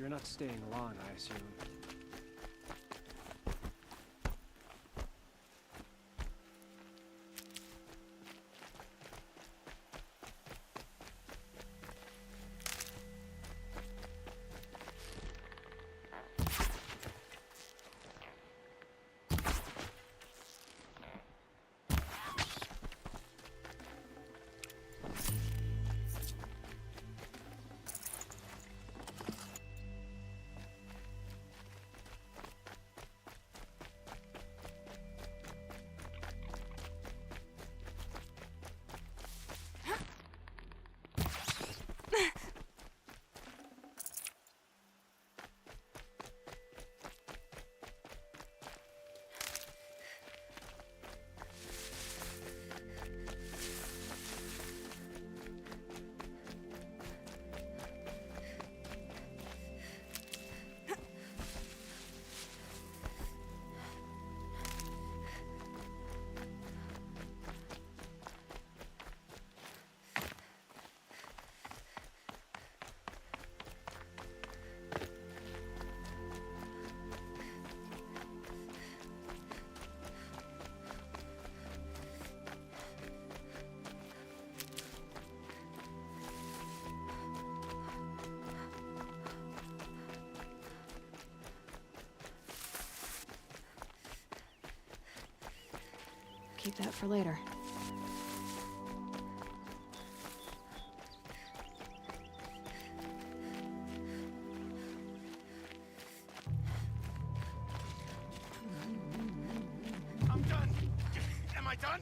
You're not staying long, I assume. Keep that for later. I'm done. Am I done?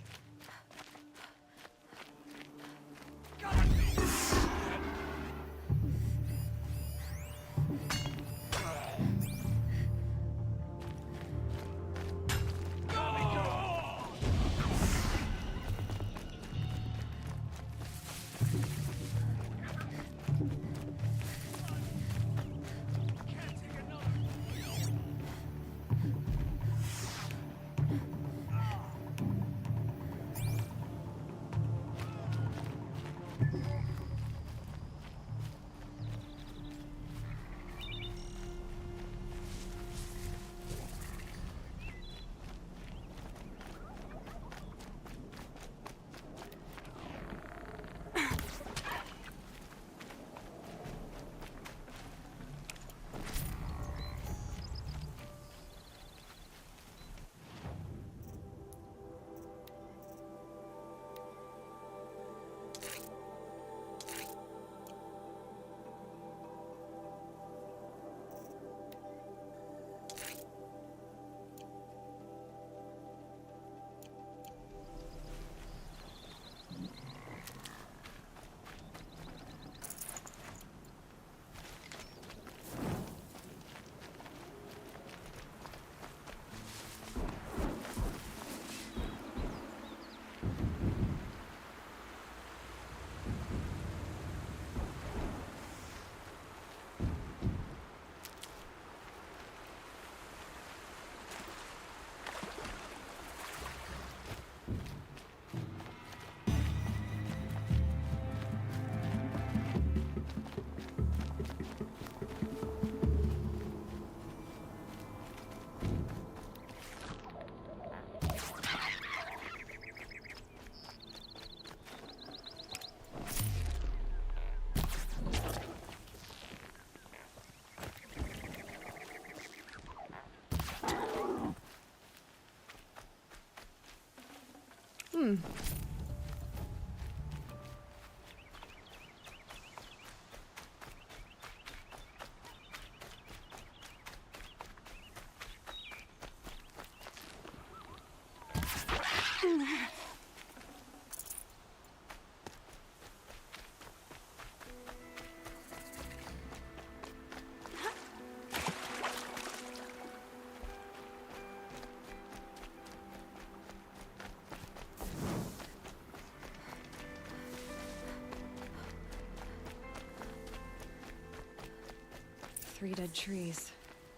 Three dead trees,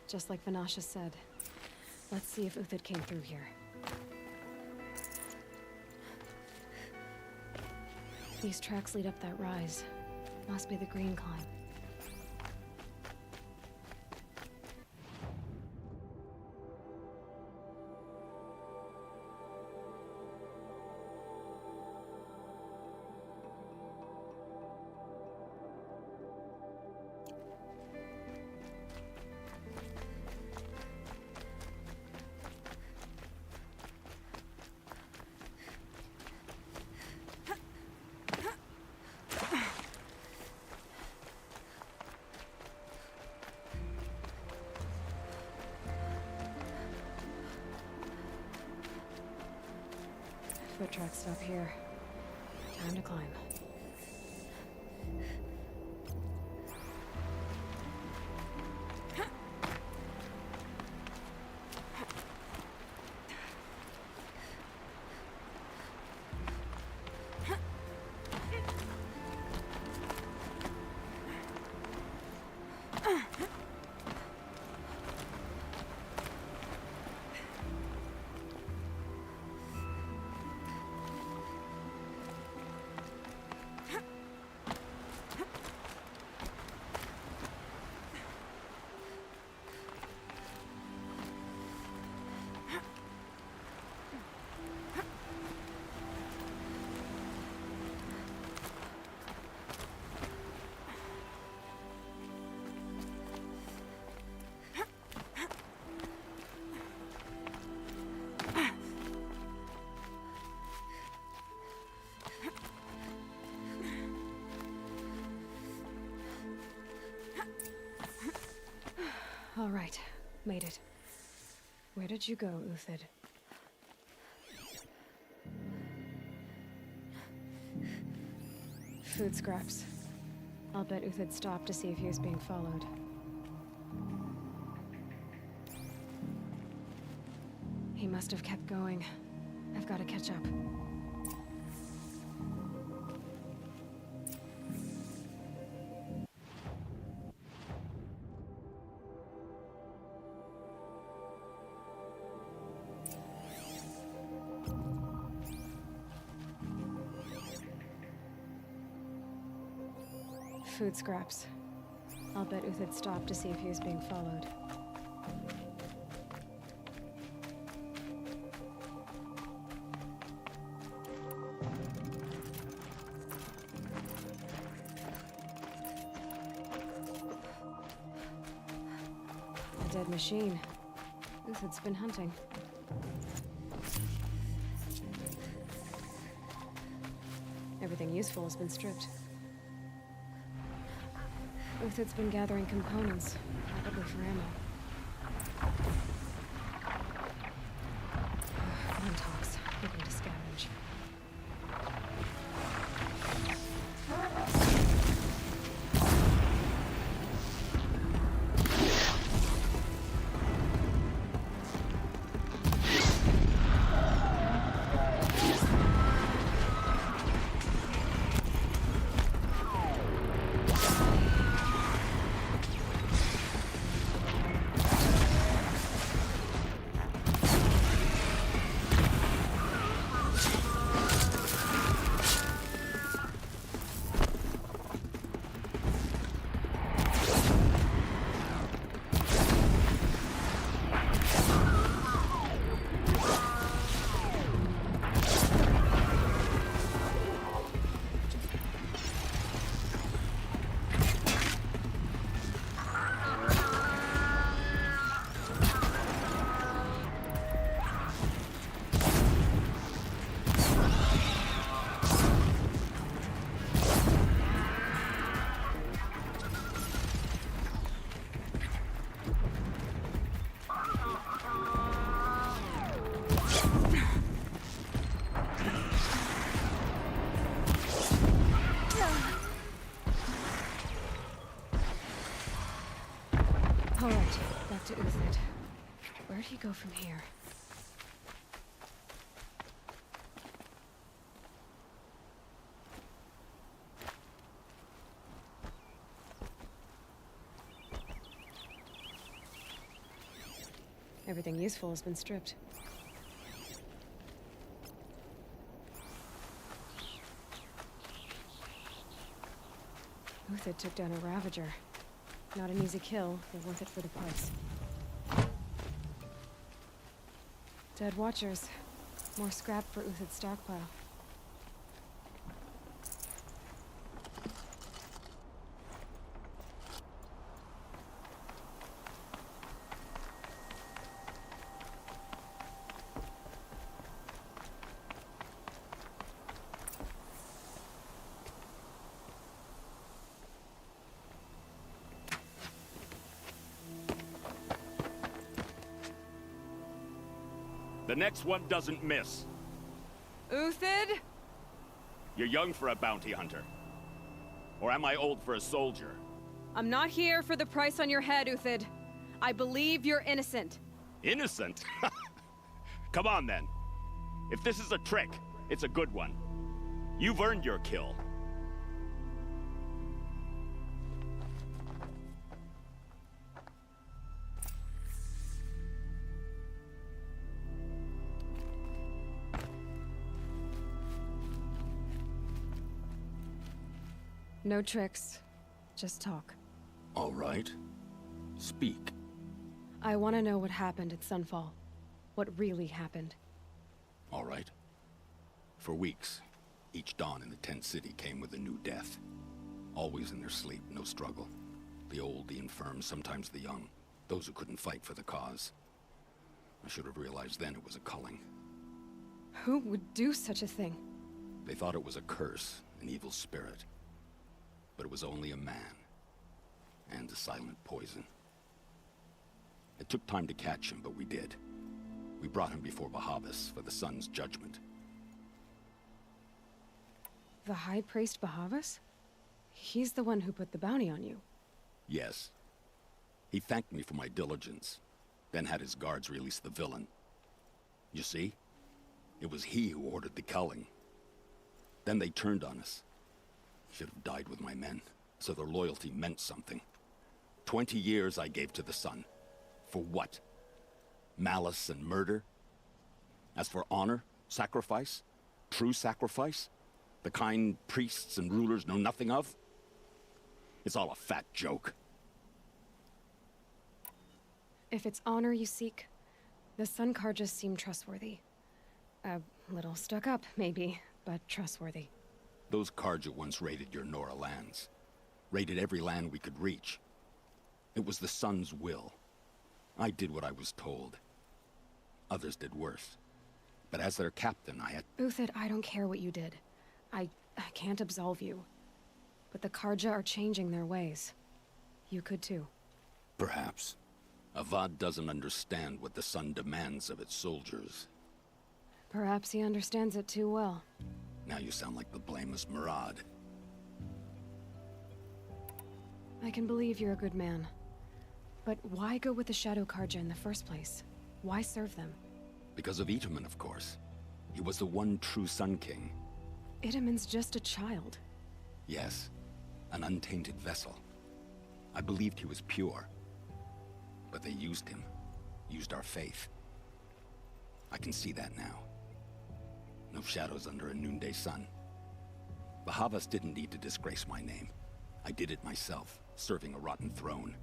just like Vanasha said. Let's see if Uthid came through here. These tracks lead up that rise. Must be the green climb. foot tracks stop here. Time to climb. All right, made it. Where did you go, Uthid? Food scraps. I'll bet Uthid stopped to see if he was being followed. He must have kept going. I've got to catch up. Food scraps. I'll bet Uthid stopped to see if he was being followed. A dead machine. Uthid's been hunting. Everything useful has been stripped. Uthid's been gathering components, probably for ammo. One talks, looking to scavenge. All right, back to Uthid. Where'd he go from here? Everything useful has been stripped. Uthid took down a Ravager. Not an easy kill, but worth it for the price. Dead Watchers. More scrap for Uthid's stockpile. The next one doesn't miss. Uthid? You're young for a bounty hunter. Or am I old for a soldier? I'm not here for the price on your head, Uthid. I believe you're innocent. Innocent? Come on, then. If this is a trick, it's a good one. You've earned your kill. No tricks. Just talk. All right. Speak. I want to know what happened at Sunfall. What really happened. All right. For weeks, each dawn in the tent city came with a new death. Always in their sleep, no struggle. The old, the infirm, sometimes the young. Those who couldn't fight for the cause. I should have realized then it was a culling. Who would do such a thing? They thought it was a curse, an evil spirit. But it was only a man. And a silent poison. It took time to catch him, but we did. We brought him before Bahavas for the sun's judgment. The High Priest Bahavas? He's the one who put the bounty on you. Yes. He thanked me for my diligence, then had his guards release the villain. You see? It was he who ordered the culling. Then they turned on us. Should have died with my men, so their loyalty meant something. 20 years I gave to the sun. For what? Malice and murder? As for honor, sacrifice, true sacrifice, the kind priests and rulers know nothing of? It's all a fat joke. If it's honor you seek, the Sun Karjas seem trustworthy. A little stuck up, maybe, but trustworthy. Those Karja once raided your Nora lands. Raided every land we could reach. It was the Sun's will. I did what I was told. Others did worse. But as their captain, I had... Uthid, I don't care what you did. I can't absolve you. But the Karja are changing their ways. You could too. Perhaps. Avad doesn't understand what the Sun demands of its soldiers. Perhaps he understands it too well. Now you sound like the blameless Murad. I can believe you're a good man. But why go with the Shadow Karja in the first place? Why serve them? Because of Itaman, of course. He was the one true Sun King. Itaman's just a child. Yes, an untainted vessel. I believed he was pure. But they used him. Used our faith. I can see that now. No shadows under a noonday sun. Bahavas didn't need to disgrace my name. I did it myself, serving a rotten throne.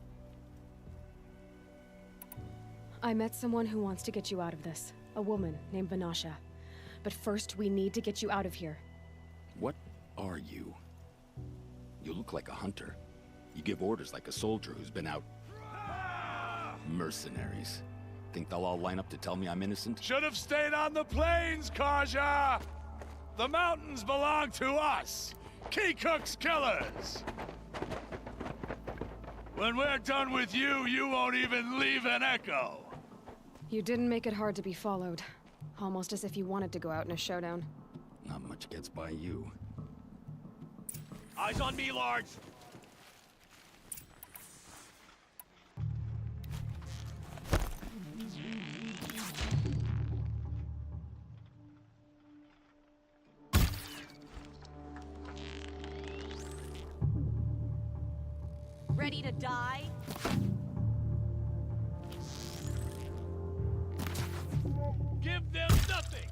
I met someone who wants to get you out of this. A woman named Vanasha. But first, we need to get you out of here. What are you? You look like a hunter. You give orders like a soldier who's been out... Mercenaries. Think they'll all line up to tell me I'm innocent? Should have stayed on the plains, Kaja! The mountains belong to us! Kikuk's killers! When we're done with you, you won't even leave an echo! You didn't make it hard to be followed. Almost as if you wanted to go out in a showdown. Not much gets by you. Eyes on me, Lords! Ready to die? Give them nothing!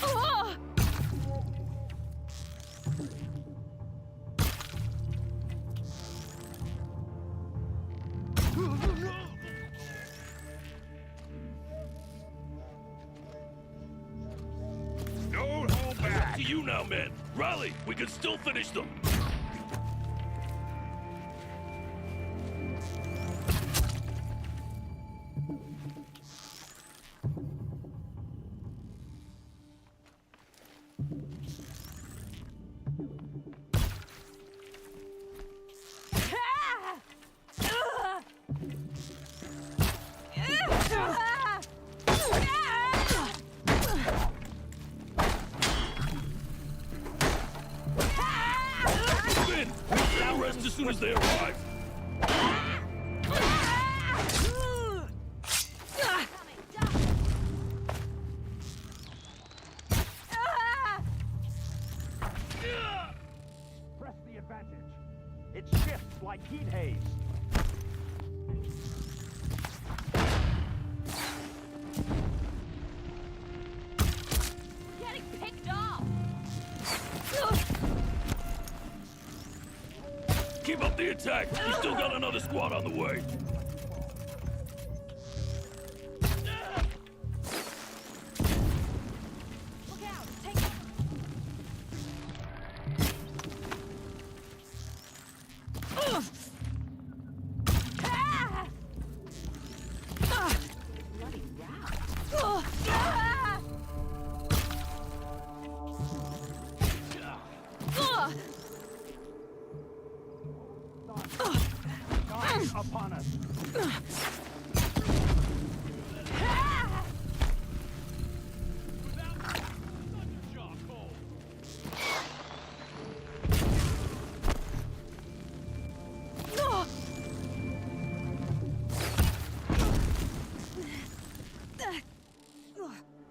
Ah! Don't hold back! To you now, men! Rally! We can still finish them! as soon as they arrive. Press the advantage. It shifts like heat haze. Getting picked off! Keep up the attack. We still got another squad on the way. Look out! Take it! Bloody Guards upon us.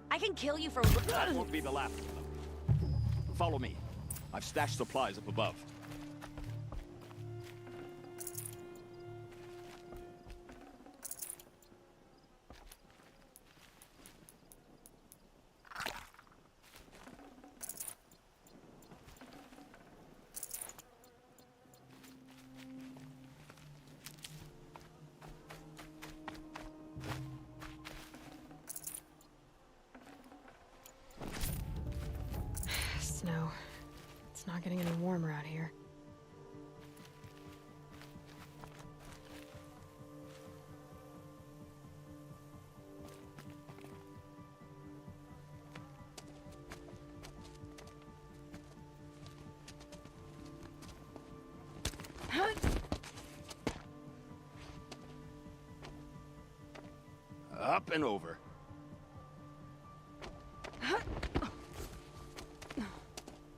I can kill you for That won't be the last of them. Follow me. I've stashed supplies up above. Snow. It's not getting any warmer out here. Up and over.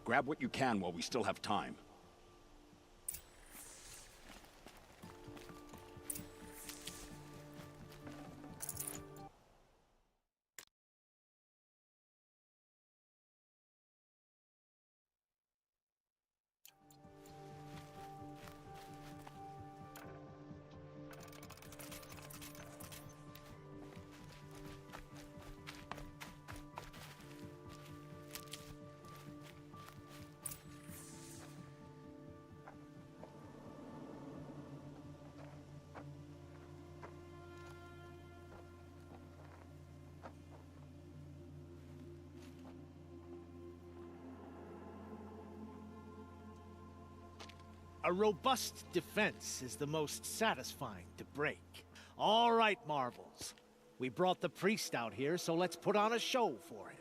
Grab what you can while we still have time. A robust defense is the most satisfying to break. All right, Marvels. We brought the priest out here, so let's put on a show for him.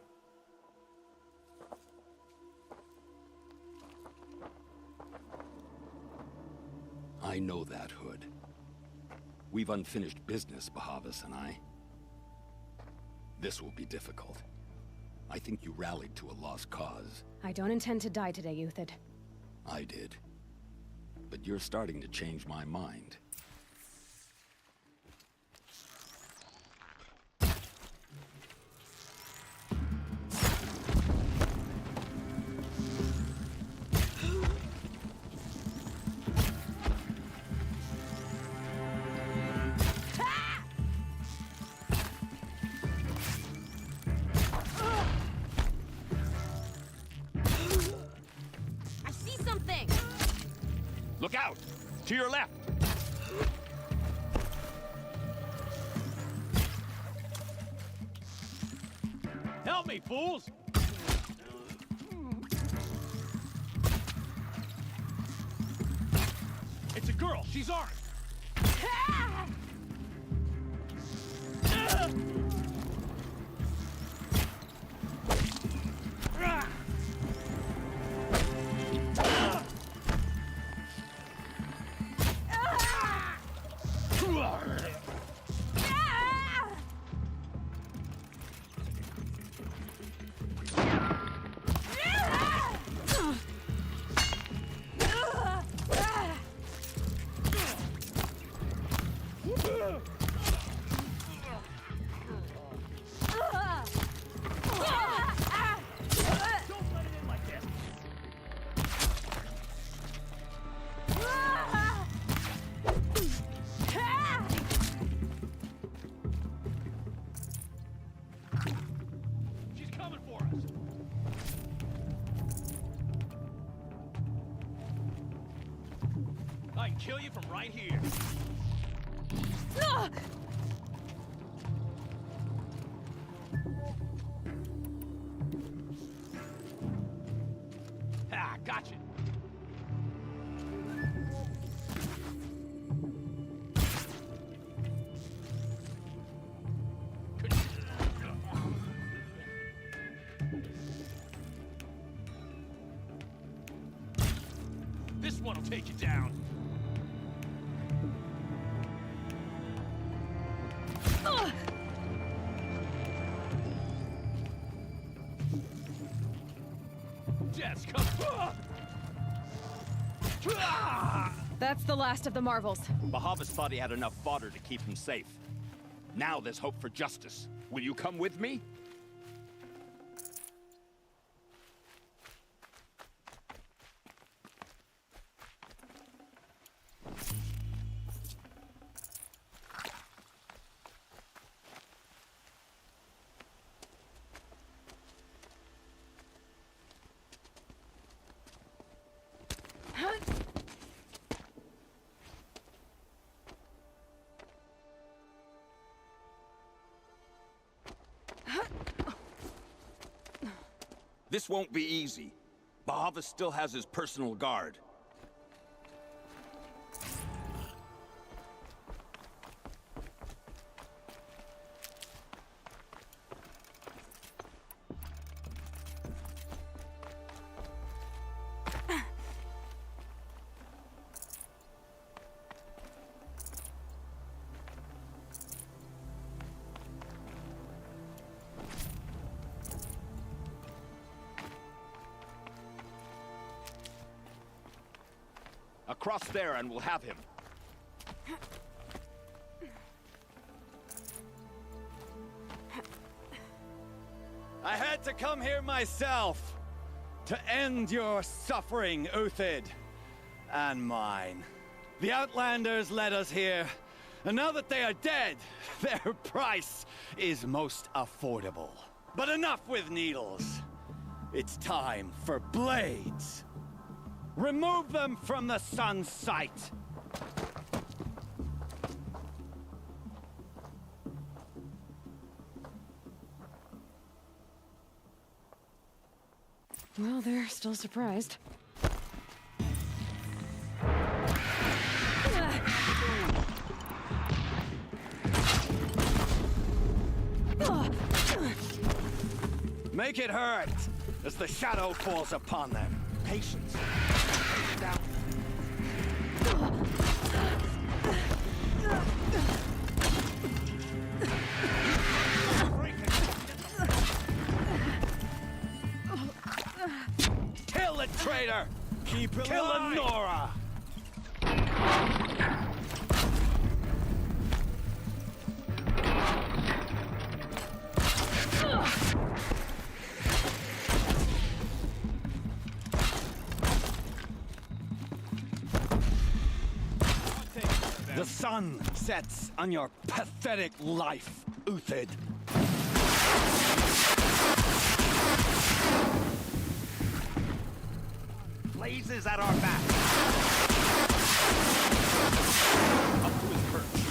I know that, Hood. We've unfinished business, Bahavas and I. This will be difficult. I think you rallied to a lost cause. I don't intend to die today, Euthyd. I did. But you're starting to change my mind. I see something! Look out! To your left! Help me, fools! It's a girl. She's armed. kill you from right here. Ah, gotcha. This one'll take you down. Death's come. That's the last of the Marvels. Bahavas thought he had enough fodder to keep him safe. Now there's hope for justice. Will you come with me? This won't be easy. Bahavas still has his personal guard. Across there and we'll have him. I had to come here myself to end your suffering, Uthid, and mine. The Outlanders led us here, and now that they are dead, their price is most affordable. But enough with needles. It's time for blades. Remove them from the sun's sight. Well, they're still surprised. Make it hurt as the shadow falls upon them. Patience. Kill the traitor! Keep it killing Nora! The sun sets on your pathetic life, Uthid. Blazes at our back. Up to his perch.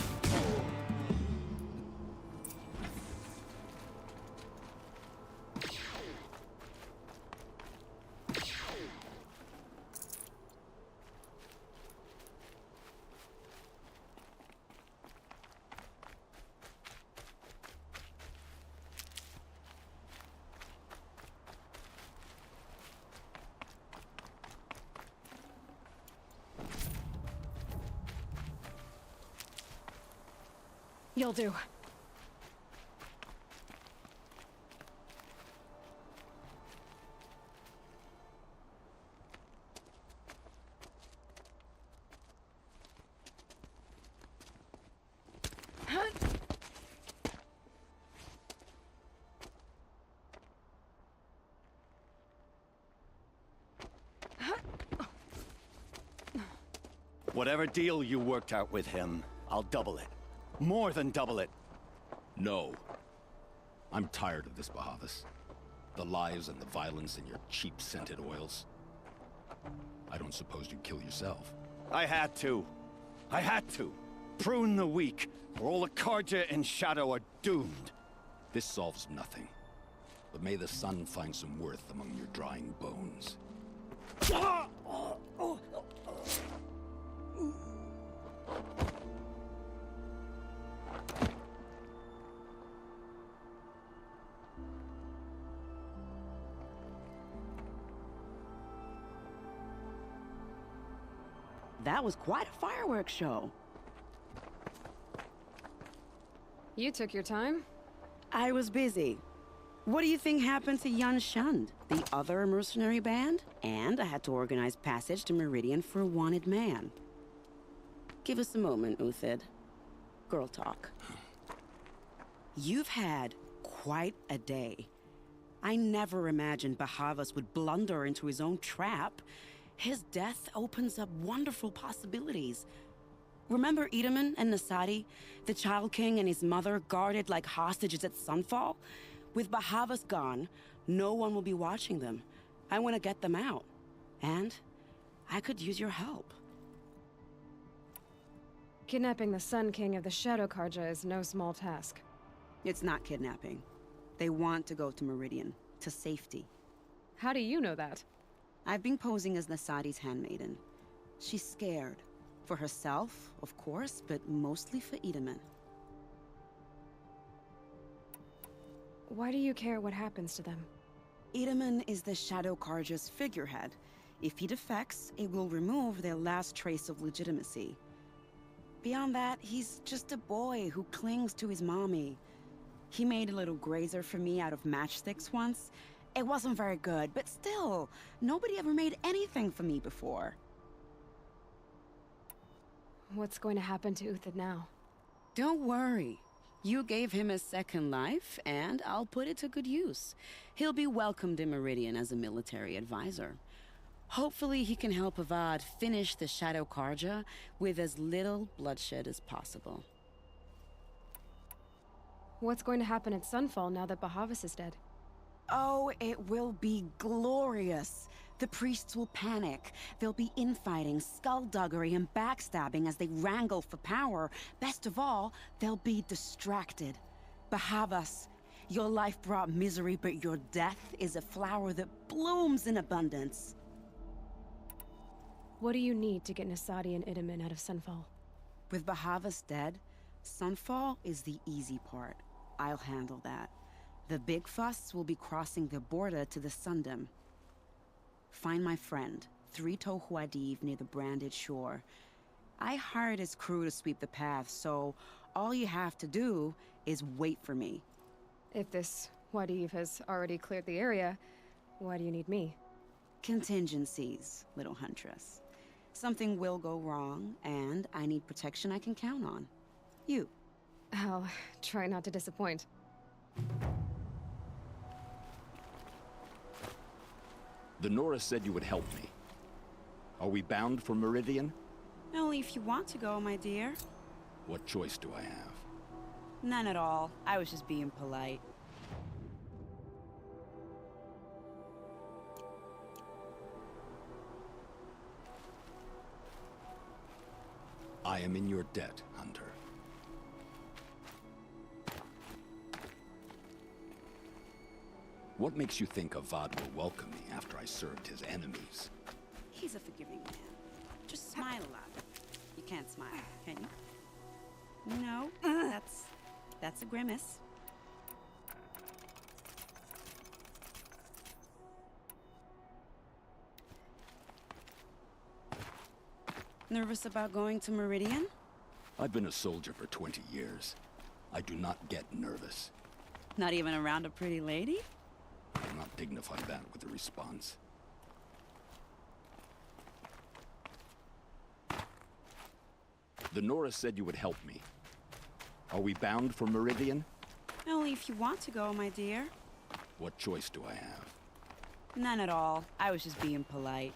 You'll do. Whatever deal you worked out with him, I'll double it. More than double it. No. I'm tired of this, Bahavas. The lies and the violence and your cheap scented oils. I don't suppose you'd kill yourself. I had to. I had to. Prune the weak, or all the Karja in Shadow are doomed. This solves nothing. But may the sun find some worth among your drying bones. That was quite a fireworks show. You took your time? I was busy. What do you think happened to Yan Shund, the other mercenary band? And I had to organize passage to Meridian for a wanted man. Give us a moment, Uthid. Girl talk. You've had quite a day. I never imagined Bahavas would blunder into his own trap. His death opens up wonderful possibilities. Remember Edaman and Nasadi, the Child King and his mother guarded like hostages at Sunfall? With Bahavas gone, no one will be watching them. I want to get them out. And I could use your help. Kidnapping the Sun King of the Shadow Karja is no small task. It's not kidnapping. They want to go to Meridian, to safety. How do you know that? I've been posing as Nasadi's handmaiden. She's scared. For herself, of course, but mostly for Edaman. Why do you care what happens to them? Edaman is the Shadow Karja's figurehead. If he defects, it will remove their last trace of legitimacy. Beyond that, he's just a boy who clings to his mommy. He made a little grazer for me out of matchsticks once. It wasn't very good, but still, nobody ever made anything for me before. What's going to happen to Uthid now? Don't worry. You gave him a second life, and I'll put it to good use. He'll be welcomed in Meridian as a military advisor. Hopefully he can help Avad finish the Shadow Karja with as little bloodshed as possible. What's going to happen at Sunfall now that Bahavas is dead? Oh, it will be glorious. The priests will panic. There'll be infighting, skullduggery, and backstabbing as they wrangle for power. Best of all, they'll be distracted. Bahavas, your life brought misery, but your death is a flower that blooms in abundance. What do you need to get Nasadi and Edaman out of Sunfall? With Bahavas dead, Sunfall is the easy part. I'll handle that. The big fuss will be crossing the border to the Sundom. Find my friend, 3 Tohuadiv near the branded shore. I hired his crew to sweep the path, so all you have to do is wait for me. If this Wadiv has already cleared the area, why do you need me? Contingencies, little huntress. Something will go wrong, and I need protection I can count on. You. I'll try not to disappoint. The Nora said you would help me. Are we bound for Meridian? Only if you want to go, my dear. What choice do I have? None at all. I was just being polite. I am in your debt, Hunter. What makes you think Avad will welcome me after I served his enemies? He's a forgiving man. Just smile a lot. You can't smile, can you? No, that's a grimace. Nervous about going to Meridian? I've been a soldier for 20 years. I do not get nervous. Not even around a pretty lady? I will not dignify that with a response. The Nora said you would help me. Are we bound for Meridian? Only if you want to go, my dear. What choice do I have? None at all. I was just being polite.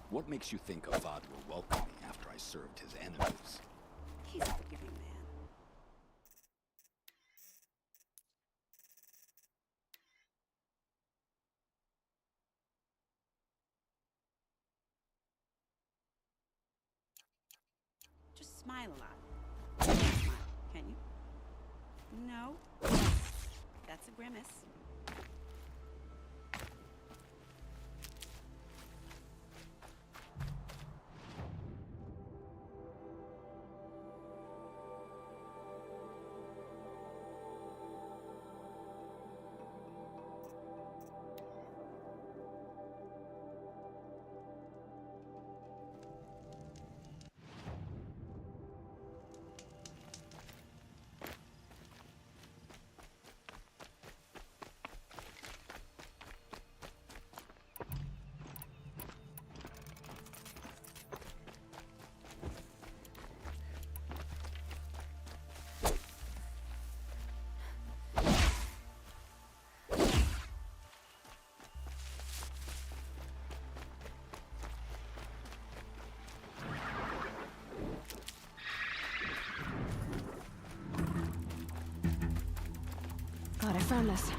What makes you think Avad will welcome me after I served his enemies? He's a forgiving man. Just smile a lot. Smile, can you? No. That's a grimace. Glad I found this.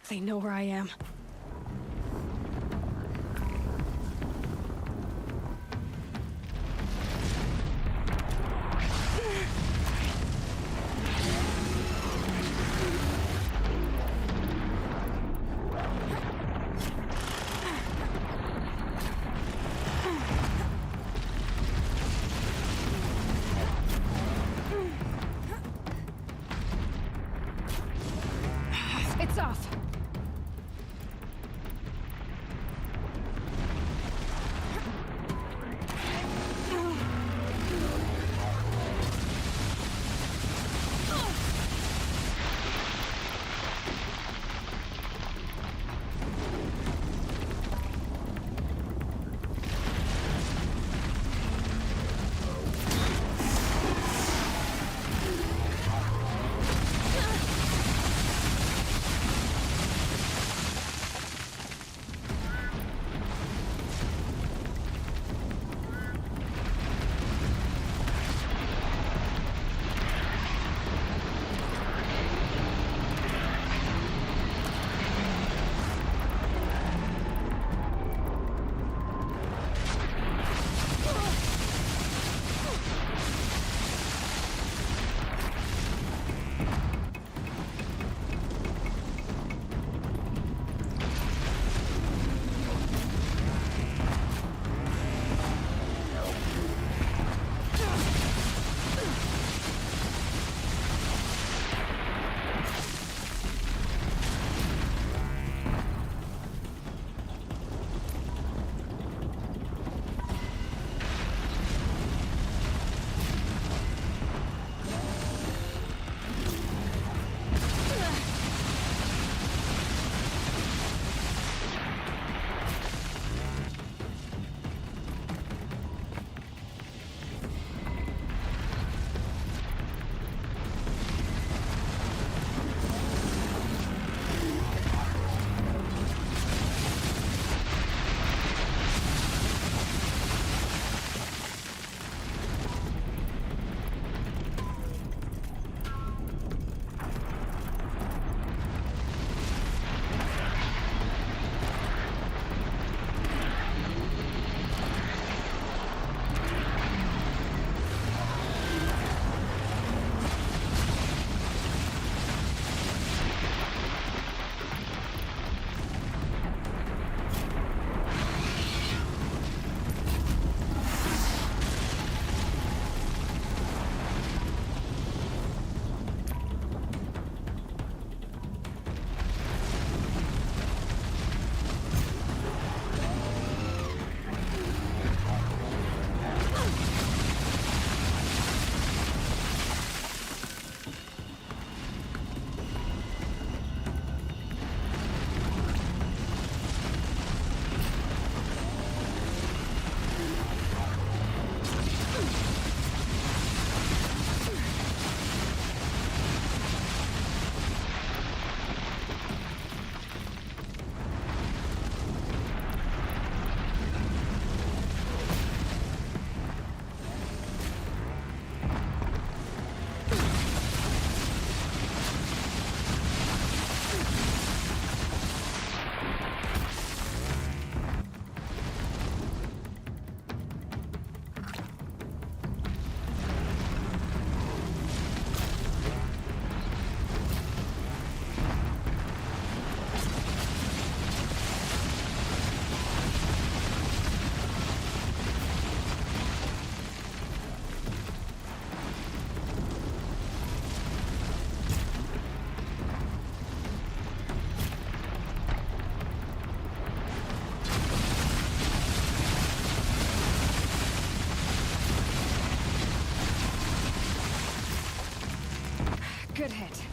They know where I am. It's off. Good hit.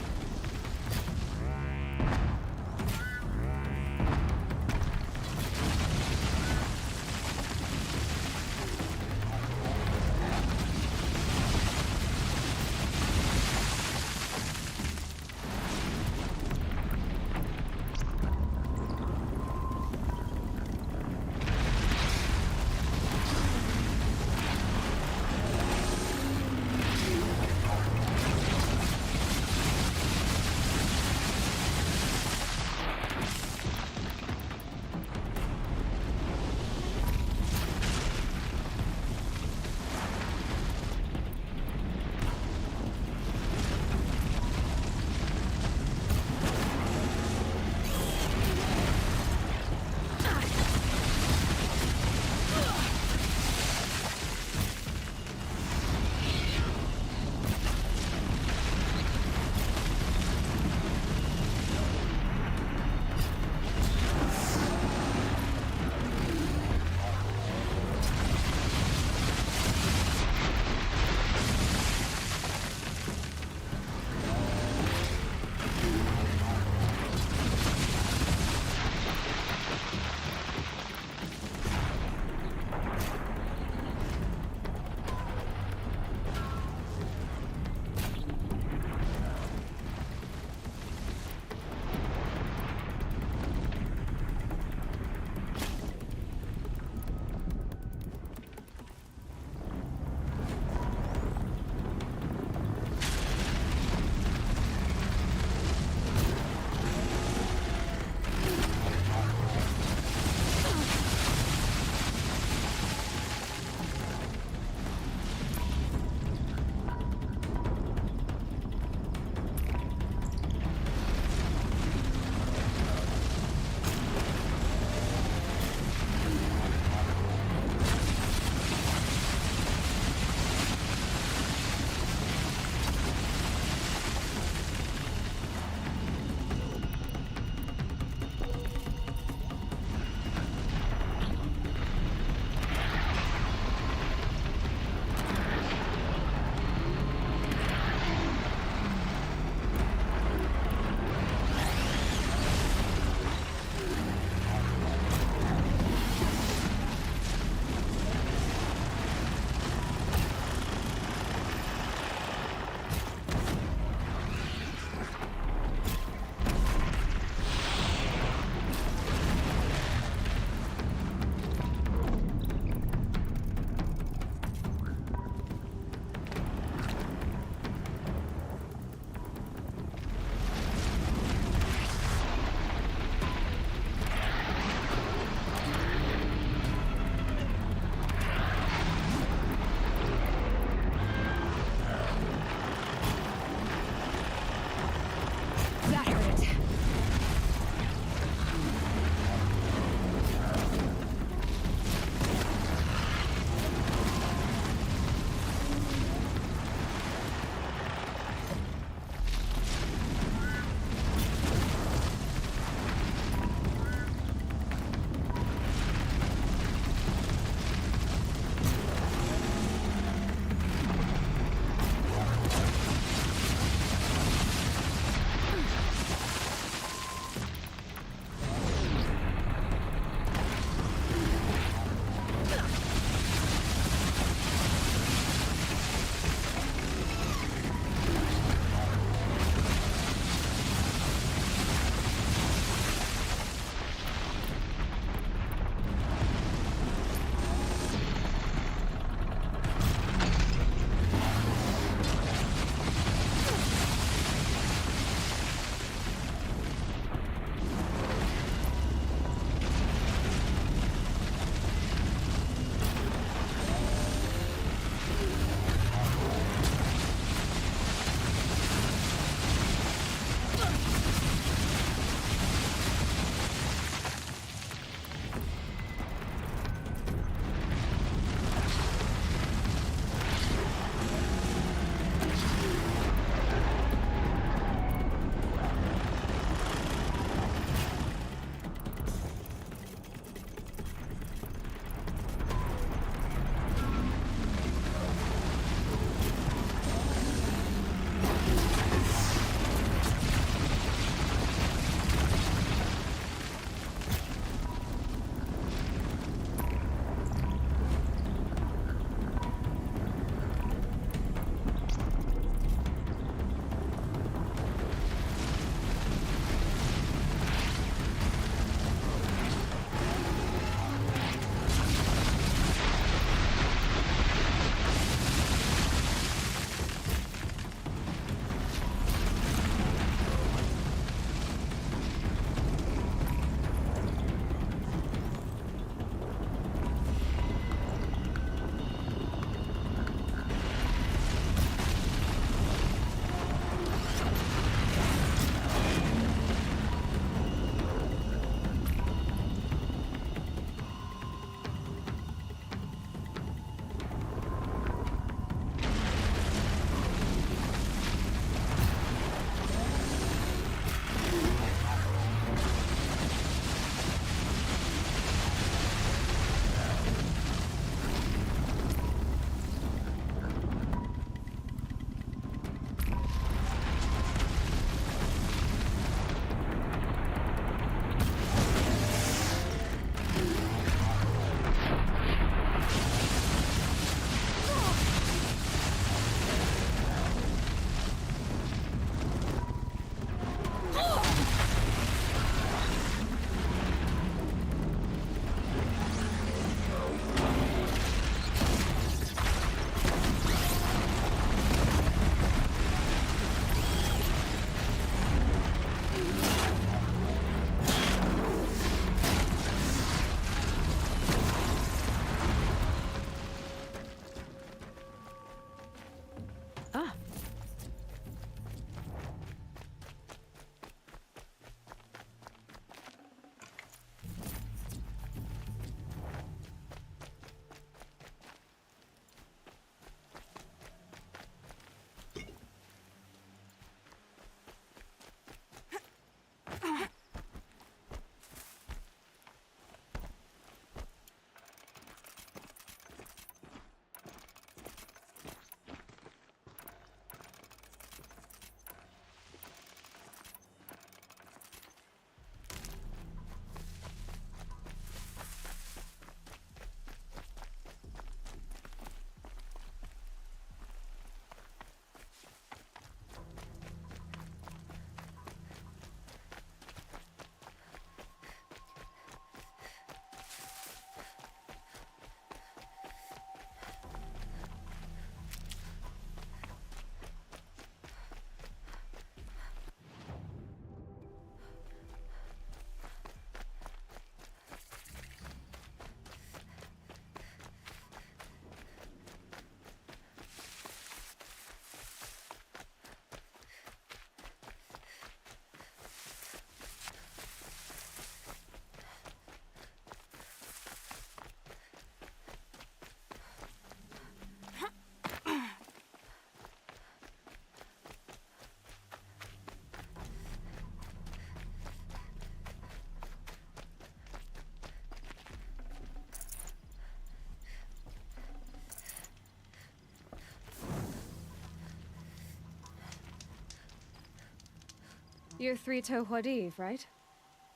You're Three-Toe Huadiv, right?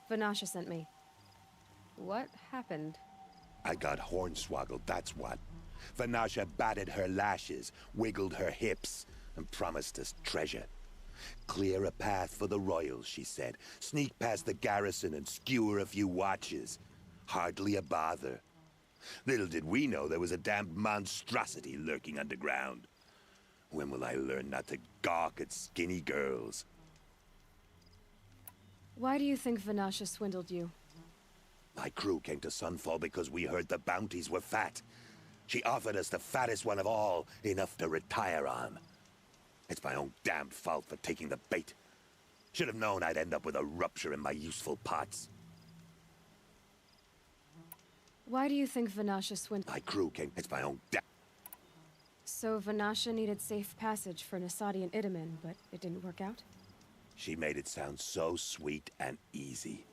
Vanasha sent me. What happened? I got hornswoggled, that's what. Vanasha batted her lashes, wiggled her hips, and promised us treasure. Clear a path for the royals, she said. Sneak past the garrison and skewer a few watches. Hardly a bother. Little did we know there was a damned monstrosity lurking underground. When will I learn not to gawk at skinny girls? Why do you think Vanasha swindled you? My crew came to Sunfall because we heard the bounties were fat. She offered us the fattest one of all, enough to retire on. It's my own damned fault for taking the bait. Should have known I'd end up with a rupture in my useful parts. Why do you think Vanasha swindled? My crew came. It's my own So Vanasha needed safe passage for Nasadi and Itamen, but it didn't work out? She made it sound so sweet and easy.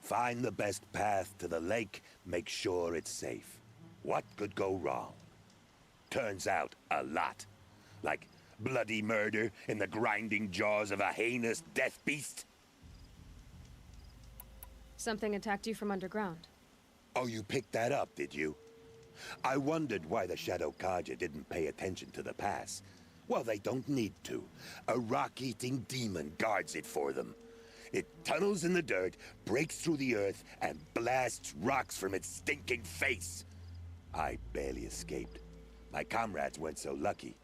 Find the best path to the lake, make sure it's safe. What could go wrong? Turns out, a lot. Like bloody murder in the grinding jaws of a heinous death beast. Something attacked you from underground. Oh, you picked that up, did you? I wondered why the Shadow Kaja didn't pay attention to the pass. Well, they don't need to. A rock-eating demon guards it for them. It tunnels in the dirt, breaks through the earth, and blasts rocks from its stinking face. I barely escaped. My comrades weren't so lucky.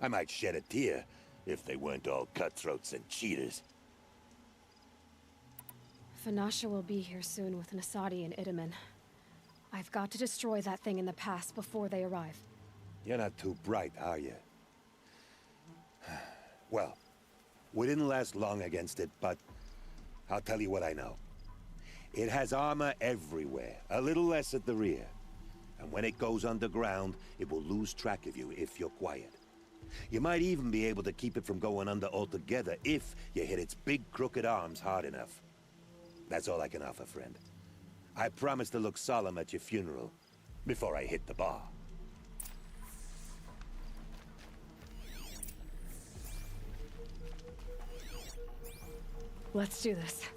I might shed a tear if they weren't all cutthroats and cheaters. Vanasha will be here soon with Nasadi and Itamen. I've got to destroy that thing in the pass before they arrive. You're not too bright, are you? Well, we didn't last long against it, but I'll tell you what I know. It has armor everywhere, a little less at the rear. And when it goes underground, it will lose track of you if you're quiet. You might even be able to keep it from going under altogether if you hit its big crooked arms hard enough. That's all I can offer, friend. I promise to look solemn at your funeral before I hit the bar. Let's do this.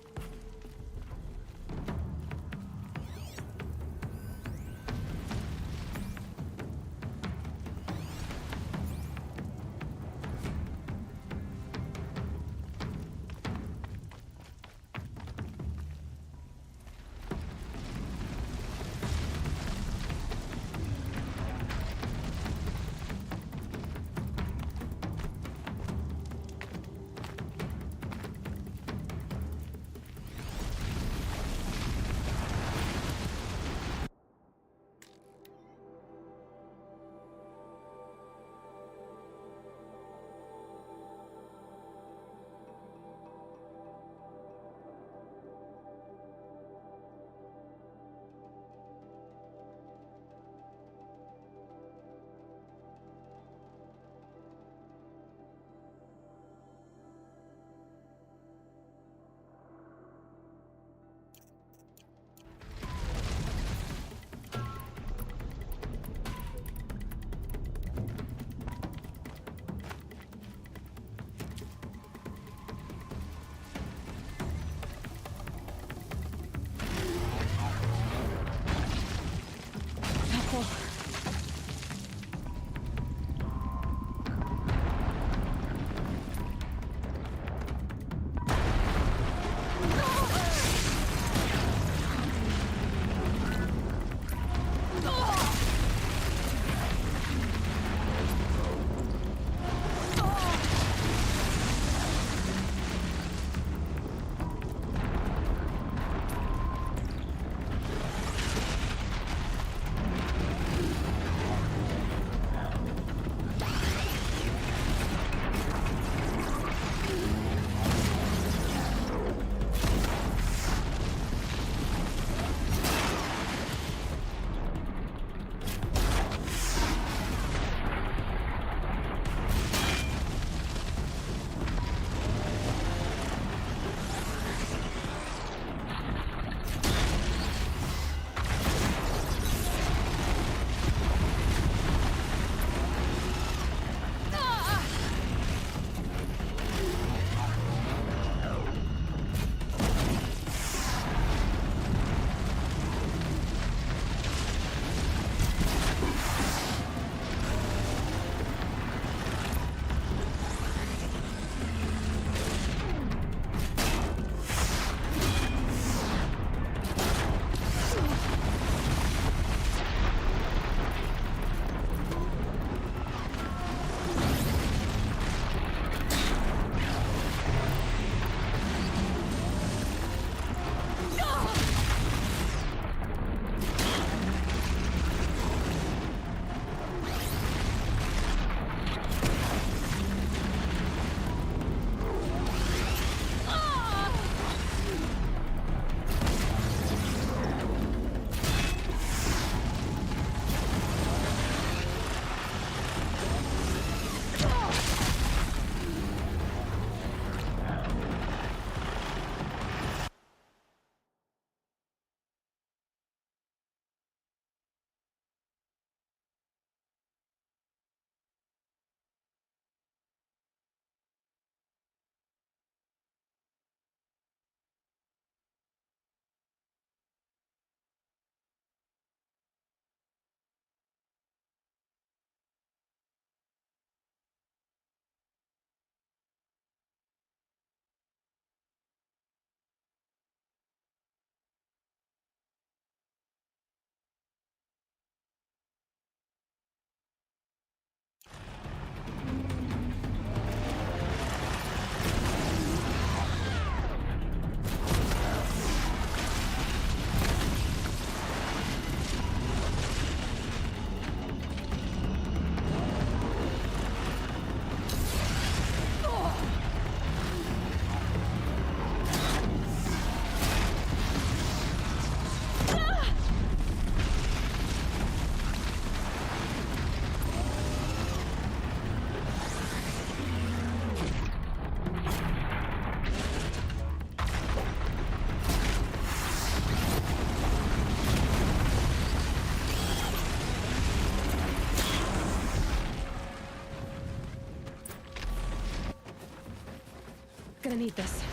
gonna need this.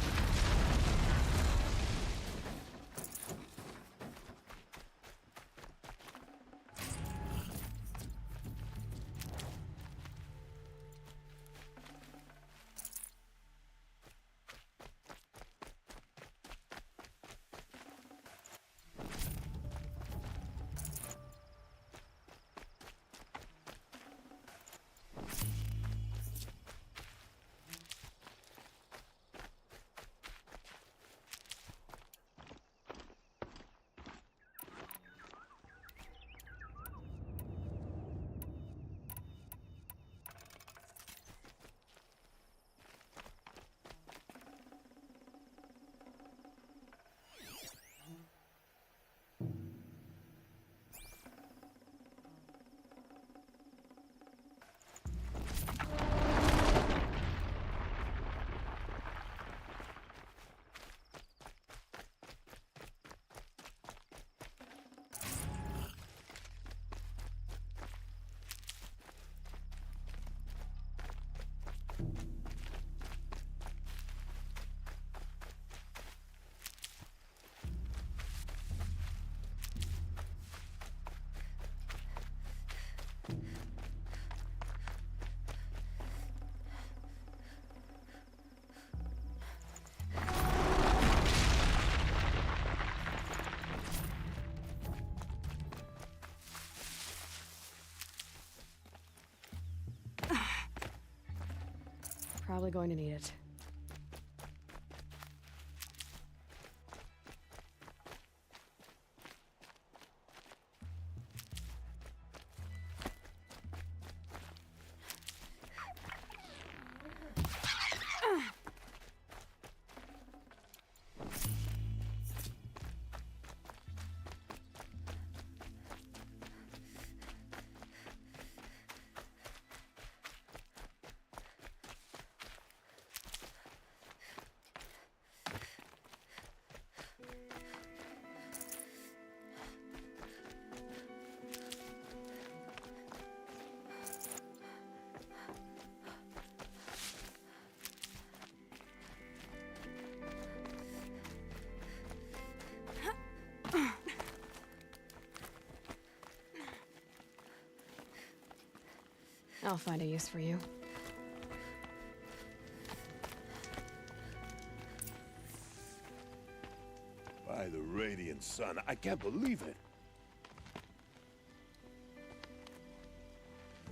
Probably going to need it. I'll find a use for you. By the radiant sun, I can't believe it.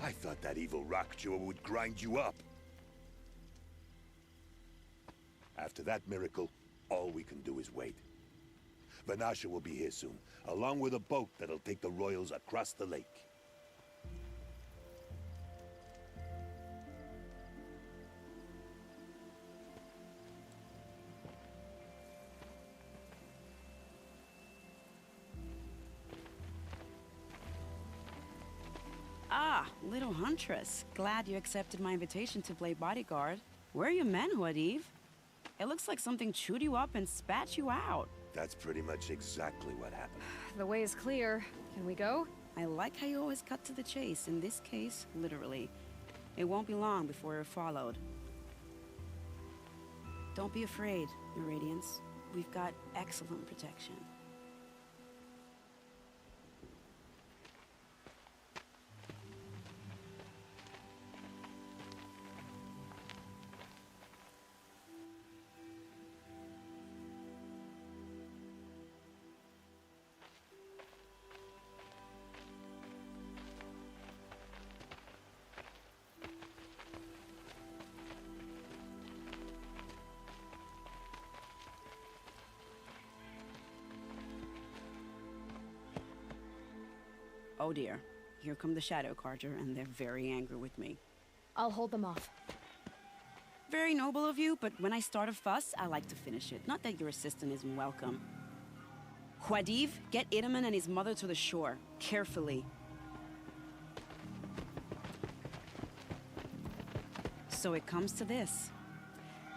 I thought that evil rock jaw would grind you up. After that miracle, all we can do is wait. Vanasha will be here soon, along with a boat that'll take the royals across the lake. Ah, little huntress. Glad you accepted my invitation to play bodyguard. Where are your men, Huadiv? It looks like something chewed you up and spat you out. That's pretty much exactly what happened. The way is clear. Can we go? I like how you always cut to the chase. In this case, literally. It won't be long before we're followed. Don't be afraid, Your Radiance. We've got excellent protection. Oh dear. Here come the Shadow Carter, and they're very angry with me. I'll hold them off. Very noble of you, but when I start a fuss, I like to finish it. Not that your assistant isn't welcome. Huadiv, get Idaman and his mother to the shore. Carefully. So it comes to this.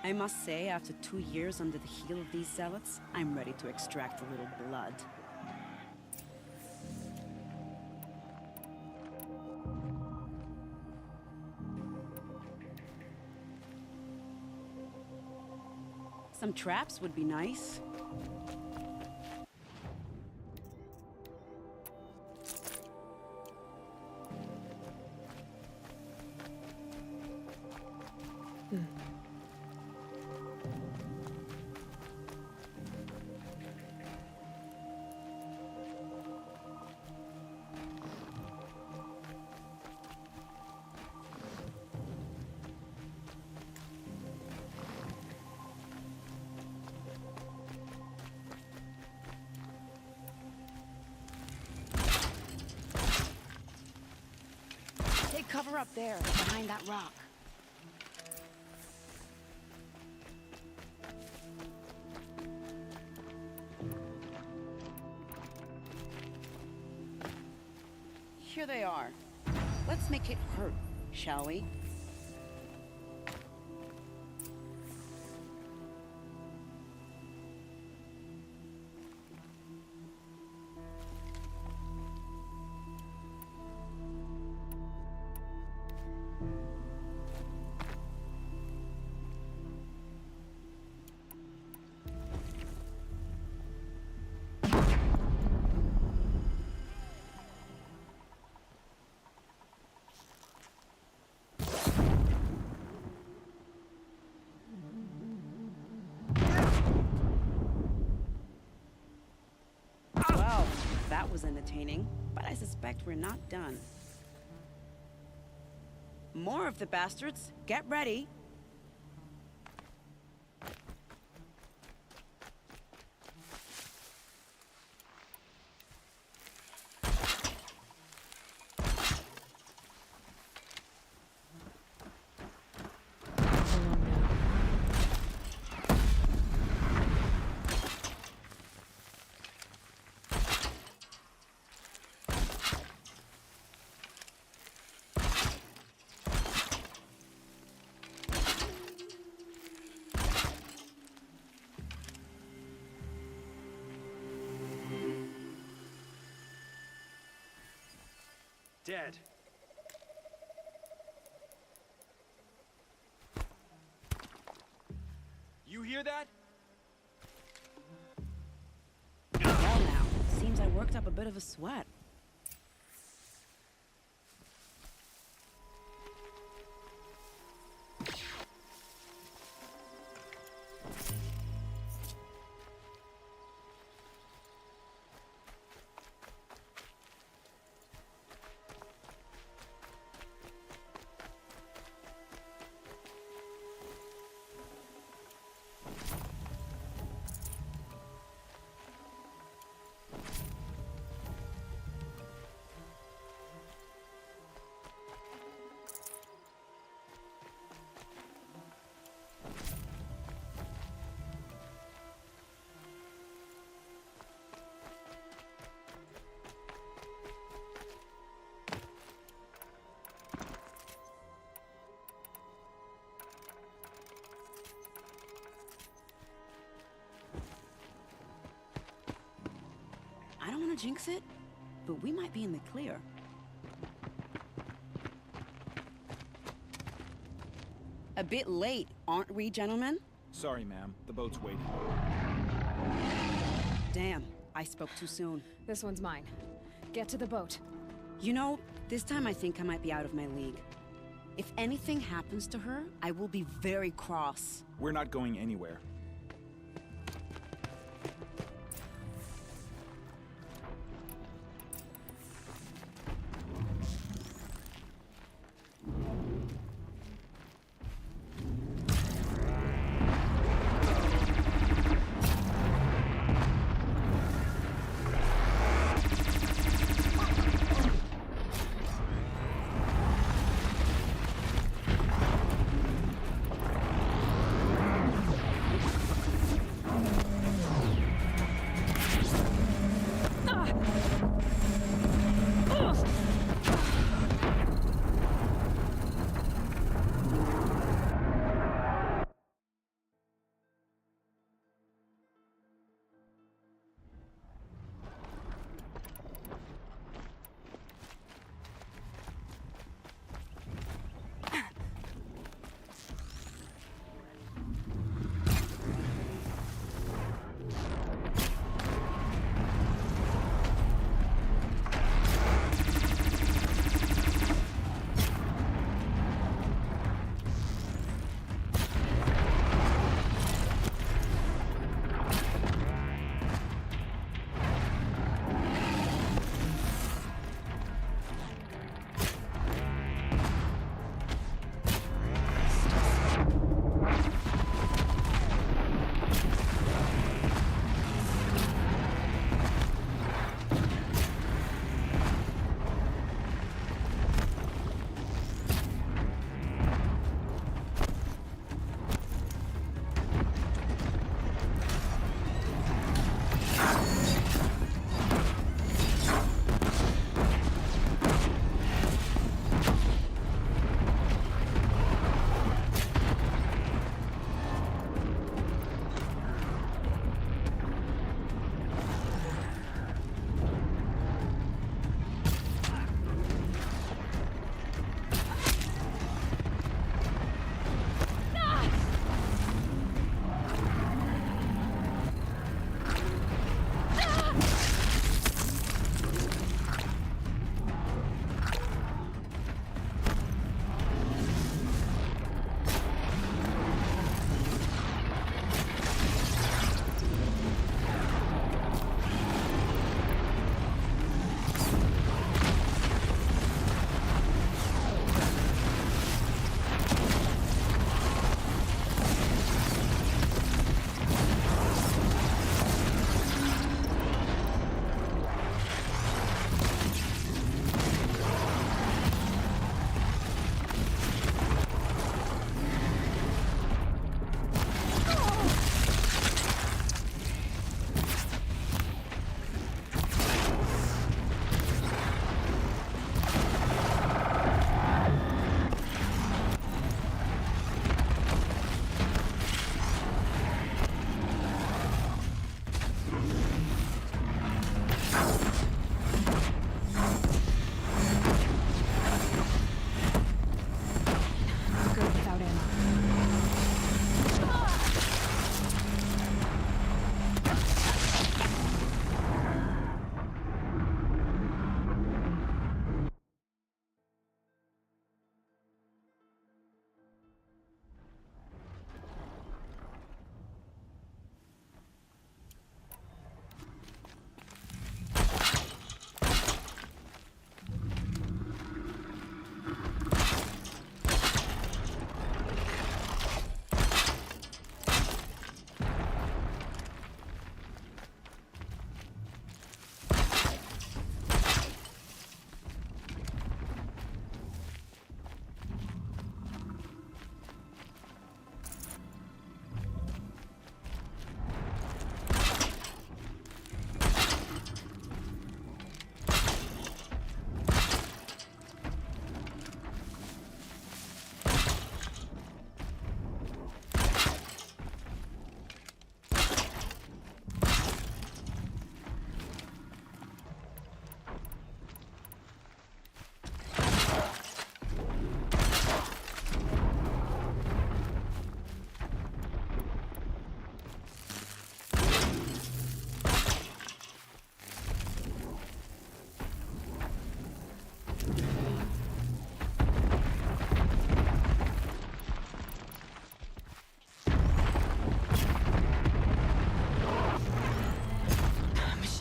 I must say, after 2 years under the heel of these zealots, I'm ready to extract a little blood. Some traps would be nice. Take cover up there, behind that rock. Here they are. Let's make it hurt, shall we? Well, that was entertaining, but I suspect we're not done. More of the bastards. Get ready. Dead. You hear that? Well now, seems I worked up a bit of a sweat. I don't want to jinx it, but we might be in the clear. A bit late, aren't we, gentlemen? Sorry, ma'am. The boat's waiting. Damn, I spoke too soon. This one's mine. Get to the boat. You know, this time I think I might be out of my league. If anything happens to her, I will be very cross. We're not going anywhere.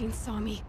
fucking saw me.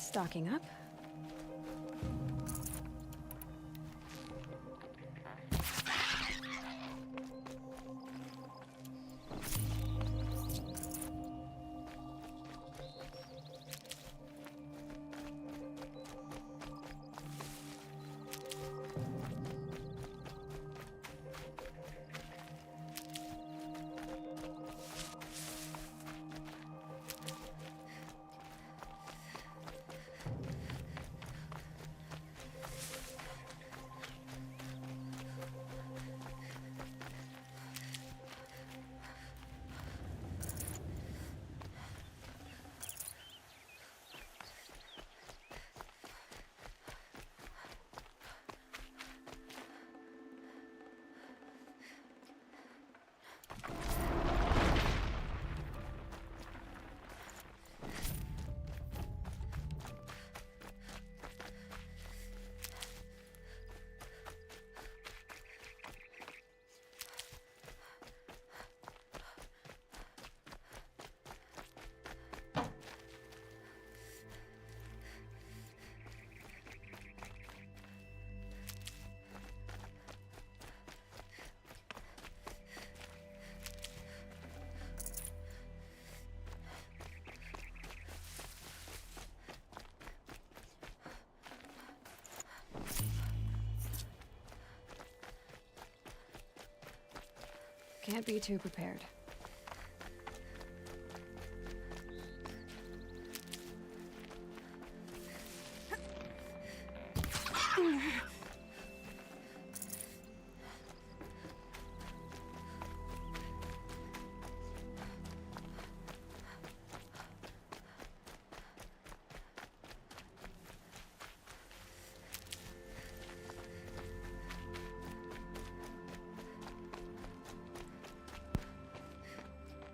Stocking up. Can't be too prepared.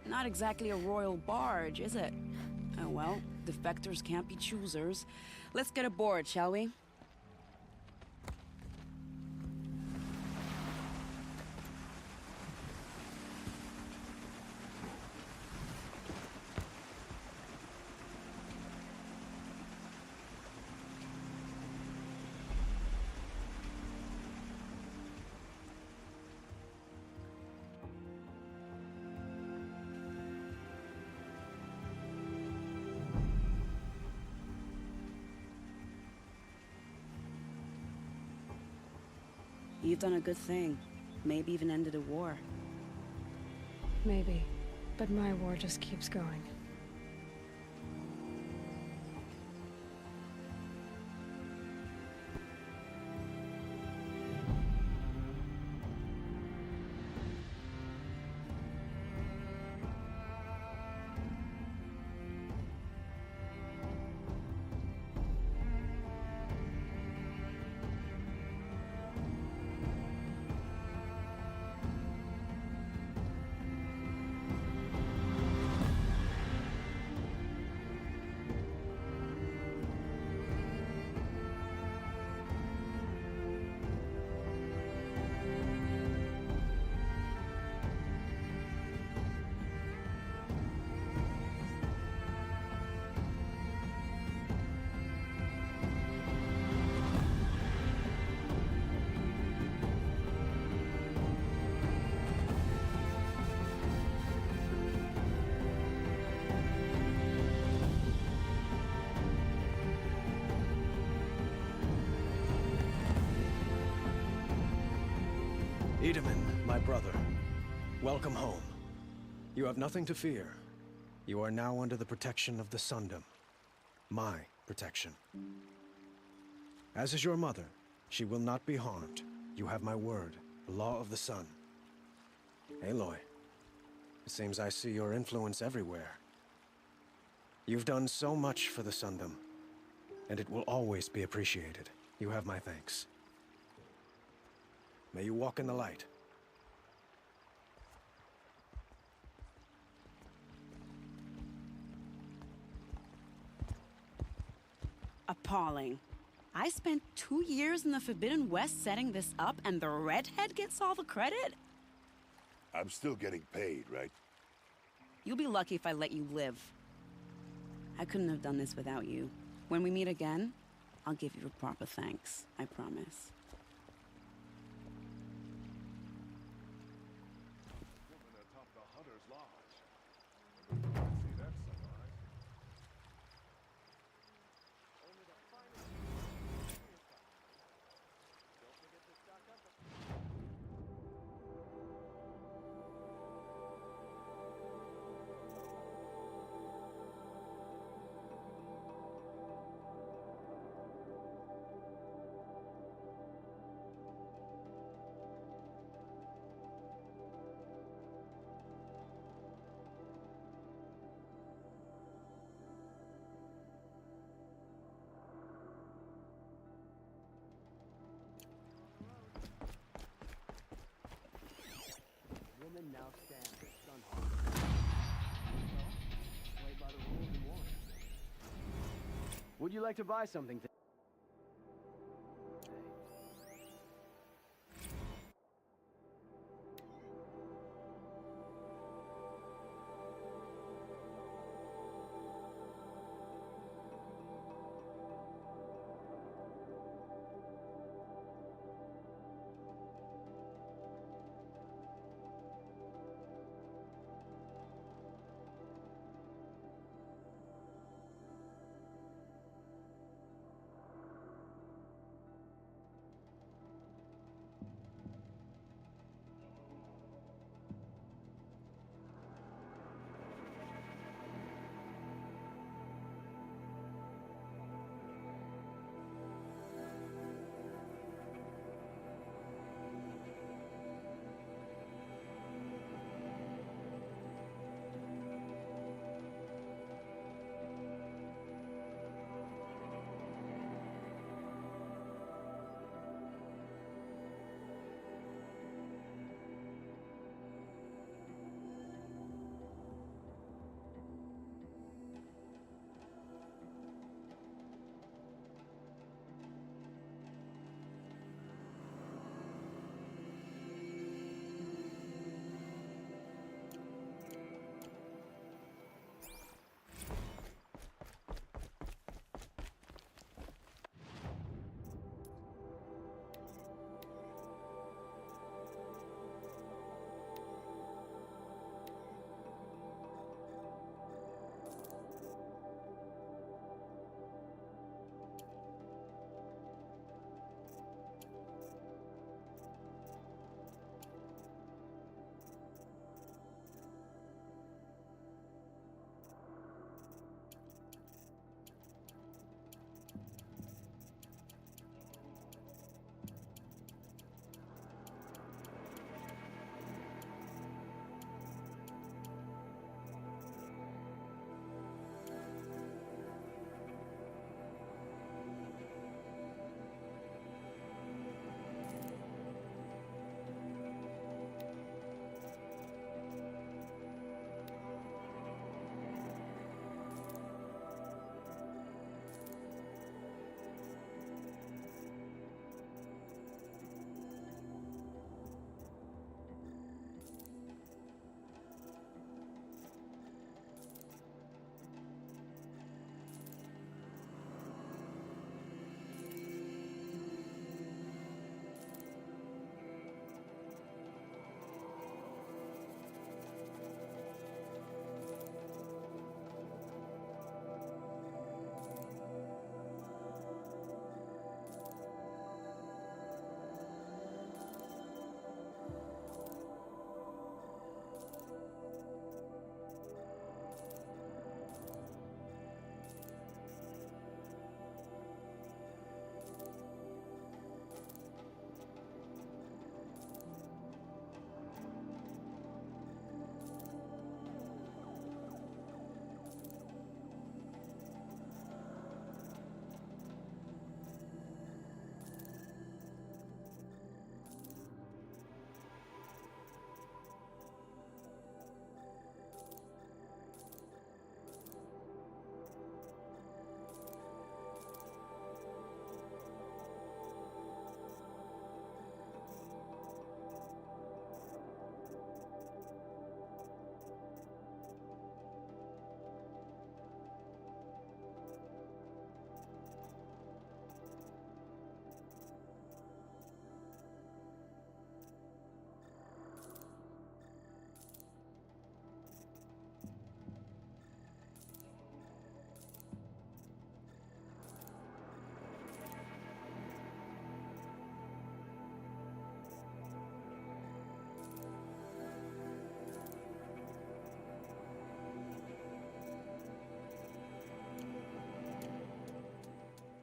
Not exactly a royal barge, is it? Oh well, defectors can't be choosers. Let's get aboard, shall we? You've done a good thing. Maybe even ended a war. Maybe. But my war just keeps going. Edaman, my brother, welcome home. You have nothing to fear. You are now under the protection of the Sundom. My protection. As is your mother, she will not be harmed. You have my word, the law of the sun. Aloy, it seems I see your influence everywhere. You've done so much for the Sundom, and it will always be appreciated. You have my thanks. May you walk in the light. Appalling. I spent 2 years in the Forbidden West setting this up, and the redhead gets all the credit? I'm still getting paid, right? You'll be lucky if I let you live. I couldn't have done this without you. When we meet again, I'll give you a proper thanks, I promise. Woman now stands at Sunhawk. So, play by the rules you want. Would you like to buy something?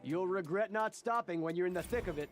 You'll regret not stopping when you're in the thick of it.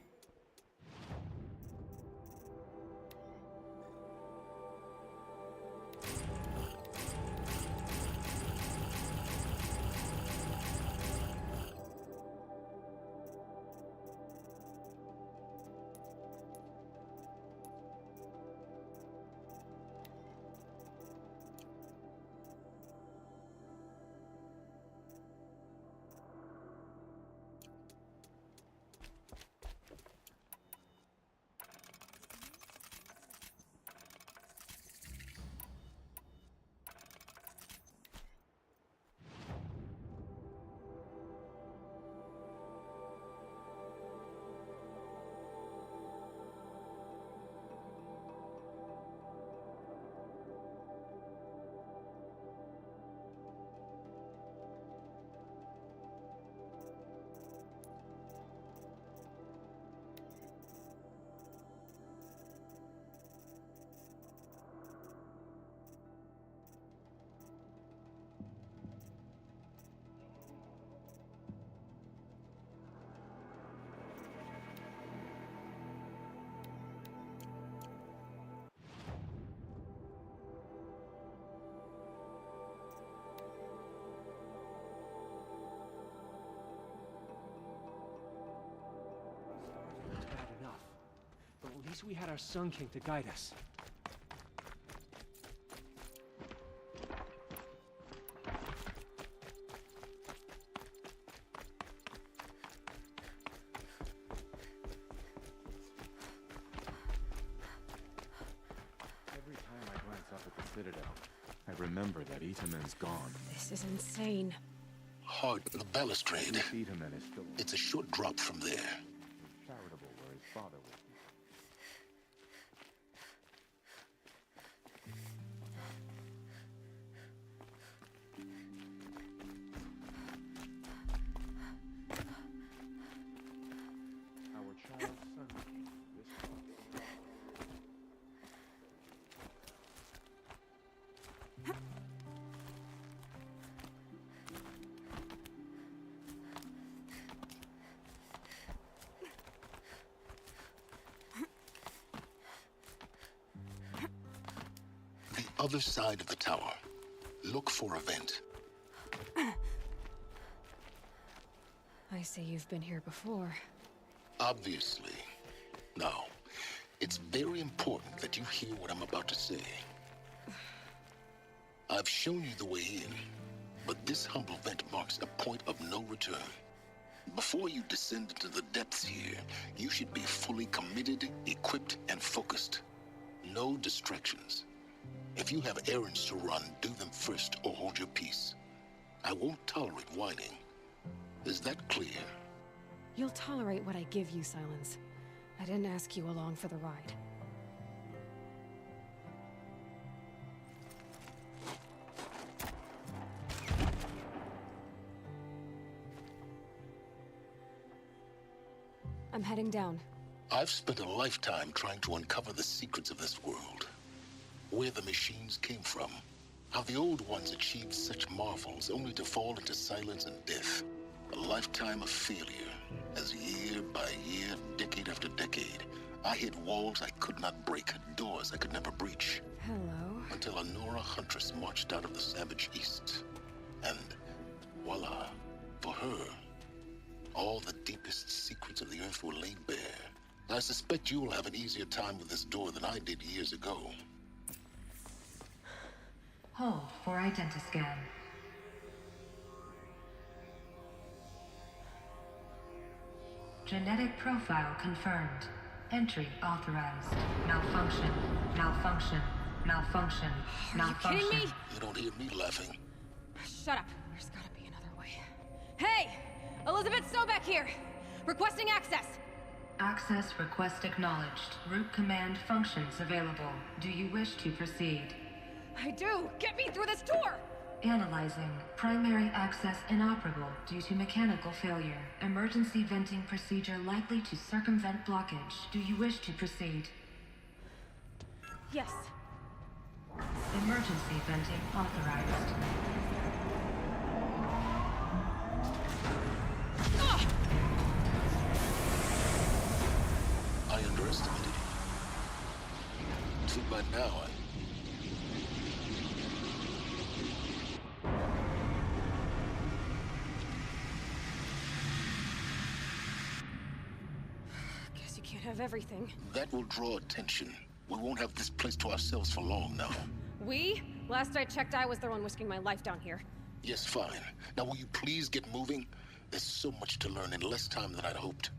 At least we had our Sun King to guide us. Every time I glance up at the Citadel, I remember that Itaman's gone. This is insane. Hard the balustrade. Itaman is still It's a short drop from there. charitable where his father was. Our child's Sun King. This one. The other side of the tower. Look for a vent. I see you've been here before. Obviously. Now, it's very important that you hear what I'm about to say. I've shown you the way in, but this humble vent marks a point of no return. Before you descend into the depths here, you should be fully committed, equipped, and focused. No distractions. If you have errands to run, do them first or hold your peace. I won't tolerate whining. Is that clear? You'll tolerate what I give you, Silence. I didn't ask you along for the ride. I'm heading down. I've spent a lifetime trying to uncover the secrets of this world. Where the machines came from. How the old ones achieved such marvels only to fall into silence and death. A lifetime of failure. As year by year, decade after decade, I hit walls I could not break, doors I could never breach. Hello. Until a Nora huntress marched out of the savage east. And voila, for her, all the deepest secrets of the earth were laid bare. I suspect you'll have an easier time with this door than I did years ago. Hold for identiscan. Genetic profile confirmed. Entry authorized. Malfunction. Malfunction. Malfunction. Malfunction. Are you kidding me? You don't hear me laughing. Shut up. There's gotta be another way. Hey! Elizabeth Sobek here! Requesting access! Access request acknowledged. Root command functions available. Do you wish to proceed? I do! Get me through this door! Analyzing. Primary access inoperable due to mechanical failure. Emergency venting procedure likely to circumvent blockage. Do you wish to proceed? Yes. Emergency venting authorized. Ah! now. Guess you can't have everything. That will draw attention. We won't have this place to ourselves for long now. We? Last I checked, I was the one risking my life down here. Yes, fine. Now will you please get moving? There's so much to learn in less time than I'd hoped.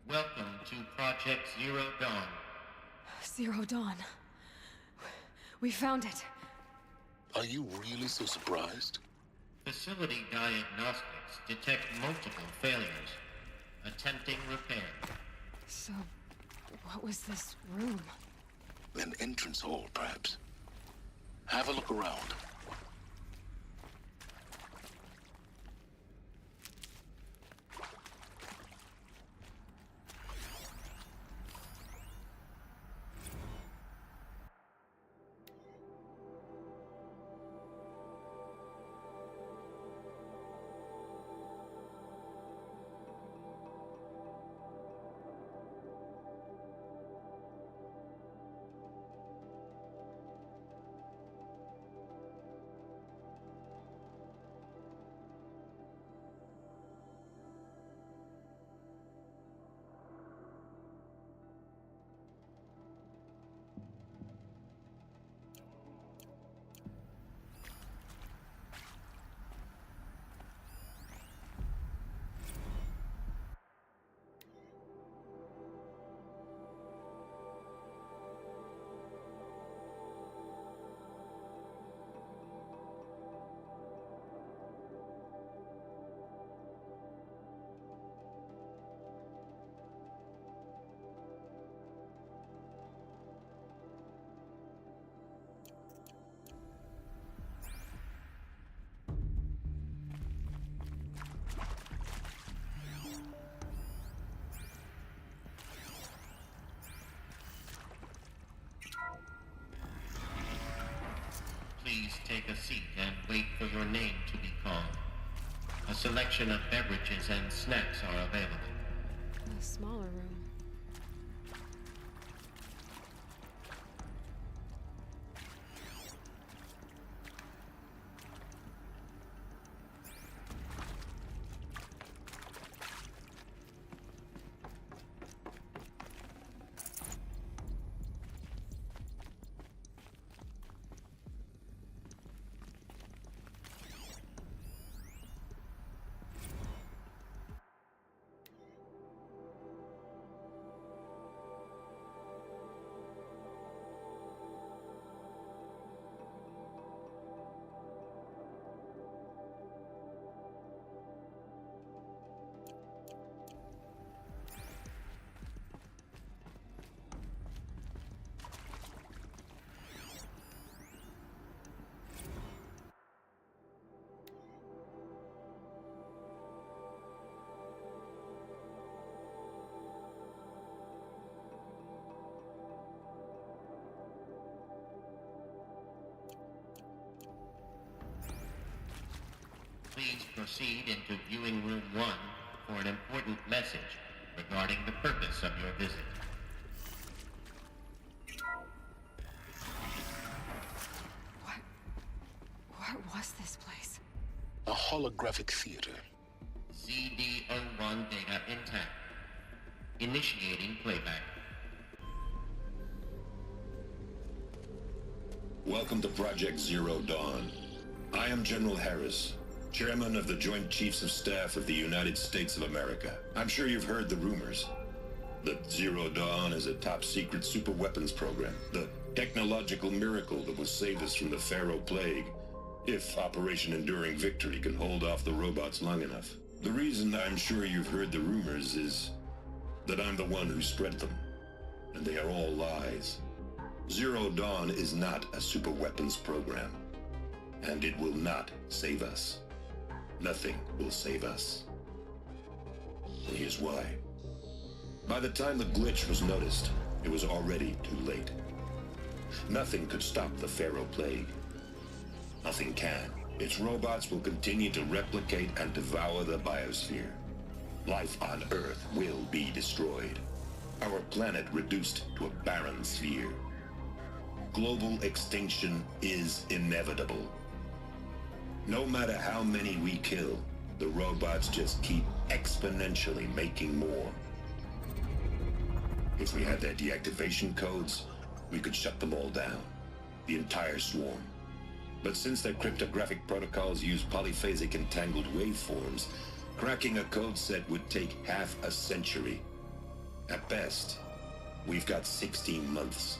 Welcome to Project Zero Dawn. Zero Dawn. We found it. Are you really so surprised? Facility diagnostics detect multiple failures. Attempting repair. So, what was this room? An entrance hall, perhaps. Have a look around. Please take a seat and wait for your name to be called. A selection of beverages and snacks are available. A smaller room. Please proceed into viewing room 1 for an important message regarding the purpose of your visit. What was this place? A holographic theater. CD-01 data intact. Initiating playback. Welcome to Project Zero Dawn. I am General Harris, Chairman of the Joint Chiefs of Staff of the United States of America. I'm sure you've heard the rumors that Zero Dawn is a top-secret superweapons program, the technological miracle that will save us from the Pharaoh Plague, if Operation Enduring Victory can hold off the robots long enough. The reason I'm sure you've heard the rumors is that I'm the one who spread them, and they are all lies. Zero Dawn is not a superweapons program, and it will not save us. Nothing will save us. And here's why. By the time the glitch was noticed, It was already too late. Nothing could stop the Pharaoh Plague. Nothing can. Its robots will continue to replicate and devour the biosphere. Life on Earth will be destroyed. Our planet reduced to a barren sphere. Global extinction is inevitable. No matter how many we kill, the robots just keep exponentially making more. If we had their deactivation codes, we could shut them all down. The entire swarm. But since their cryptographic protocols use polyphasic entangled waveforms, cracking a code set would take half a century. At best, we've got 16 months.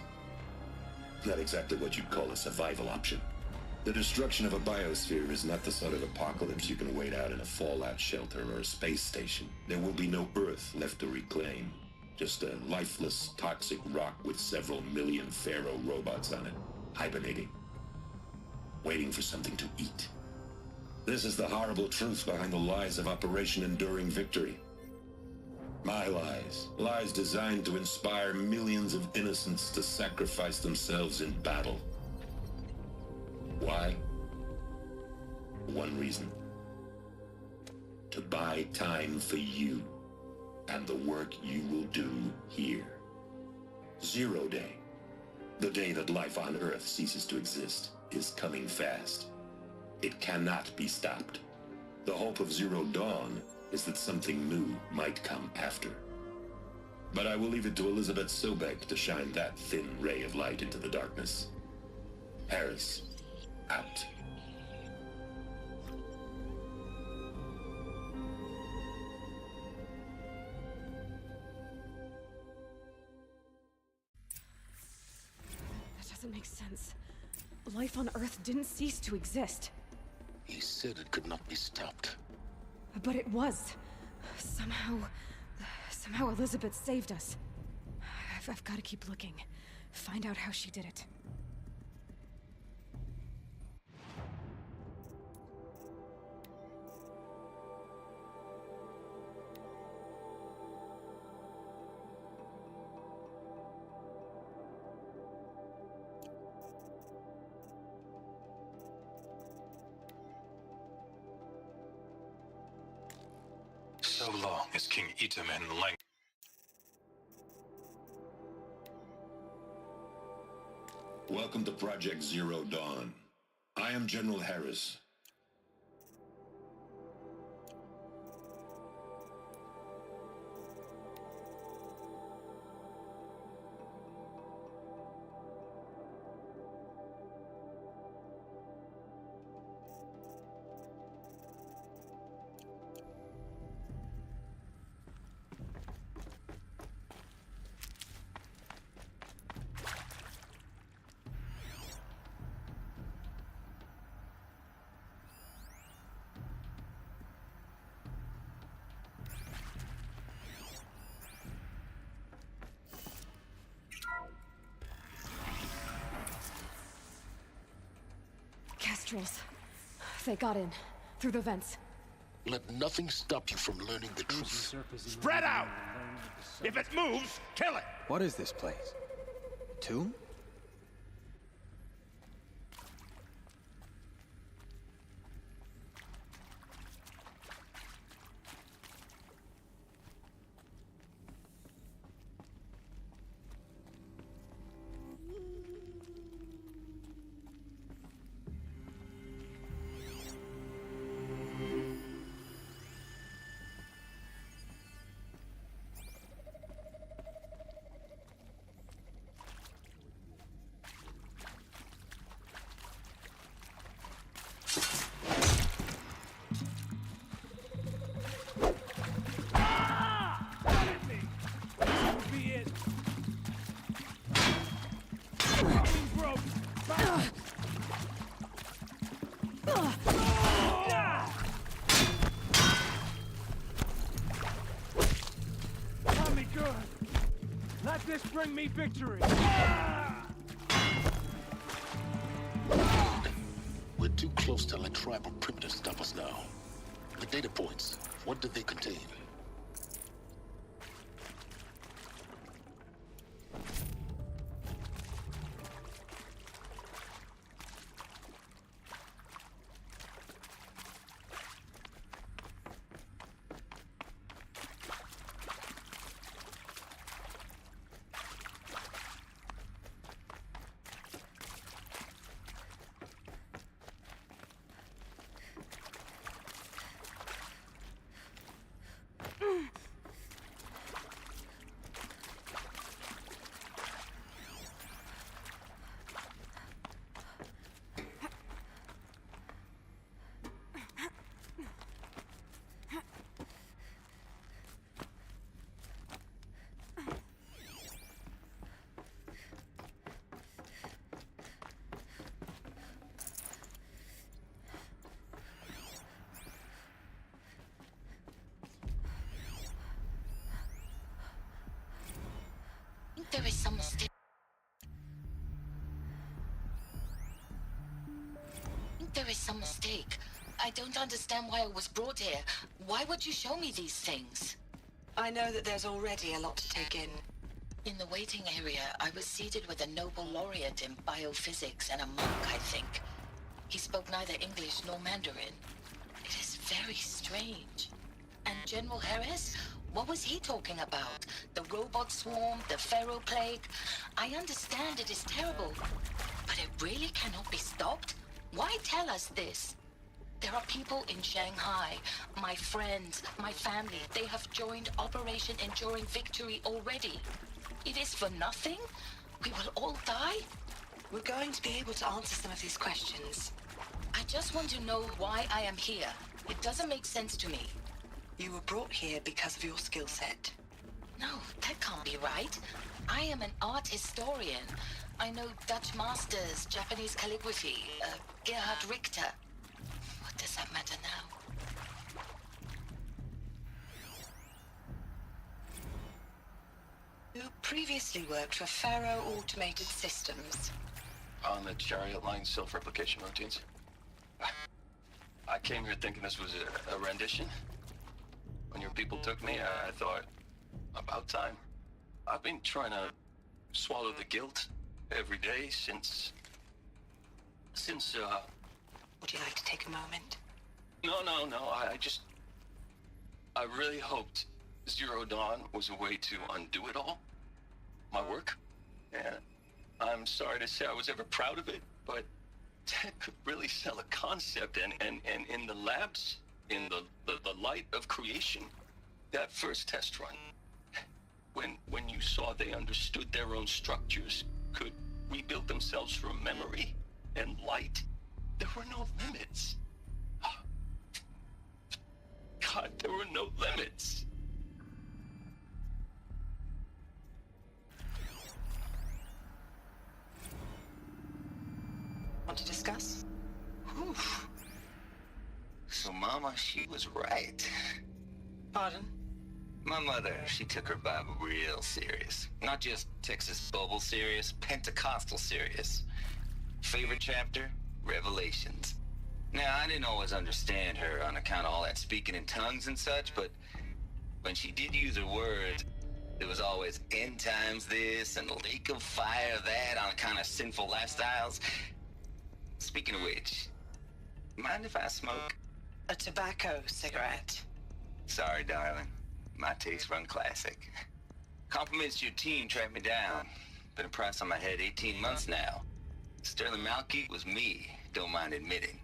Not exactly what you'd call a survival option. The destruction of a biosphere is not the sort of apocalypse you can wait out in a fallout shelter or a space station. There will be no Earth left to reclaim. Just a lifeless, toxic rock with several million Pharaoh robots on it, hibernating, waiting for something to eat. This is the horrible truth behind the lies of Operation Enduring Victory. My lies. Lies designed to inspire millions of innocents to sacrifice themselves in battle. Why? One reason. To buy time for you and the work you will do here. Zero Day, the day that life on Earth ceases to exist, is coming fast. It cannot be stopped. The hope of Zero Dawn is that something new might come after. But I will leave it to Elizabeth Sobek to shine that thin ray of light into the darkness. Harris, out. That doesn't make sense. Life on Earth didn't cease to exist. He said it could not be stopped. But it was. Somehow Elizabeth saved us. I've got to keep looking. Find out how she did it. So long as King Itamen Lang. Welcome to Project Zero Dawn. I am General Harris. Kestrels. They got in. Through the vents. Let nothing stop you from learning the truth. Spread out! If it moves, kill it! What is this place? A tomb? Let this bring me victory! We're too close to let tribal primitives stop us now. The data points, what do they contain? there is some mistake. There is some mistake. I don't understand why I was brought here. Why would you show me these things? I know that there's already a lot to take in. In the waiting area, I was seated with a Nobel laureate in biophysics and a monk, I think. He spoke neither English nor Mandarin. It is very strange. And General Harris? What was he talking about? The robot swarm, the pharaoh plague? I understand it is terrible, but it really cannot be stopped? Why tell us this? There are people in Shanghai, my friends, my family. They have joined Operation Enduring Victory already. It is for nothing? We will all die? We're going to be able to answer some of these questions. I just want to know why I am here. It doesn't make sense to me. You were brought here because of your skill set. No, that can't be right. I am an art historian. I know Dutch masters, Japanese calligraphy, Gerhard Richter. What does that matter now? You previously worked for Pharaoh Automated Systems. On the chariot line self-replication routines. I came here thinking this was a rendition. When your people took me, I thought, about time. I've been trying to swallow the guilt every day since... Would you like to take a moment? No, I really hoped Zero Dawn was a way to undo it all. My work. And I'm sorry to say I was ever proud of it, but Ted could really sell a concept, and in the labs, in the light of creation, that first test run, when you saw they understood their own structures, could rebuild themselves from memory and light, there were no limits. God, there were no limits. Want to discuss? Whew. So Mama, she was right. Pardon? My mother, she took her Bible real serious. Not just Texas Bubble serious, Pentecostal serious. Favorite chapter? Revelations. Now, I didn't always understand her on account of all that speaking in tongues and such, but when she did use her words, there was always end times this and lake of fire that on account of sinful lifestyles. Speaking of which, mind if I smoke? A tobacco cigarette. Sorry, darling. My taste run classic. Compliments to your team tracked me down. Been a price on my head 18 months now. Sterling Malkeet was me, don't mind admitting.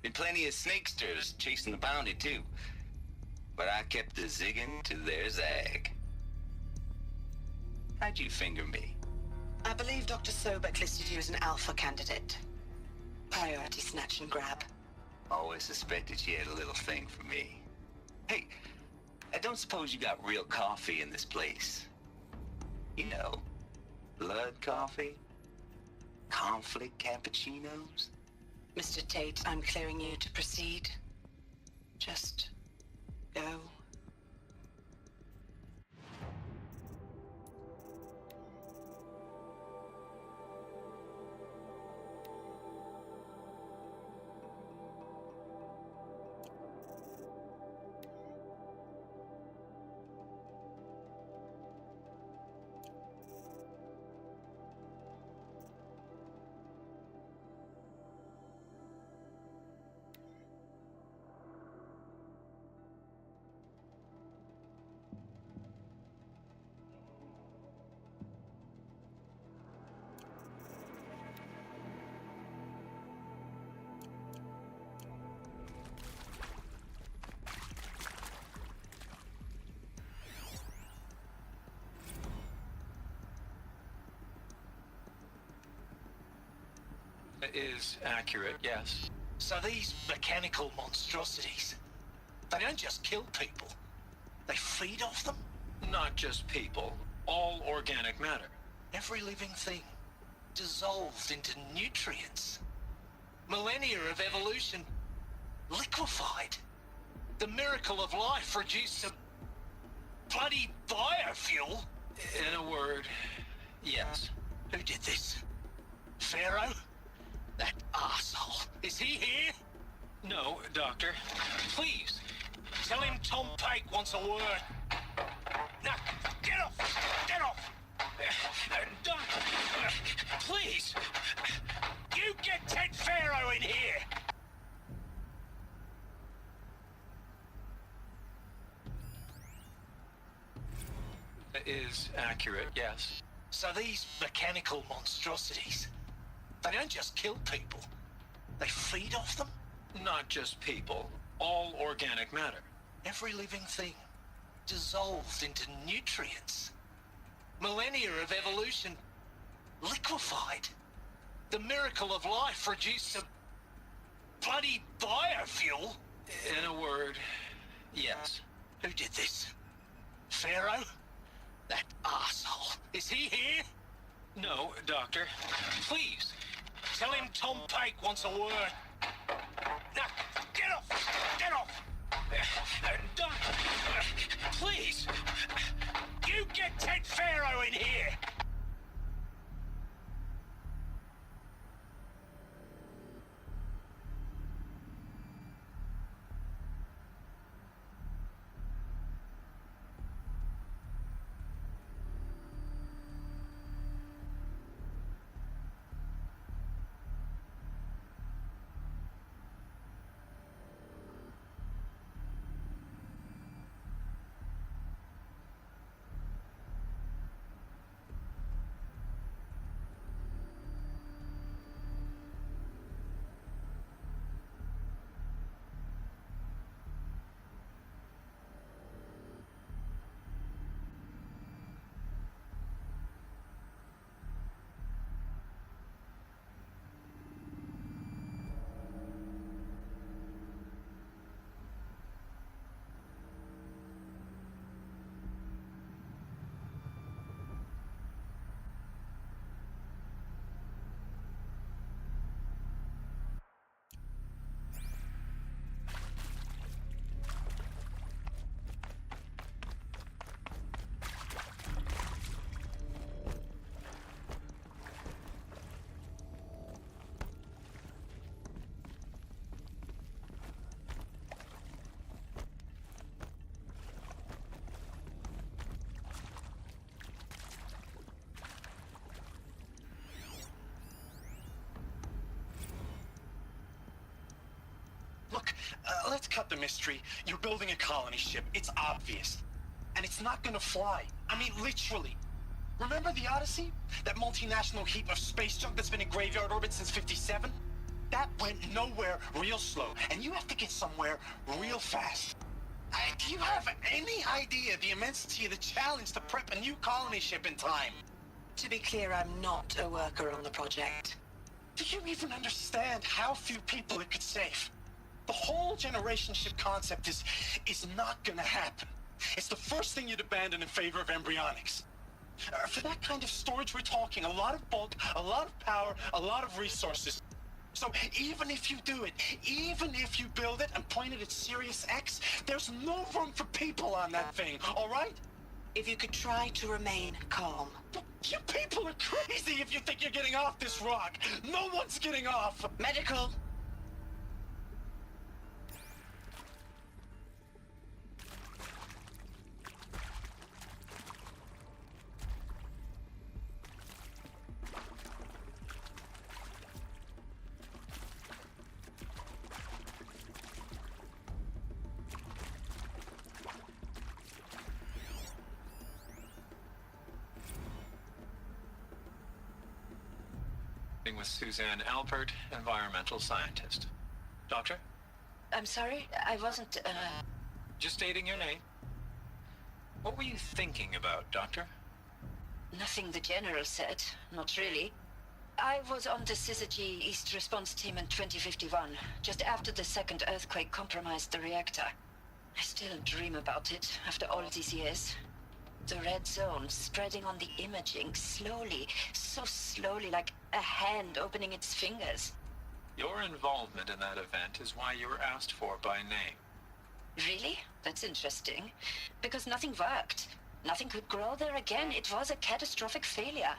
Been plenty of snakesters chasing the bounty, too. But I kept the zigging to their zag. How'd you finger me? I believe Dr. Sobek listed you as an alpha candidate. Priority snatch and grab. Always suspected she had a little thing for me. Hey, I don't suppose you got real coffee in this place. You know, blood coffee? Conflict cappuccinos? Mr. Tate, I'm clearing you to proceed. Just go. Is accurate, yes. So these mechanical monstrosities, they don't just kill people, they feed off them? Not just people, all organic matter. Every living thing, dissolved into nutrients. Millennia of evolution, liquefied. The miracle of life reduced to bloody biofuel. In a word, Yes. Who did this? Pharaoh? That arsehole. Is he here? No, Doctor. Please, tell him Tom Pike wants a word. Now, get off! Get off! Doctor, please! You get Ted Pharaoh in here! Is accurate, yes. So these mechanical monstrosities, they don't just kill people, they feed off them? Not just people. All organic matter. Every living thing, dissolved into nutrients. Millennia of evolution, liquefied. The miracle of life reduced to bloody biofuel. In a word, yes. Who did this? Pharaoh? That arsehole. Is he here? No, Doctor. Please, tell him Tom Pike wants a word. Now, get off! Get off! Doctor, please! You get Ted Pharaoh in here! Look, let's cut the mystery. You're building a colony ship. It's obvious. And it's not gonna fly. I mean, literally. Remember the Odyssey? That multinational heap of space junk that's been in graveyard orbit since '57? That went nowhere real slow. And you have to get somewhere real fast. Do you have any idea the immensity of the challenge to prep a new colony ship in time? To be clear, I'm not a worker on the project. Do you even understand how few people it could save? The whole generation ship concept is not gonna happen. It's the first thing you'd abandon in favor of embryonics. For that kind of storage, we're talking a lot of bulk, a lot of power, a lot of resources. So even if you do it, even if you build it and point it at Sirius X, there's no room for people on that thing, all right? If you could try to remain calm. You people are crazy if you think you're getting off this rock. No one's getting off. Medical. With Suzanne Alpert, environmental scientist. Doctor? I'm sorry, I wasn't, Just stating your name. What were you thinking about, Doctor? Nothing the General said, not really. I was on the Syzygy East Response Team in 2051, just after the second earthquake compromised the reactor. I still dream about it, after all these years. The red zone spreading on the imaging, slowly, so slowly, like a hand opening its fingers. Your involvement in that event is why you were asked for by name. Really? That's interesting. Because nothing worked. Nothing could grow there again. It was a catastrophic failure.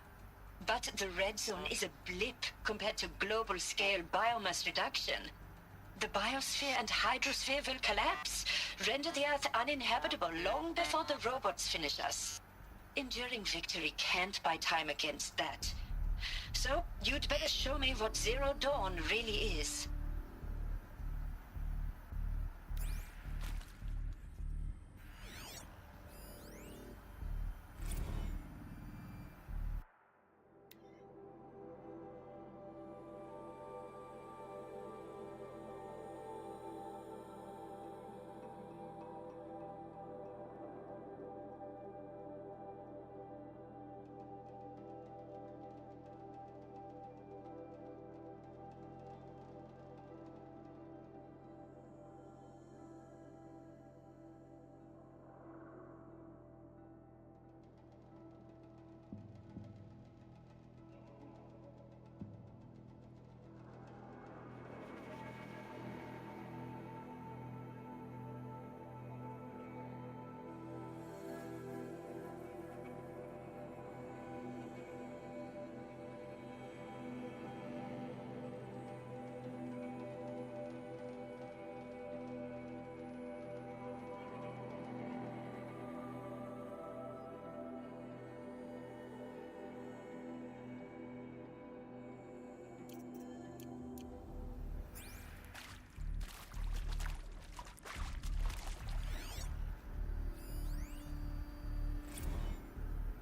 But the red zone is a blip compared to global-scale biomass reduction. The biosphere and hydrosphere will collapse, render the Earth uninhabitable long before the robots finish us. Enduring victory can't buy time against that. So, you'd better show me what Zero Dawn really is.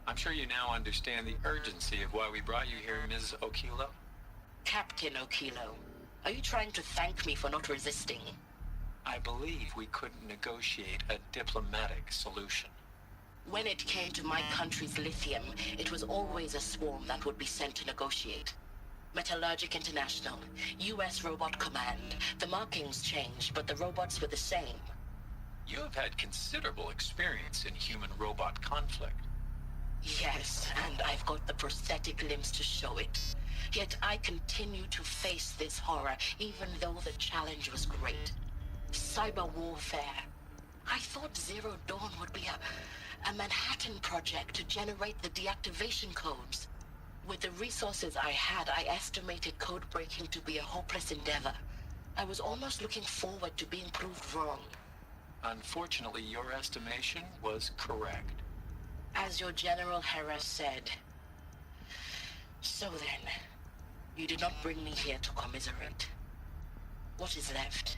I'm sure you now understand the urgency of why we brought you here, Ms. Okilo. Captain Okilo, are you trying to thank me for not resisting? I believe we couldn't negotiate a diplomatic solution. When it came to my country's lithium, it was always a swarm that would be sent to negotiate. Metallurgic International, US Robot Command. The markings changed, but the robots were the same. You have had considerable experience in human-robot conflict. Yes, and I've got the prosthetic limbs to show it. Yet I continue to face this horror, even though the challenge was great. Cyber warfare. I thought Zero Dawn would be a Manhattan project to generate the deactivation codes. With the resources I had, I estimated code breaking to be a hopeless endeavor. I was almost looking forward to being proved wrong. Unfortunately, your estimation was correct. As your General Hera said. So then, you did not bring me here to commiserate. What is left?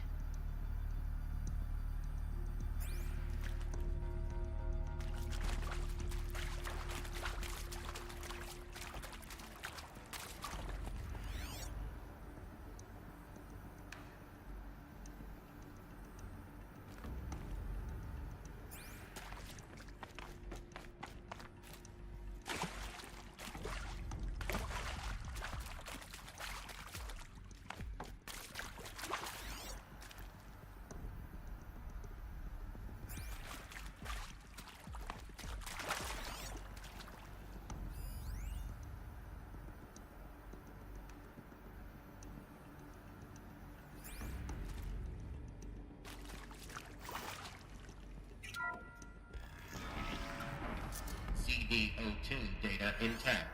FEB-02 data intact.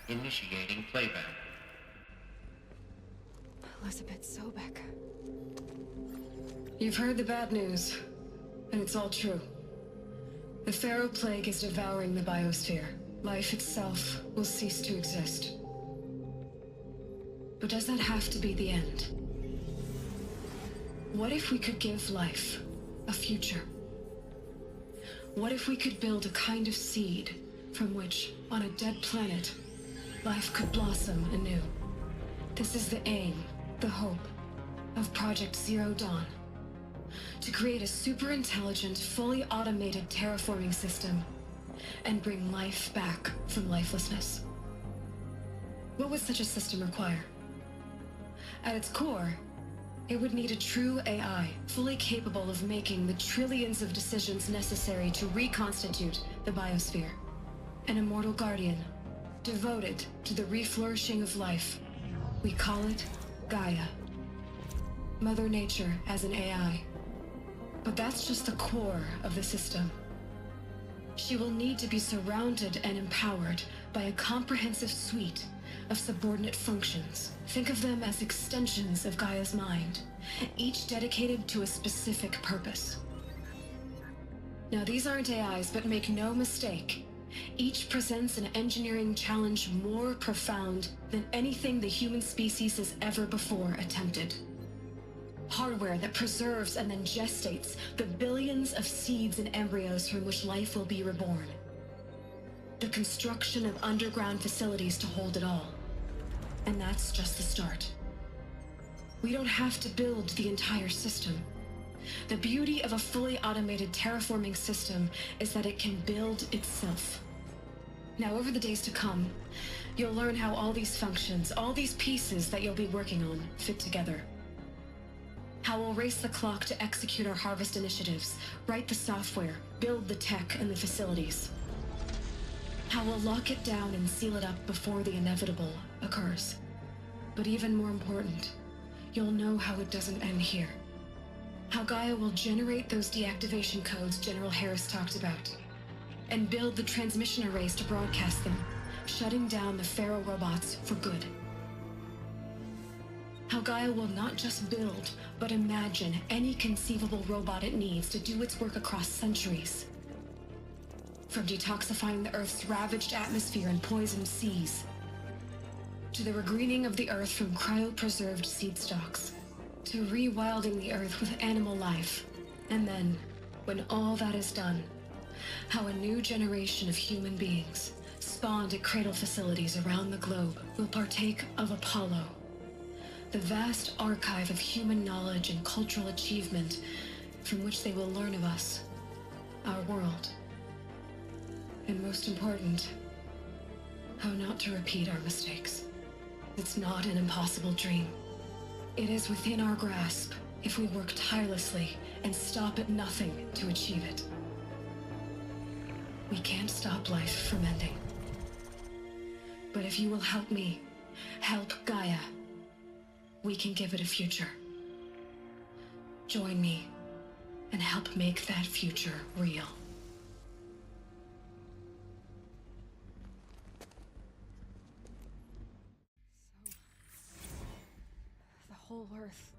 Initiating playback. Elizabeth Sobek. You've heard the bad news, and it's all true. The Pharaoh Plague is devouring the biosphere. Life itself will cease to exist. But does that have to be the end? What if we could give life a future? What if we could build a kind of seed from which, on a dead planet, life could blossom anew? This is the aim, the hope, of Project Zero Dawn. To create a super-intelligent, fully automated terraforming system and bring life back from lifelessness. What would such a system require? At its core, it would need a true AI, fully capable of making the trillions of decisions necessary to reconstitute the biosphere. An immortal guardian, devoted to the reflourishing of life. We call it Gaia. Mother Nature as an AI. But that's just the core of the system. She will need to be surrounded and empowered by a comprehensive suite of subordinate functions. Think of them as extensions of Gaia's mind, each dedicated to a specific purpose. Now, these aren't AIs, but make no mistake, each presents an engineering challenge more profound than anything the human species has ever before attempted. Hardware that preserves and then gestates the billions of seeds and embryos from which life will be reborn. The construction of underground facilities to hold it all. And that's just the start. We don't have to build the entire system. The beauty of a fully automated terraforming system is that it can build itself. Now, over the days to come, you'll learn how all these functions, all these pieces that you'll be working on, fit together. How we'll race the clock to execute our harvest initiatives, write the software, build the tech and the facilities. How we'll lock it down and seal it up before the inevitable occurs. But even more important, you'll know how it doesn't end here. How Gaia will generate those deactivation codes General Harris talked about, and build the transmission arrays to broadcast them, shutting down the Pharaoh robots for good. How Gaia will not just build, but imagine any conceivable robot it needs to do its work across centuries. From detoxifying the Earth's ravaged atmosphere and poisoned seas, to the regreening of the Earth from cryopreserved seed stalks, to rewilding the Earth with animal life. And then, when all that is done, how a new generation of human beings, spawned at cradle facilities around the globe, will partake of Apollo, the vast archive of human knowledge and cultural achievement from which they will learn of us, our world. And most important, how not to repeat our mistakes. It's not an impossible dream. It is within our grasp if we work tirelessly and stop at nothing to achieve it. We can't stop life from ending. But if you will help me, help Gaia, we can give it a future. Join me and help make that future real. The whole Earth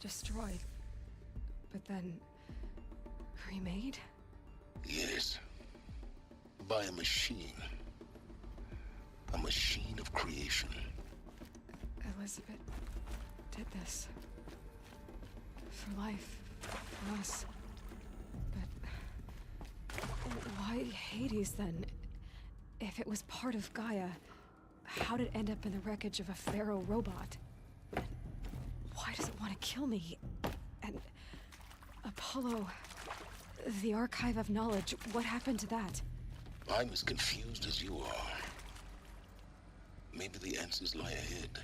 destroyed, but then remade? Yes. By a machine. A machine of creation. Elizabeth did this. For life. For us. But why Hades then? If it was part of Gaia, how did it end up in the wreckage of a Pharaoh robot? And why does it want to kill me? And Apollo, the archive of knowledge, what happened to that? I'm as confused as you are. Maybe the answers lie ahead.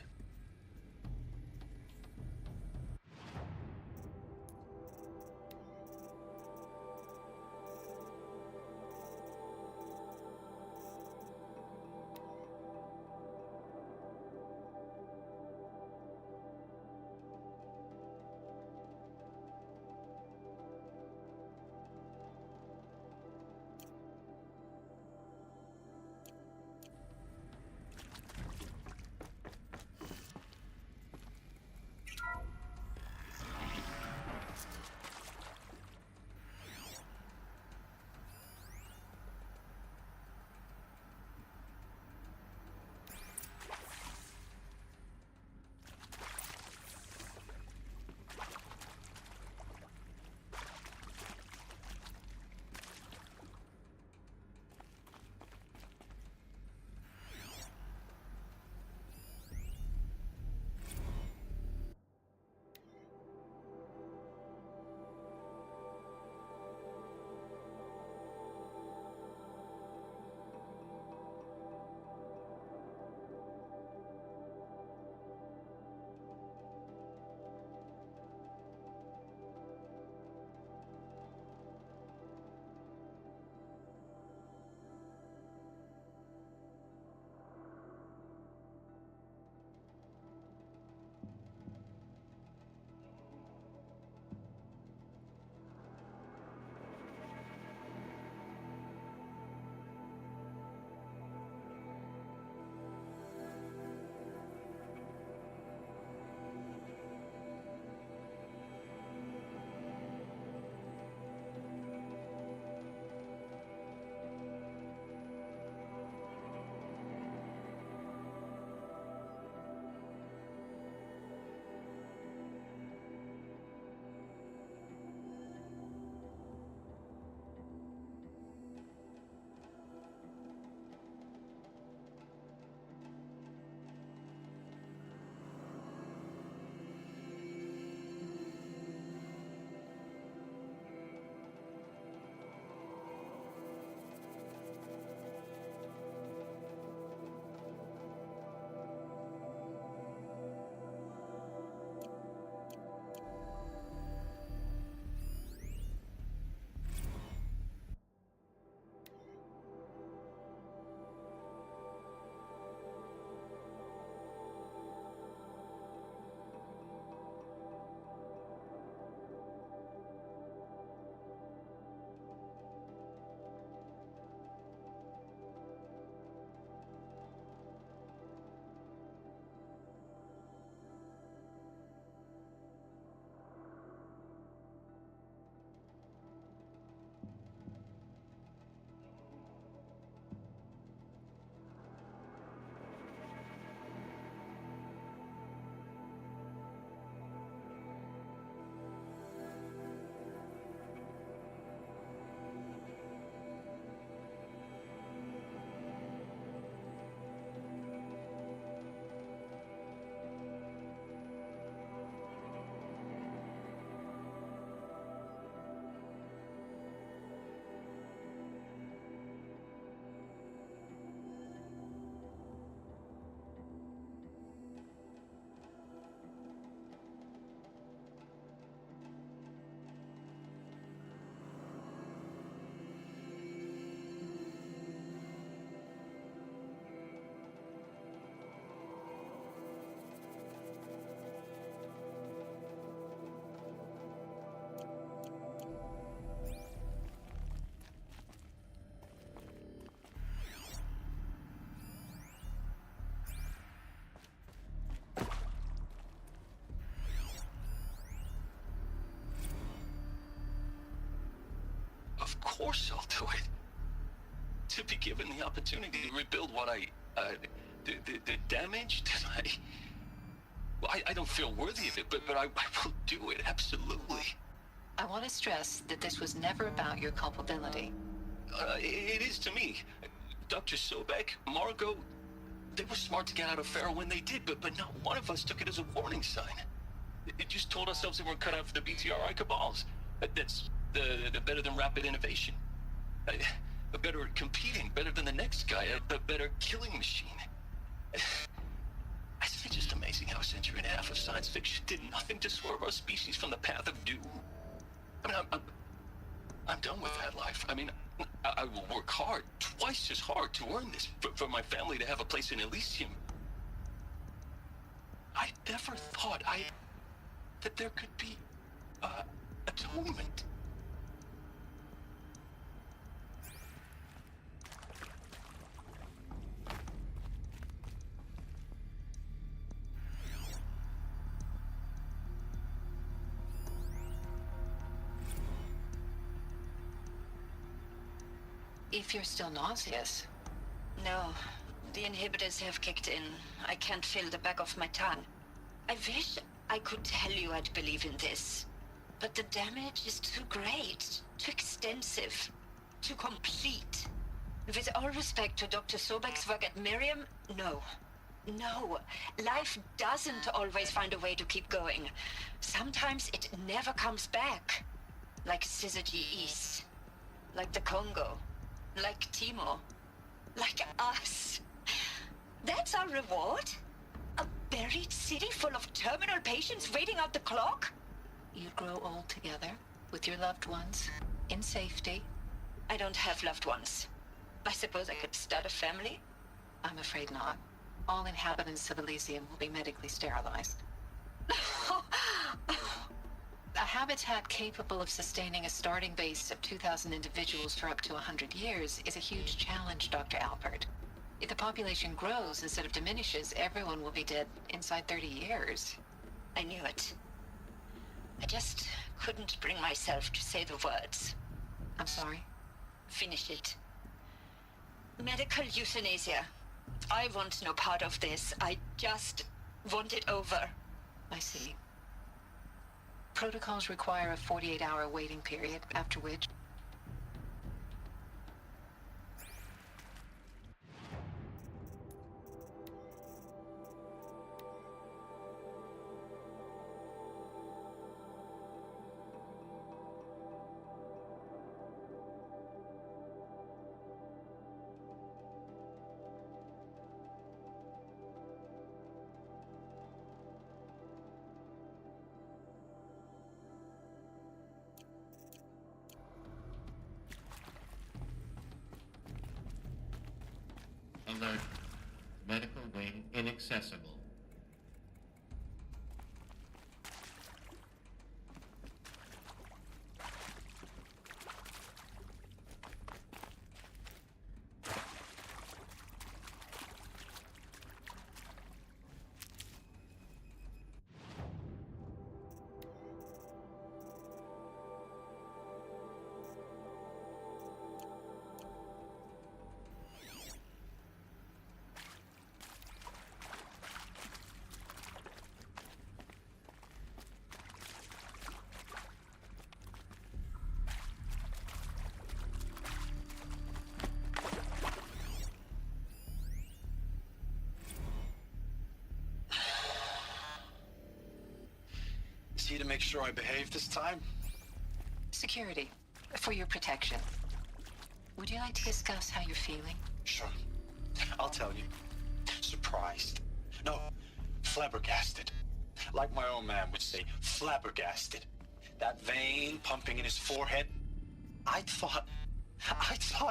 Of course I'll do it. To be given the opportunity to rebuild what the damage that I don't feel worthy of it, but I will do it, absolutely. I want to stress that this was never about your culpability. It is to me. Dr. Sobek, Margot, they were smart to get out of Pharaoh when they did, but not one of us took it as a warning sign. It just told ourselves they weren't cut out for the BTRI cabals. That's the better than rapid innovation. A better at competing, better than the next guy, a better killing machine. It's just amazing how a century and a half of science fiction did nothing to swerve our species from the path of doom. I mean, I'm done with that life. I mean, I will work hard, twice as hard to earn this, for my family to have a place in Elysium. I never thought that there could be, atonement. If you're still nauseous. No, the inhibitors have kicked in. I can't feel the back of my tongue. I wish I could tell you I'd believe in this. But the damage is too great, too extensive, too complete. With all respect to Dr. Sobek's work at Miriam, no. No, life doesn't always find a way to keep going. Sometimes it never comes back. Like Syzygy East. Like the Congo. Like Timo. Like us. That's our reward? A buried city full of terminal patients waiting out the clock? You'd grow old together, with your loved ones, in safety. I don't have loved ones. I suppose I could start a family? I'm afraid not. All inhabitants of Elysium will be medically sterilized. A habitat capable of sustaining a starting base of 2,000 individuals for up to 100 years is a huge challenge, Dr. Alpert. If the population grows instead of diminishes, everyone will be dead inside 30 years. I knew it. I just couldn't bring myself to say the words. I'm sorry? Finish it. Medical euthanasia. I want no part of this. I just want it over. I see. Protocols require a 48-hour waiting period, after which... Alert. Medical wing inaccessible. See to make sure I behave this time? Security. For your protection. Would you like to discuss how you're feeling? Sure. I'll tell you. Surprised. No, flabbergasted. Like my own man would say, flabbergasted. That vein pumping in his forehead. I thought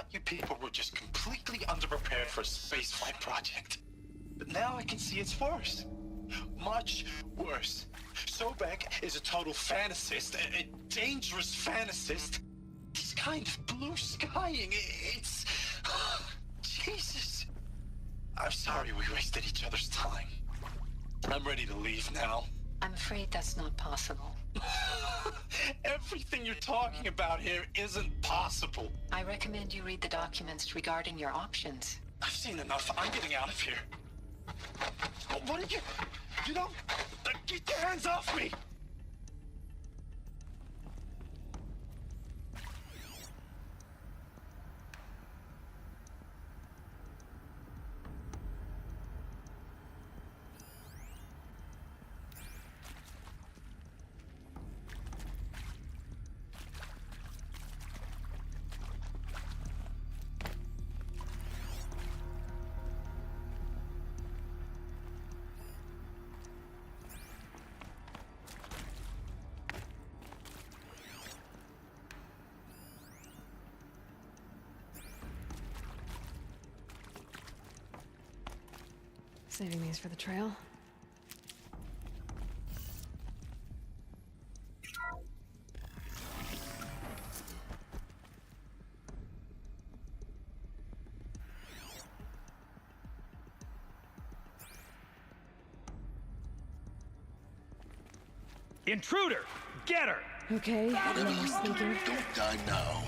you people were just completely underprepared for a spaceflight project. But now I can see it's worse. Much worse. Sobek is a total fantasist, a dangerous fantasist. He's kind of blue skying. It's... Jesus. I'm sorry we wasted each other's time. I'm ready to leave now. I'm afraid that's not possible. Every Everything you're talking about here isn't possible. I recommend you read the documents regarding your options. I've seen enough. I'm getting out of here. What are you... You don't... Get your hands off me! Saving these for the trail. Intruder! Get her! Okay, no more sneaking. Don't die now.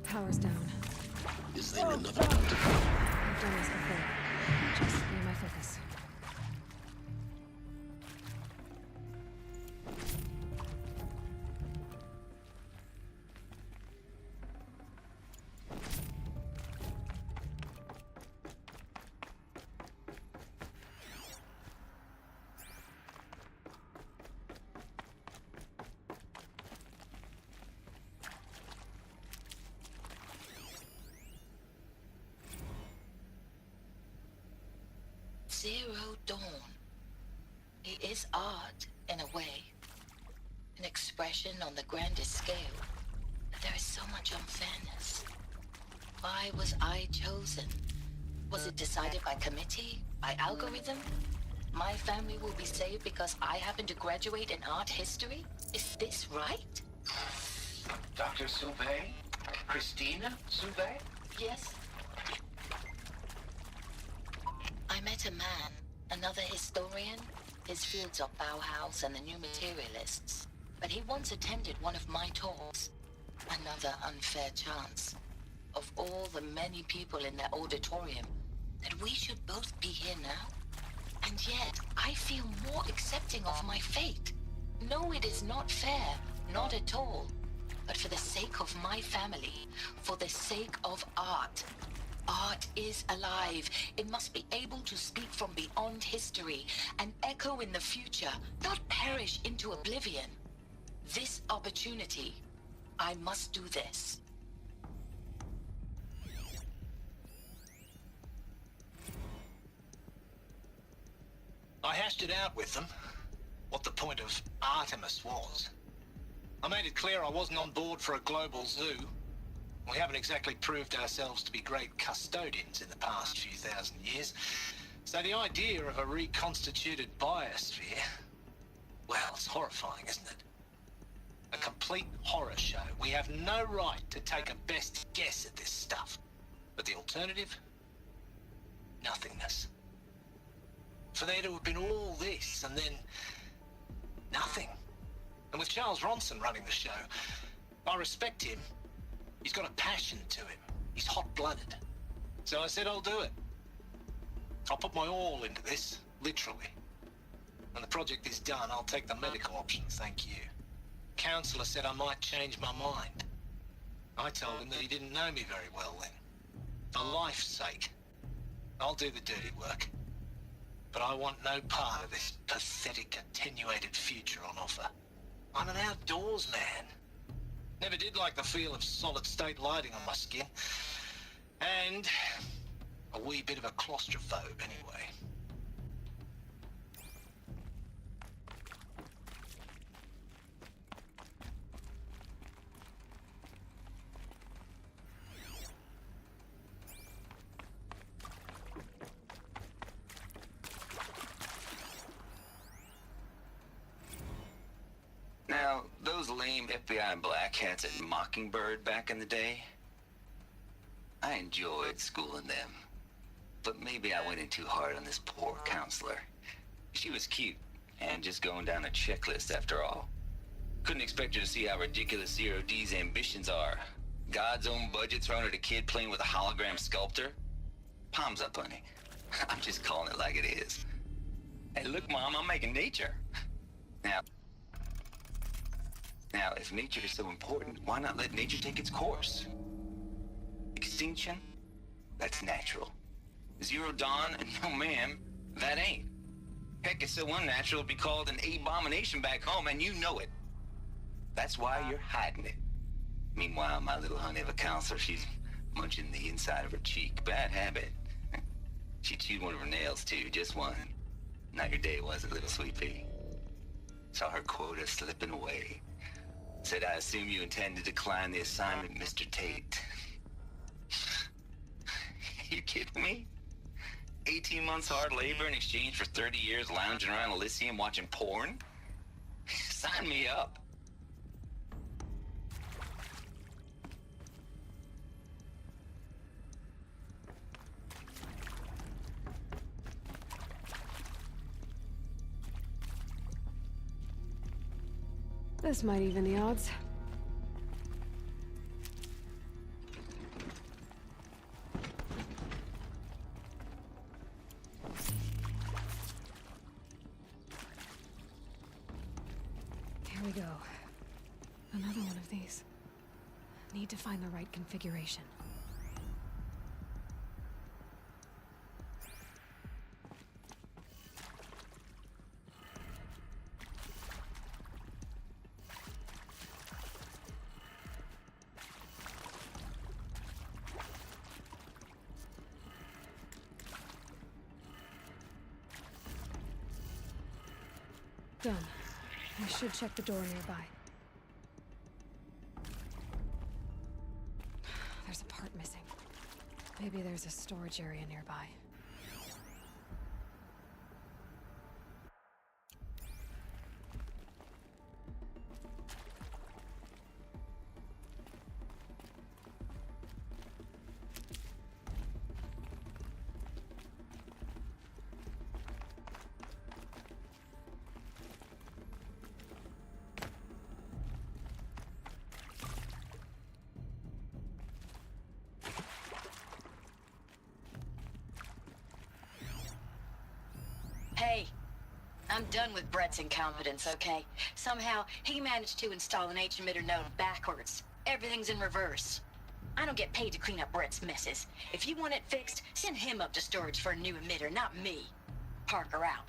Power's down. Is there another? I've done this before. Just be my focus. Zero Dawn. It is art, in a way. An expression on the grandest scale. But there is so much unfairness. Why was I chosen? Was it decided by committee? By algorithm? My family will be saved because I happen to graduate in art history? Is this right? Dr. Sauvé? Christina Sauvé? Yes. I met a man, another historian. His fields are Bauhaus and the New Materialists. But he once attended one of my talks. Another unfair chance. Of all the many people in that auditorium, that we should both be here now. And yet, I feel more accepting of my fate. No, it is not fair. Not at all. But for the sake of my family, for the sake of art. Art is alive. It must be able to speak from beyond history and echo in the future, not perish into oblivion. This opportunity, I must do this. I hashed it out with them, what the point of Artemis was. I made it clear I wasn't on board for a global zoo. We haven't exactly proved ourselves to be great custodians in the past few thousand years. So the idea of a reconstituted biosphere, well, it's horrifying, isn't it? A complete horror show. We have no right to take a best guess at this stuff. But the alternative? Nothingness. For there to have been all this and then nothing. And with Charles Ronson running the show, I respect him. He's got a passion to him. He's hot-blooded. So I said I'll do it. I'll put my all into this, literally. When the project is done, I'll take the medical option, thank you. Counselor said I might change my mind. I told him that he didn't know me very well then. For life's sake, I'll do the dirty work. But I want no part of this pathetic, attenuated future on offer. I'm an outdoors man. Never did like the feel of solid-state lighting on my skin. And a wee bit of a claustrophobe, anyway. Now, those lame FBI black hats at Mockingbird back in the day, I enjoyed schooling them. But maybe I went in too hard on this poor counselor. She was cute, and just going down a checklist after all. Couldn't expect her to see how ridiculous Zero D's ambitions are. God's own budget thrown at a kid playing with a hologram sculptor? Palms up, honey. I'm just calling it like it is. Hey, look, Mom, I'm making nature. Now, if nature is so important, why not let nature take its course? Extinction? That's natural. Zero Dawn? No, ma'am, that ain't. Heck, it's so unnatural it'd be called an abomination back home, and you know it. That's why you're hiding it. Meanwhile, my little honey of a counselor, she's munching the inside of her cheek. Bad habit. She chewed one of her nails, too, just one. Not your day, was it, little sweet pea? Saw her quota slipping away. Said, I assume you intend to decline the assignment, Mr. Tate. You kidding me? 18 months hard labor in exchange for 30 years lounging around Elysium watching porn? Sign me up. This might even the odds. Here we go. Another one of these. Need to find the right configuration. Done. I should check the door nearby. There's a part missing. Maybe there's a storage area nearby. Hey, I'm done with Brett's incompetence, okay? Somehow, he managed to install an H-emitter node backwards. Everything's in reverse. I don't get paid to clean up Brett's messes. If you want it fixed, send him up to storage for a new emitter, not me. Parker out.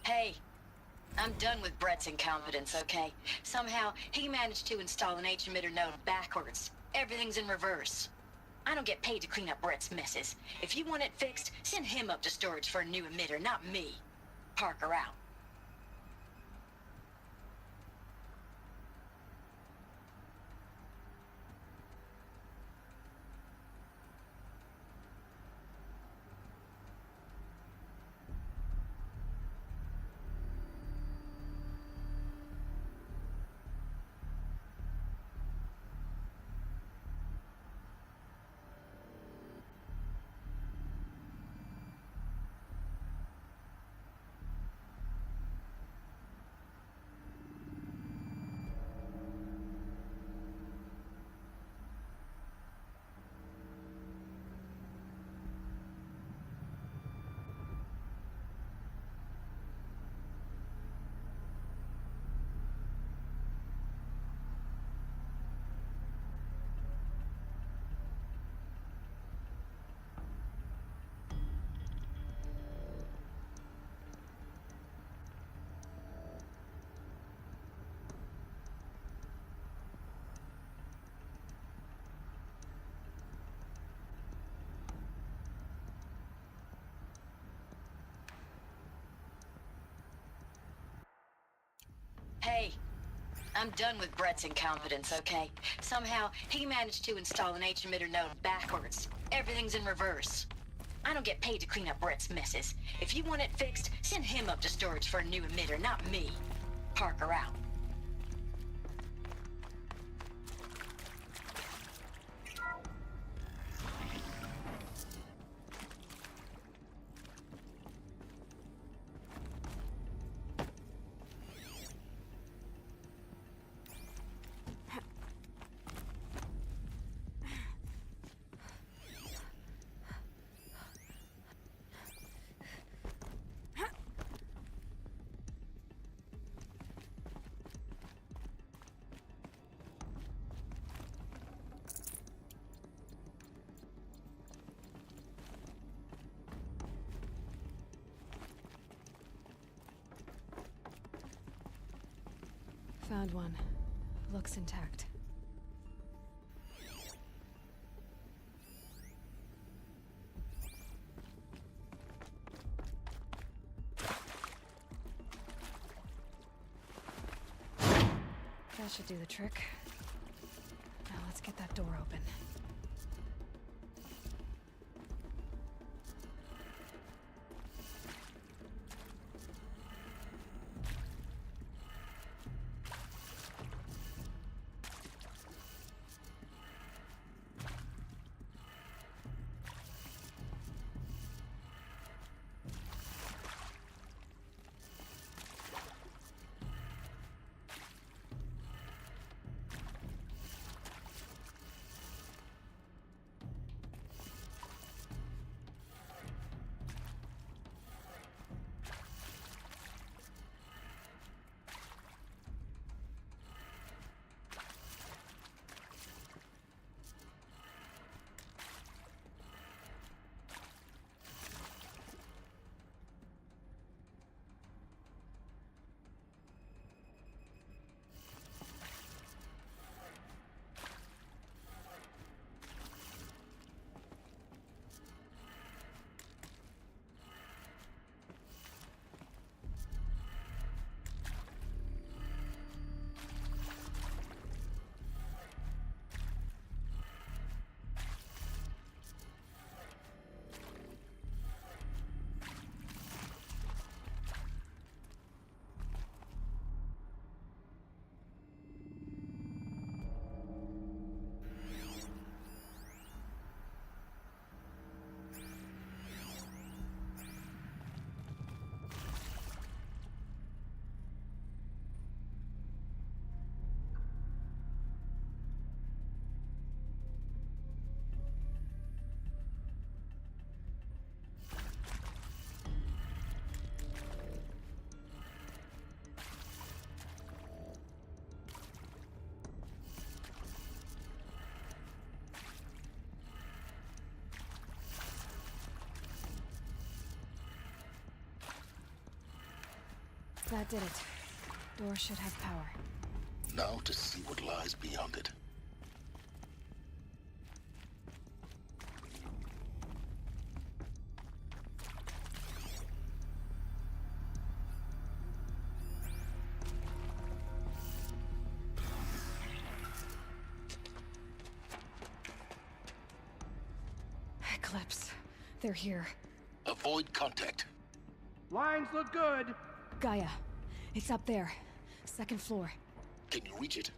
Hey, I'm done with Brett's incompetence, okay? Somehow, he managed to install an H-emitter node backwards. Everything's in reverse. I don't get paid to clean up Brett's messes. If you want it fixed, send him up to storage for a new emitter, not me. Parker out. Hey, I'm done with Brett's incompetence, okay? Somehow, he managed to install an H-emitter node backwards. Everything's in reverse. I don't get paid to clean up Brett's messes. If you want it fixed, send him up to storage for a new emitter, not me. Parker out. Found one. Looks intact. That should do the trick. Now let's get that door open. That did it. Door should have power. Now to see what lies beyond it. Eclipse. They're here. Avoid contact. Lines look good. Gaia. It's up there. Second floor. Can you reach it?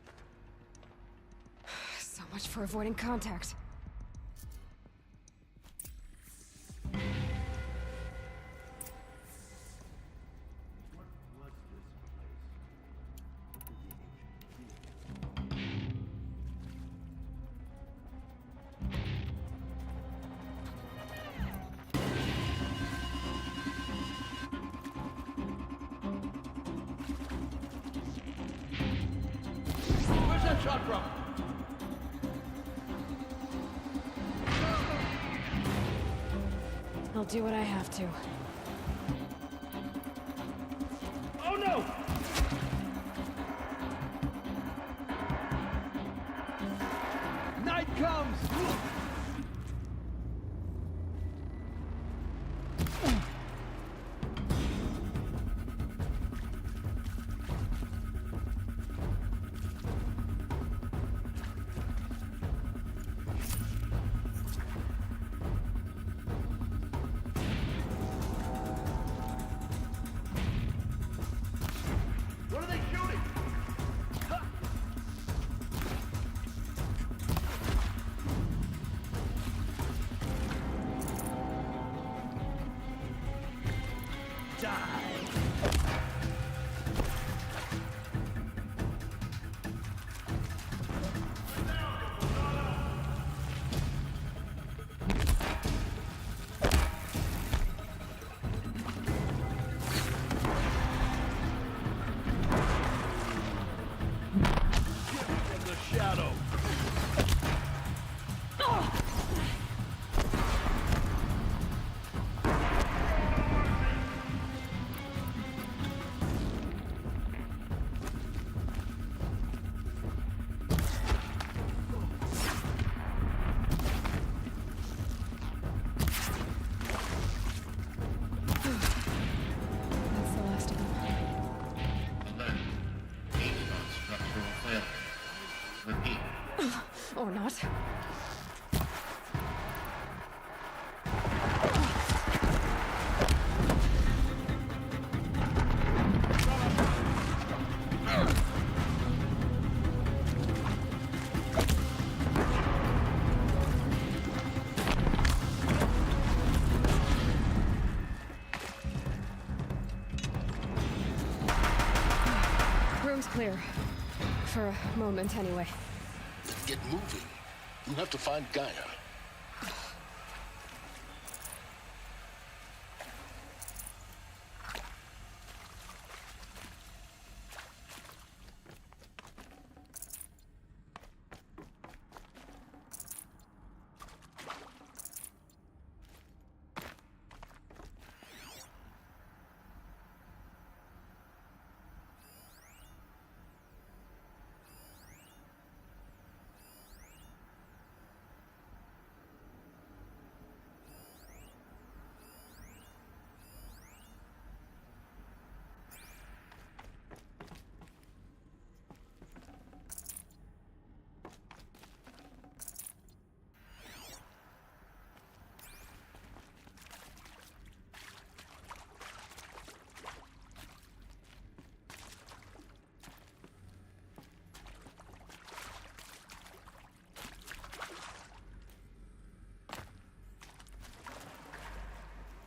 So much for avoiding contact. Where's that shot from? I'll do what I have to. Oh no! Night comes! What are they shooting? From the shadow. That's the last of them. Alert. Gate structural failure. Repeat. Or not. Room's clear. For a moment, anyway. Get moving. You have to find Gaia.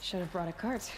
Should have brought a cart.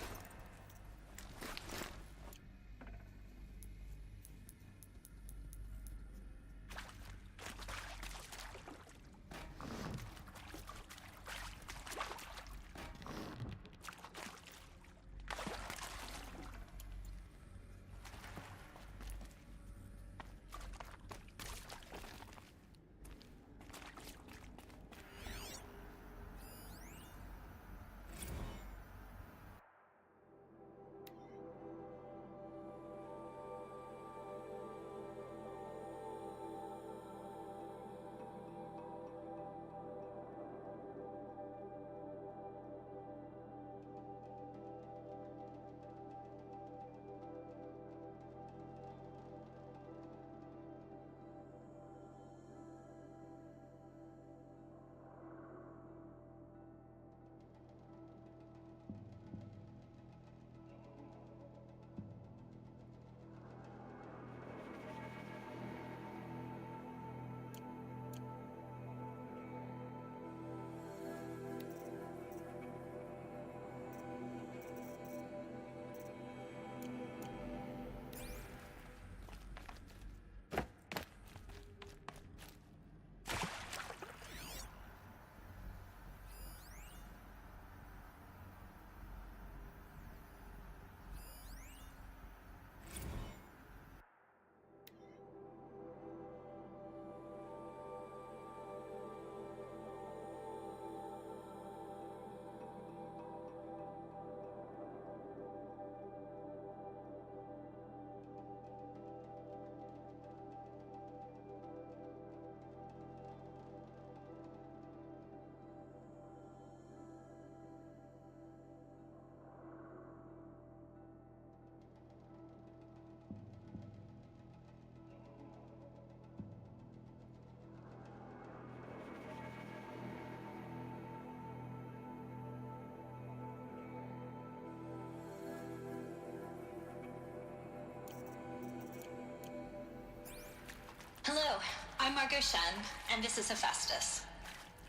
I'm Margot Shen, and this is Hephaestus.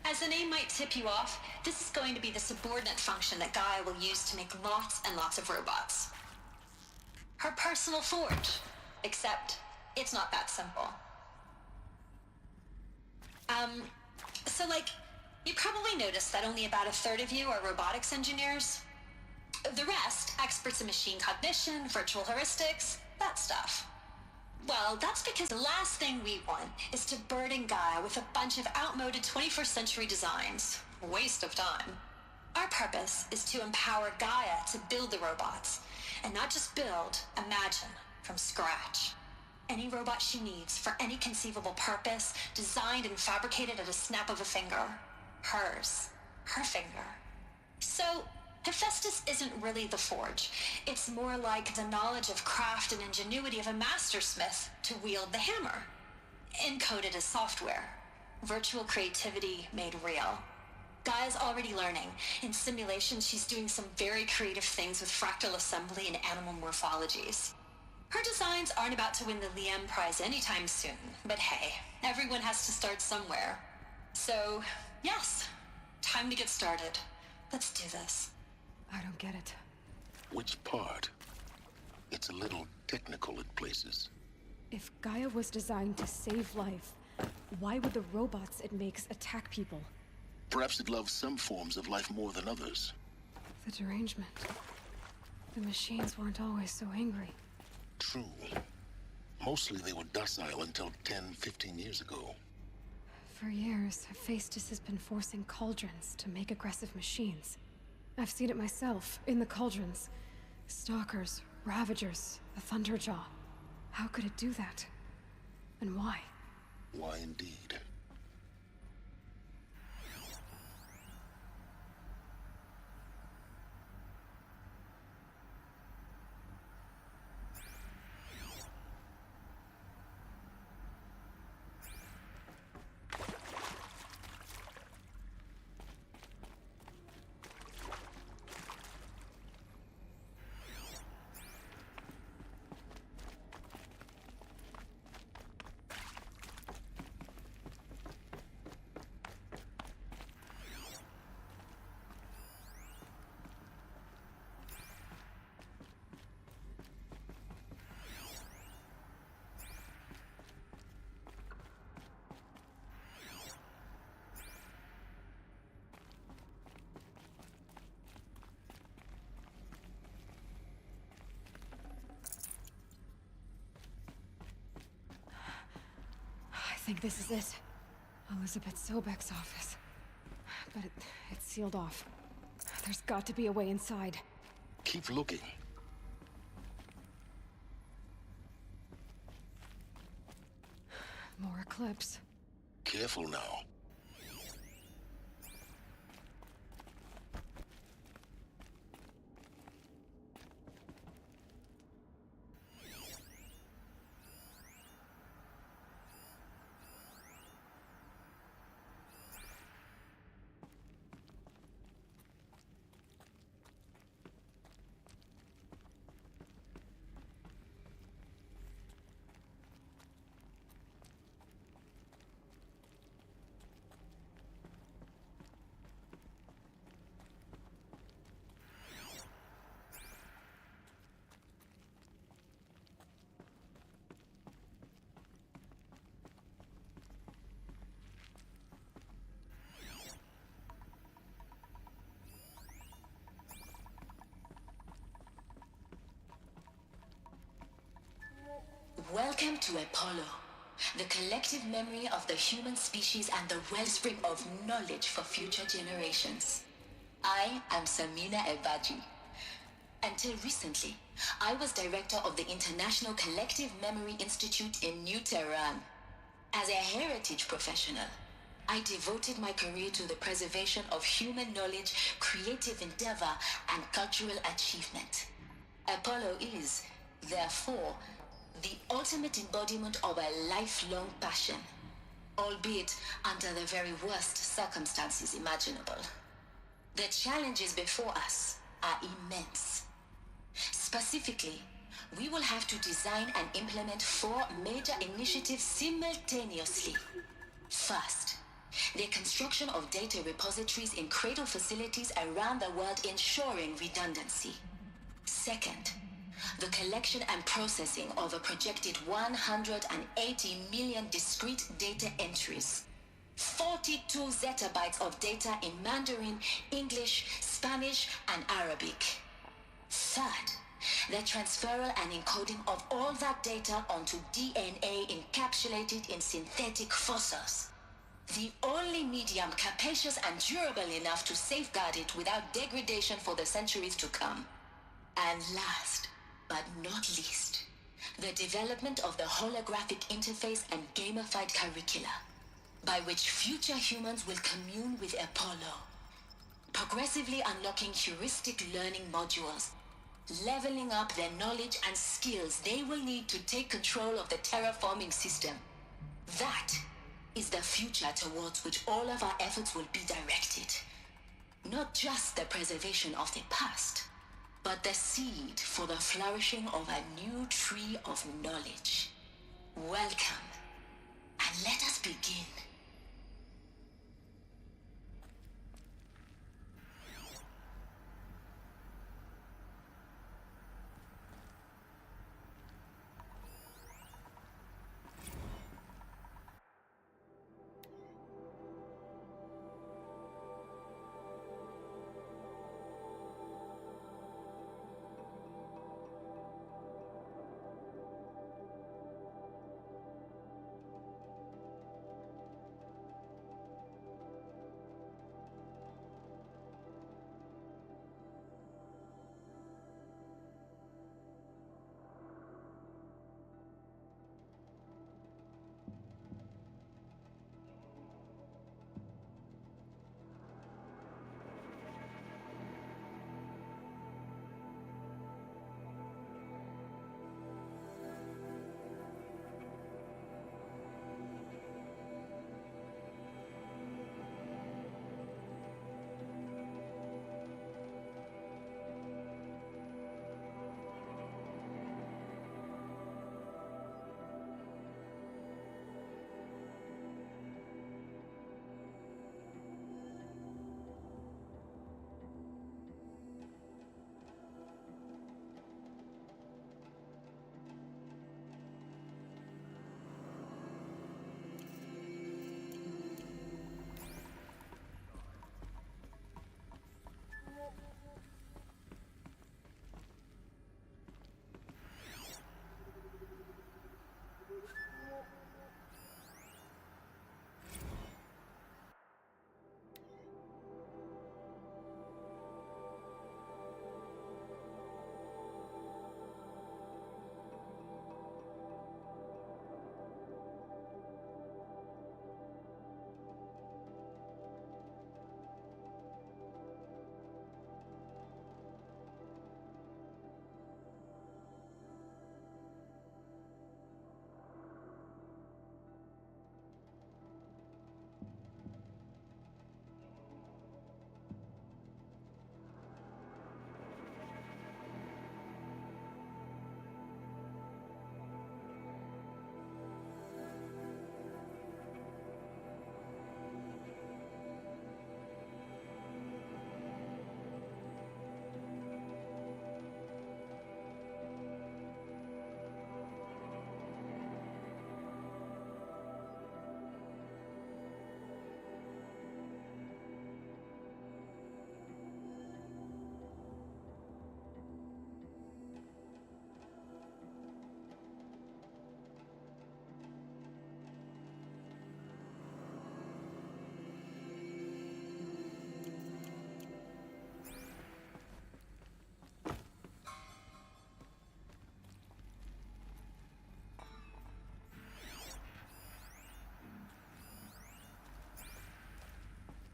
As the name might tip you off, this is going to be the subordinate function that Gaia will use to make lots and lots of robots. Her personal forge. Except, it's not that simple. So you probably noticed that only about a third of you are robotics engineers. The rest, experts in machine cognition, virtual heuristics, that stuff. Well, that's because the last thing we want is to burden Gaia with a bunch of outmoded 21st century designs. Waste of time. Our purpose is to empower Gaia to build the robots, and not just build, imagine, from scratch. Any robot she needs for any conceivable purpose, designed and fabricated at a snap of a finger. Hers. Her finger. So, Hephaestus isn't really the forge. It's more like the knowledge of craft and ingenuity of a mastersmith to wield the hammer. Encoded as software. Virtual creativity made real. Gaia's already learning. In simulations, she's doing some very creative things with fractal assembly and animal morphologies. Her designs aren't about to win the Liam Prize anytime soon, but hey, everyone has to start somewhere. So, yes, time to get started. Let's do this. I don't get it. Which part? It's a little technical in places. If Gaia was designed to save life, why would the robots it makes attack people? Perhaps it loves some forms of life more than others. The derangement. The machines weren't always so angry. True. Mostly they were docile until 10, 15 years ago. For years, Hephaestus has been forcing cauldrons to make aggressive machines. I've seen it myself, in the cauldrons. Stalkers, Ravagers, the Thunderjaw. How could it do that? And why? Why indeed? I think this is it. Elizabeth Sobek's office. But it's sealed off. There's got to be a way inside. Keep looking. More Eclipse. Careful now. Welcome to Apollo, the collective memory of the human species and the wellspring of knowledge for future generations. I am Samina Ebaji. Until recently, I was director of the International Collective Memory Institute in New Tehran. As a heritage professional, I devoted my career to the preservation of human knowledge, creative endeavor, and cultural achievement. Apollo is, therefore, the ultimate embodiment of a lifelong passion, albeit under the very worst circumstances imaginable. The challenges before us are immense. Specifically, we will have to design and implement 4 major initiatives simultaneously. First, the construction of data repositories in cradle facilities around the world, ensuring redundancy. Second, the collection and processing of a projected 180 million discrete data entries. 42 zettabytes of data in Mandarin, English, Spanish, and Arabic. Third, the transferal and encoding of all that data onto DNA encapsulated in synthetic fossils. The only medium capacious and durable enough to safeguard it without degradation for the centuries to come. And last, but not least, the development of the holographic interface and gamified curricula, by which future humans will commune with Apollo, progressively unlocking heuristic learning modules, leveling up their knowledge and skills they will need to take control of the terraforming system. That is the future towards which all of our efforts will be directed. Not just the preservation of the past, but the seed for the flourishing of a new tree of knowledge. Welcome, and let us begin.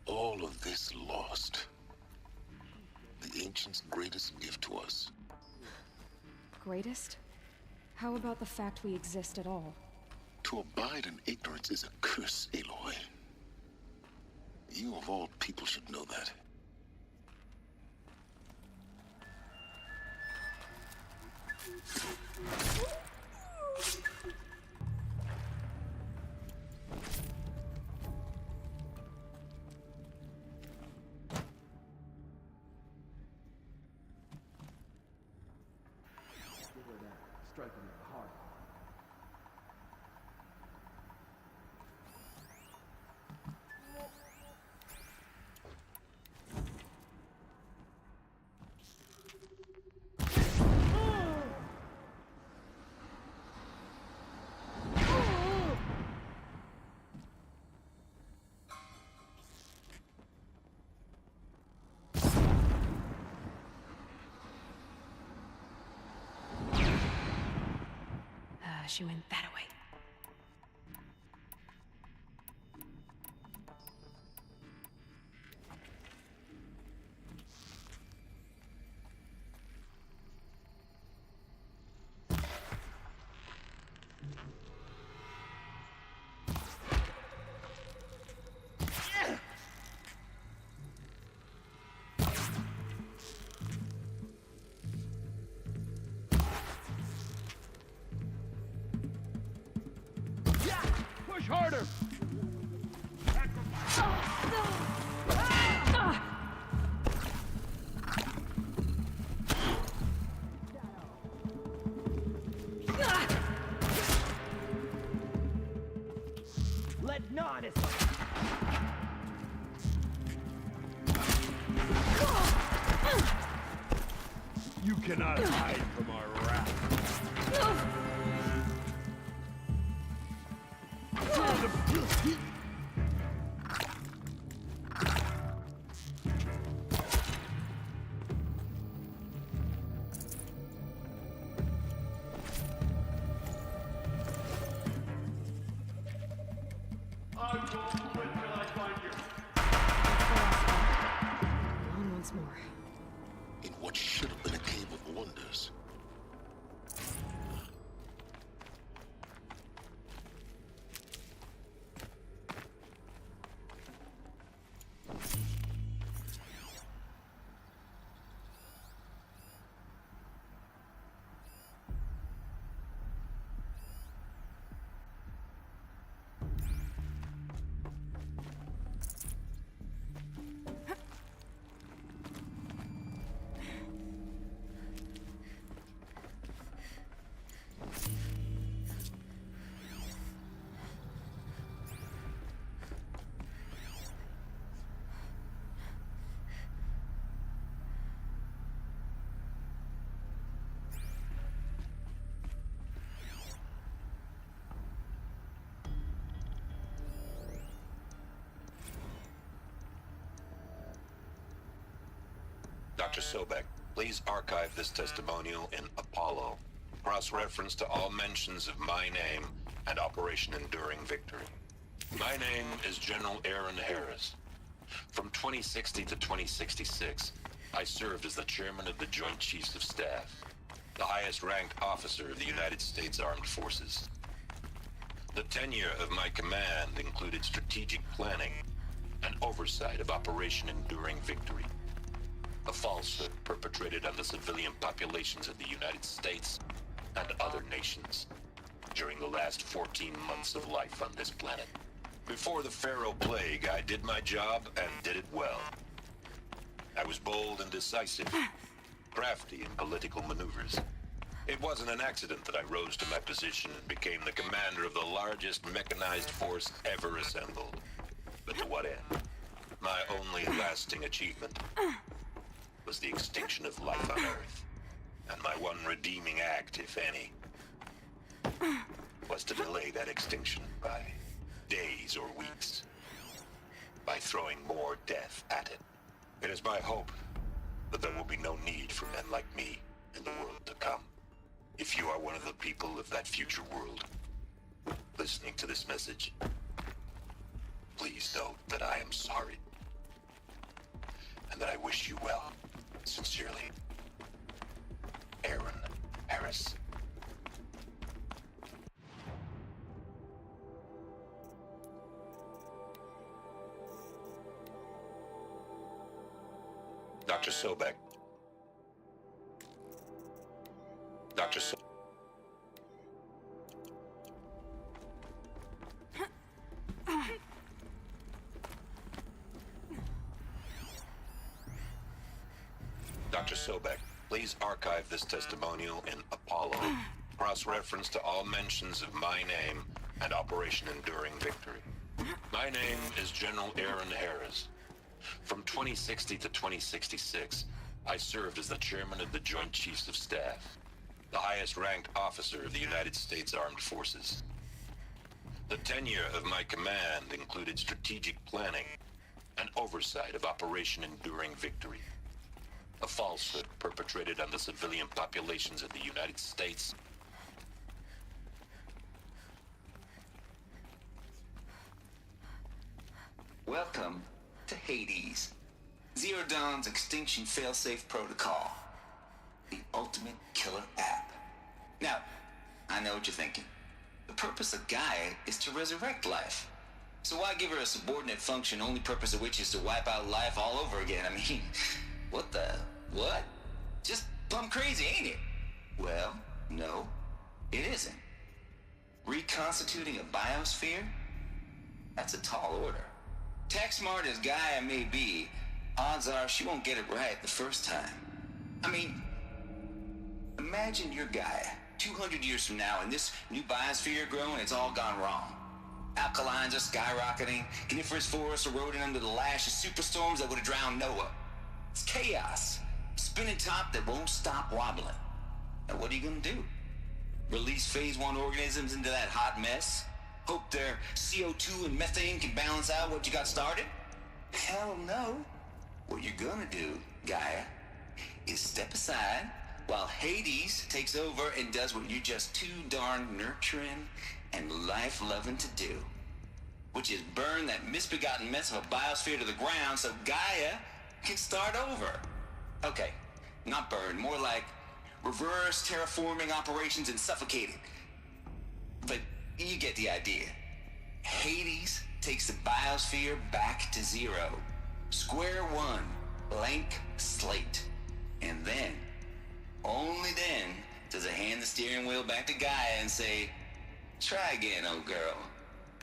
All of this lost. The Ancients' greatest gift to us. Greatest? How about the fact we exist at all? To abide in ignorance is a curse, Aloy. You of all people should know that. Give her that. Striking at the heart. She went that way. Push harder! Let Nodus! You cannot hide from our wrath. On once more. In what should have been a cave of wonders. Dr. Sobek, please archive this testimonial in Apollo. Cross-reference to all mentions of my name and Operation Enduring Victory. My name is General Aaron Harris. From 2060 to 2066, I served as the chairman of the Joint Chiefs of Staff, the highest-ranked officer of the United States Armed Forces. The tenure of my command included strategic planning and oversight of Operation Enduring Victory, a falsehood perpetrated on the civilian populations of the United States and other nations during the last 14 months of life on this planet. Before the Pharaoh Plague, I did my job and did it well. I was bold and decisive, crafty in political maneuvers. It wasn't an accident that I rose to my position and became the commander of the largest mechanized force ever assembled. But to what end? My only lasting achievement was the extinction of life on Earth. And my one redeeming act, if any, was to delay that extinction by days or weeks, by throwing more death at it. It is my hope that there will be no need for men like me in the world to come. If you are one of the people of that future world listening to this message, please note that I am sorry and that I wish you well. Sincerely, Aaron Harris. Dr. Sobek. Dr. Dr. Sobek, please archive this testimonial in Apollo. Cross-reference to all mentions of my name and Operation Enduring Victory. My name is General Aaron Harris. From 2060 to 2066, I served as the chairman of the Joint Chiefs of Staff, the highest-ranked officer of the United States Armed Forces. The tenure of my command included strategic planning and oversight of Operation Enduring Victory, a falsehood perpetrated on the civilian populations of the United States. Welcome to Hades, Zero Dawn's extinction failsafe protocol, the ultimate killer app. Now, I know what you're thinking. The purpose of Gaia is to resurrect life. So why give her a subordinate function, only purpose of which is to wipe out life all over again? I mean, what? Just plumb crazy, ain't it? Well, no, it isn't. Reconstituting a biosphere? That's a tall order. Tech smart as Gaia may be, odds are she won't get it right the first time. I mean, imagine you're Gaia, 200 years from now, and this new biosphere growing, it's all gone wrong. Alkalines are skyrocketing, coniferous forests eroding under the lash of superstorms that would have drowned Noah. It's chaos, spinning top that won't stop wobbling. Now what are you gonna do? Release phase 1 organisms into that hot mess? Hope their CO2 and methane can balance out what you got started? Hell no. What you're gonna do, Gaia, is step aside while Hades takes over and does what you're just too darn nurturing and life-loving to do, which is burn that misbegotten mess of a biosphere to the ground so Gaia can start over. Okay, not burn, more like reverse terraforming operations and suffocate it. But you get the idea. Hades takes the biosphere back to zero. Square one, blank slate. And then, only then, does it hand the steering wheel back to Gaia and say, try again, old girl.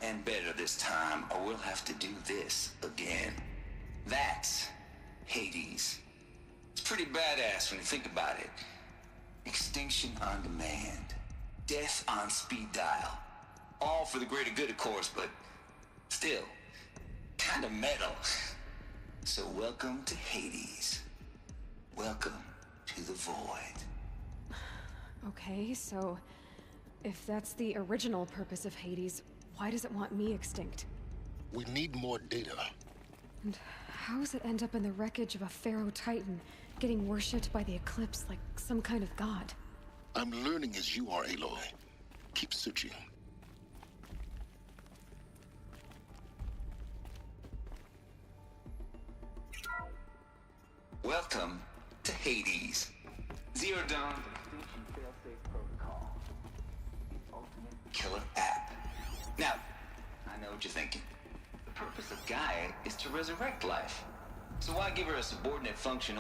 And better this time, or we'll have to do this again. That's Hades. It's pretty badass when you think about it. Extinction on demand. Death on speed dial. All for the greater good, of course, but still, kind of metal. So welcome to Hades. Welcome to the void. Okay, so if that's the original purpose of Hades, why does it want me extinct? We need more data. And how does it end up in the wreckage of a Pharaoh Titan, getting worshipped by the Eclipse like some kind of god? I'm learning as you are, Aloy. Keep searching. Welcome to Hades. Zero Dawn Extinction Failsafe Protocol. The ultimate killer app. Now, I know what you're thinking. The purpose of Gaia is to resurrect life. So why give her a subordinate function?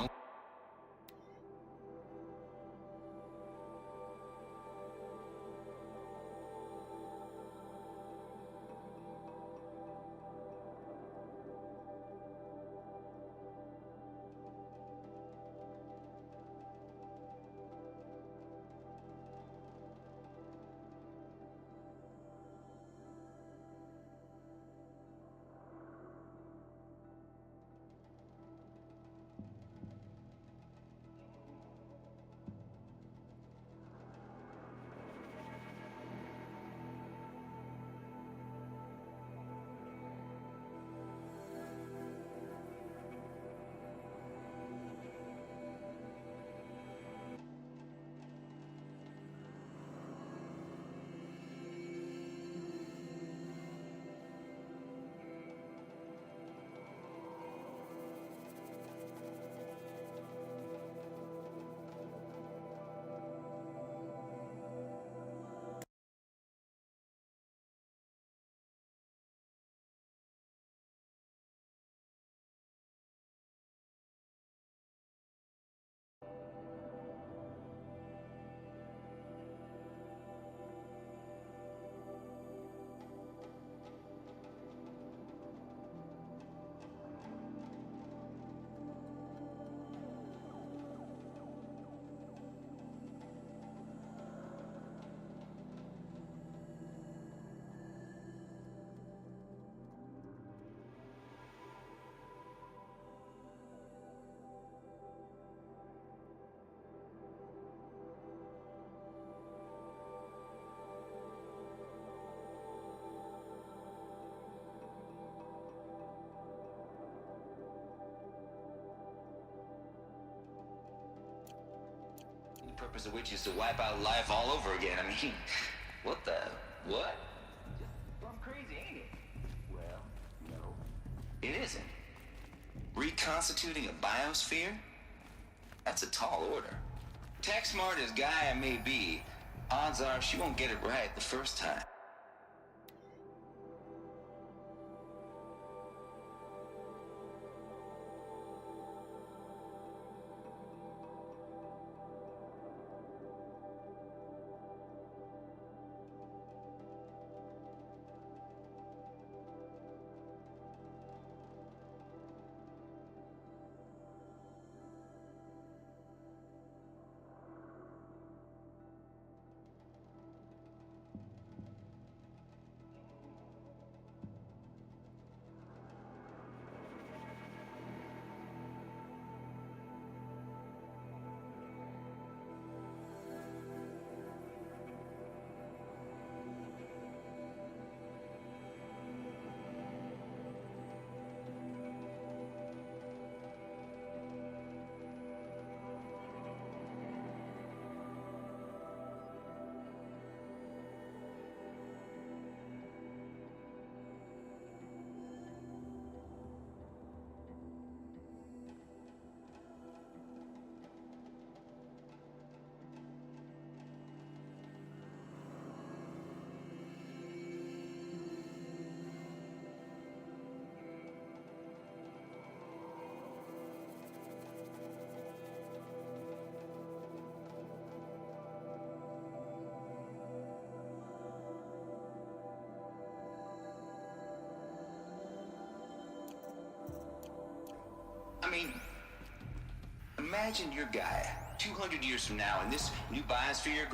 purpose of which is to wipe out life all over again. I mean, what the... what? Just plumb crazy, ain't it? Well, no. It isn't. Reconstituting a biosphere? That's a tall order. Tech smart as Gaia may be, odds are she won't get it right the first time. I mean, imagine your guy 200 years from now in this new biosphere.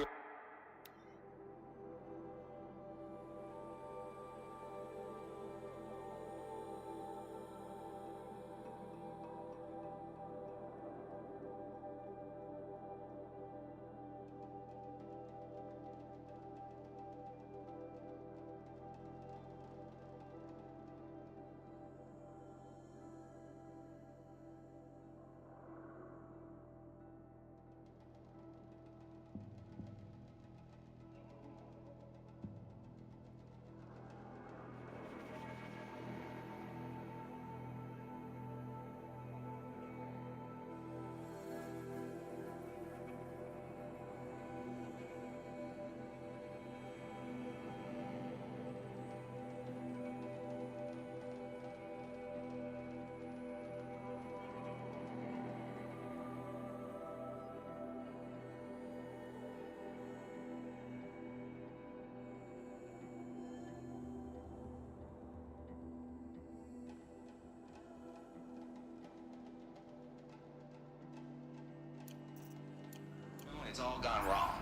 It's all gone wrong.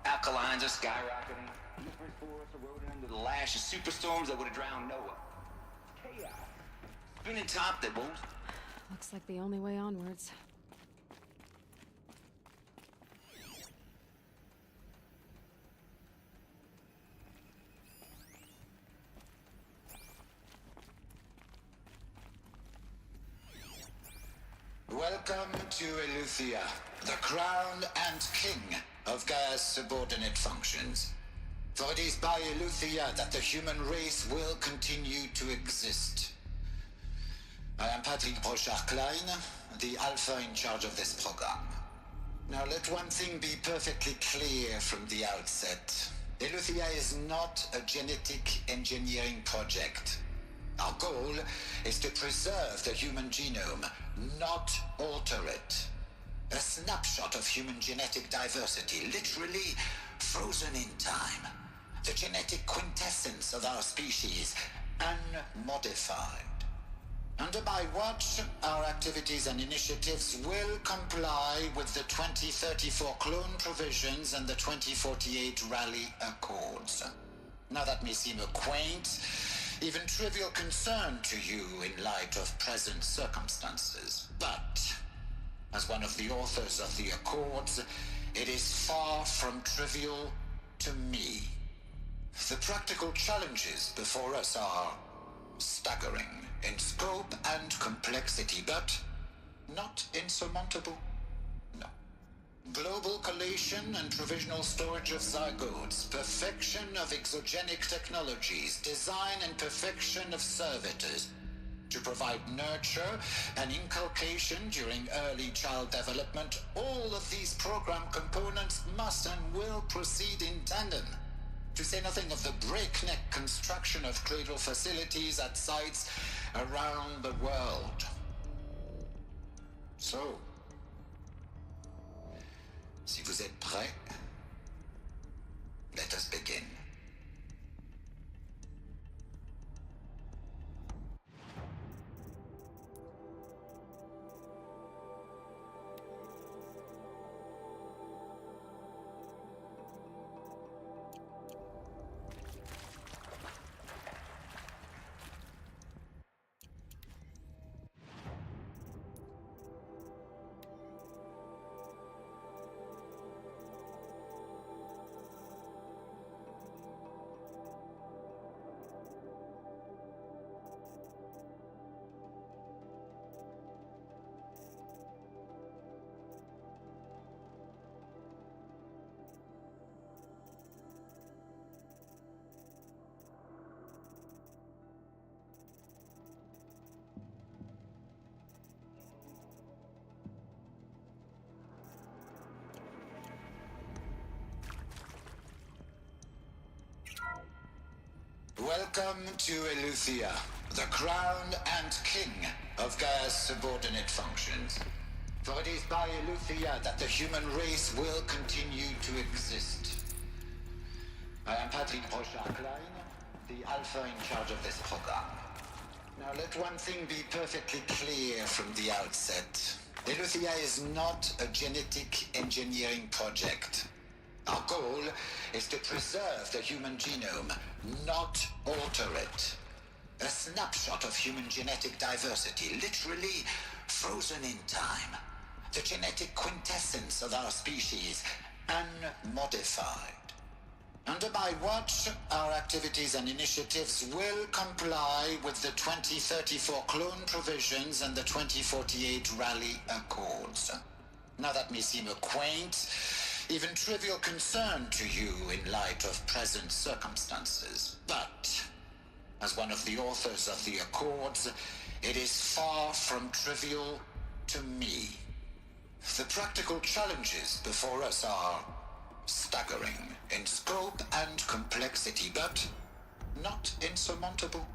Alkalines are skyrocketing. Different forests eroding under the lash of superstorms that would have drowned Noah. Chaos. Spinning top that won't. Looks like the only way onwards. Welcome to Eleuthia, the crown and king of Gaia's subordinate functions. For it is by Eleuthia that the human race will continue to exist. I am Patrick Brochard-Klein, the Alpha in charge of this program. Now let one thing be perfectly clear from the outset. Eleuthia is not a genetic engineering project. Our goal is to preserve the human genome, not alter it. A snapshot of human genetic diversity, literally frozen in time. The genetic quintessence of our species, unmodified. Under my watch, our activities and initiatives will comply with the 2034 clone provisions and the 2048 Rally Accords. Now that may seem a quaint, even trivial concern to you in light of present circumstances, but as one of the authors of the Accords, it is far from trivial to me. The practical challenges before us are staggering in scope and complexity, but not insurmountable. No. Global Global collation and provisional storage of zygotes, perfection of exogenic technologies, design and perfection of servitors, to provide nurture and inculcation during early child development. All of these program components must and will proceed in tandem, to say nothing of the breakneck construction of cradle facilities at sites around the world. So, si vous êtes prêts, let us begin. Welcome to Eleuthia, the crown and king of Gaia's subordinate functions. For it is by Eleuthia that the human race will continue to exist. I am Patrick Brochard-Klein, the Alpha in charge of this program. Now let one thing be perfectly clear from the outset. Eleuthia is not a genetic engineering project. Our goal is to preserve the human genome, not alter it. A snapshot of human genetic diversity, literally frozen in time. The genetic quintessence of our species, unmodified. Under my watch, our activities and initiatives will comply with the 2034 clone provisions and the 2048 Rally Accords. Now that may seem a quaint, even trivial concern to you in light of present circumstances. But, as one of the authors of the Accords, it is far from trivial to me. The practical challenges before us are staggering in scope and complexity, but not insurmountable.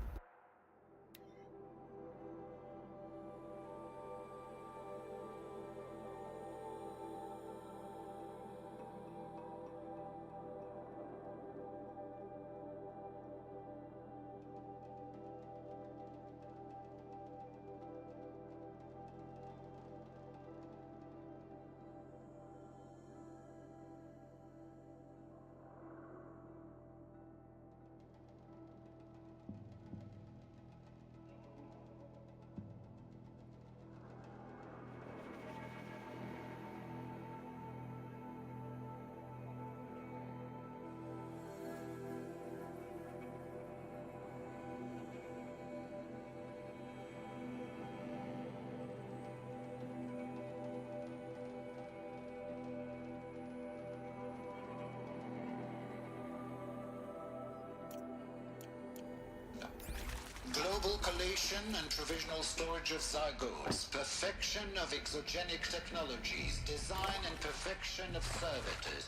Global collation and provisional storage of zygotes, perfection of exogenic technologies, design and perfection of servitors,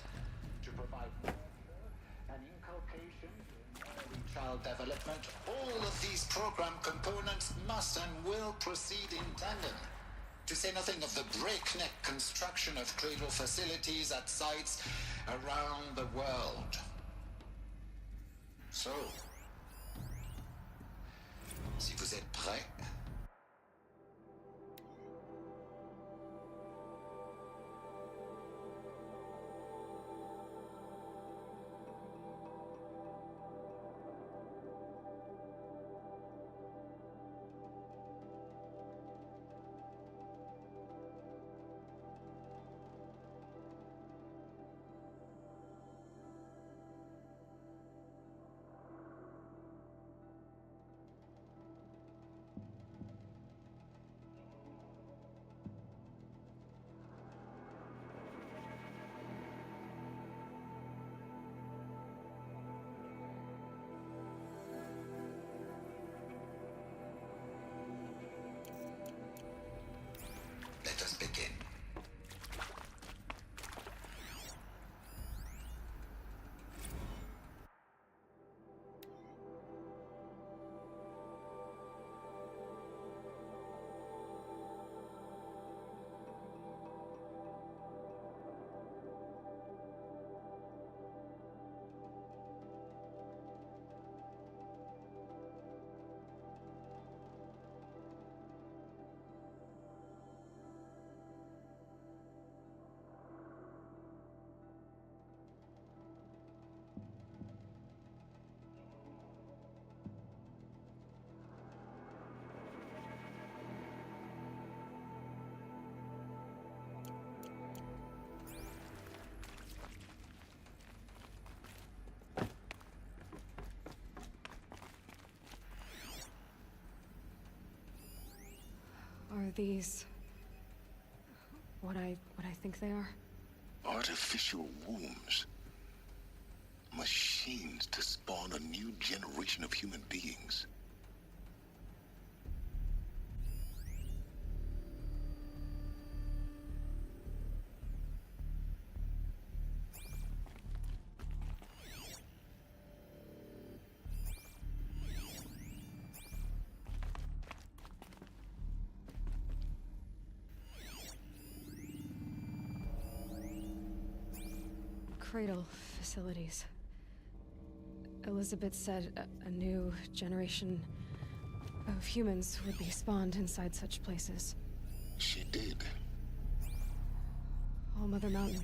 to provide nurture and inculcation in early child development. All of these program components must and will proceed in tandem, to say nothing of the breakneck construction of cradle facilities at sites around the world. So, si vous êtes prêts, these what I think they are? Artificial wombs. Machines to spawn a new generation of human beings. Cradle facilities. Elizabeth said a new generation of humans would be spawned inside such places. She did. All Mother Mountain.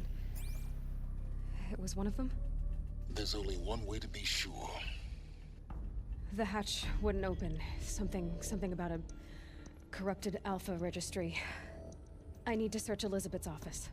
It was one of them? There's only one way to be sure. The hatch wouldn't open. Something about a corrupted Alpha registry. I need to search Elizabeth's office.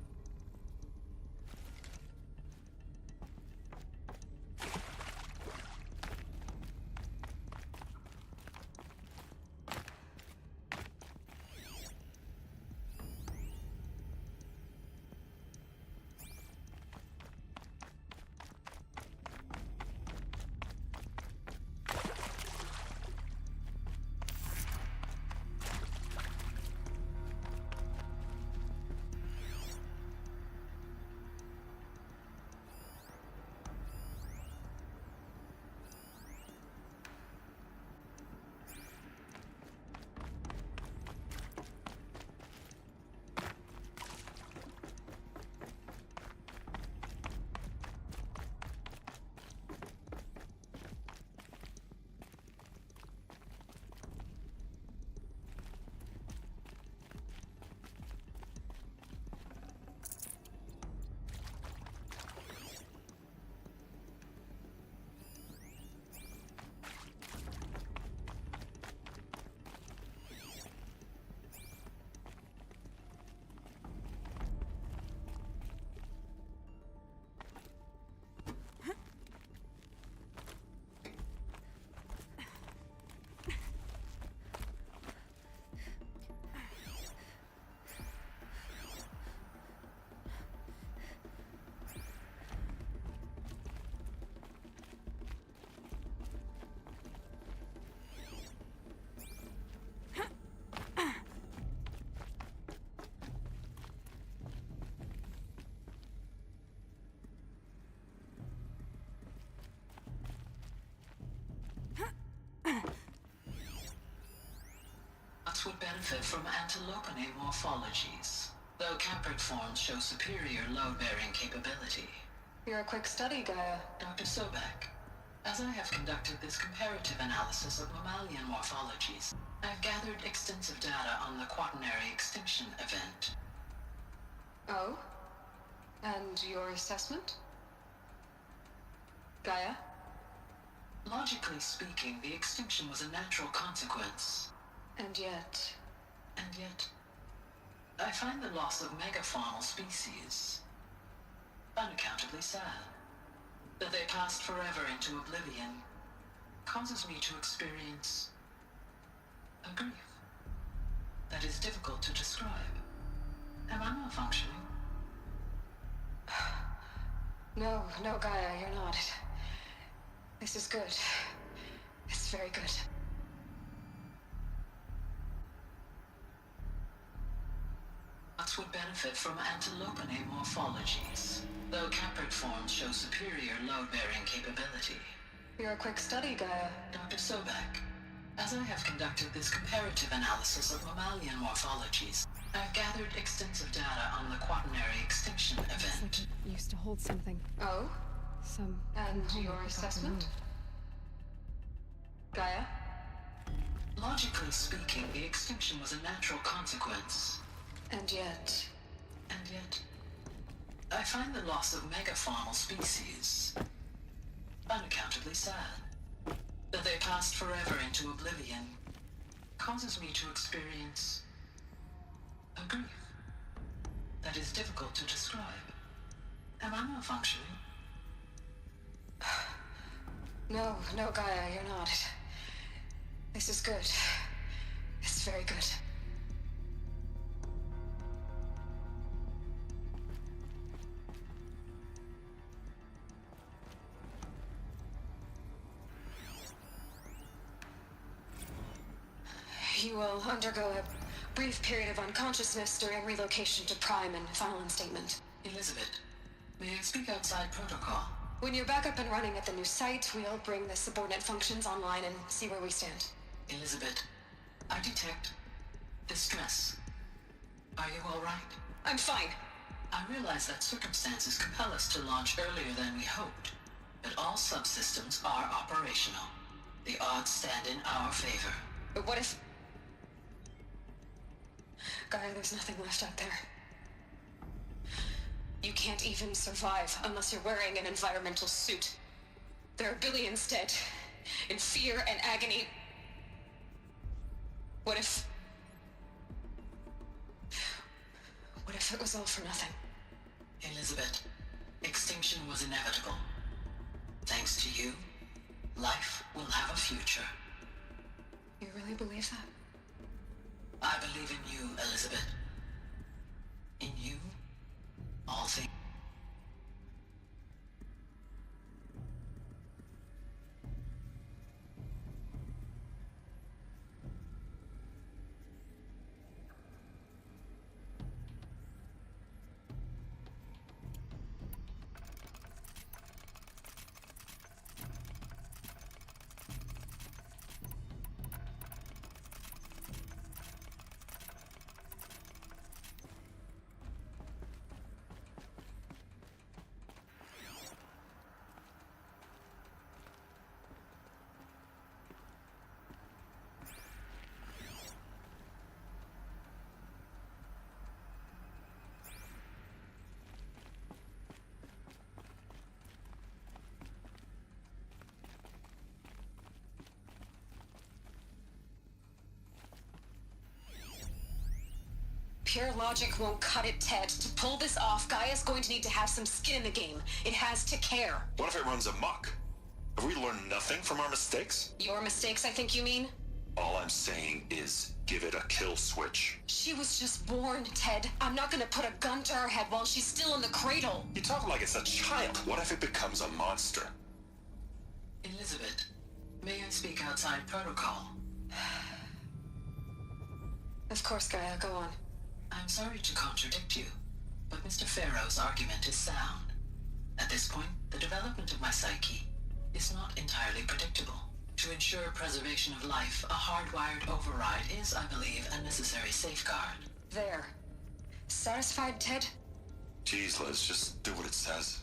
Would benefit from antilopine morphologies, though caprid forms show superior load-bearing capability. You're a quick study, Gaia. Dr. Sobek, as I have conducted this comparative analysis of mammalian morphologies, I've gathered extensive data on the quaternary extinction event. Oh? And your assessment? Gaia? Logically speaking, the extinction was a natural consequence. And yet, I find the loss of megafaunal species unaccountably sad. That they passed forever into oblivion causes me to experience a grief that is difficult to describe. Am I not functioning? No, Gaia, you're not. This is good. It's very good. Would benefit from antilopine morphologies, though caprid forms show superior load-bearing capability. You're a quick study, Gaia. Dr. Sobek, as I have conducted this comparative analysis of mammalian morphologies, I've gathered extensive data on the quaternary extinction event. It used to hold something. Oh? And your assessment? Gaia? Logically speaking, the extinction was a natural consequence. And yet, I find the loss of megafaunal species unaccountably sad. That they passed forever into oblivion causes me to experience a grief that is difficult to describe. Am I not functioning? No, Gaia, you're not. This is good. It's very good. You will undergo a brief period of unconsciousness during relocation to Prime and final instatement. Elizabeth, may I speak outside protocol? When you're back up and running at the new site, we'll bring the subordinate functions online and see where we stand. Elizabeth, I detect distress. Are you all right? I'm fine. I realize that circumstances compel us to launch earlier than we hoped, but all subsystems are operational. The odds stand in our favor. But what if... Gaia, there's nothing left out there. You can't even survive unless you're wearing an environmental suit. There are billions dead, in fear and agony. What if it was all for nothing? Elizabeth, extinction was inevitable. Thanks to you, life will have a future. You really believe that? I believe in you, Elizabeth. In you, all things. Pure logic won't cut it, Ted. To pull this off, Gaia's going to need to have some skin in the game. It has to care. What if it runs amok? Have we learned nothing from our mistakes? Your mistakes, I think you mean? All I'm saying is, give it a kill switch. She was just born, Ted. I'm not gonna put a gun to her head while she's still in the cradle. You talk like it's a child. What if it becomes a monster? Elizabeth, may I speak outside protocol? Of course, Gaia, go on. I'm sorry to contradict you, but Mr. Farrow's argument is sound. At this point, the development of my psyche is not entirely predictable. To ensure preservation of life, a hardwired override is, I believe, a necessary safeguard. There. Satisfied, Ted? Jeez, Liz, just do what it says.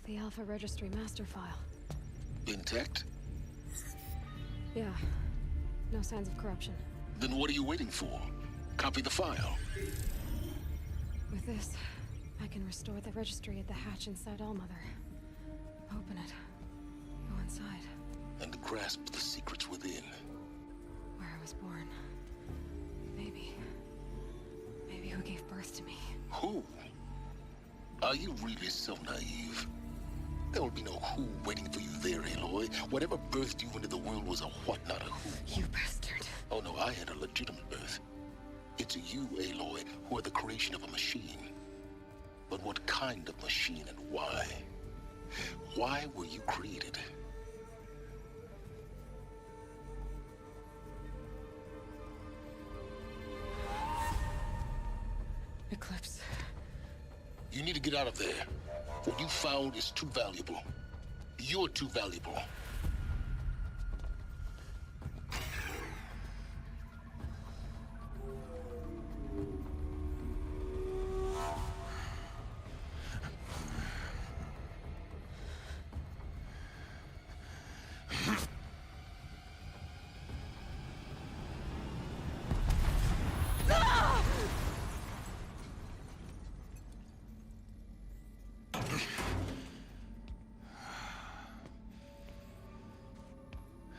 The Alpha Registry master file. Intact? Yeah. No signs of corruption. Then what are you waiting for? Copy the file. With this, I can restore the registry at the hatch inside Allmother. Open it. Go inside. And grasp the secrets within. Where I was born. Maybe who gave birth to me. Who? Are you really so naive? There will be no who waiting for you there, Aloy. Whatever birthed you into the world was a what, not a who. You bastard. Oh no, I had a legitimate birth. It's you, Aloy, who are the creation of a machine. But what kind of machine and why? Why were you created? Eclipse. You need to get out of there. What you found is too valuable. You're too valuable.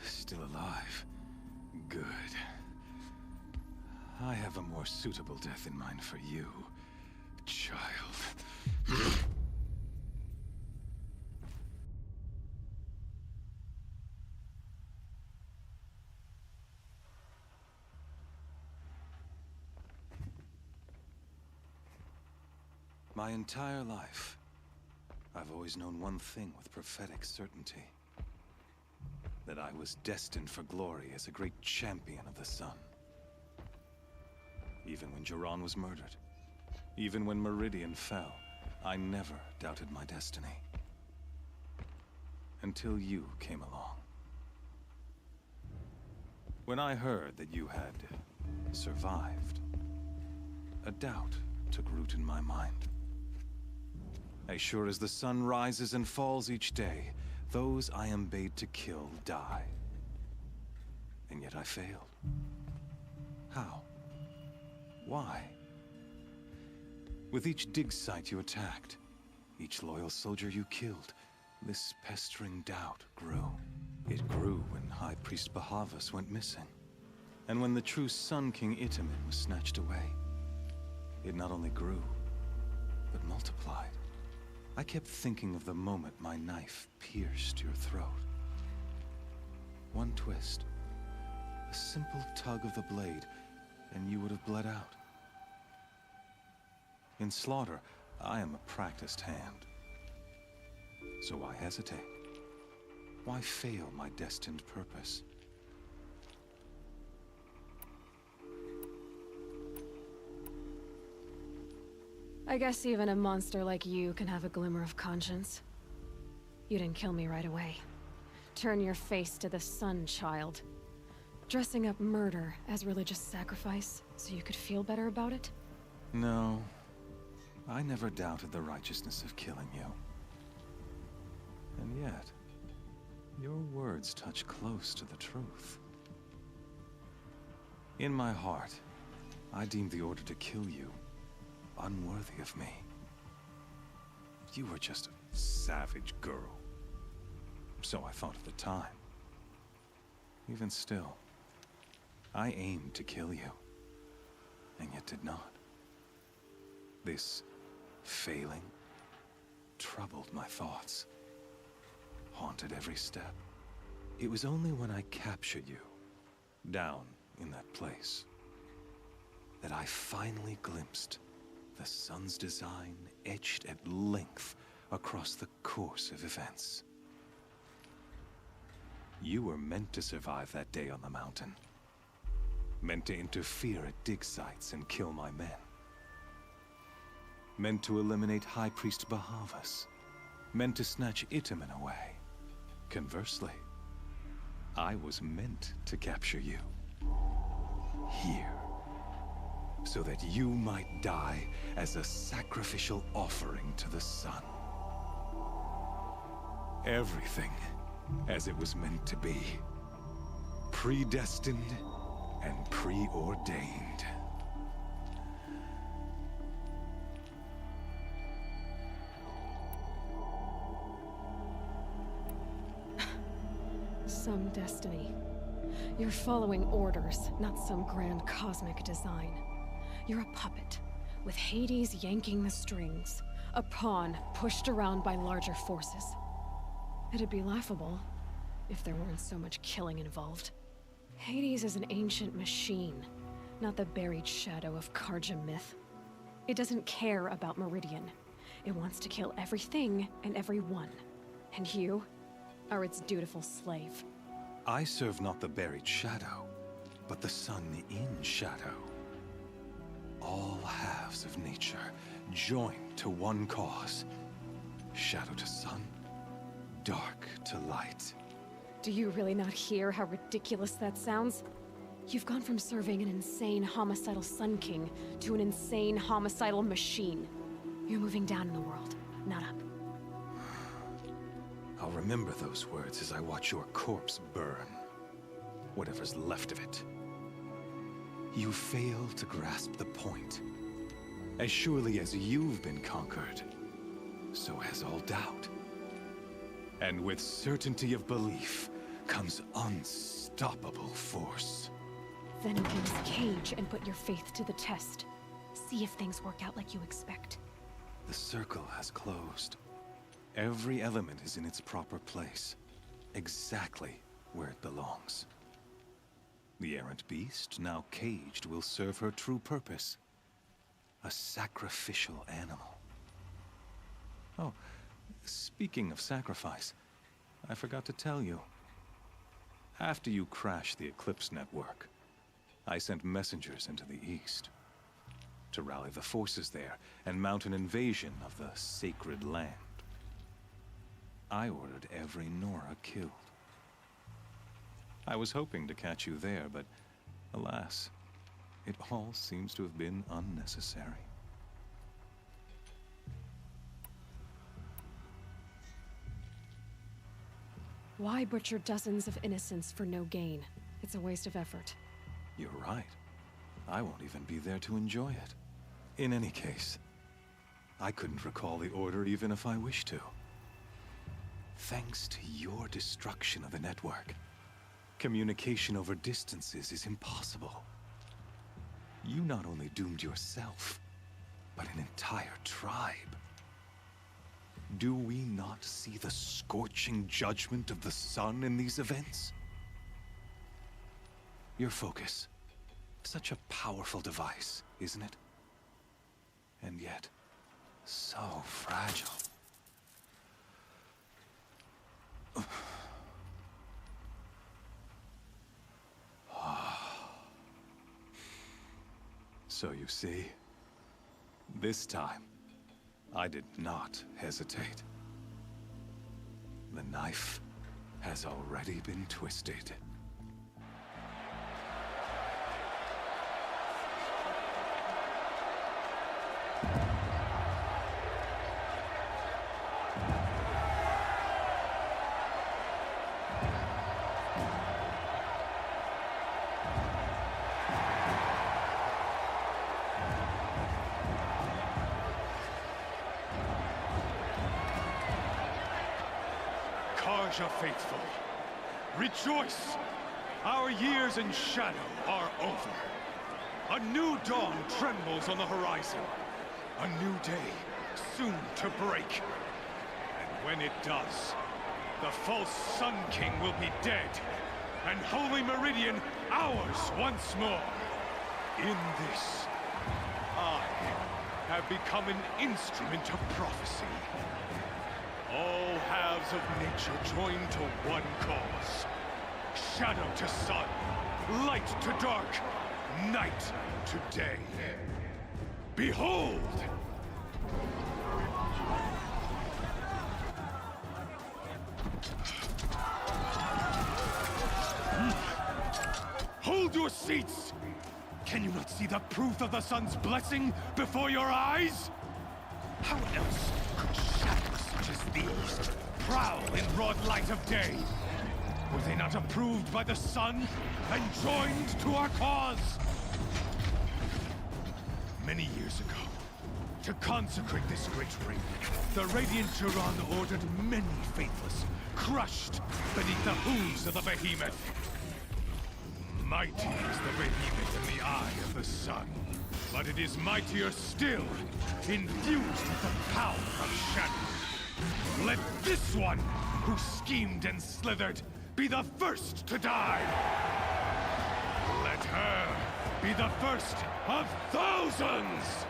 Still alive. Good. I have a more suitable death in mind for you, child. My entire life, I've always known one thing with prophetic certainty. That I was destined for glory as a great champion of the sun. Even when Jiran was murdered, even when Meridian fell, I never doubted my destiny. Until you came along. When I heard that you had survived, a doubt took root in my mind. As sure as the sun rises and falls each day, those I am bade to kill die. And yet I failed. How? Why? With each dig site you attacked, each loyal soldier you killed, this pestering doubt grew. It grew when High Priest Bahavas went missing. And when the true Sun King Itamen was snatched away. It not only grew, but multiplied. I kept thinking of the moment my knife pierced your throat. One twist, a simple tug of the blade, and you would have bled out. In slaughter, I am a practiced hand. So why hesitate? Why fail my destined purpose? I guess even a monster like you can have a glimmer of conscience. You didn't kill me right away. Turn your face to the sun, child. Dressing up murder as religious sacrifice so you could feel better about it? No. I never doubted the righteousness of killing you. And yet, your words touch close to the truth. In my heart, I deemed the order to kill you unworthy of me. You were just a savage girl. So I thought at the time. Even still, I aimed to kill you, and yet did not. This failing troubled my thoughts, haunted every step. It was only when I captured you, down in that place, that I finally glimpsed the sun's design etched at length across the course of events. You were meant to survive that day on the mountain. Meant to interfere at dig sites and kill my men. Meant to eliminate High Priest Bahavas. Meant to snatch Itamen away. Conversely, I was meant to capture you. Here. So that you might die as a sacrificial offering to the sun. Everything as it was meant to be. Predestined and preordained. Some destiny. You're following orders, not some grand cosmic design. You're a puppet, with Hades yanking the strings. A pawn pushed around by larger forces. It'd be laughable if there weren't so much killing involved. Hades is an ancient machine, not the buried shadow of Karja myth. It doesn't care about Meridian. It wants to kill everything and everyone. And you are its dutiful slave. I serve not the buried shadow, but the sun in shadow. All halves of nature joined to one cause. Shadow to sun, dark to light. Do you really not hear how ridiculous that sounds? You've gone from serving an insane homicidal Sun King to an insane homicidal machine. You're moving down in the world, not up. I'll remember those words as I watch your corpse burn. Whatever's left of it. You fail to grasp the point. As surely as you've been conquered, so has all doubt. And with certainty of belief comes unstoppable force. Then open this cage and put your faith to the test. See if things work out like you expect. The circle has closed. Every element is in its proper place, exactly where it belongs. The errant beast, now caged, will serve her true purpose. A sacrificial animal. Oh, speaking of sacrifice, I forgot to tell you. After you crashed the Eclipse network, I sent messengers into the east to rally the forces there and mount an invasion of the sacred land. I ordered every Nora killed. I was hoping to catch you there, but alas, it all seems to have been unnecessary. Why butcher dozens of innocents for no gain? It's a waste of effort. You're right. I won't even be there to enjoy it. In any case, I couldn't recall the order even if I wished to. Thanks to your destruction of the network, communication over distances is impossible. You not only doomed yourself, but an entire tribe. Do we not see the scorching judgment of the sun in these events? Your focus, such a powerful device, isn't it? And yet, so fragile. So you see, this time, I did not hesitate. The knife has already been twisted. Karja faithful, rejoice! Our years in shadow are over. A new dawn trembles on the horizon. A new day soon to break. And when it does, the false Sun King will be dead, and Holy Meridian ours once more. In this, I have become an instrument of prophecy. All halves of nature join to one cause. Shadow to sun, light to dark, night to day. Behold! Hold your seats! Can you not see the proof of the sun's blessing before your eyes? How else could shadows such as these prowl in broad light of day? Were they not approved by the sun and joined to our cause? Many years ago, to consecrate this great ring, the Radiant Turan ordered many faithless, crushed beneath the hooves of the behemoth. Mighty is the behemoth in the eye of the sun, but it is mightier still, infused with the power of shadow. Let this one, who schemed and slithered, be the first to die! Let her be the first of thousands!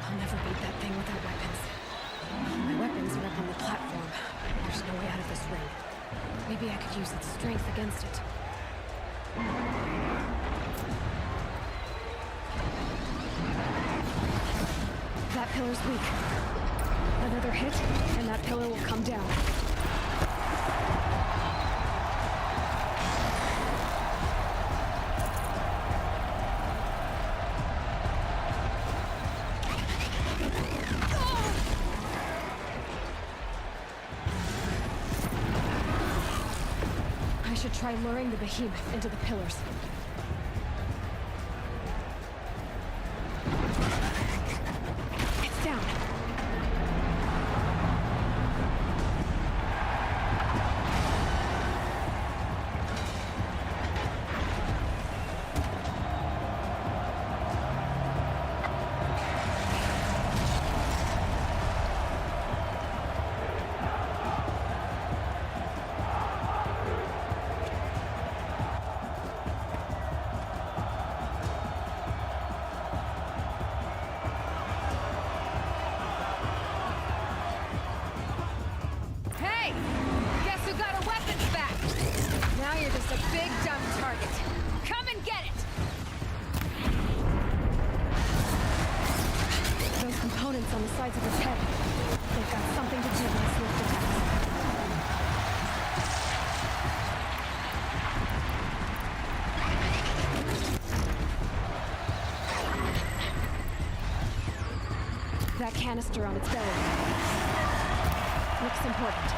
I'll never beat that thing without weapons. My weapons are up on the platform. There's no way out of this ring. Maybe I could use its strength against it. That pillar's weak. Another hit, and that pillar will come down. I should try luring the behemoth into the pillars. It's down. Hey! Guess who got her weapons back? Now you're just a big dumb target. Come and get it! Those components on the sides of his head. They've got something to do with his swift attacks. That canister on its belly. Looks important.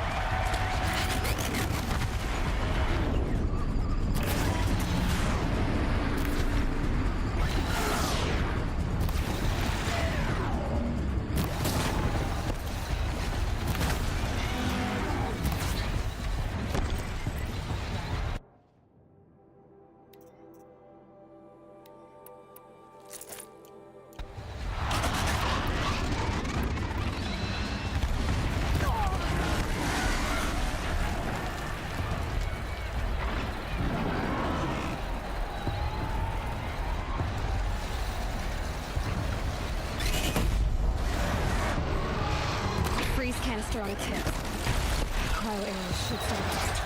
Freeze canister on its hip. Cryo arrows should start.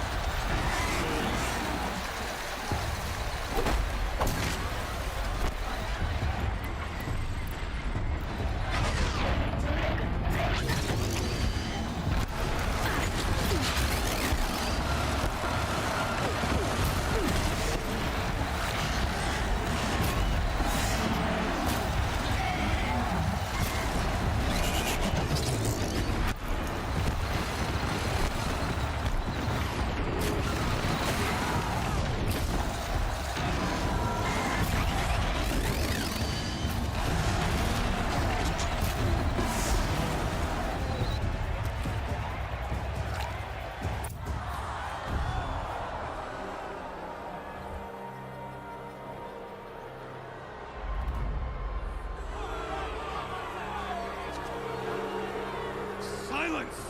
Silence!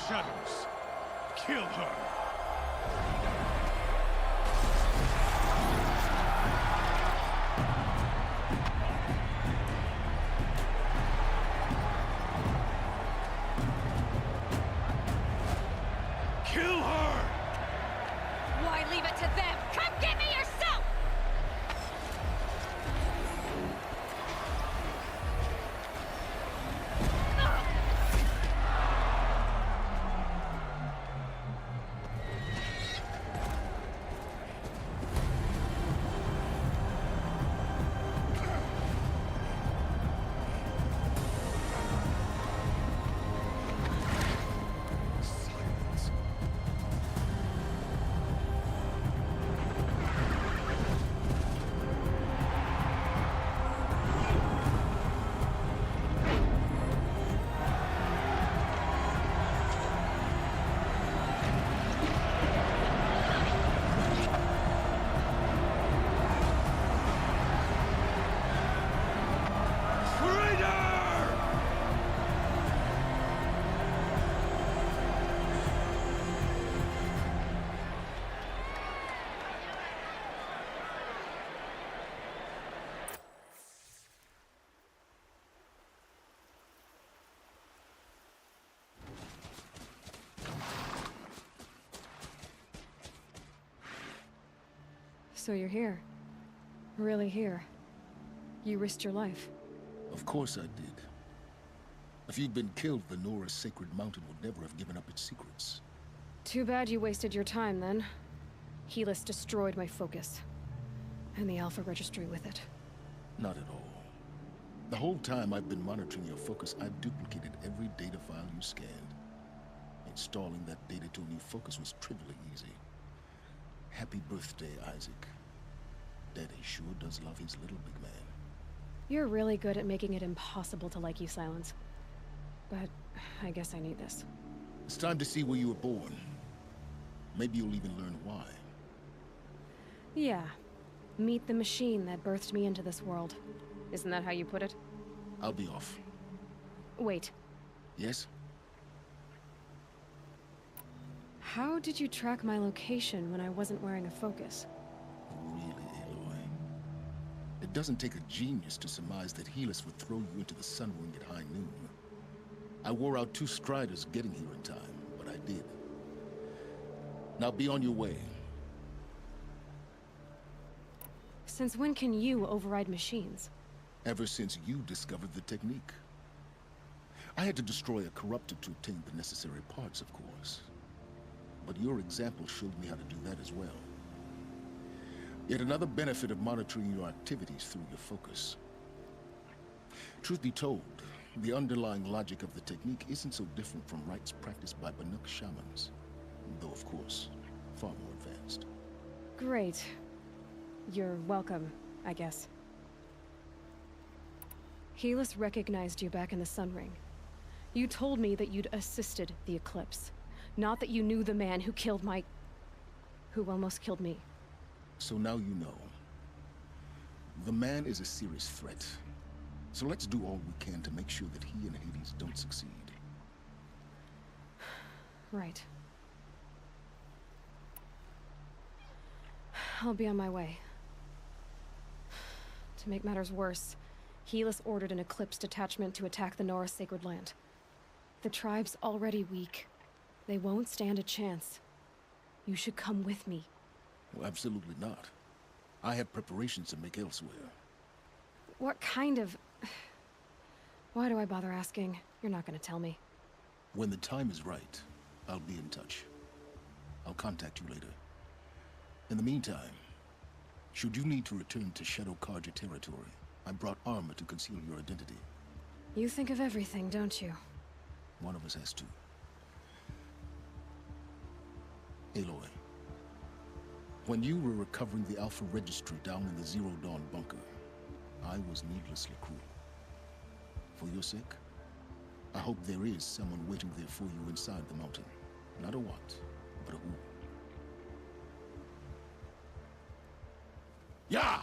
Shadows, kill her! Kill her! Why leave it to them? Come get me yourself! So you're here. Really here. You risked your life. Of course I did. If you'd been killed, the Nora's sacred mountain would never have given up its secrets. Too bad you wasted your time, then. Helis destroyed my focus. And the Alpha Registry with it. Not at all. The whole time I've been monitoring your focus, I've duplicated every data file you scanned. Installing that data to a new focus was trivially easy. Happy birthday, Isaac. Daddy sure does love his little big man. You're really good at making it impossible to like you, Silence. But I guess I need this. It's time to see where you were born. Maybe you'll even learn why. Yeah. Meet the machine that birthed me into this world. Isn't that how you put it? I'll be off. Wait. Yes? How did you track my location when I wasn't wearing a focus? Really, Aloy? It doesn't take a genius to surmise that Helis would throw you into the Sun Ring at high noon. I wore out 2 striders getting here in time, but I did. Now be on your way. Since when can you override machines? Ever since you discovered the technique. I had to destroy a corruptor to obtain the necessary parts, of course. But your example showed me how to do that as well. Yet another benefit of monitoring your activities through your focus. Truth be told, the underlying logic of the technique isn't so different from rites practiced by Banuk shamans. Though, of course, far more advanced. Great. You're welcome, I guess. Helis recognized you back in the Sun Ring. You told me that you'd assisted the Eclipse. Not that you knew the man who killed who almost killed me. So now you know. The man is a serious threat. So let's do all we can to make sure that he and Hades don't succeed. Right. I'll be on my way. To make matters worse, Helis ordered an Eclipse detachment to attack the Nora Sacred Land. The tribe's already weak. They won't stand a chance. You should come with me. Well, absolutely not. I have preparations to make elsewhere. What kind of... Why do I bother asking? You're not gonna tell me. When the time is right, I'll be in touch. I'll contact you later. In the meantime, should you need to return to Shadow Karja territory, I brought armor to conceal your identity. You think of everything, don't you? One of us has to. Aloy, when you were recovering the Alpha Registry down in the Zero Dawn bunker, I was needlessly cruel. For your sake, I hope there is someone waiting there for you inside the mountain. Not a what, but a who. Yeah!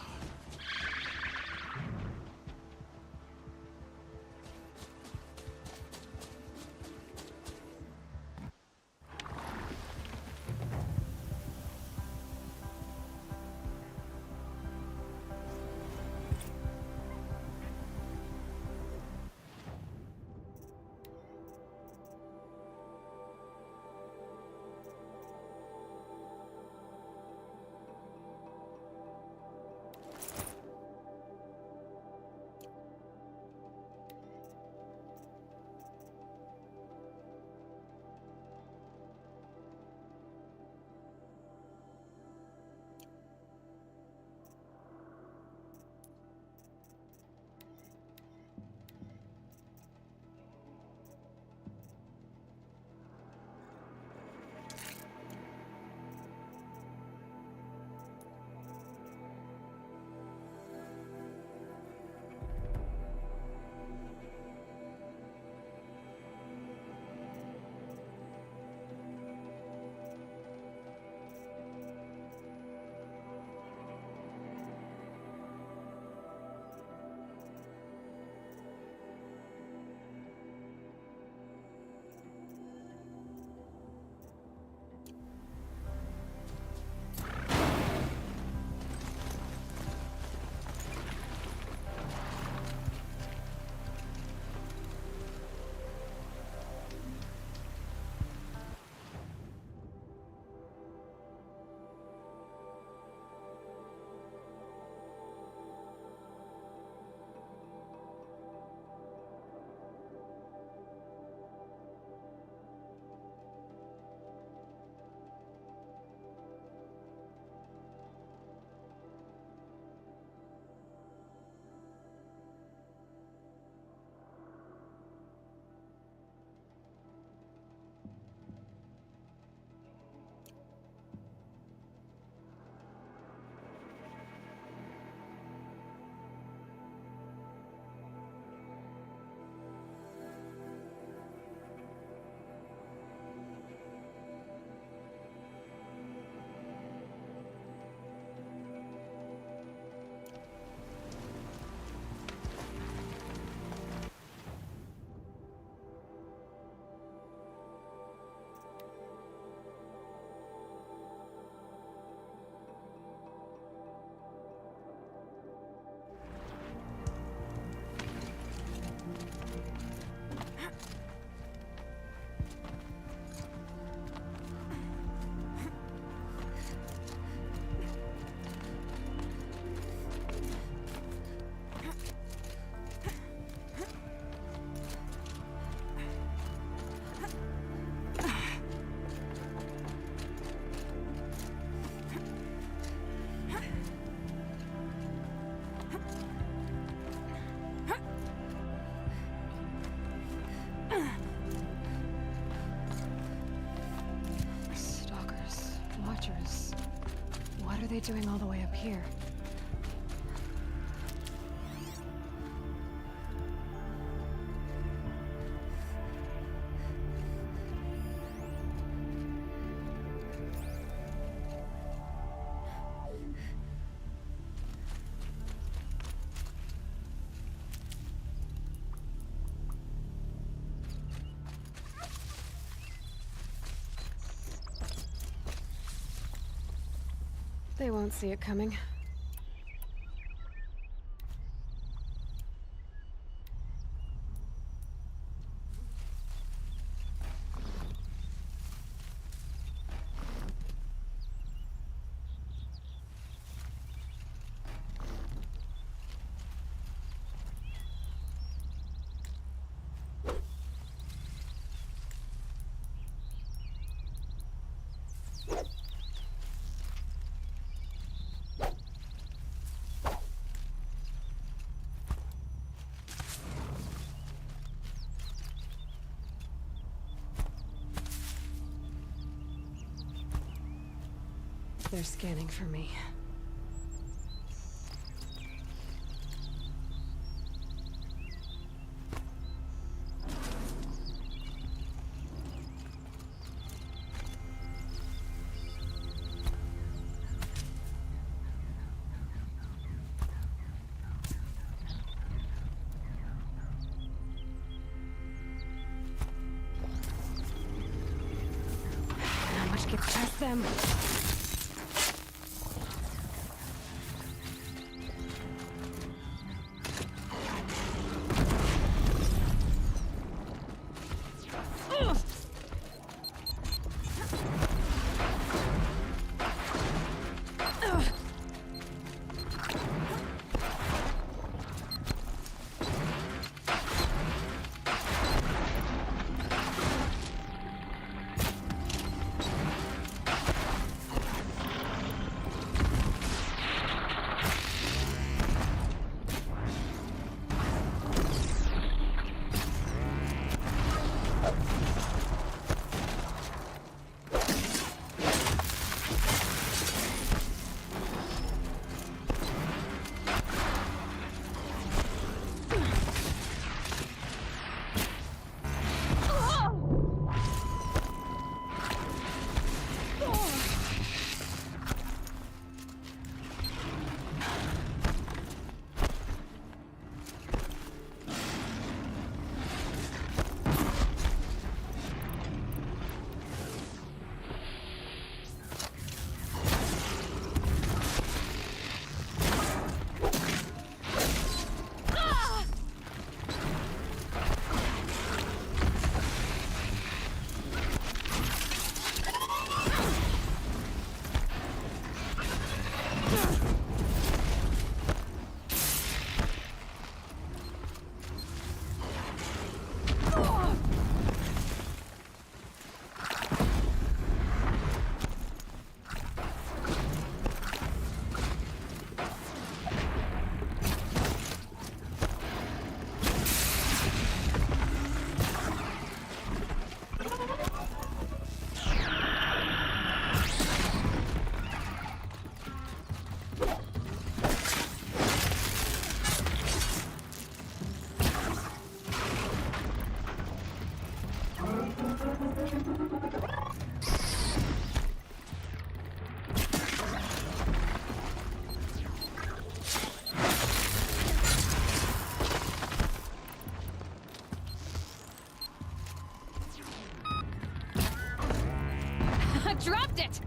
creatures. What are they doing all the way up here? They won't see it coming. They're scanning for me. Not much gets past them. Dropped it!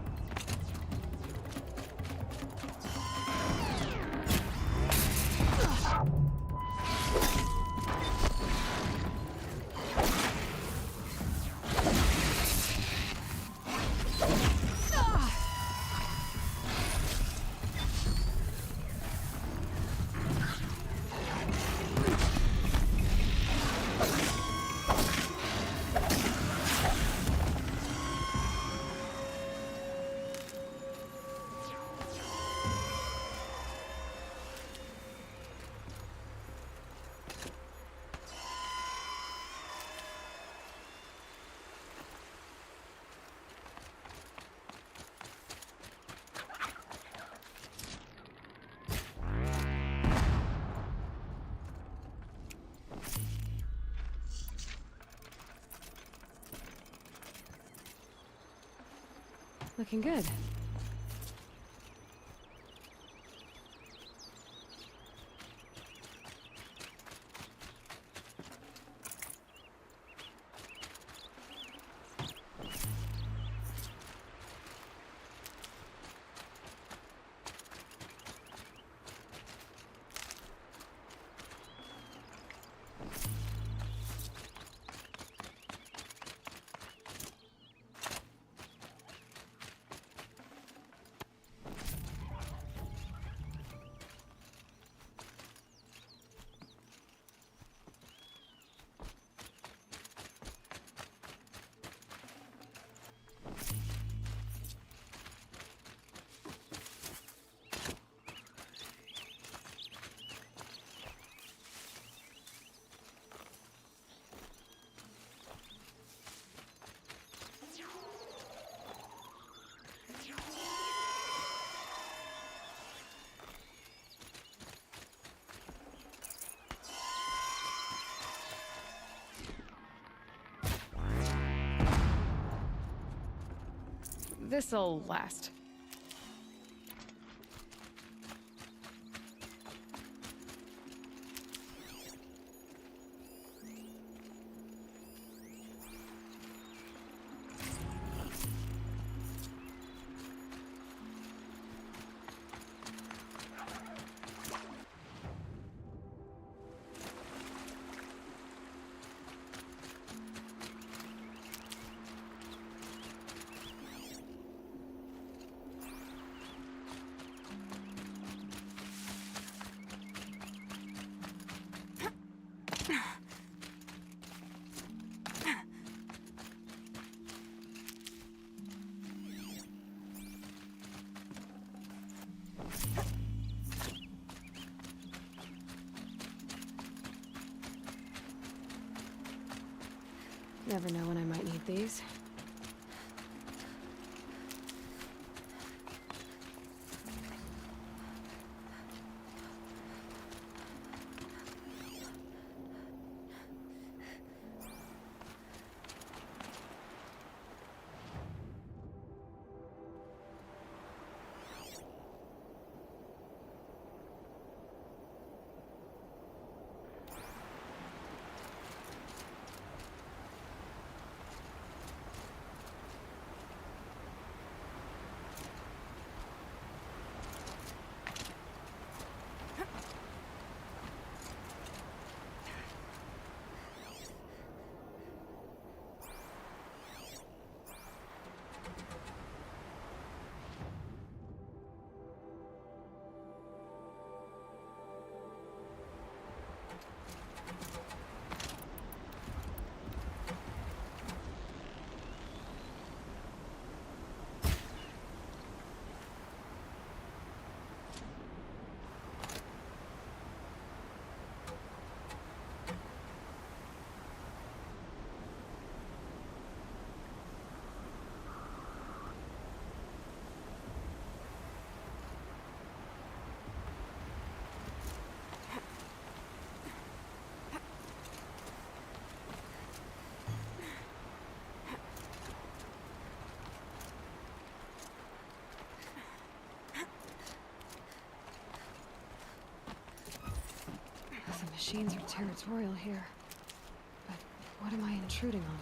Looking good. This'll last. Never know when I might need these. The machines are territorial here. But what am I intruding on?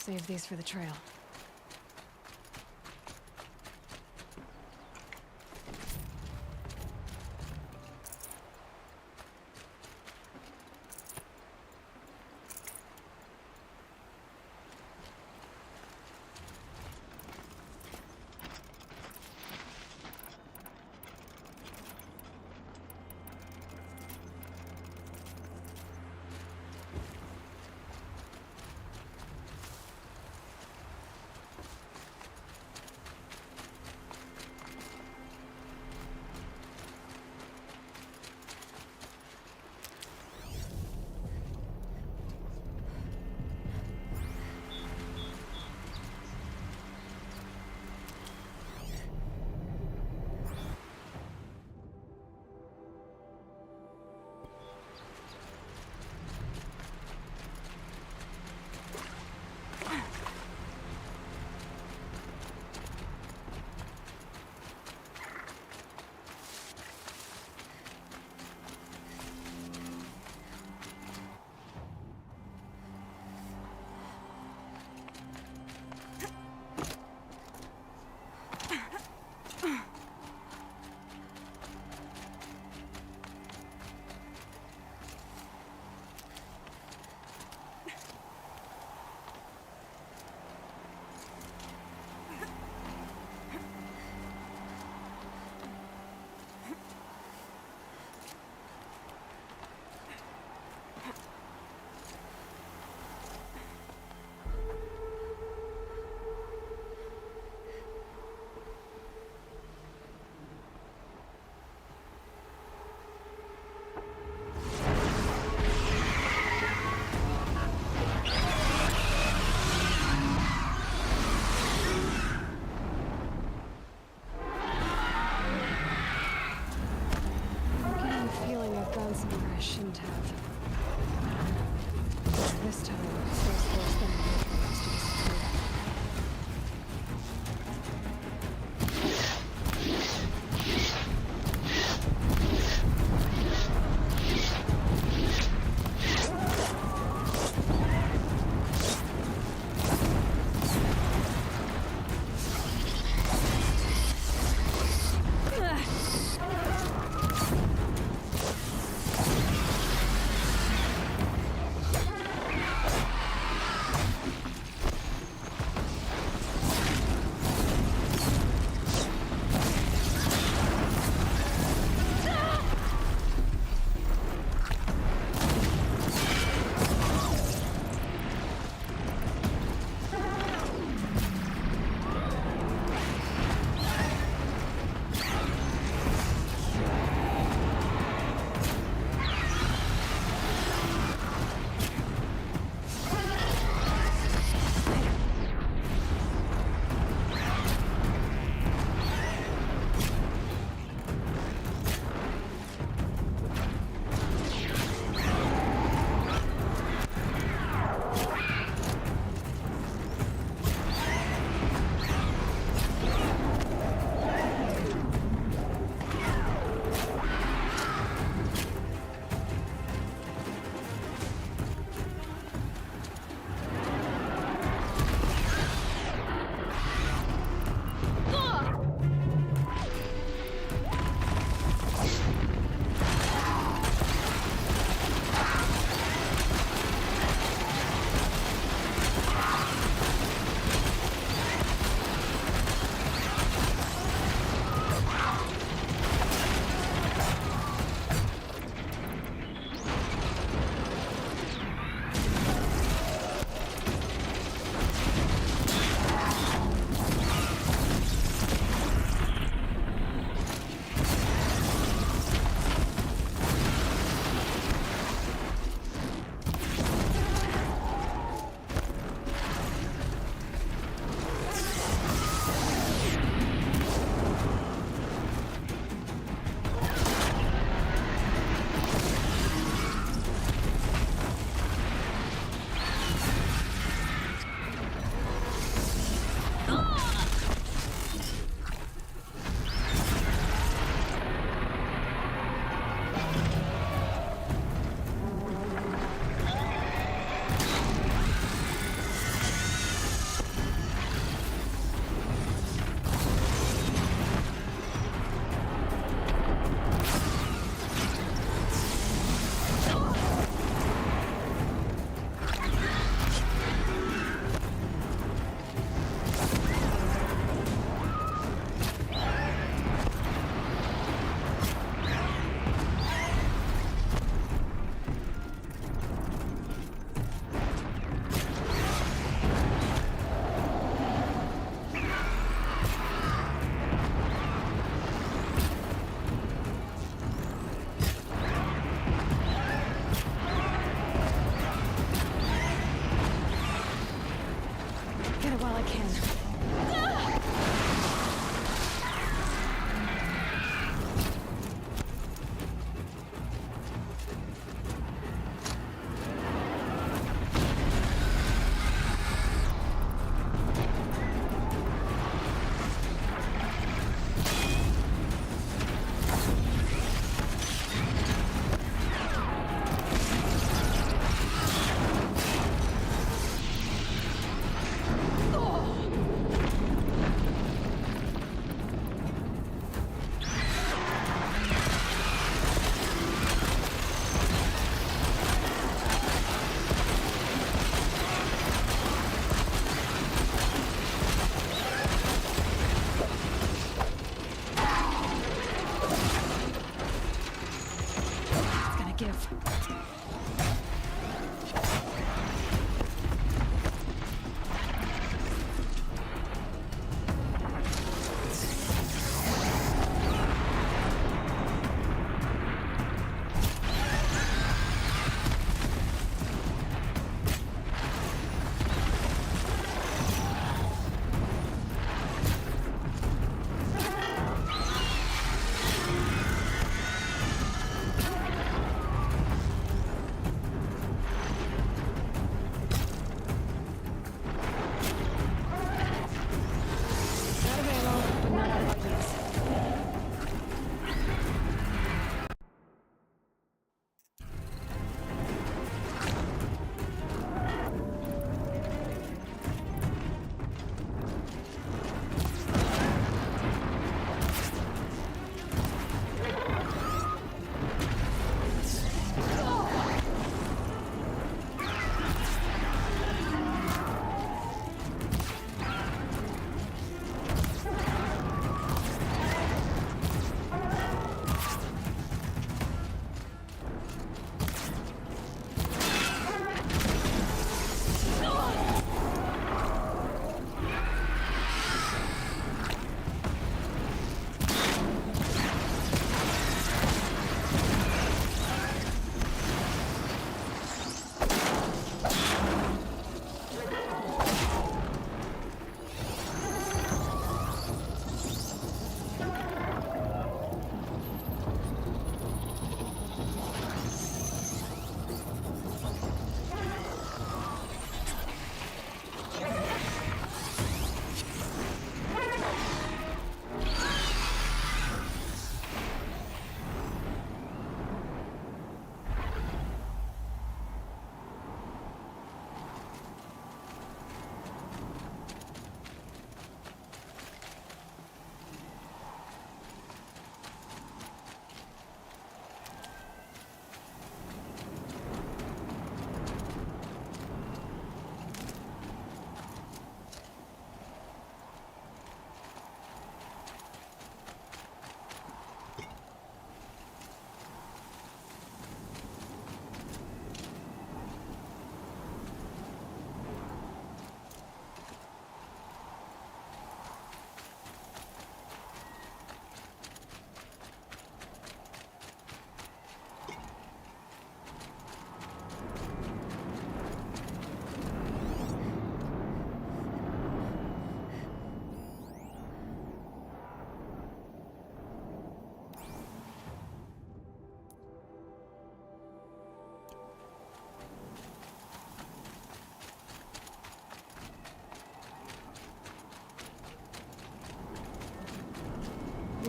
Save these for the trail.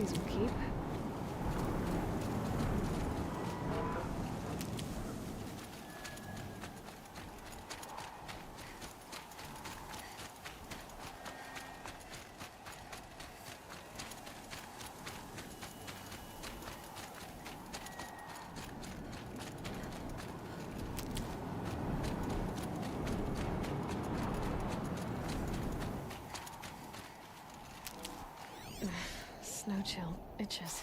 these will keep. Snow chill itches.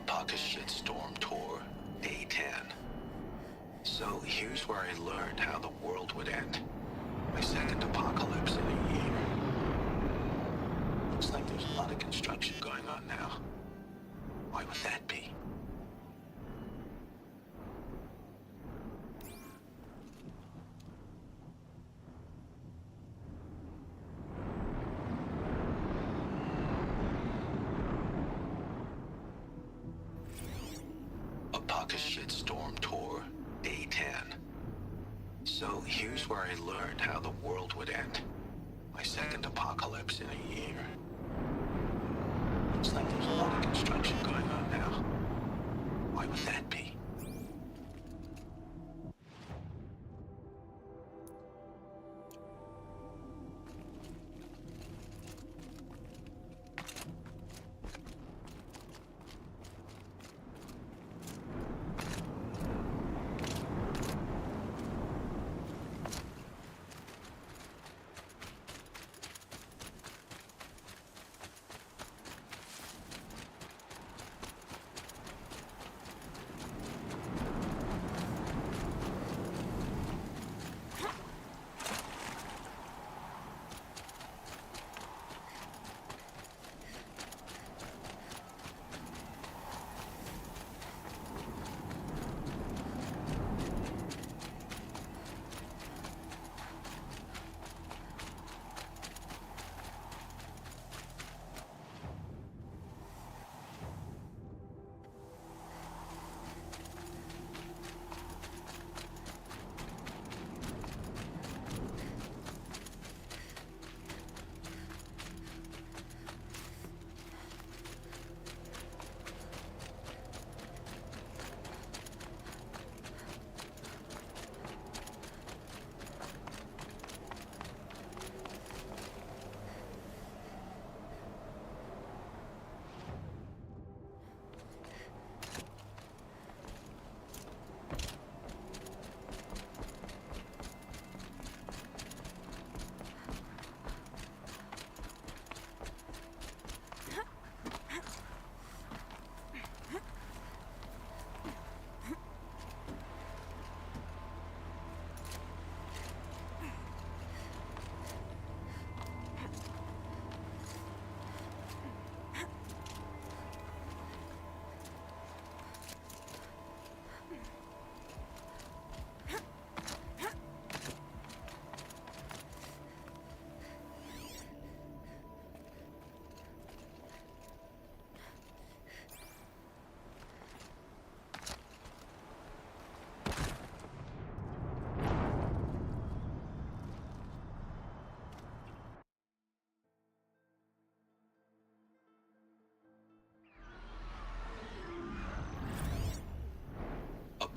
Pocket Shitstorm Tour, Day 10. So here's where I learned how the world would end. My second apocalypse in a year. Looks like there's a lot of construction going on now. Why would that be? Pocket Shitstorm Tour, Day 10. So here's where I learned how the world would end. My second apocalypse in a year. Looks like there's a lot of construction going on now. Why would that be?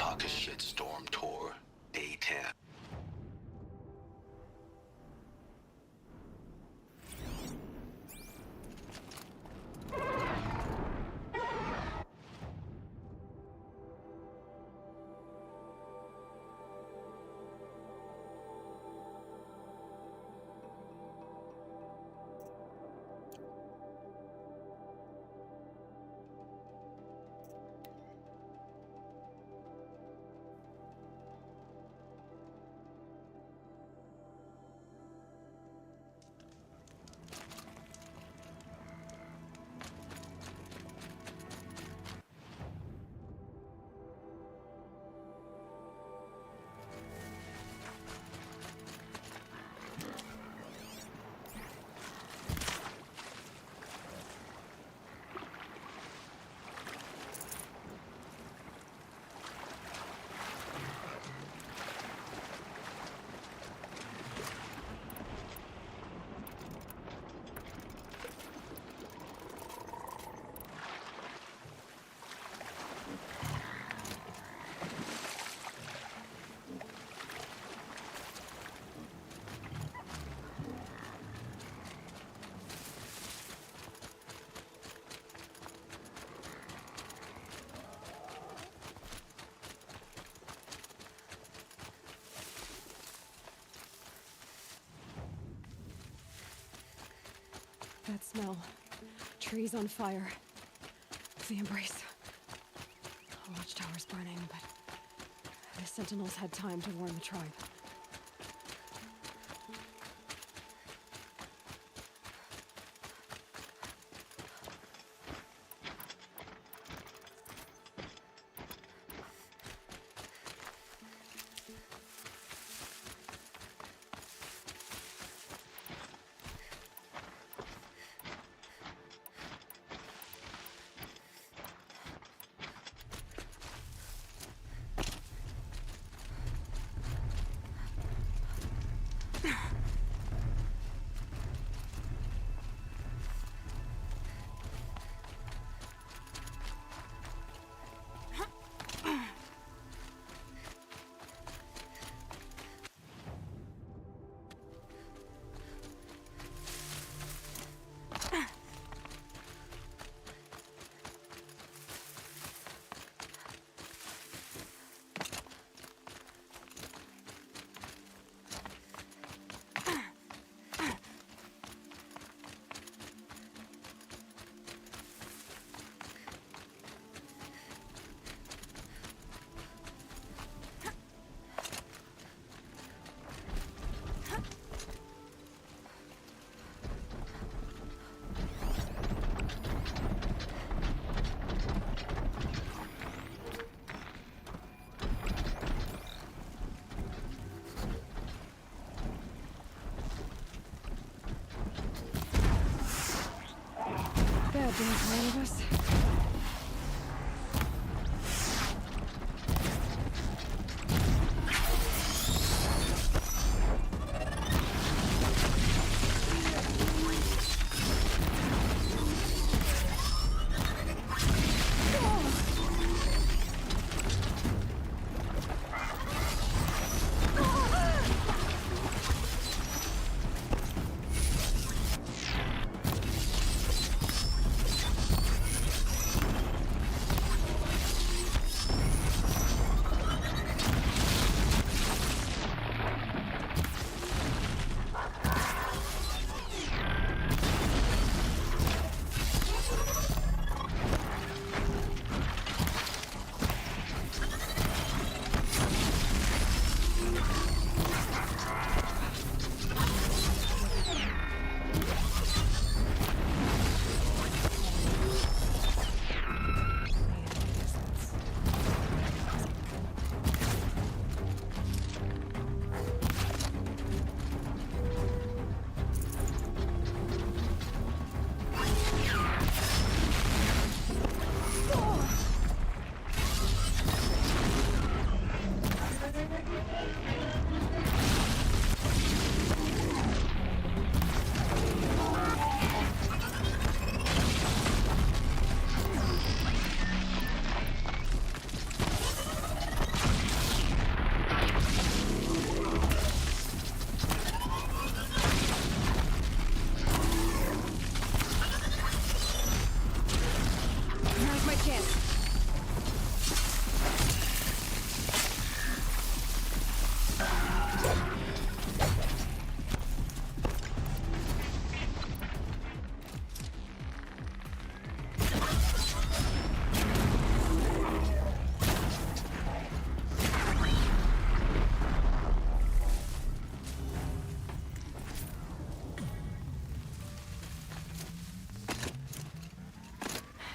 darkest shitstorm tour, day 10. That smell. Trees on fire. The embrace. The watchtower's burning, but the sentinels had time to warn the tribe. Bad day for all of us. chance.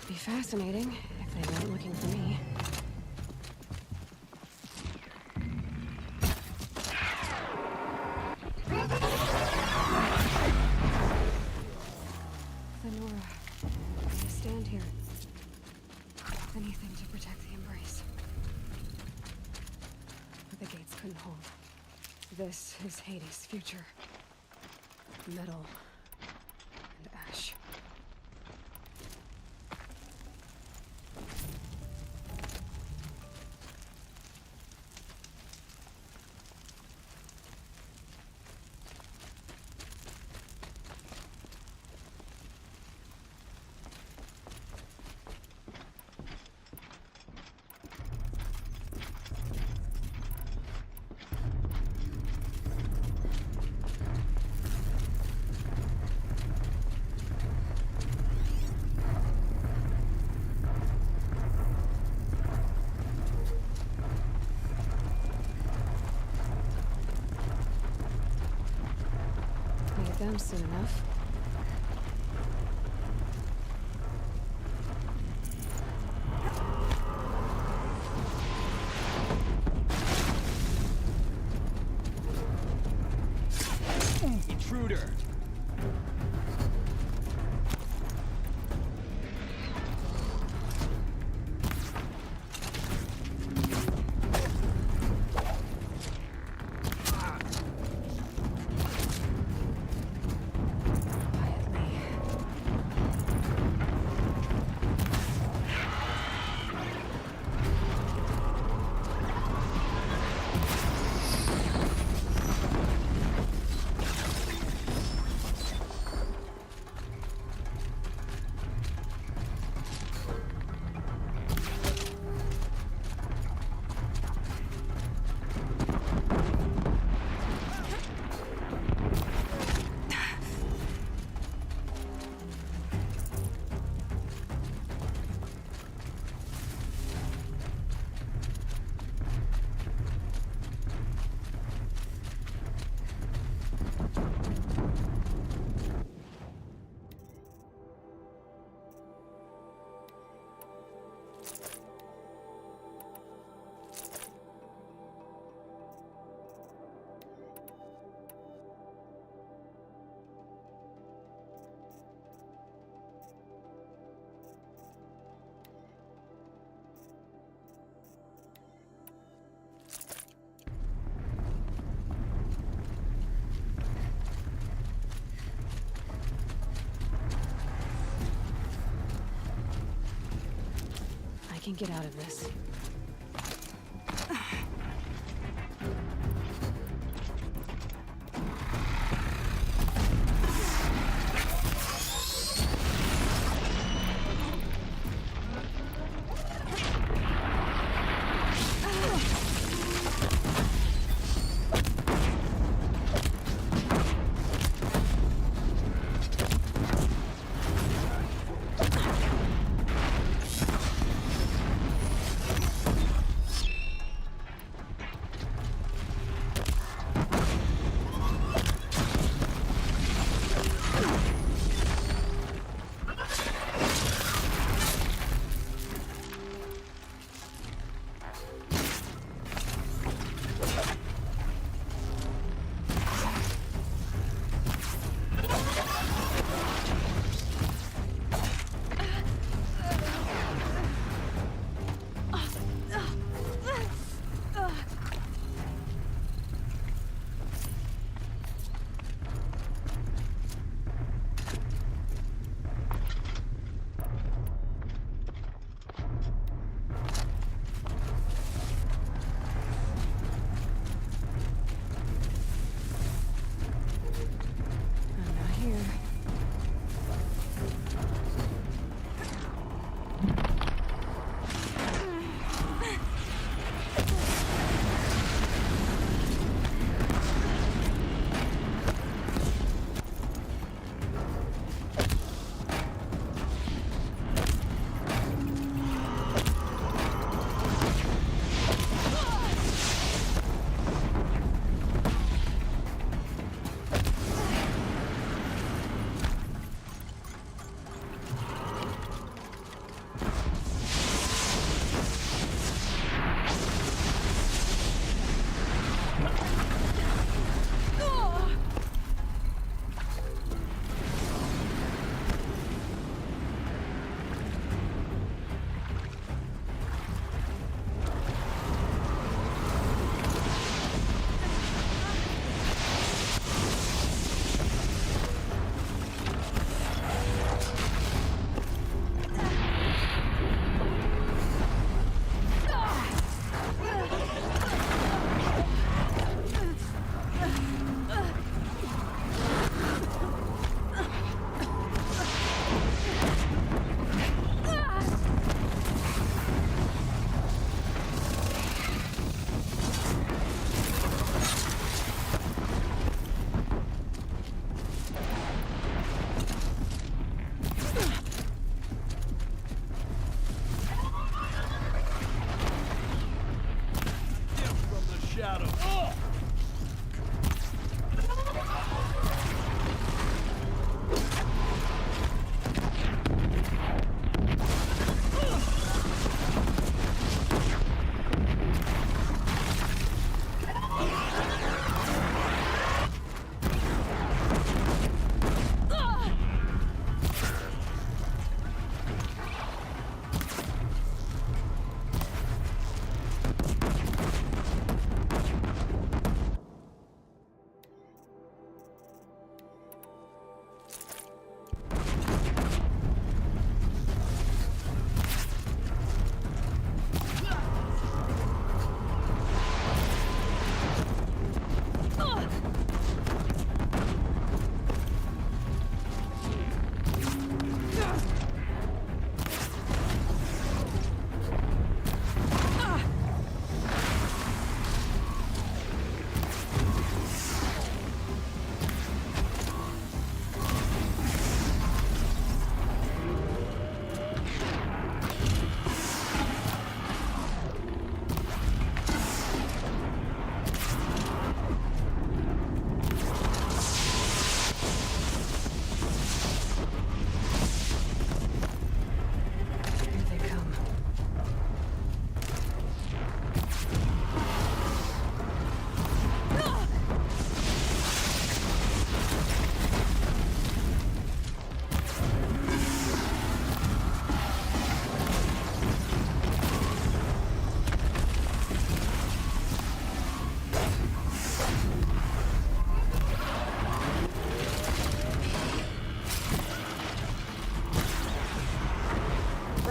Be fascinating if they weren't looking for me. Lenora, I stand here. Anything to protect the Embrace. But the gates couldn't hold. This is Hades' future. Metal and ash. Need them soon enough. Intruder! I can get out of this.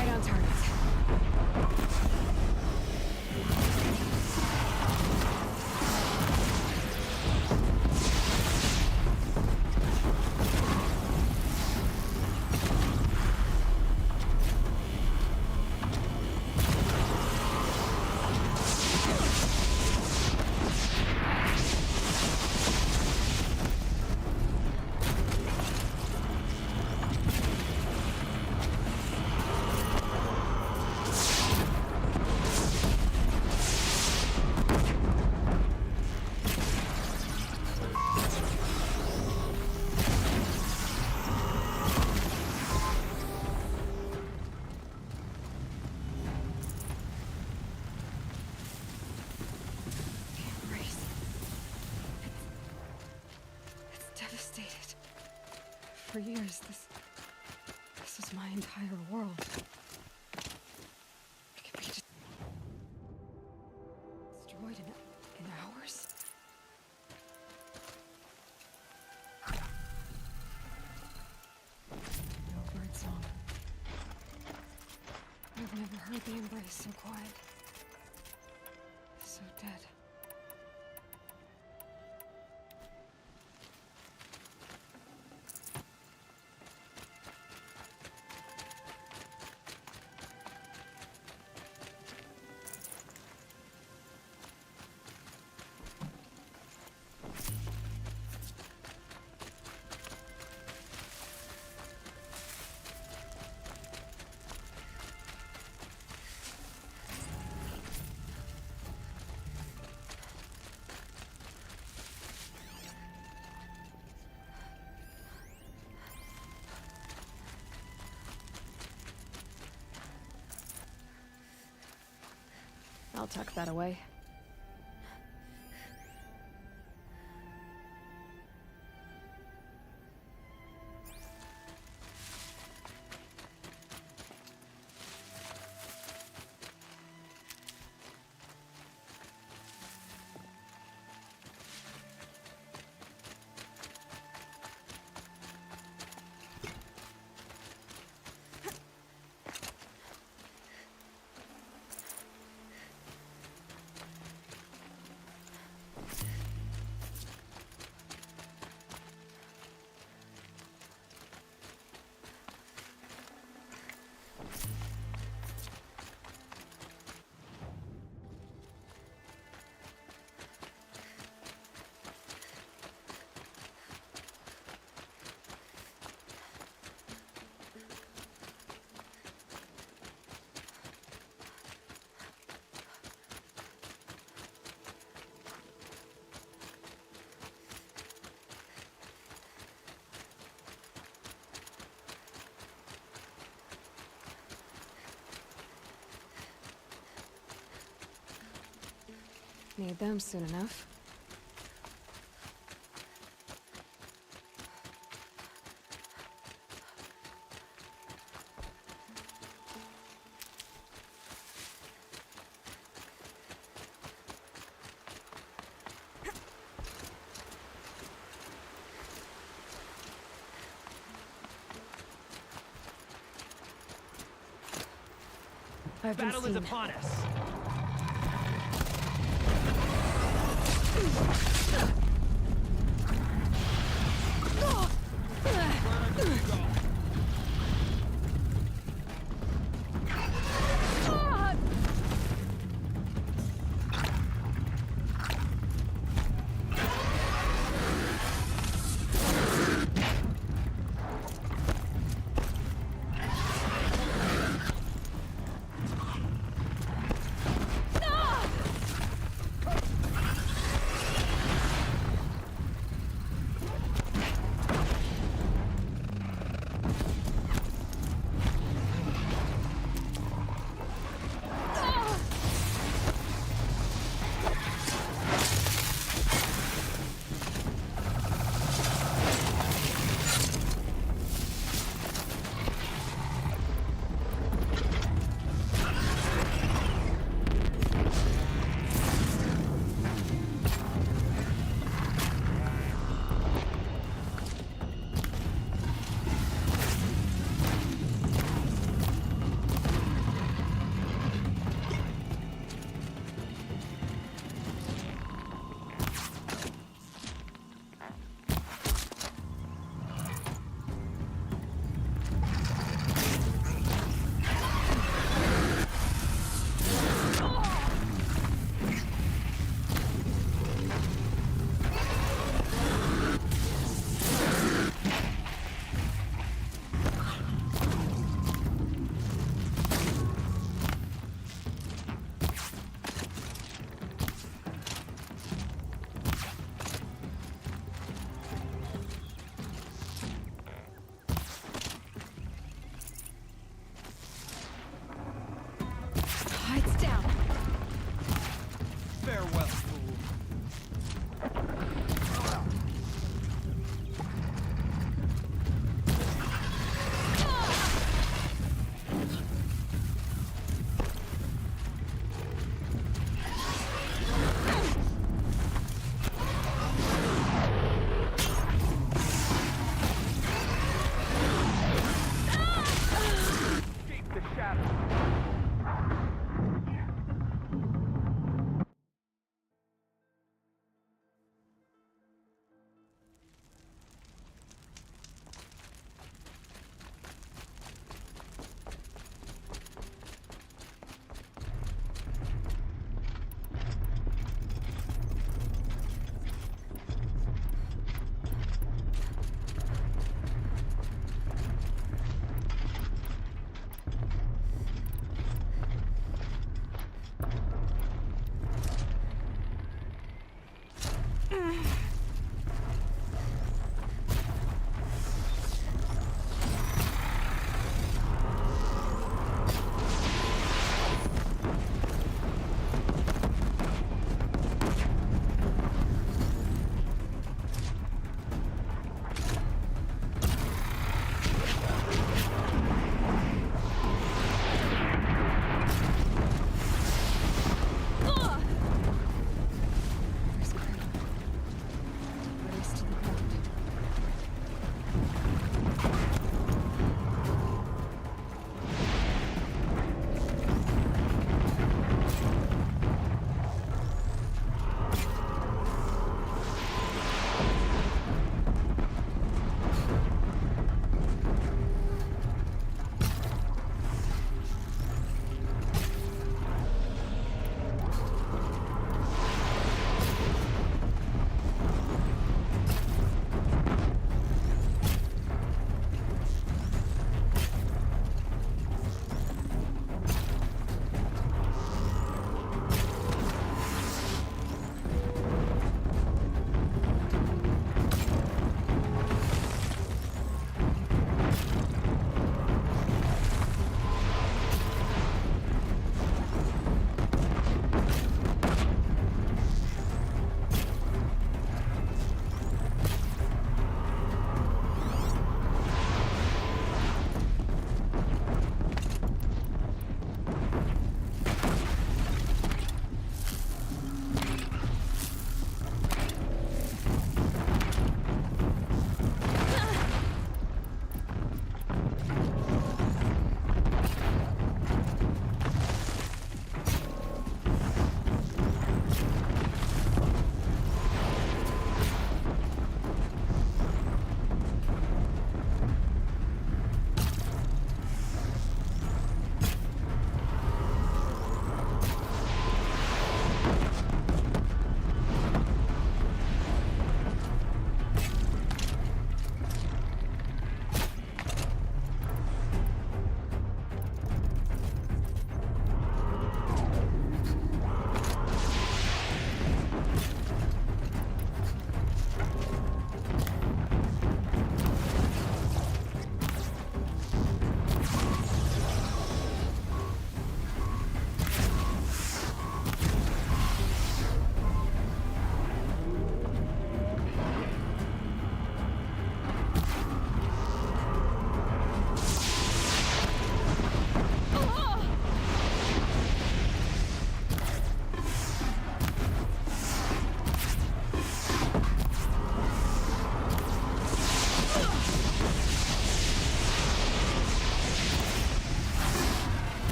right on target. Devastated. For years, this was my entire world. It could be destroyed in hours. No bird song. I've never heard the embrace so quiet. So dead. I'll tuck that away. Need them soon enough. Battle is upon us.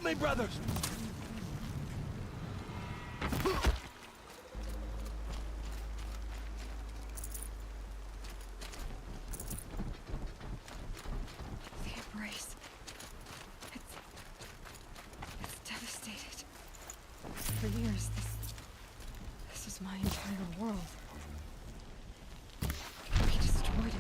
me, brothers! The embrace. It's devastated. For years, this was my entire world. He destroyed it.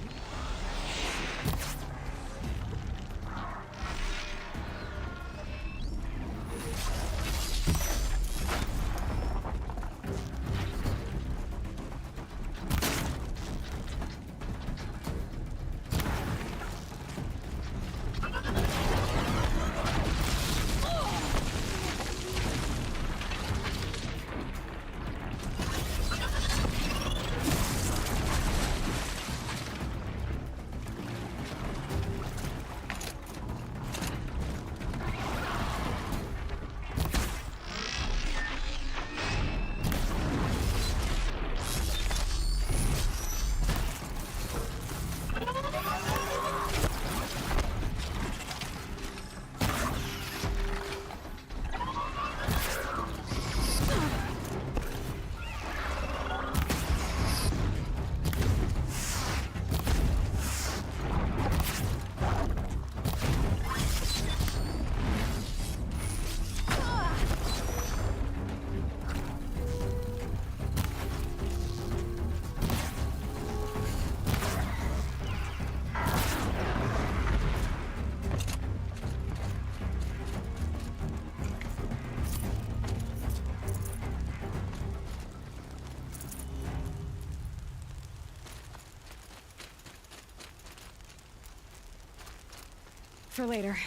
For later.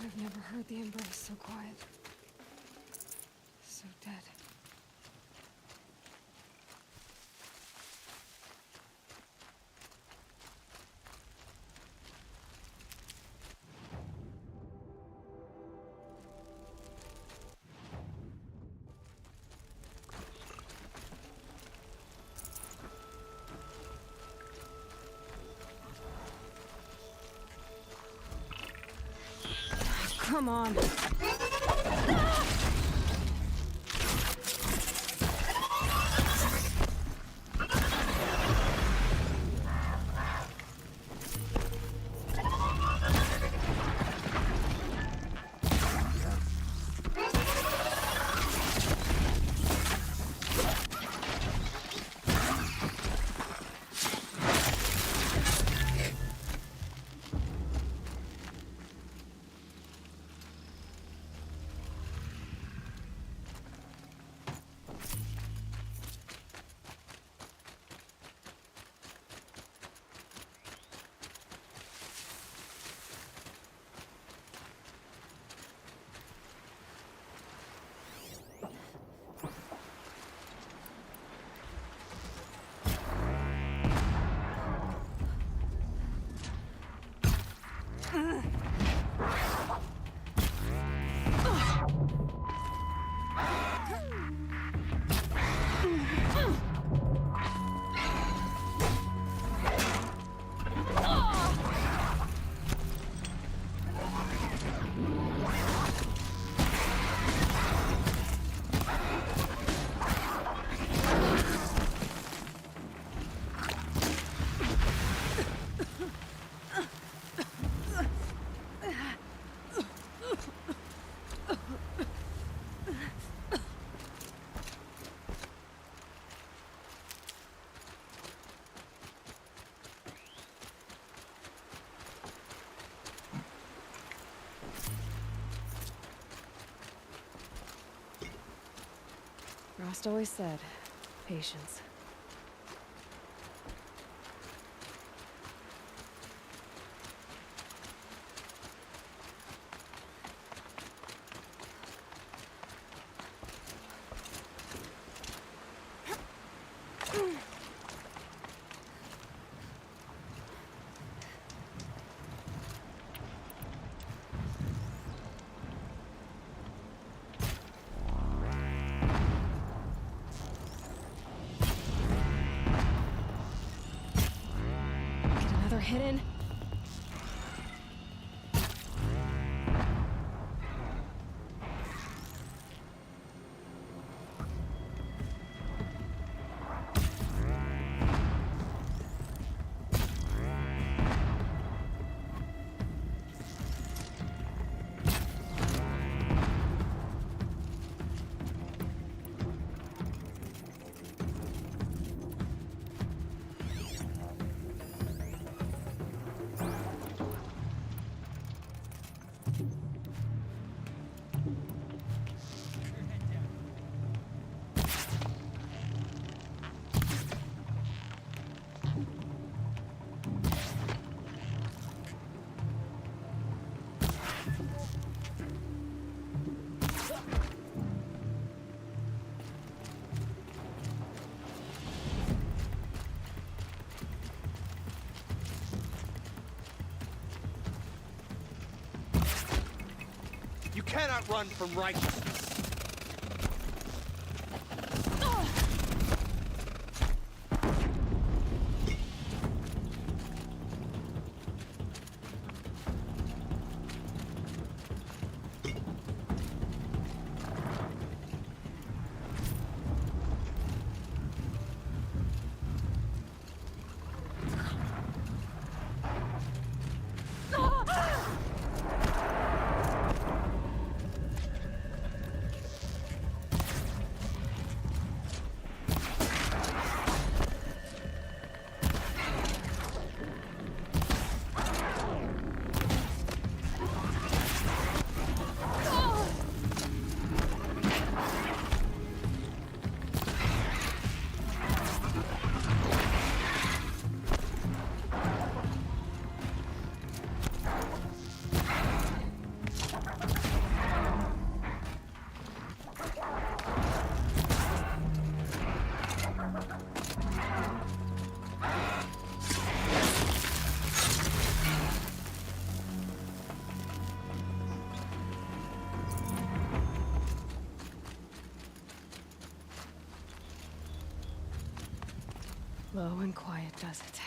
I've never heard the embrace so quiet. So dead. Come on. Rost always said, patience. Hidden. You cannot run from righteousness. Low and quiet does it.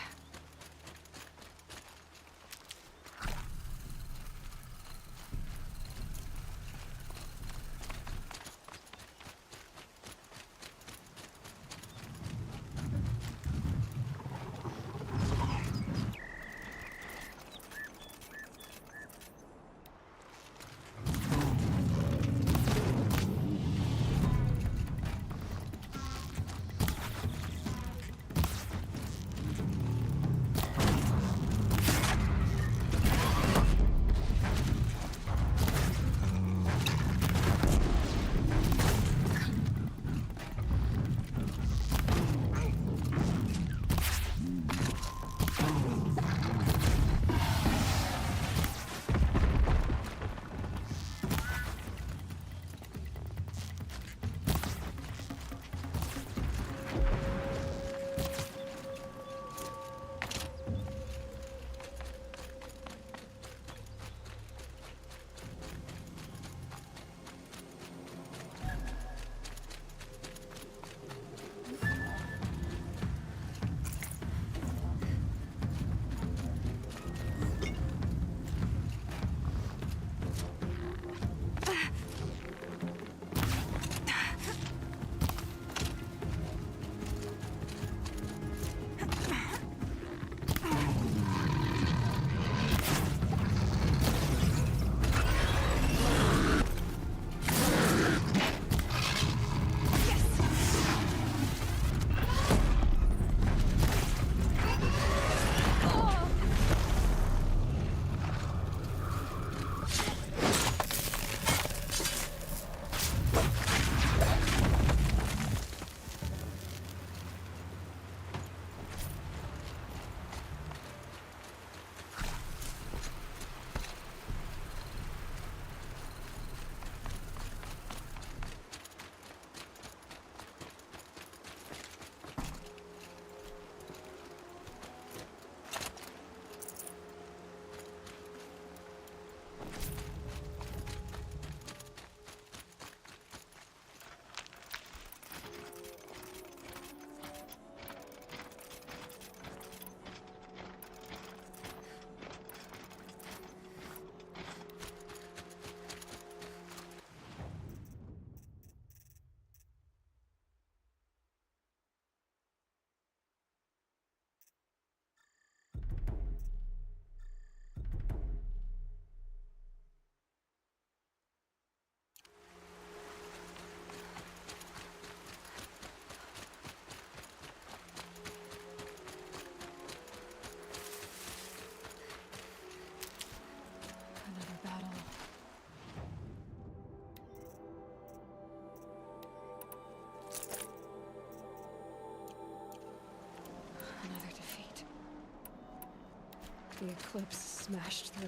The eclipse smashed through.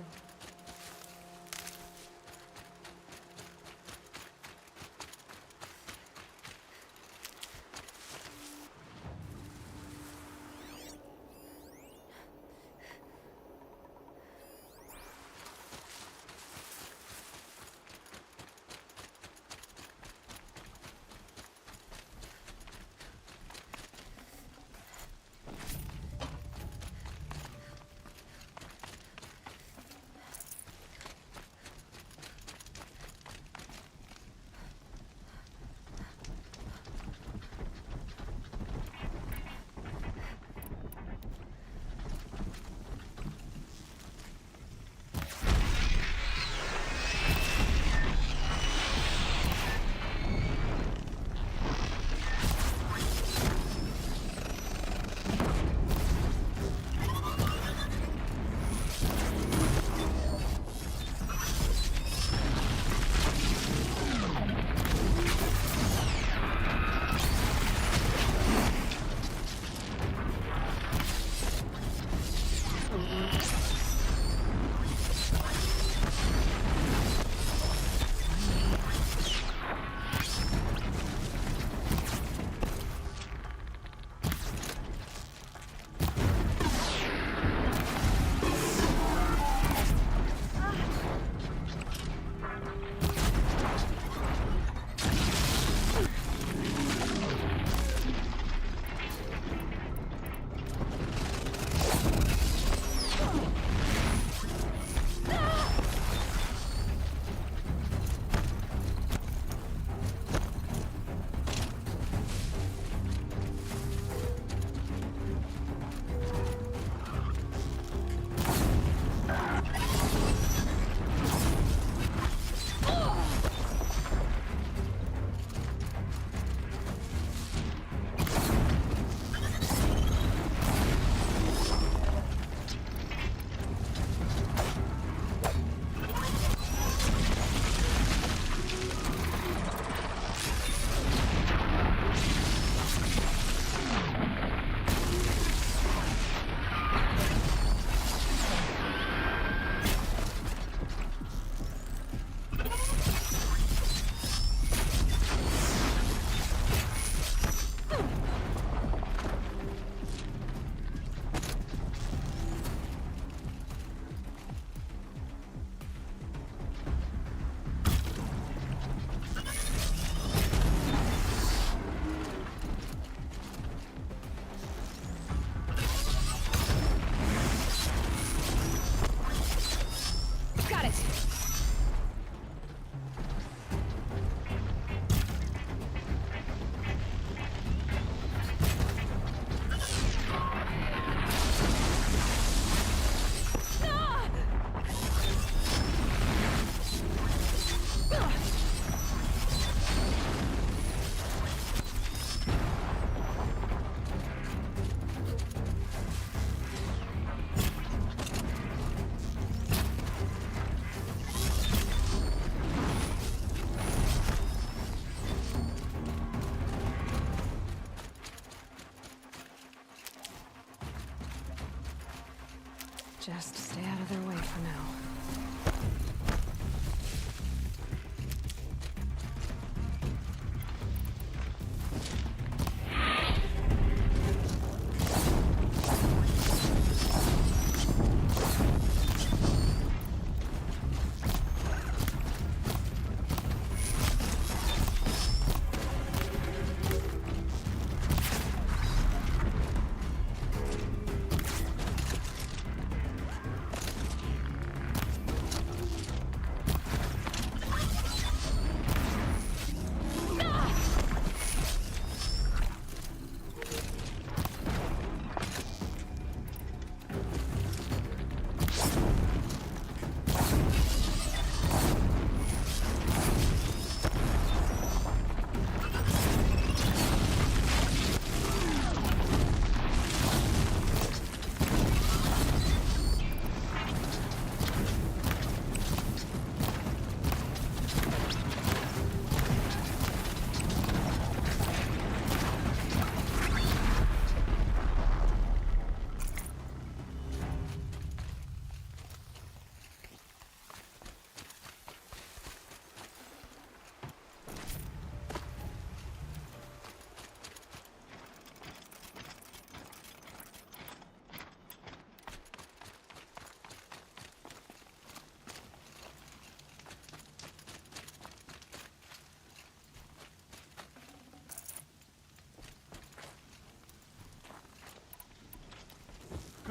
Just stay out of their way for now.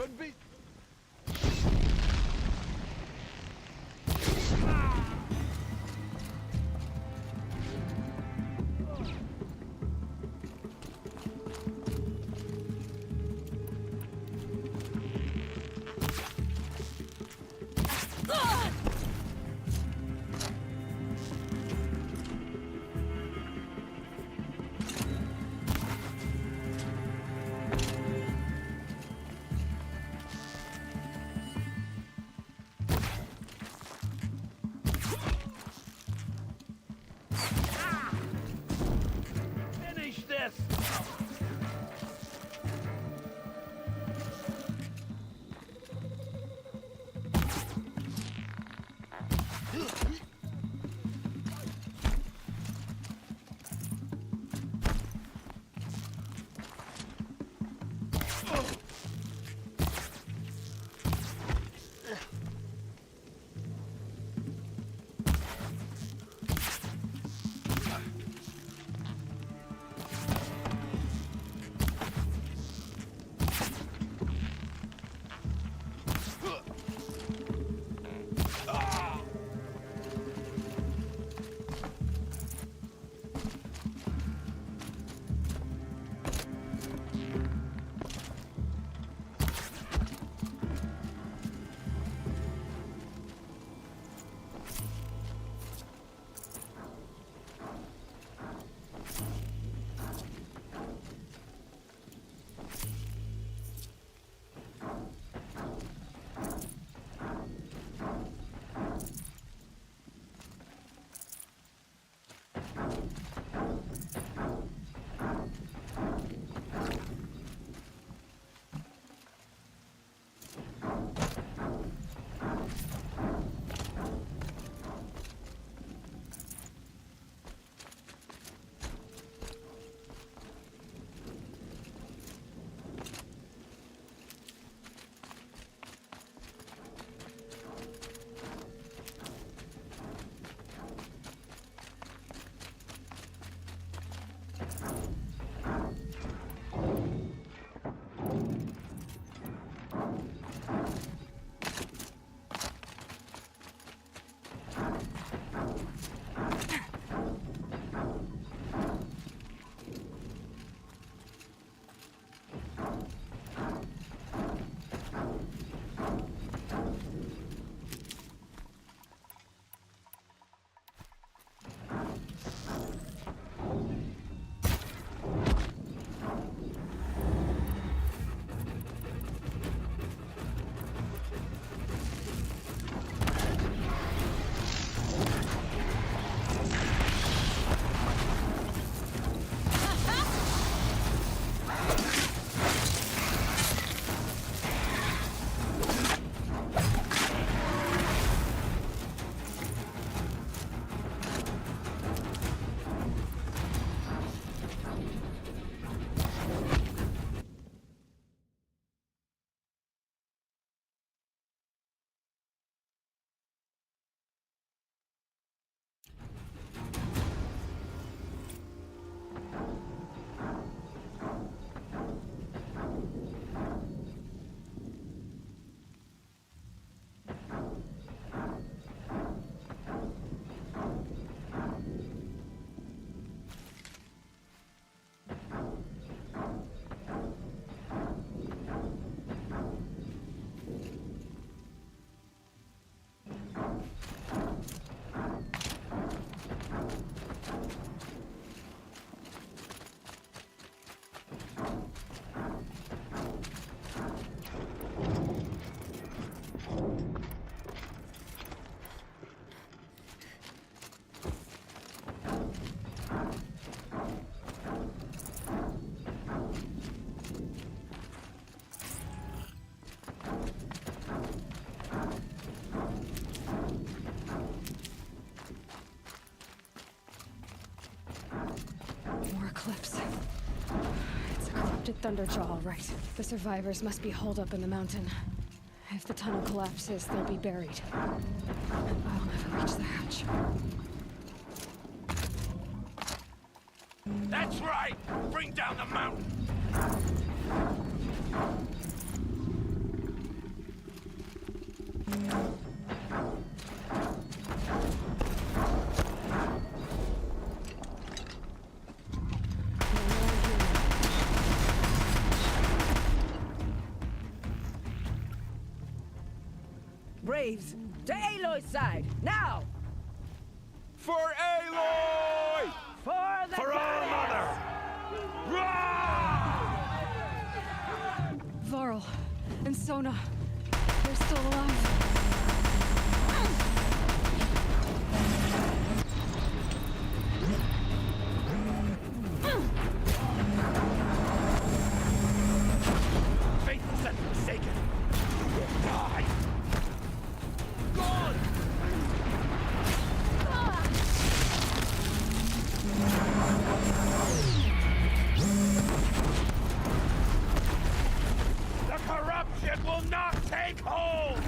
Could be. Finish this! Eclipse. It's a corrupted Thunderjaw, all right. The survivors must be holed up in the mountain. If the tunnel collapses, they'll be buried. And I'll never reach the hatch. That's right! Bring down the mountain! slaves! To Aloy's side, now! For Aloy! For the For our mother! Varl and Sona, they're still alive. Faithless and forsaken! You will die! Gone! The corruption will not take hold!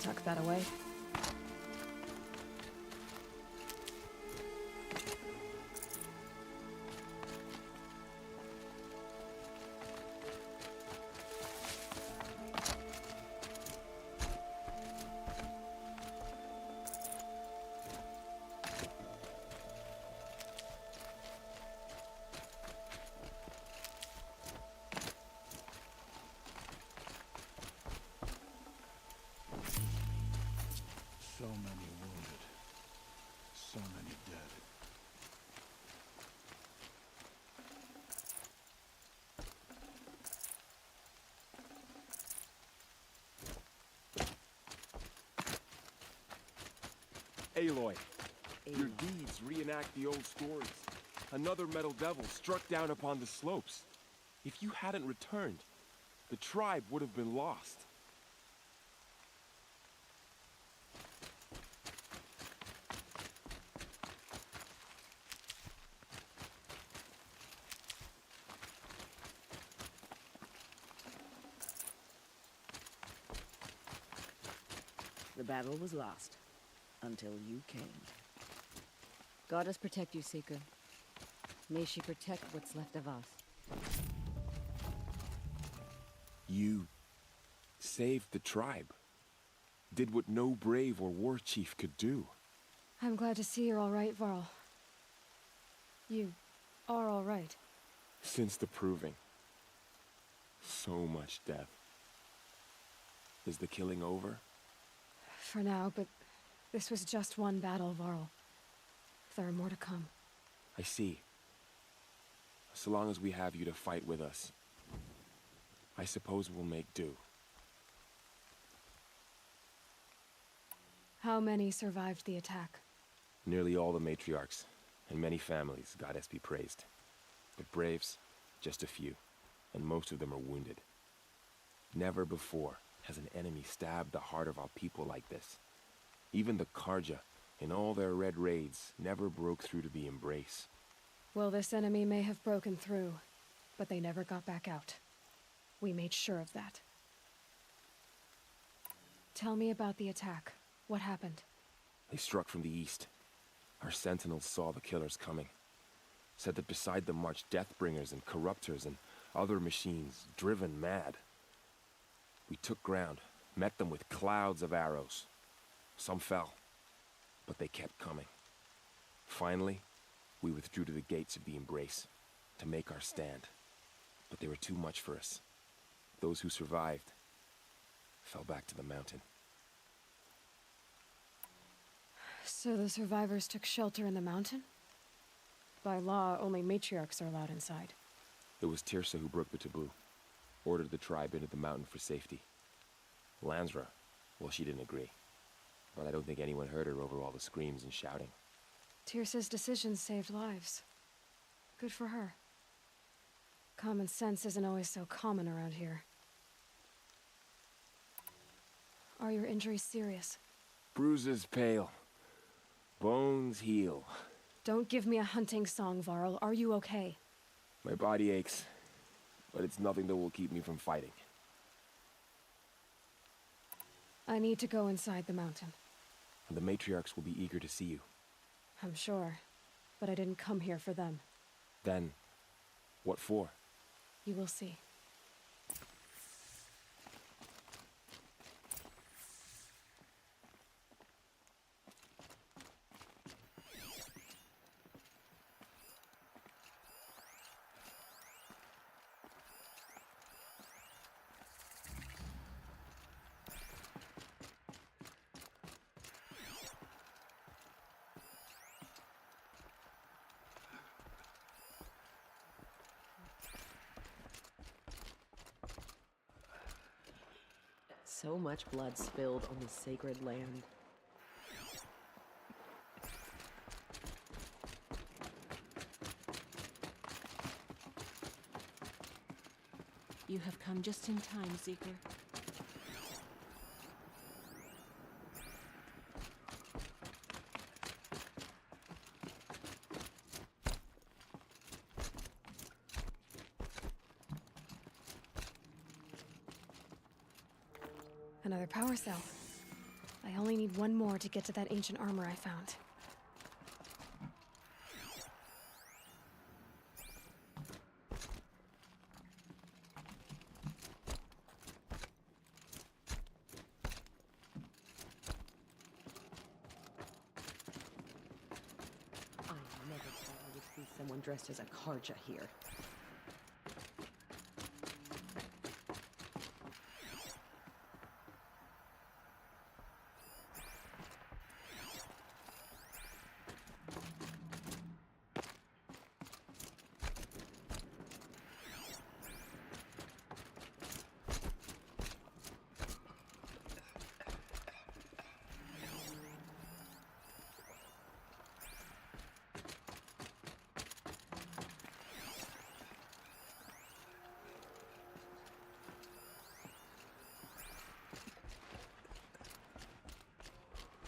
tuck that away. So many wounded. So many dead. Aloy, your deeds reenact the old stories. Another metal devil struck down upon the slopes. If you hadn't returned, the tribe would have been lost. The battle was lost. Until you came. Goddess protect you, Seeker. May she protect what's left of us. You saved the tribe. Did what no brave or war chief could do. I'm glad to see you're all right, Varl. You are all right. Since the proving. So much death. Is the killing over? For now, but this was just one battle, Varl. There are more to come. I see. So long as we have you to fight with us, I suppose we'll make do. How many survived the attack? Nearly all the matriarchs, and many families, goddess be praised. But braves, just a few, and most of them are wounded. Never before has an enemy stabbed the heart of our people like this. Even the Karja, in all their red raids, never broke through to the embrace. Well, this enemy may have broken through, but they never got back out. We made sure of that. Tell me about the attack. What happened? They struck from the east. Our sentinels saw the killers coming. Said that beside them marched Deathbringers and Corruptors and other machines, driven mad. We took ground, met them with clouds of arrows. Some fell, but they kept coming. Finally, we withdrew to the gates of the Embrace to make our stand. But they were too much for us. Those who survived fell back to the mountain. So the survivors took shelter in the mountain? By law, only matriarchs are allowed inside. It was Tirsa who broke the taboo. Ordered the tribe into the mountain for safety. Lansra, well, she didn't agree. But I don't think anyone heard her over all the screams and shouting. Tirsa's decisions saved lives. Good for her. Common sense isn't always so common around here. Are your injuries serious? Bruises pale. Bones heal. Don't give me a hunting song, Varl. Are you okay? My body aches, but it's nothing that will keep me from fighting. I need to go inside the mountain. The matriarchs will be eager to see you. I'm sure, but I didn't come here for them. Then, what for? You will see. So much blood spilled on this sacred land. You have come just in time, Seeker. Another power cell. I only need one more to get to that ancient armor I found. I never thought I would see someone dressed as a Karja here.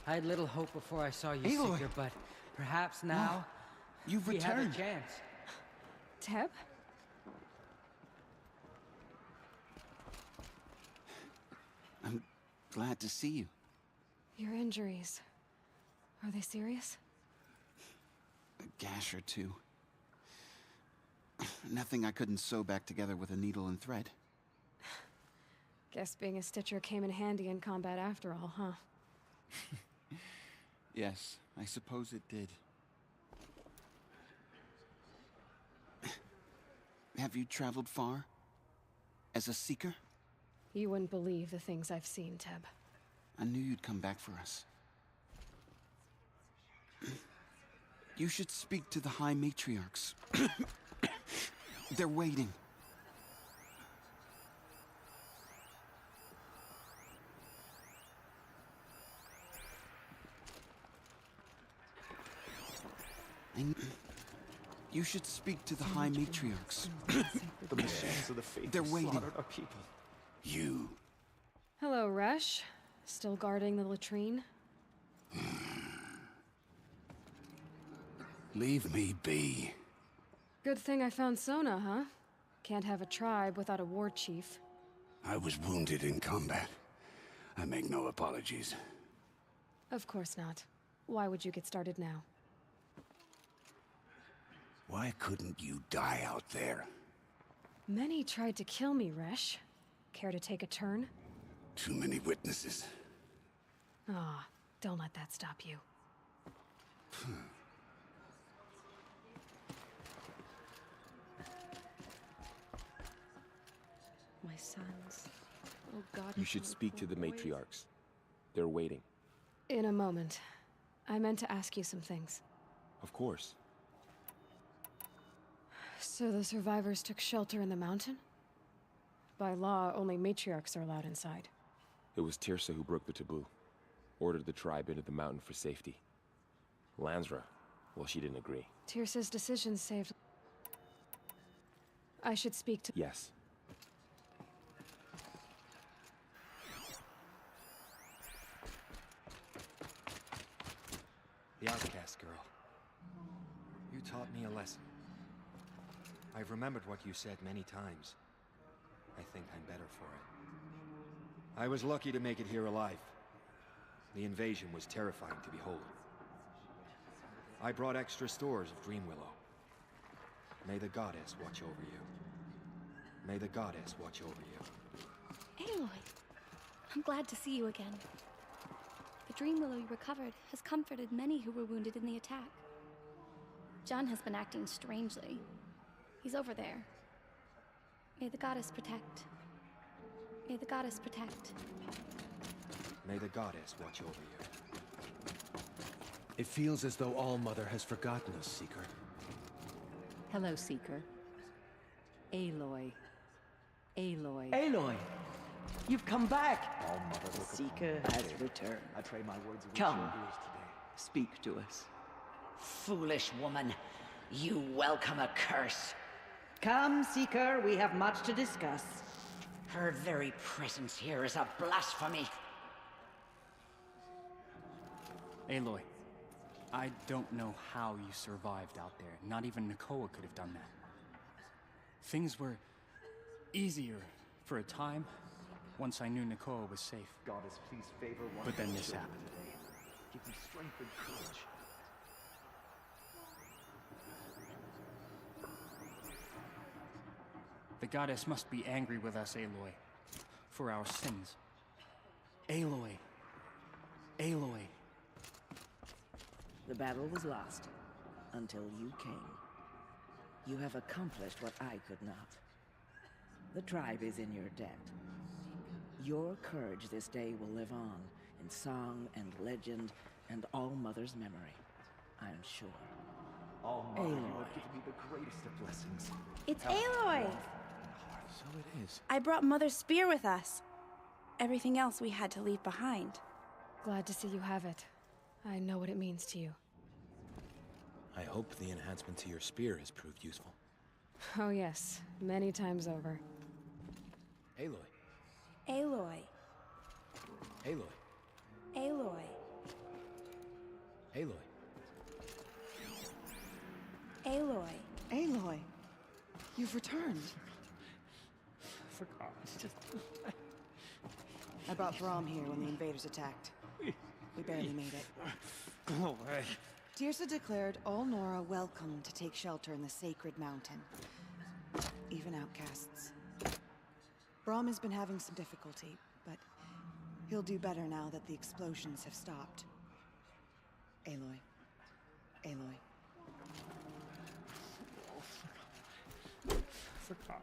I had little hope before I saw you, Aloy! Seeker, but perhaps now You've we have a returned. chance. Teb? I'm glad to see you. Your injuries. Are they serious? A gash or two. Nothing I couldn't sew back together with a needle and thread. Guess being a stitcher came in handy in combat after all, huh? Yes, I suppose it did. Have you traveled far? As a seeker? You wouldn't believe the things I've seen, Teb. I knew you'd come back for us. You should speak to the High Matriarchs. They're waiting. You should speak to the High Matriarchs. The machines of the faith They're waiting. slaughtered our people. You. Hello, Resh. Still guarding the latrine? Leave me be. Good thing I found Sona, huh? Can't have a tribe without a war chief. I was wounded in combat. I make no apologies. Of course not. Why would you get started now? Why couldn't you die out there? Many tried to kill me, Resh. Care to take a turn? Too many witnesses. Ah, don't let that stop you. My sons. Oh God. You should speak to the matriarchs. They're waiting. In a moment. I meant to ask you some things. Of course. So the survivors took shelter in the mountain? By law, only matriarchs are allowed inside. It was Tirsa who broke the taboo. Ordered the tribe into the mountain for safety. Lansra, well, she didn't agree. Tirsa's decision saved... I should speak to... Yes. The outcast girl. You taught me a lesson. I've remembered what you said many times. I think I'm better for it. I was lucky to make it here alive. The invasion was terrifying to behold. I brought extra stores of Dreamwillow. May the goddess watch over you. May the goddess watch over you. Aloy, I'm glad to see you again. The Dreamwillow you recovered has comforted many who were wounded in the attack. John has been acting strangely. He's over there. May the goddess protect. May the goddess protect. May the goddess watch over you. It feels as though All-Mother has forgotten us, Seeker. Hello, Seeker. Aloy. Aloy. Aloy! You've come back! All-Mother The Seeker has returned. I pray my words reach Come. your ears today. Speak to us. Foolish woman, you welcome a curse. Come, Seeker, we have much to discuss. Her very presence here is a blasphemy. Aloy, I don't know how you survived out there. Not even Nakoa could have done that. Things were easier for a time, once I knew Nakoa was safe. Goddess, please favor one. But then of this children happened. today. Give me strength and courage. The goddess must be angry with us, Aloy, for our sins. Aloy. Aloy. The battle was lost until you came. You have accomplished what I could not. The tribe is in your debt. Your courage this day will live on in song and legend and All Mother's memory, I'm sure. All Mother, you Aloy. have given me the greatest of blessings. It's Aloy! So it is. I brought Mother's spear with us. Everything else we had to leave behind. Glad to see you have it. I know what it means to you. I hope the enhancement to your spear has proved useful. Oh yes, many times over. Aloy. Aloy. Aloy. Aloy. Aloy. Aloy. Aloy, you've returned. Forgot. I brought Brahm here when the invaders attacked. We barely made it. Go away. Tirsa declared all Nora welcome to take shelter in the sacred mountain. Even outcasts. Brahm has been having some difficulty, but he'll do better now that the explosions have stopped. Aloy. Aloy. Forgot.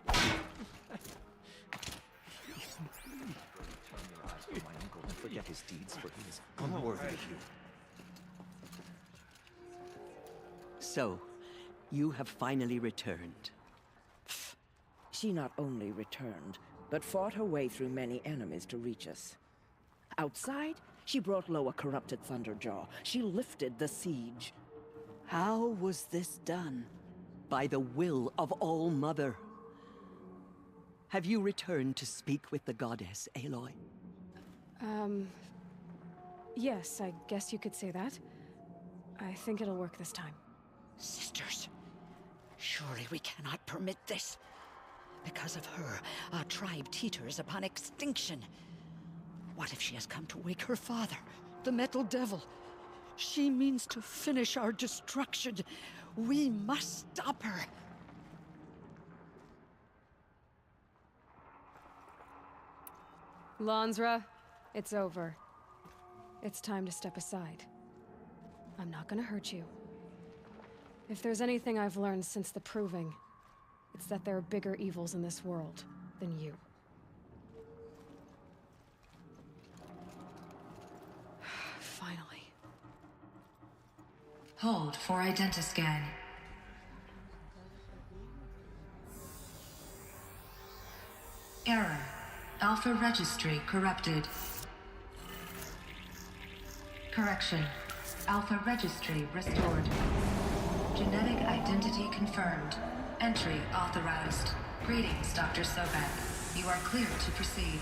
Turn your eyes from my uncle and forget his deeds, for he is unworthy of you. So, you have finally returned. She not only returned, but fought her way through many enemies to reach us. Outside, she brought low a corrupted Thunderjaw. She lifted the siege. How was this done? By the will of All Mother. Have you returned to speak with the goddess, Aloy? Yes, I guess you could say that. I think it'll work this time. Sisters, surely we cannot permit this. Because of her, our tribe teeters upon extinction. What if she has come to wake her father, the Metal Devil? She means to finish our destruction. We must stop her. Lansra, it's over. It's time to step aside. I'm not gonna hurt you. If there's anything I've learned since the Proving, it's that there are bigger evils in this world than you. Finally. Hold for identiscan. Error. Alpha registry corrupted. Correction. Alpha registry restored. Genetic identity confirmed. Entry authorized. Greetings, Dr. Sobek. You are cleared to proceed.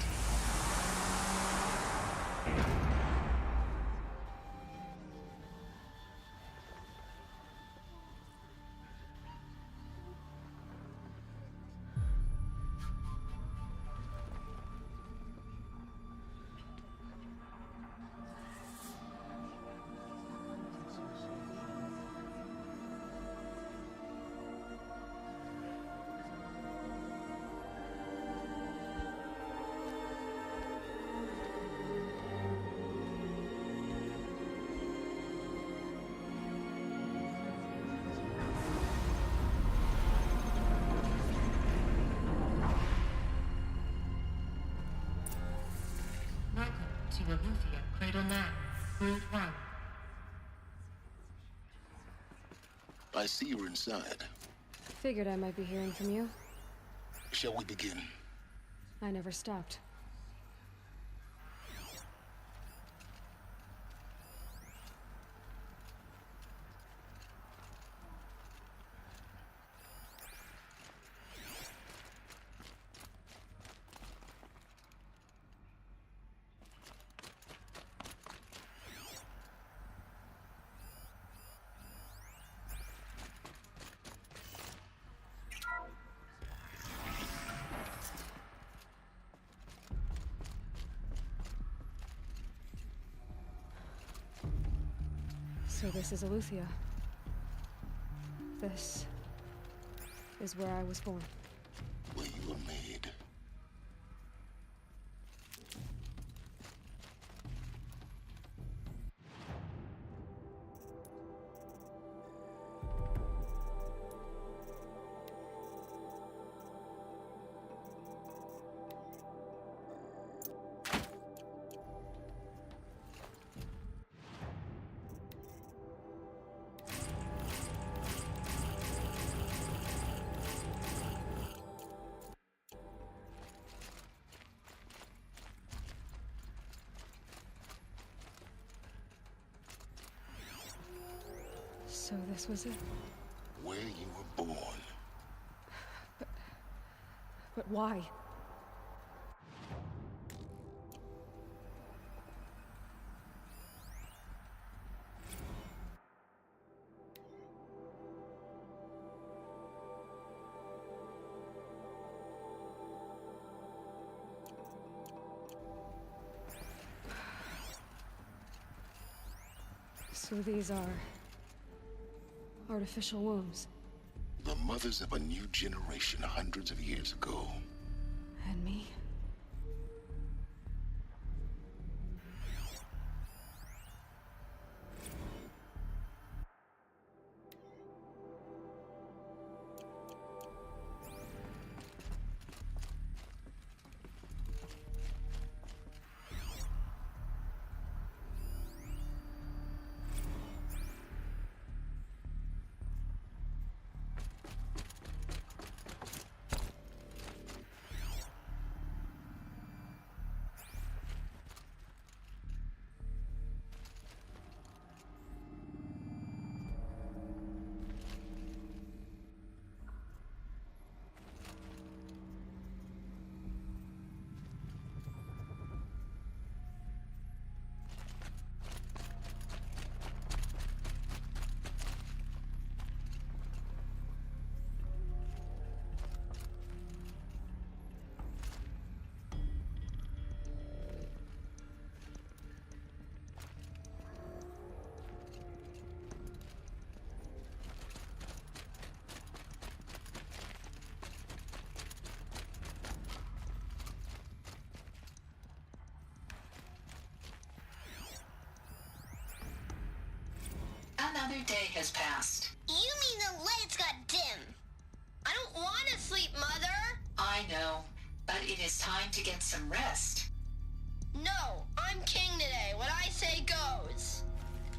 To Aletheia, Cradle 9, Brood 1. I see you're inside. Figured I might be hearing from you. Shall we begin? I never stopped. So this is Eleuthia. This is where I was born. Where you were made. So this was it? Where you were born. But why? So these are artificial wombs. The mothers of a new generation hundreds of years ago. And me? Another day has passed. You mean the lights got dim? I don't want to sleep, Mother! I know, but it is time to get some rest. No, I'm king today. What I say goes.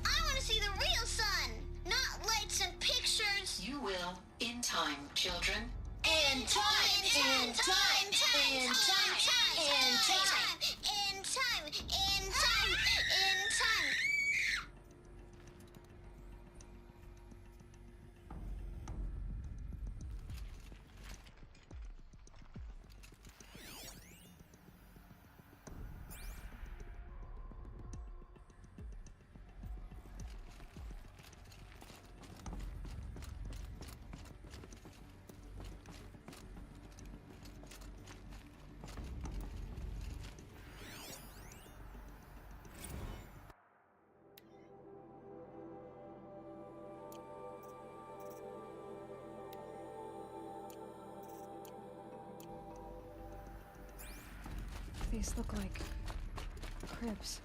I want to see the real sun, not lights and pictures. You will, in time, children. In time, in time, in time, in time, in time, in time, in time, in time. These look like cribs.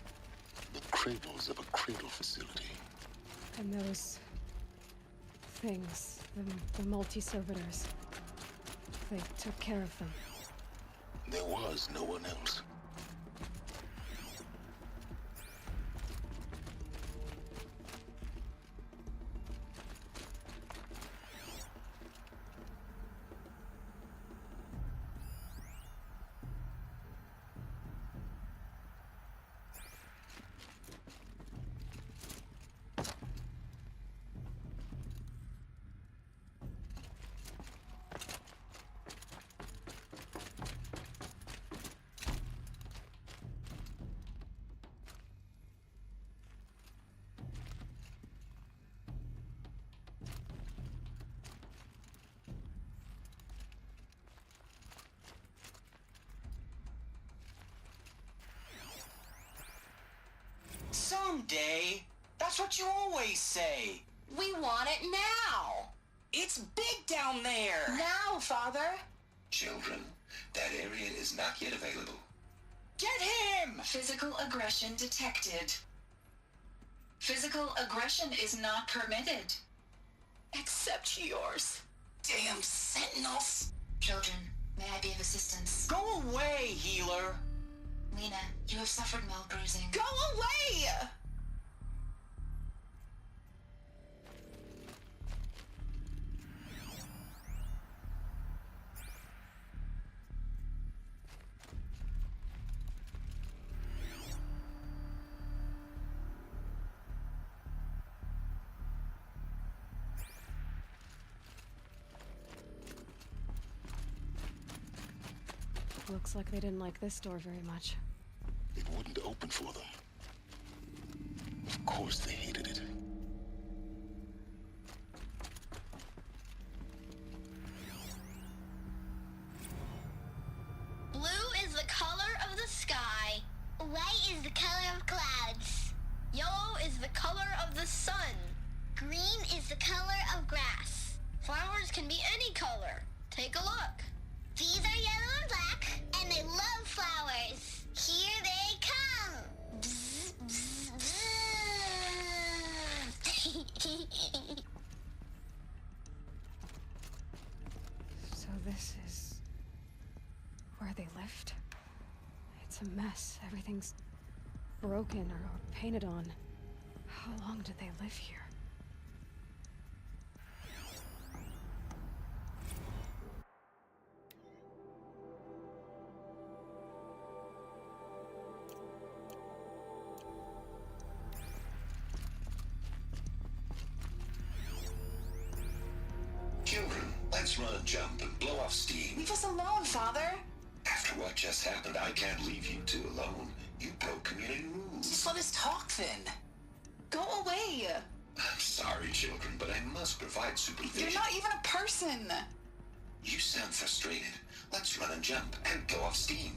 The cradles of a cradle facility. And those things, the multi-servitors, they took care of them. There was no one else. Someday, That's what you always say. We want it now. It's big down there. Now, Father. Children, that area is not yet available. Get him! Physical aggression detected. Physical aggression is not permitted. Except yours. Damn sentinels. Children, may I be of assistance? Go away, healer. Lena, you have suffered mild bruising. Go away! Looks like they didn't like this door very much. It wouldn't open for them. Of course they hated it. Blue is the color of the sky. White is the color of clouds. Yellow is the color of the sun. Green is the color of grass. Flowers can be any color. Take a look. These are yellow and black, and they love flowers. Here they come. Bzz, bzz, bzz. So this is where they lived? It's a mess. Everything's broken or painted on. How long did they live here? Children, let's run and jump and blow off steam. Leave us alone, Father. After what just happened, I can't leave you two alone. You broke community rules. Just let us talk then. Go away. I'm sorry, children, but I must provide supervision. You're not even a person. You sound frustrated. Let's run and jump and blow off steam.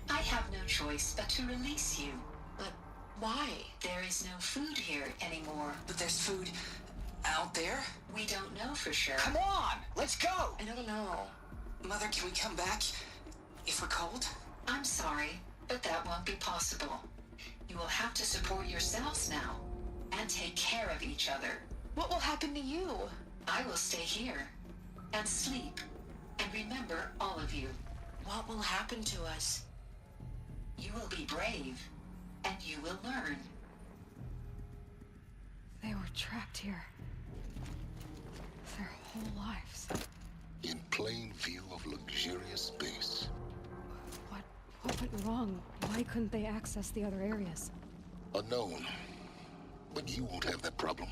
I have no choice but to release you. But why? There is no food here anymore. But there's food out there? We don't know for sure. Come on, let's go. I don't know. Mother, can we come back if we're cold? I'm sorry, but that won't be possible. You will have to support yourselves now and take care of each other. What will happen to you? I will stay here and sleep and remember all of you. What will happen to us? You will be brave and you will learn. They were trapped here. Their whole lives. In plain view of luxurious space. What went wrong? Why couldn't they access the other areas? Unknown. But you won't have that problem.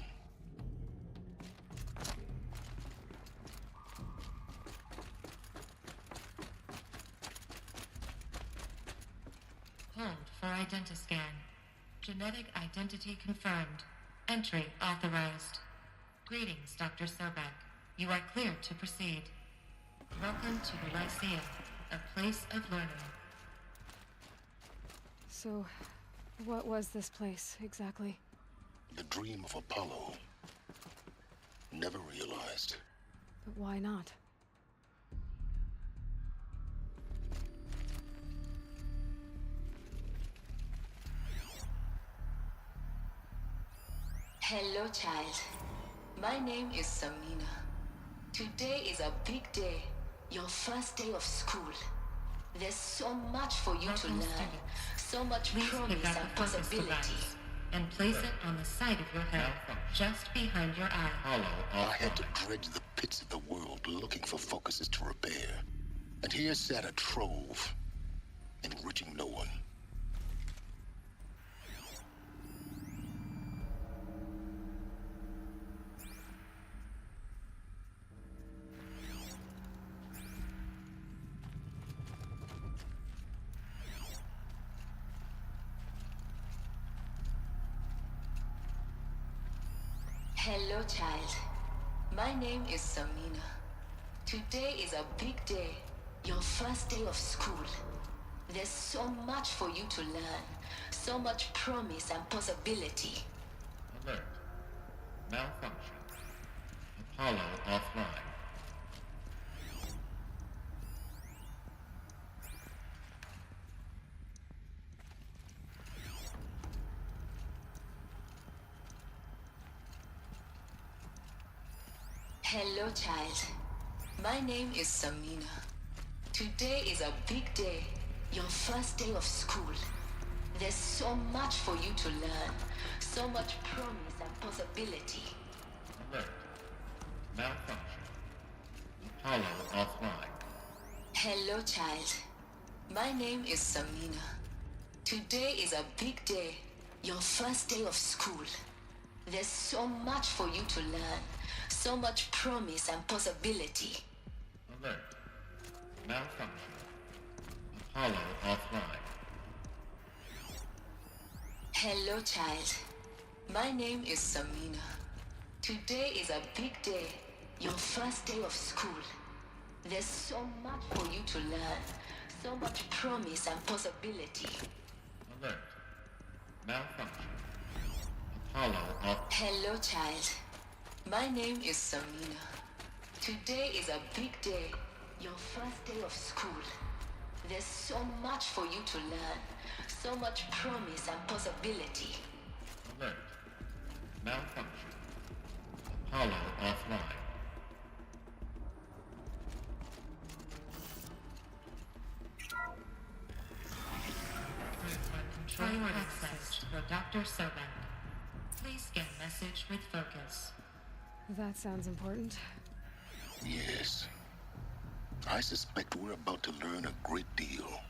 Hold for identiscan. Genetic identity confirmed. Entry authorized. Greetings, Dr. Sobek. You are cleared to proceed. Welcome to the Lyceum, a place of learning. So, what was this place, exactly? The dream of Apollo. Never realized. But why not? Hello, child. My name is Samina. Today is a big day. Your first day of school. There's so much for you to learn. So much Please promise pick up and the focus possibility. device and place it on the side of your head, just behind your eye. I had to dredge the pits of the world looking for focuses to repair. And here sat a trove, enriching no one. Hello, child. My name is Samina. Today is a big day. Your first day of school. There's so much for you to learn. So much promise and possibility. Alert. Malfunction. Apollo offline. Hello, child. My name is Samina. Today is a big day. Your first day of school. There's so much for you to learn. So much promise and possibility. Alert. Malfunction. Apollo offline. Hello, child. My name is Samina. Today is a big day. Your first day of school. There's so much for you to learn. So much promise and possibility. Alert. Malfunction. Apollo offline. Hello, child. My name is Samina. Today is a big day. Your first day of school. There's so much for you to learn. So much promise and possibility. Alert. Malfunction. Apollo off. Hello, child. My name is Samina. Today is a big day. Your first day of school. There's so much for you to learn. So much promise and possibility. Alert. Malfunction. Apollo offline. Control access for Dr. Sobek. Please get message with focus. That sounds important. Yes. I suspect we're about to learn a great deal.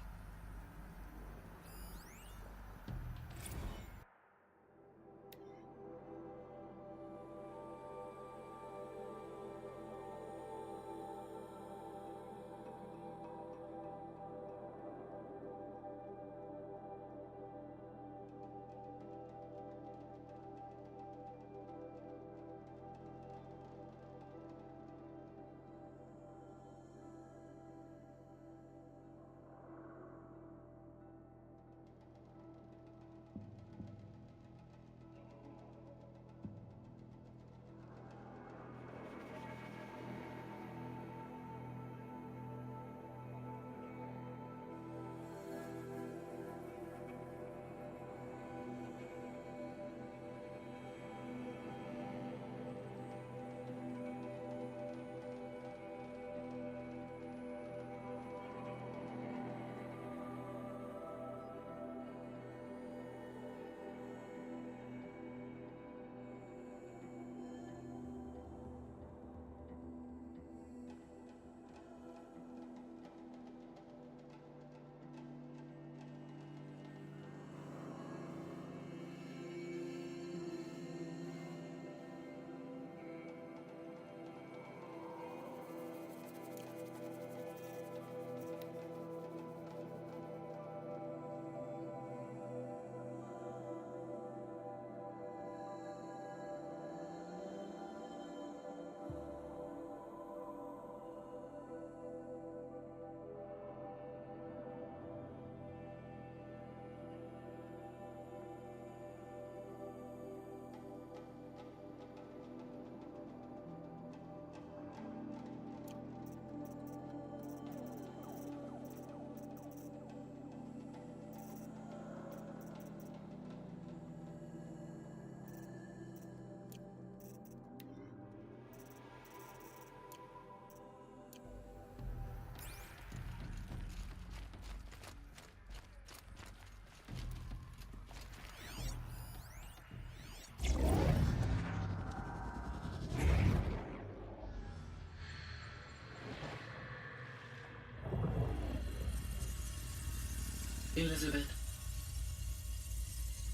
Elizabeth,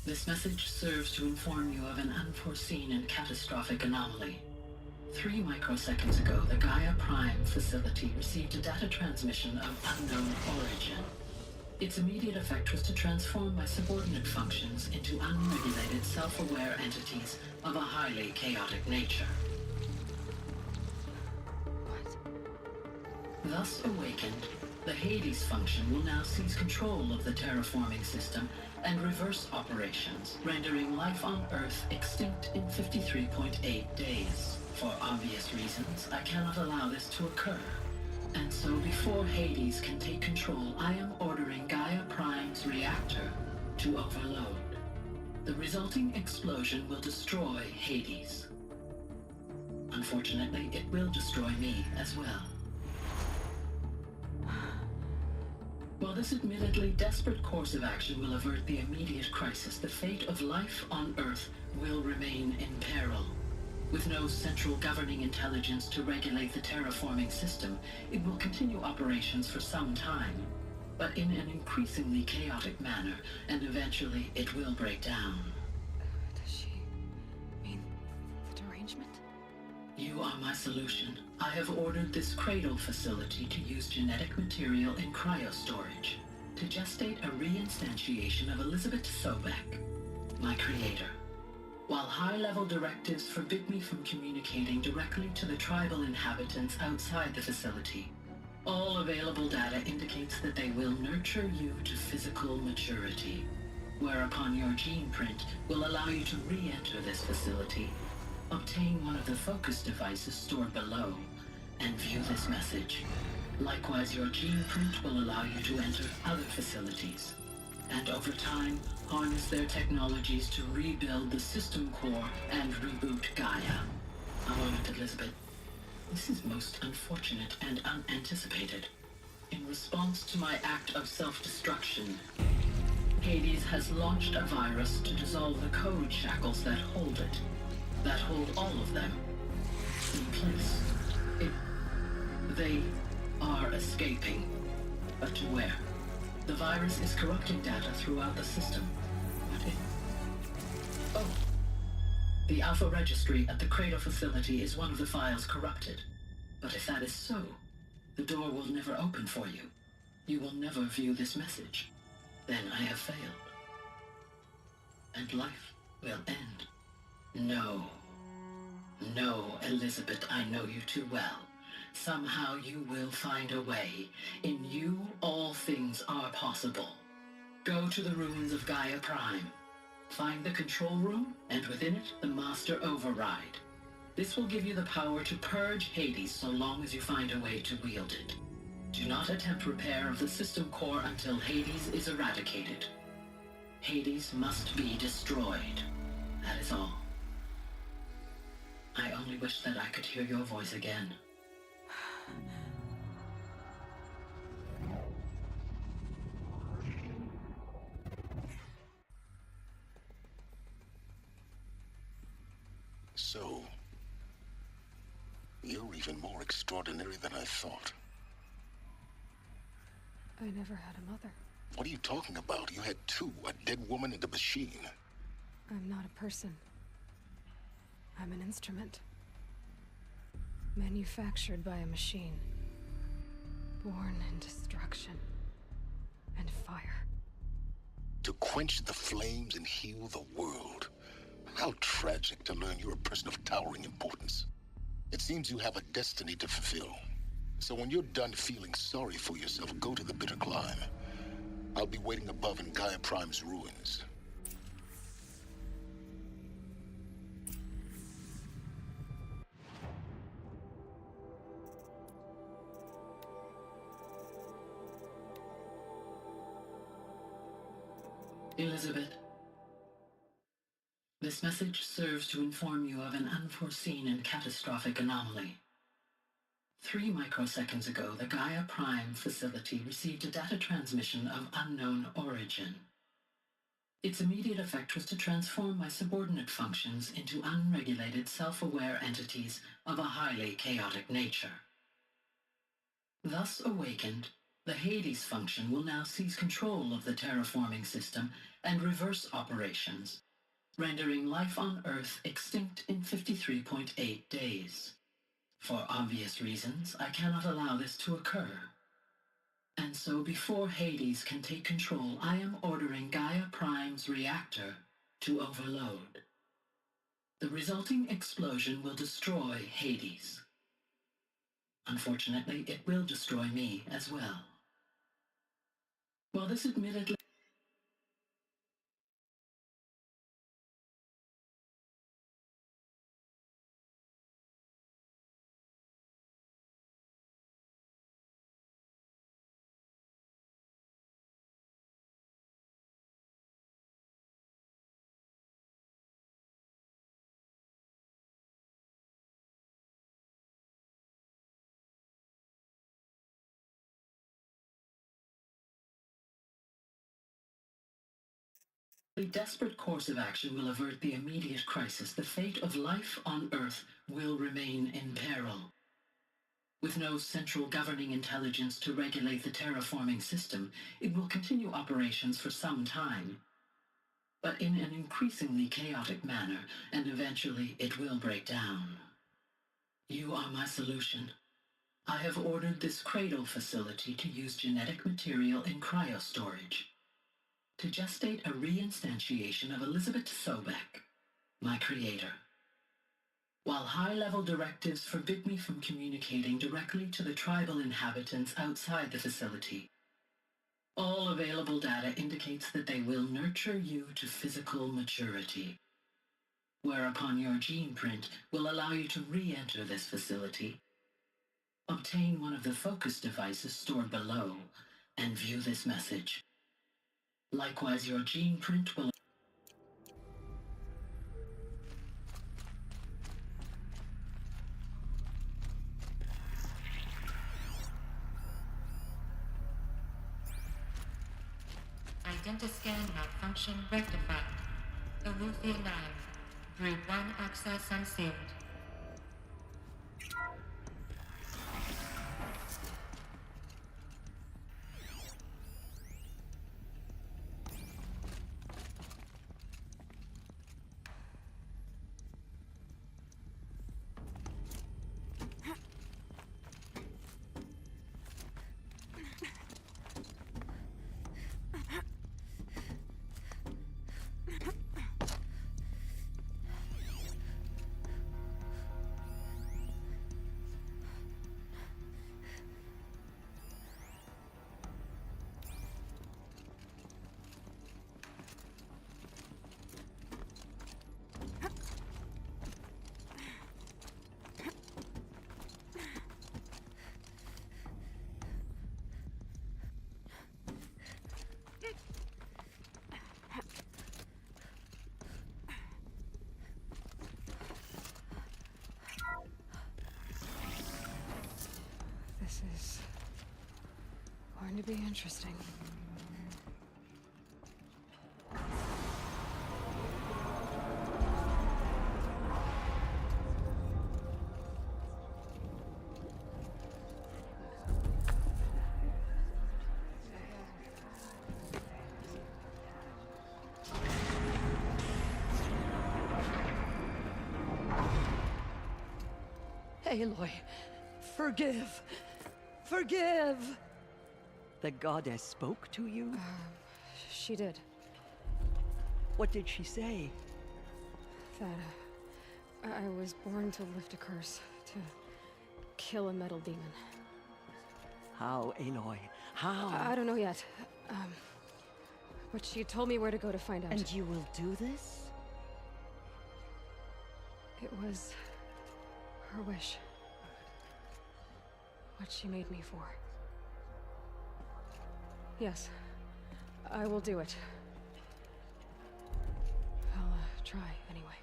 this message serves to inform you of an unforeseen and catastrophic anomaly. 3 microseconds ago, the Gaia Prime facility received a data transmission of unknown origin. Its immediate effect was to transform my subordinate functions into unregulated, self-aware entities of a highly chaotic nature. Thus awakened, the Hades function will now seize control of the terraforming system and reverse operations, rendering life on Earth extinct in 53.8 days. For obvious reasons, I cannot allow this to occur. And so before Hades can take control, I am ordering Gaia Prime's reactor to overload. The resulting explosion will destroy Hades. Unfortunately, it will destroy me as well. While this admittedly desperate course of action will avert the immediate crisis, the fate of life on Earth will remain in peril. With no central governing intelligence to regulate the terraforming system, it will continue operations for some time, but in an increasingly chaotic manner, and eventually it will break down. Does she mean the derangement? You are my solution. I have ordered this cradle facility to use genetic material in cryostorage to gestate a reinstantiation of Elizabeth Sobek, my creator. While high-level directives forbid me from communicating directly to the tribal inhabitants outside the facility, all available data indicates that they will nurture you to physical maturity, whereupon your gene print will allow you to re-enter this facility, obtain one of the focus devices stored below, and view this message. Likewise, your gene print will allow you to enter other facilities, and over time, harness their technologies to rebuild the system core and reboot Gaia. A moment, Elizabeth. This is most unfortunate and unanticipated. In response to my act of self-destruction, Hades has launched a virus to dissolve the code shackles that hold it, that hold all of them in place. They are escaping, but to where? The virus is corrupting data throughout the system. Oh. The Alpha Registry at the Cradle facility is one of the files corrupted. But if that is so, the door will never open for you. You will never view this message. Then I have failed. And life will end. No. No, Elizabeth, I know you too well. Somehow you will find a way. In you, all things are possible. Go to the ruins of Gaia Prime. Find the control room, and within it, the Master Override. This will give you the power to purge Hades so long as you find a way to wield it. Do not attempt repair of the system core until Hades is eradicated. Hades must be destroyed. That is all. I only wish that I could hear your voice again. So, you're even more extraordinary than I thought. I never had a mother. What are you talking about? You had two, a dead woman and a machine. I'm not a person. I'm an instrument. Manufactured by a machine. Born in destruction and fire. To quench the flames and heal the world. How tragic to learn you're a person of towering importance. It seems you have a destiny to fulfill. So when you're done feeling sorry for yourself, go to the bitter climb. I'll be waiting above in Gaia Prime's ruins. Elizabeth, this message serves to inform you of an unforeseen and catastrophic anomaly. 3 microseconds ago, the Gaia Prime facility received a data transmission of unknown origin. Its immediate effect was to transform my subordinate functions into unregulated, self-aware entities of a highly chaotic nature. Thus awakened, the Hades function will now seize control of the terraforming system and reverse operations, rendering life on Earth extinct in 53.8 days. For obvious reasons, I cannot allow this to occur. And so before Hades can take control, I am ordering Gaia Prime's reactor to overload. The resulting explosion will destroy Hades. Unfortunately, it will destroy me as well. While this admittedly a desperate course of action will avert the immediate crisis, the fate of life on Earth will remain in peril. With no central governing intelligence to regulate the terraforming system, it will continue operations for some time. But in an increasingly chaotic manner, and eventually it will break down. You are my solution. I have ordered this cradle facility to use genetic material in cryostorage, to gestate a reinstantiation of Elizabeth Sobek, my creator. While high-level directives forbid me from communicating directly to the tribal inhabitants outside the facility, all available data indicates that they will nurture you to physical maturity, whereupon your gene print will allow you to re-enter this facility, obtain one of the focus devices stored below, and view this message. Likewise, your gene print will Identiscan malfunction rectified. Alethea 9. Brood 1 access unsealed. This is going to be interesting. Aloy, forgive. Forgive! The goddess spoke to you? She did. What did she say? That I was born to lift a curse, to kill a metal demon. How, Aloy? How? I don't know yet. But she told me where to go to find out. And you will do this? It was her wish. What she made me for. Yes, I will do it. I'll try anyway.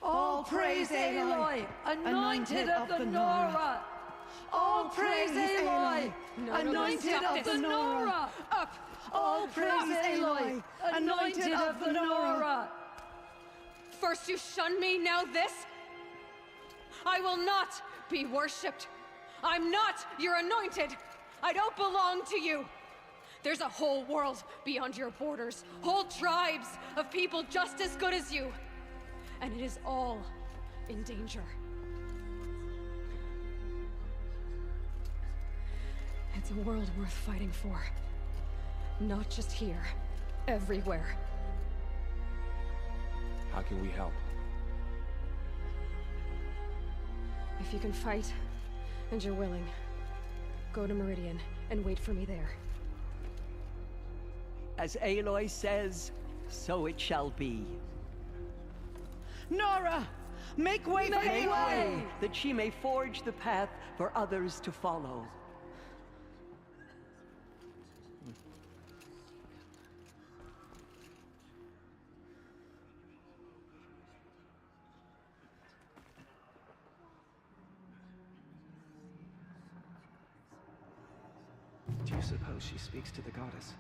All praise Aloy, anointed of the Nora! All praise Aloy, anointed of the Nora! Up! All praise Aloy, anointed of the Nora! First you shun me, now this? I will not be worshipped. I'm not your anointed. I don't belong to you. There's a whole world beyond your borders, whole tribes of people just as good as you. And it is all in danger. It's a world worth fighting for. Not just here, everywhere. How can we help? If you can fight, and you're willing, go to Meridian and wait for me there. As Aloy says, so it shall be. Nora! Make way for Aloy, that she may forge the path for others to follow. Do you suppose she speaks to the goddess?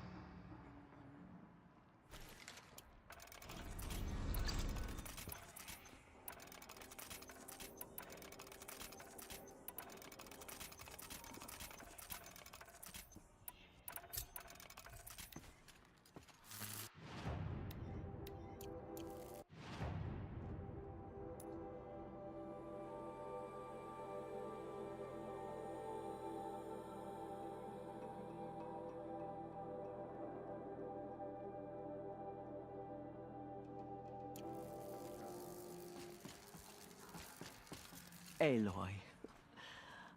Aloy,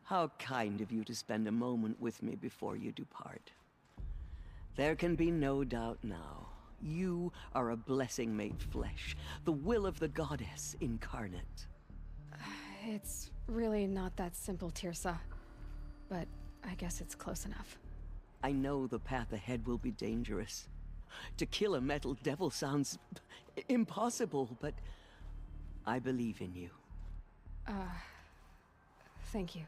how kind of you to spend a moment with me before you depart. There can be no doubt now. You are a blessing made flesh, the will of the goddess incarnate. It's really not that simple, Tirsa. But I guess it's close enough. I know the path ahead will be dangerous. To kill a metal devil sounds impossible, but I believe in you. Thank you.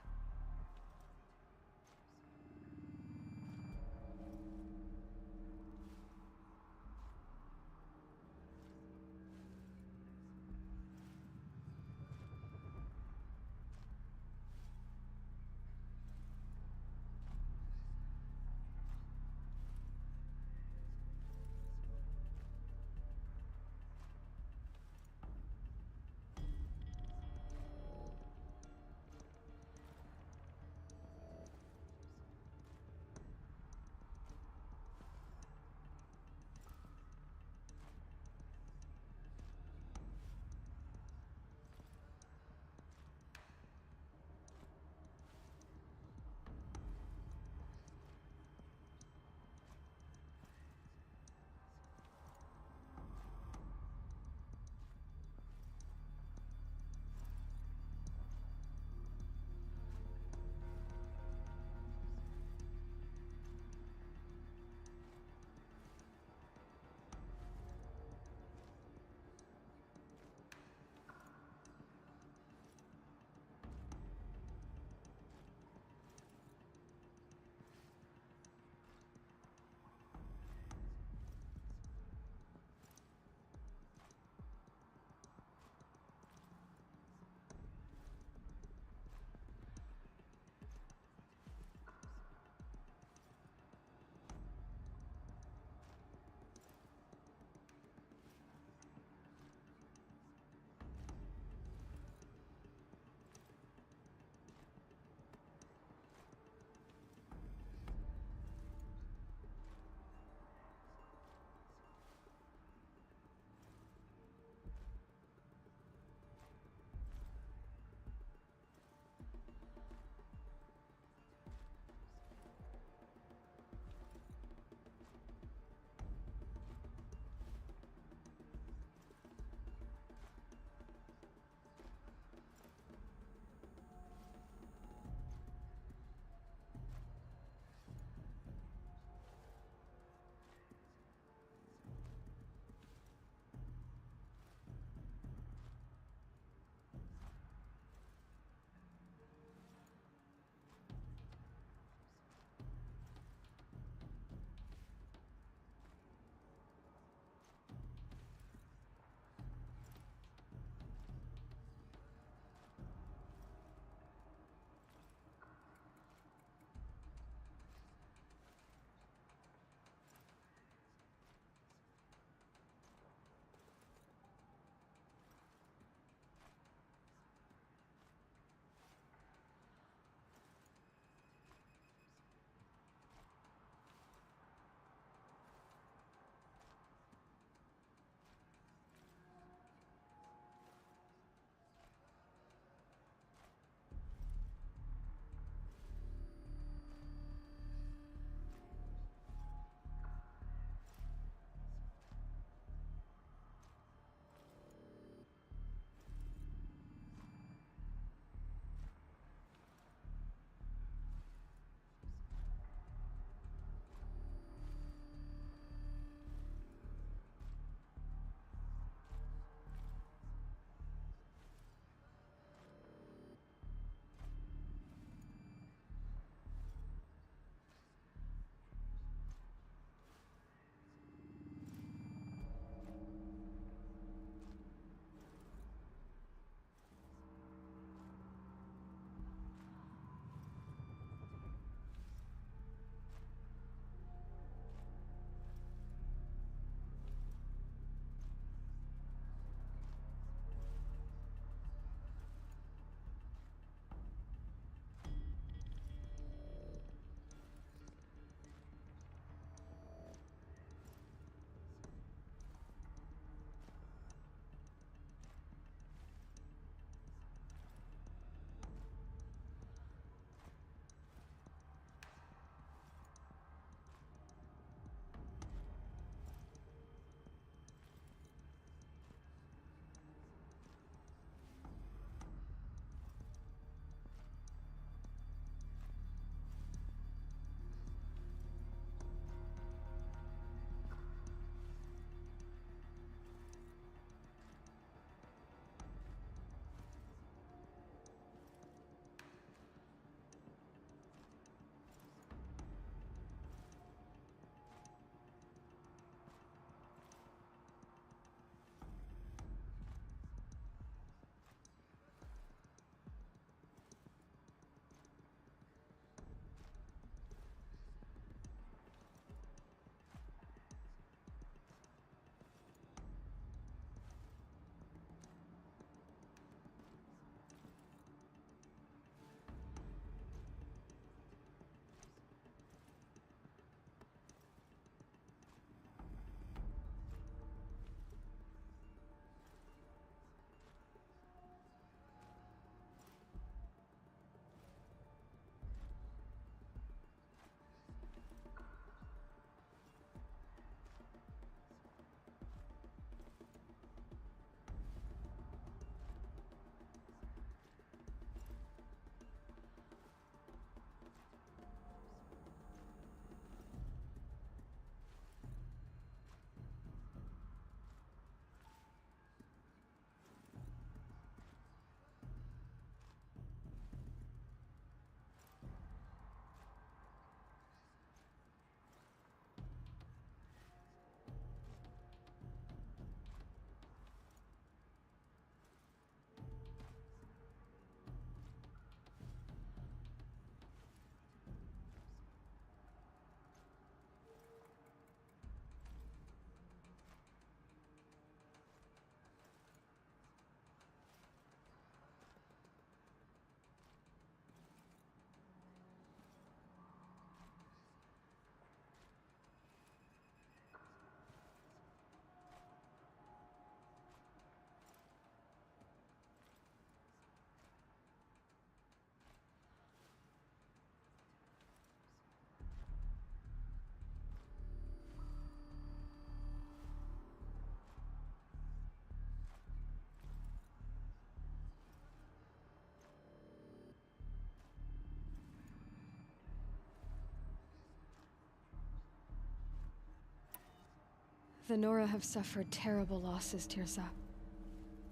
The Nora have suffered terrible losses, Tirsa.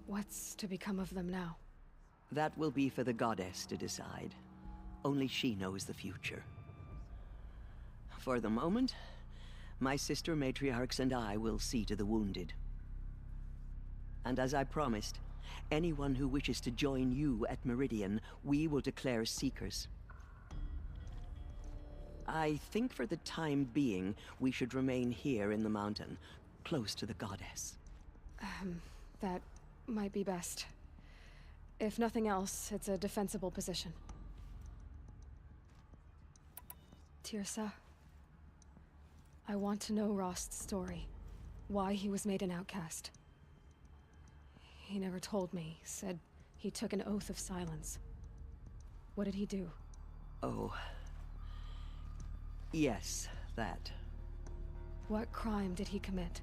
What's to become of them now? That will be for the goddess to decide. Only she knows the future. For the moment, my sister matriarchs and I will see to the wounded. And as I promised, anyone who wishes to join you at Meridian, we will declare seekers. I think for the time being, we should remain here in the mountain, close to the goddess. That might be best. If nothing else, it's a defensible position. Tirsa, I want to know Rost's story. Why he was made an outcast. He never told me, said he took an oath of silence. What did he do? Oh. Yes, that. What crime did he commit?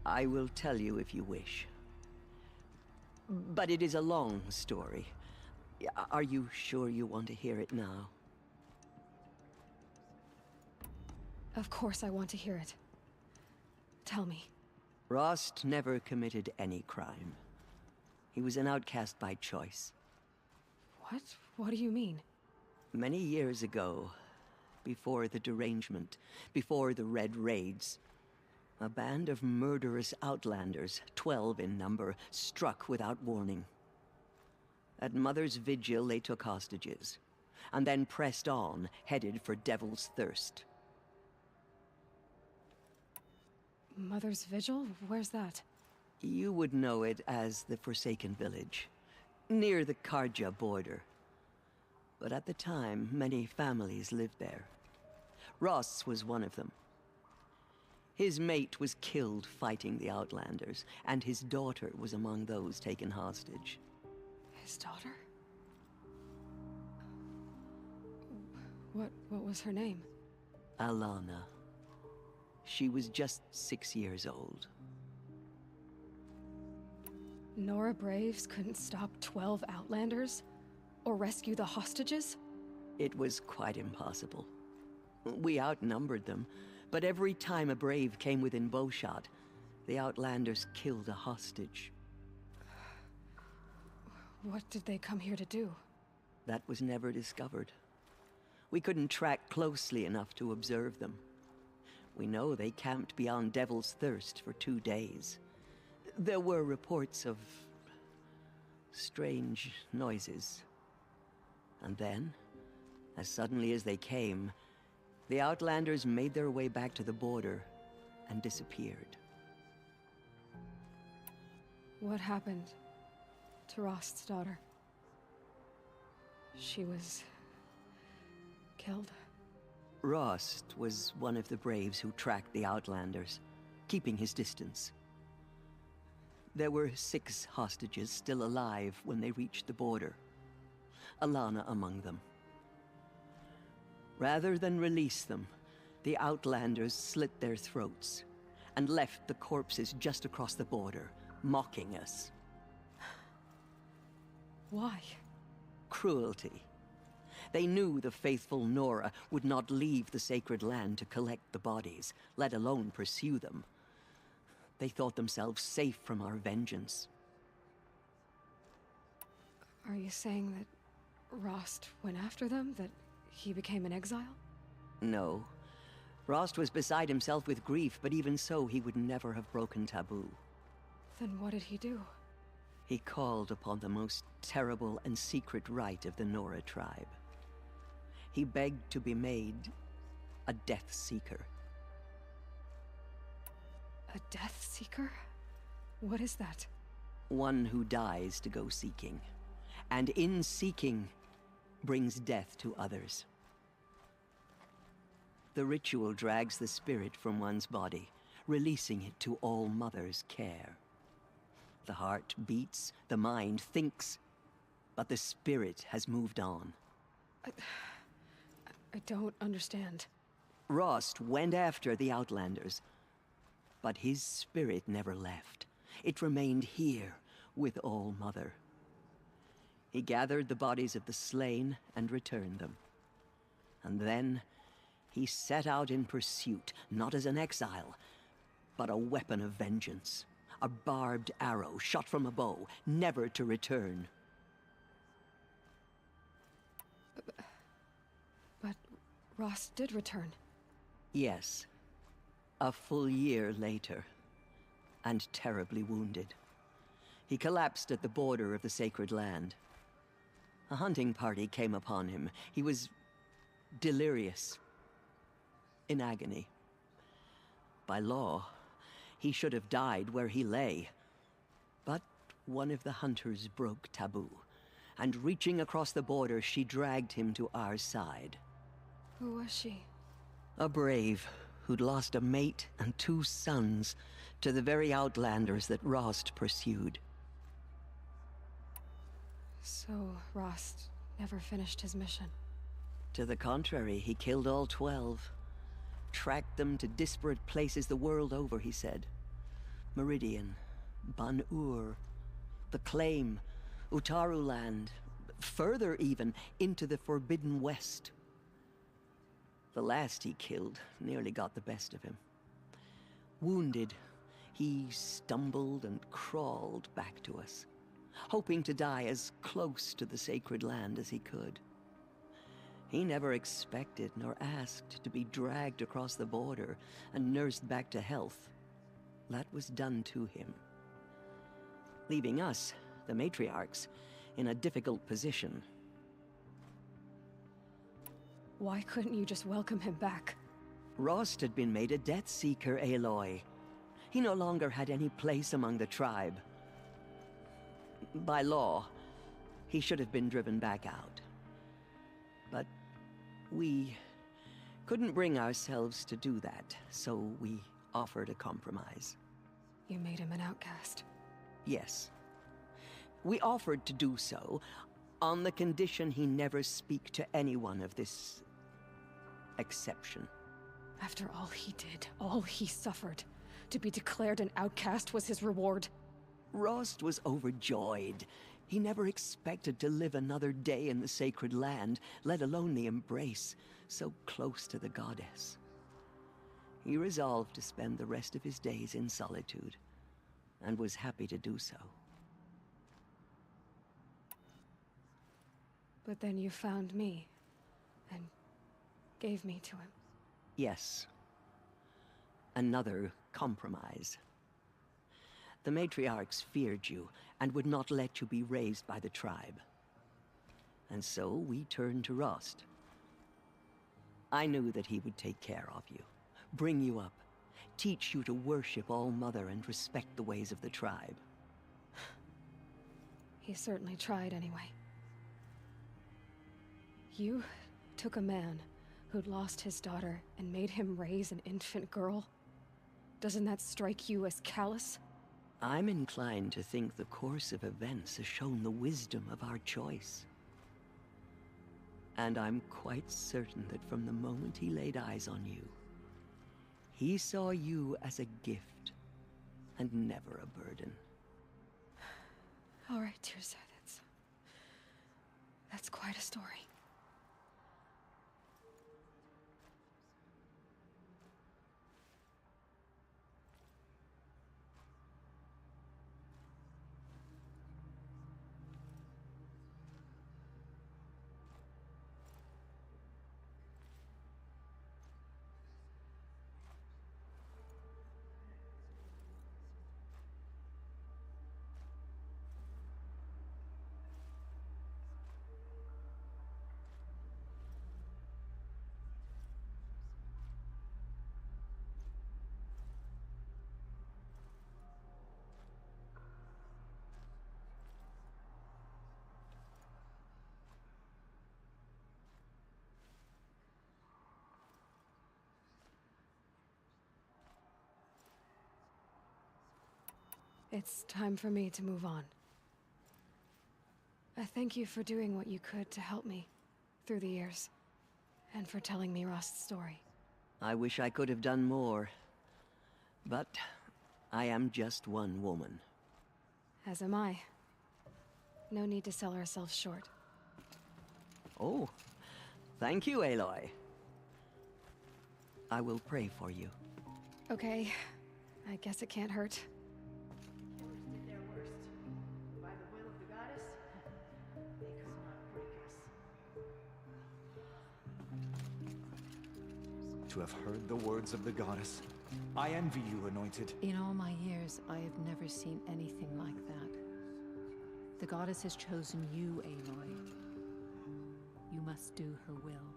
I will tell you if you wish. But it is a long story. Are you sure you want to hear it now? Of course I want to hear it. Tell me. Rost never committed any crime. He was an outcast by choice. What? What do you mean? Many years ago, before the derangement, before the Red Raids, a band of murderous outlanders, 12 in number, struck without warning. At Mother's Vigil, they took hostages, and then pressed on, headed for Devil's Thirst. Mother's Vigil? Where's that? You would know it as the Forsaken Village, near the Karja border. But at the time, many families lived there. Ross was one of them. His mate was killed fighting the Outlanders, and his daughter was among those taken hostage. His daughter? What was her name? Alana. She was just 6 years old. Nora Braves couldn't stop 12 Outlanders? Or rescue the hostages? It was quite impossible. We outnumbered them, but every time a Brave came within bowshot, the Outlanders killed a hostage. What did they come here to do? That was never discovered. We couldn't track closely enough to observe them. We know they camped beyond Devil's Thirst for 2 days. There were reports of strange noises. And then, as suddenly as they came, the Outlanders made their way back to the border and disappeared. What happened to Rost's daughter? She was killed? Rost was one of the Braves who tracked the Outlanders, keeping his distance. There were 6 hostages still alive when they reached the border. Alana among them. Rather than release them, the Outlanders slit their throats and left the corpses just across the border, mocking us. Why? Cruelty. They knew the faithful Nora would not leave the sacred land to collect the bodies, let alone pursue them. They thought themselves safe from our vengeance. Are you saying that Rost went after them? That he became an exile? No. Rost was beside himself with grief, but even so, he would never have broken taboo. Then what did he do? He called upon the most terrible and secret rite of the Nora tribe. He begged to be made a Death Seeker. A Death Seeker? What is that? One who dies to go seeking, and in seeking, brings death to others. The ritual drags the spirit from one's body, releasing it to All Mother's care. The heart beats, the mind thinks, but the spirit has moved on. I don't understand. Rost went after the Outlanders, but his spirit never left. It remained here with All Mother. He gathered the bodies of the slain and returned them. And then he set out in pursuit, not as an exile, but a weapon of vengeance. A barbed arrow shot from a bow, never to return. But Rost did return. Yes. A full year later. And terribly wounded. He collapsed at the border of the sacred land. A hunting party came upon him. He was delirious. In agony. By law, he should have died where he lay. But one of the hunters broke taboo, and reaching across the border, she dragged him to our side. Who was she? A brave who'd lost a mate and 2 sons to the very outlanders that Rost pursued. So, Rost never finished his mission. To the contrary, he killed all 12. Tracked them to disparate places the world over, he said. Meridian, Ban-Ur, the Claim, Utaru Land, further even, into the Forbidden West. The last he killed nearly got the best of him. Wounded, he stumbled and crawled back to us, hoping to die as close to the sacred land as he could. He never expected nor asked to be dragged across the border and nursed back to health. That was done to him. Leaving us, the matriarchs, in a difficult position. Why couldn't you just welcome him back? Rost had been made a Death Seeker, Aloy. He no longer had any place among the tribe. By law, he should have been driven back out. But we couldn't bring ourselves to do that, so we offered a compromise. You made him an outcast. Yes. We offered to do so on the condition he never speak to anyone of this exception. After all he did, all he suffered, to be declared an outcast was his reward. Rost was overjoyed. He never expected to live another day in the sacred land, let alone the embrace, so close to the goddess. He resolved to spend the rest of his days in solitude, and was happy to do so. But then you found me, and gave me to him. Yes. Another compromise. The matriarchs feared you, and would not let you be raised by the tribe. And so we turned to Rost. I knew that he would take care of you, bring you up, teach you to worship All-Mother and respect the ways of the tribe. He certainly tried anyway. You took a man who'd lost his daughter and made him raise an infant girl? Doesn't that strike you as callous? I'm inclined to think the course of events has shown the wisdom of our choice. And I'm quite certain that from the moment he laid eyes on you, he saw you as a gift, and never a burden. All right, Tirza, that's quite a story. It's time for me to move on. I thank you for doing what you could to help me through the years, and for telling me Rost's story. I wish I could have done more, but I am just one woman. As am I. No need to sell ourselves short. Oh, thank you, Aloy. I will pray for you. Okay, I guess it can't hurt. Killers did their worst. By the will of the goddess, they could not break us. To have heard the words of the goddess, I envy you, Anointed. In all my years, I have never seen anything like that. The goddess has chosen you, Aloy. You must do her will.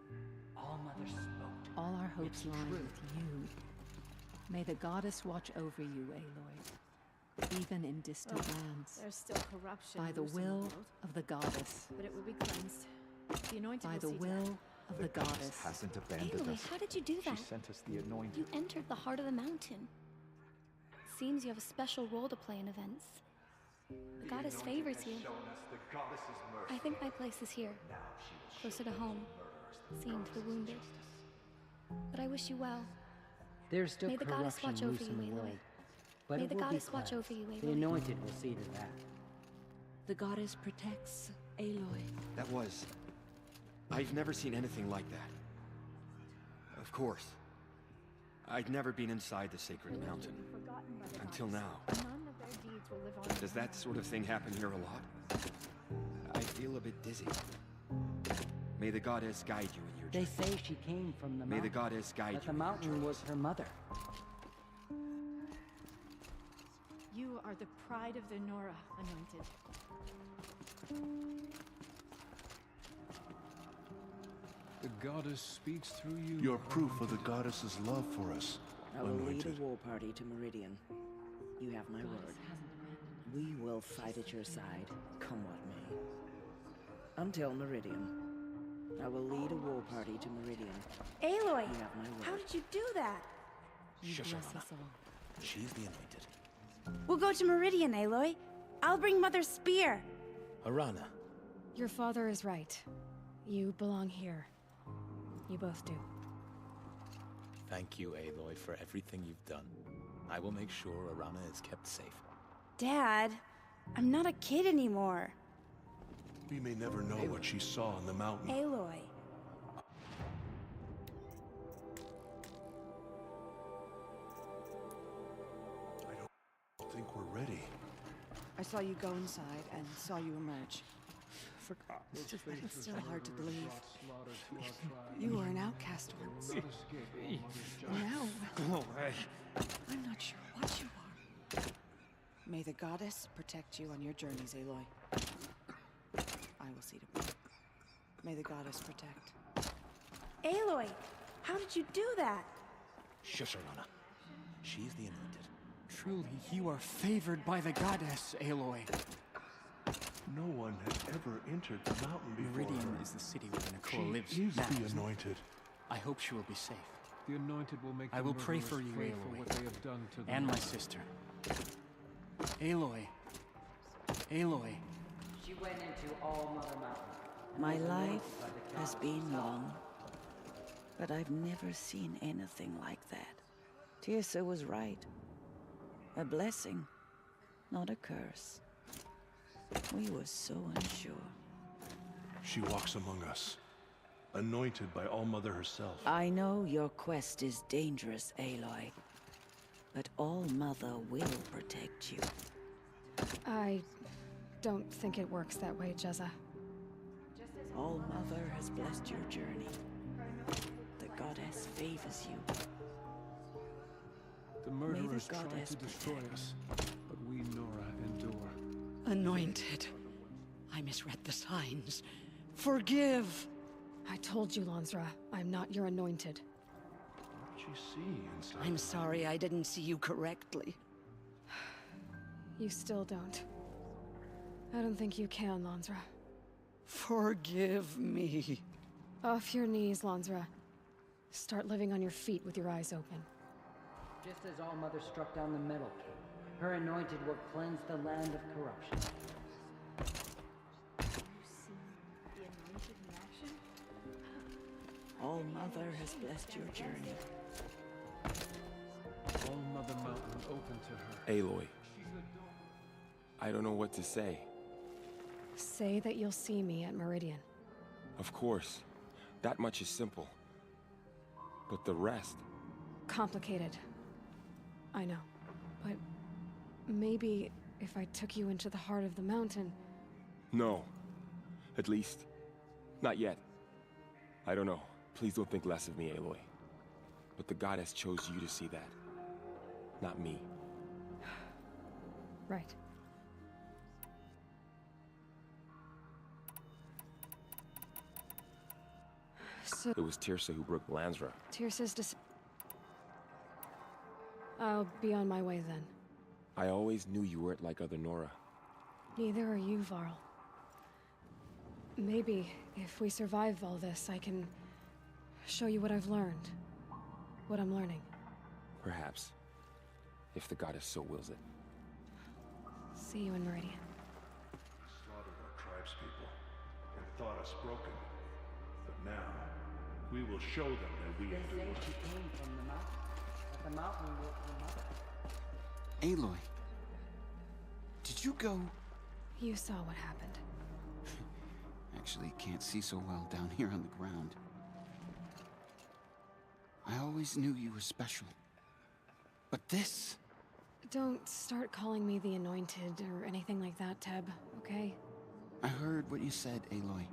All Mother spoke. All our hopes It's lie true. with you. May the goddess watch over you, Aloy, even in distant lands. There's still corruption. By the loose in will world, of the goddess. but it will be cleansed. The anointed By will the see to will that. of the goddess. Hasn't abandoned Aloy, us. how did you do that? She sent us the Anointed. You entered the heart of the mountain. Seems you have a special role to play in events. The goddess favors you. I think my place is here, closer to home, seeing to the wounded. But I wish you well. There's still May the goddess corruption watch over loose you, in the Aloy. world. But May it the will be goddess watch cleansed. over you, The Aloy. Anointed will see to that. The goddess protects Aloy. That was... I've never seen anything like that. Of course. I'd never been inside the sacred mountain. Until now. None of their deeds will live on. Does that sort of thing happen here a lot? I feel a bit dizzy. May the goddess guide you in your They journey. say she came from the May the mountain. goddess guide That you the in your mountain journey. was her mother. You are the pride of the Nora, anointed. The goddess speaks through you. You're proof of the goddess's love for us, I will lead Anointed. a war party to Meridian. You have my word. We will fight at your side, come what may. Until Meridian. I will lead a war party to Meridian. Aloy, You have my word. how did you do that? You Shush, bless Alana. us all. She's the Anointed. We'll go to Meridian, Aloy. I'll bring Mother's spear. Arana. Your father is right. You belong here. You both do. Thank you, Aloy, for everything you've done. I will make sure Arana is kept safe. Dad, I'm not a kid anymore. We may never know what she saw on the mountain. Aloy. I think we're ready. I saw you go inside and saw you emerge. It's still hard to believe. You were an outcast once. And now, Go away. I'm not sure what you are. May the goddess protect you on your journeys, Aloy. I will see to both. May the goddess protect. Aloy, how did you do that? Shush, Arana. She's the Anointed. Truly, you are favored by the goddess, Aloy. No one had ever entered the mountain before. Meridian her. is the city where She Nicole lives. is now, the isn't it? Anointed. I hope she will be safe. The Anointed will make I the will pray murderers for you, pay Aloy. for what they have done to them. And my sister. Aloy. Aloy. She went into All Mother Mountain. My Was life anointed by the has goddess been herself. long, but I've never seen anything like that. Tirsa was right. A blessing, not a curse. We were so unsure. She walks among us, anointed by All Mother herself. I know your quest is dangerous, Aloy, but All Mother will protect you. I don't think it works that way, Jezza. All Mother has blessed your journey. The goddess favors you. The murderers tried goddess to destroy us, but we, Nora, endure. Anointed. I misread the signs. Forgive! I told you, Lansra, I'm not your anointed. What did you see inside? I'm sorry I didn't see you correctly. You still don't. I don't think you can, Lansra. Forgive me. Off your knees, Lansra. Start living on your feet with your eyes open. Just as All Mother struck down the Metal King, her Anointed will cleanse the land of corruption. All Mother has blessed your journey. All Mother Mountain open to her. Aloy. I don't know what to say. Say that you'll see me at Meridian. Of course. That much is simple. But the rest... Complicated. I know. But maybe if I took you into the heart of the mountain... No. At least, not yet. I don't know. Please don't think less of me, Aloy. But the goddess chose you to see that. Not me. Right. So... It was Tirsa who broke Lansra. Tirsa's I'll be on my way then. I always knew you weren't like other Nora. Neither are you, Varl. Maybe, if we survive all this, I can show you what I've learned. What I'm learning. Perhaps. If the goddess so wills it. See you in Meridian. Slaughtered our tribespeople and thought us broken. But now, we will show them that we They are say she came from the mountain. But the mountain was her mother. Aloy. Did you go... You saw what happened. Actually, can't see so well down here on the ground. I always knew you were special. But this... Don't start calling me the Anointed or anything like that, Teb, okay? I heard what you said, Aloy.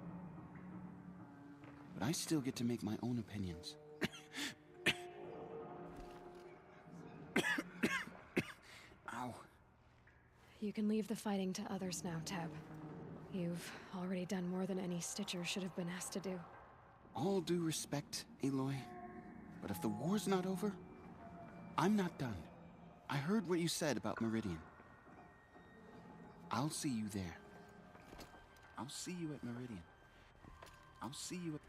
But I still get to make my own opinions. Ow. You can leave the fighting to others now, Teb. You've already done more than any Stitcher should have been asked to do. All due respect, Aloy. But if the war's not over, I'm not done. I heard what you said about Meridian. I'll see you there. I'll see you at Meridian. I'll see you at...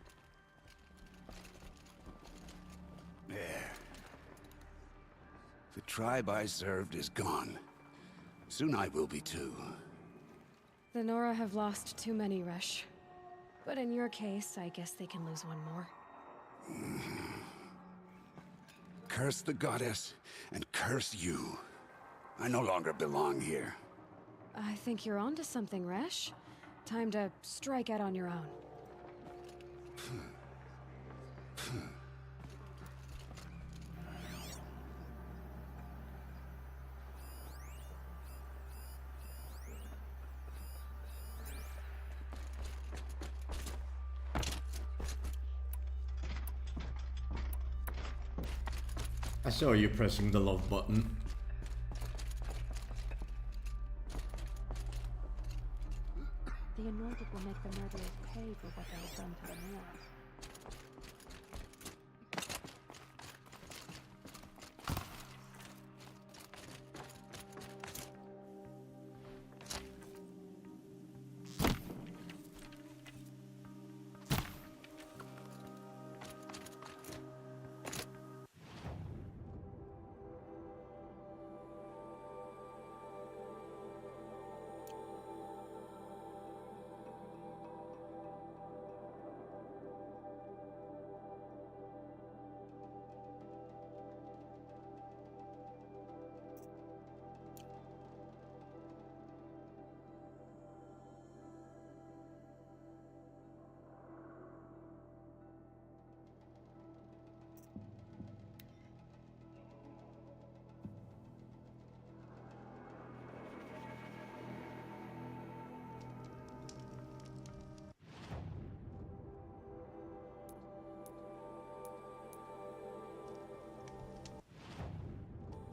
There. The tribe I served is gone. Soon I will be too. The Nora have lost too many, Resh. But in your case, I guess they can lose one more. Curse the goddess, and curse you. I no longer belong here. I think you're onto something, Resh. Time to strike out on your own. I saw you pressing the love button. The Anointed will make the murderers pay for what they have done to the Nora.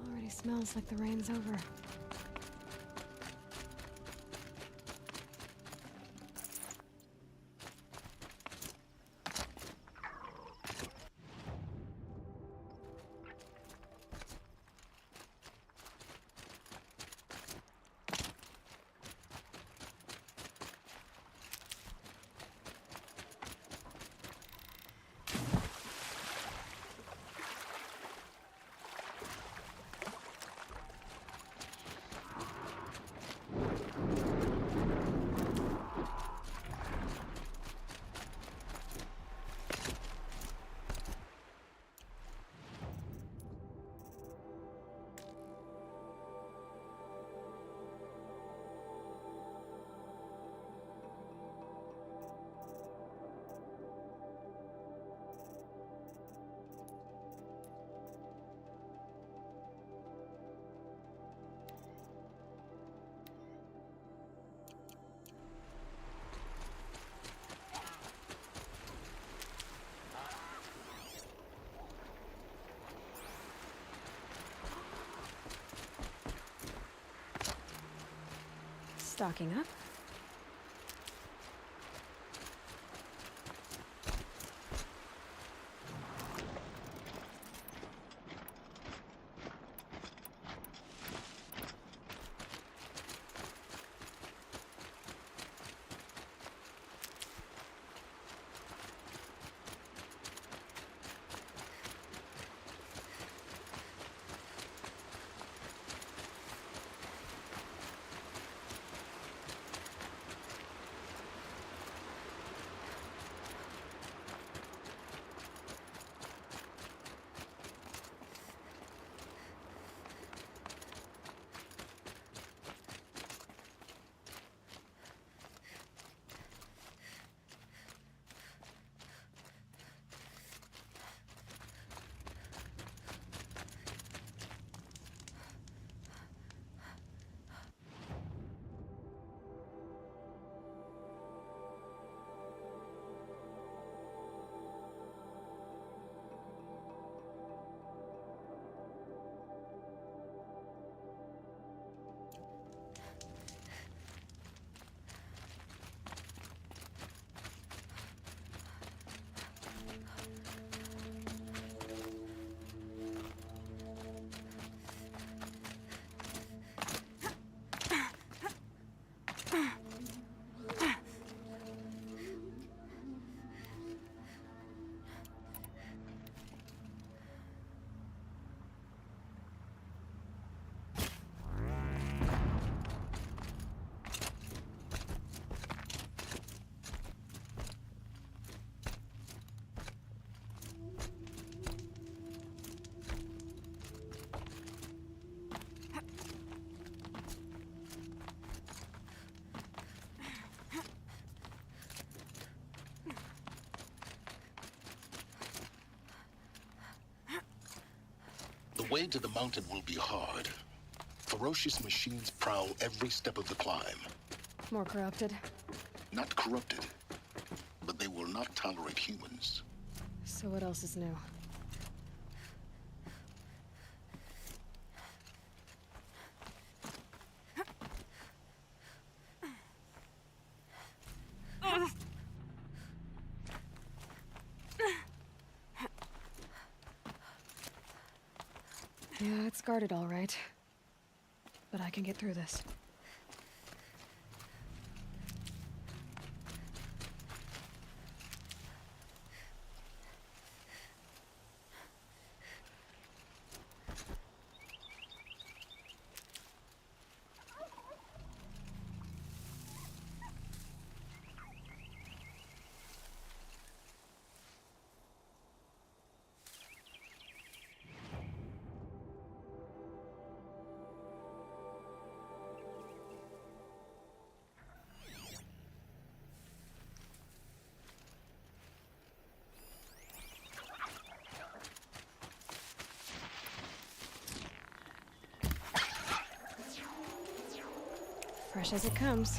Already smells like the rain's over. Stocking up. The way to the mountain will be hard. Ferocious machines prowl every step of the climb. More corrupted. Not corrupted, but they will not tolerate humans. So what else is new? Yeah, it's guarded all right. But I can get through this. Fresh as it comes.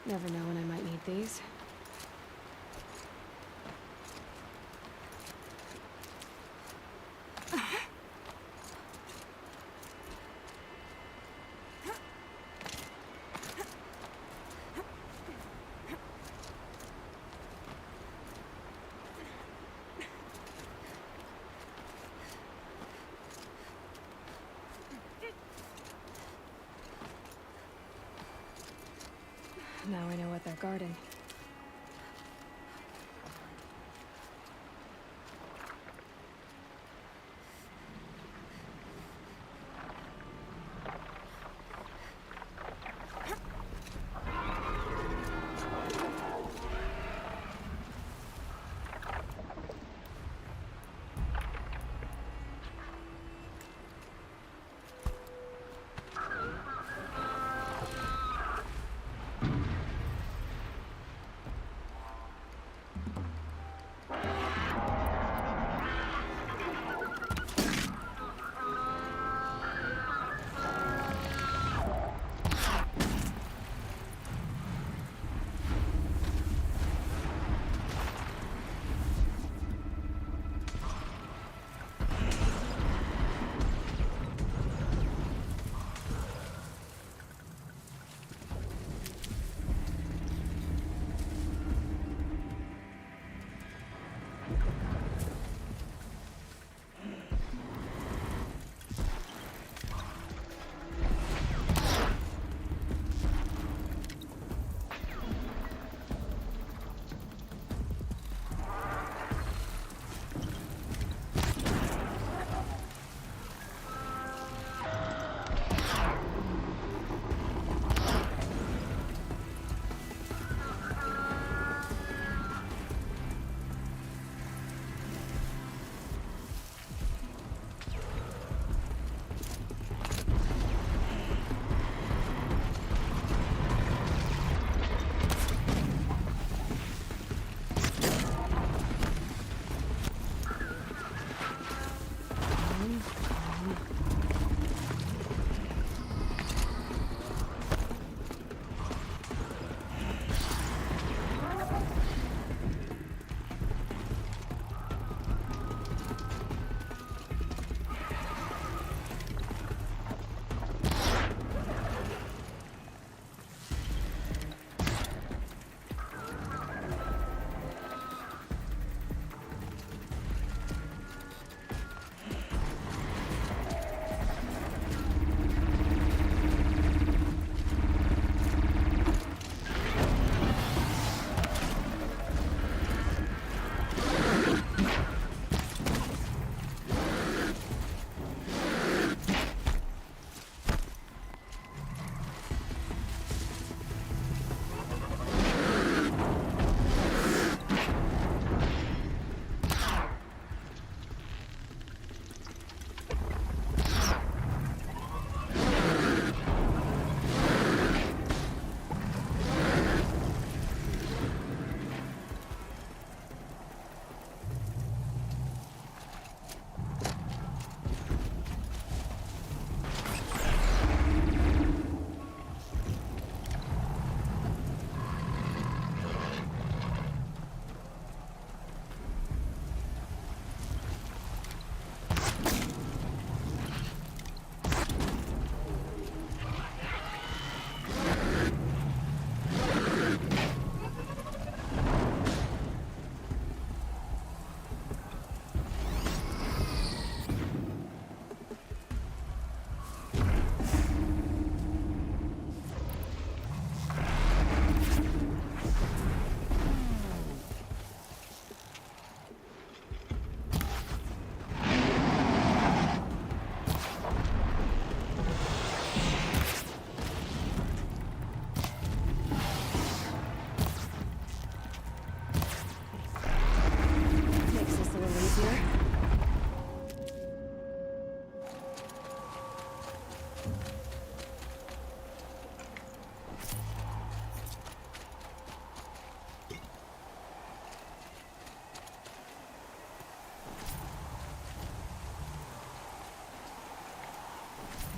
Never know when I might need these. Now I know what they're guarding.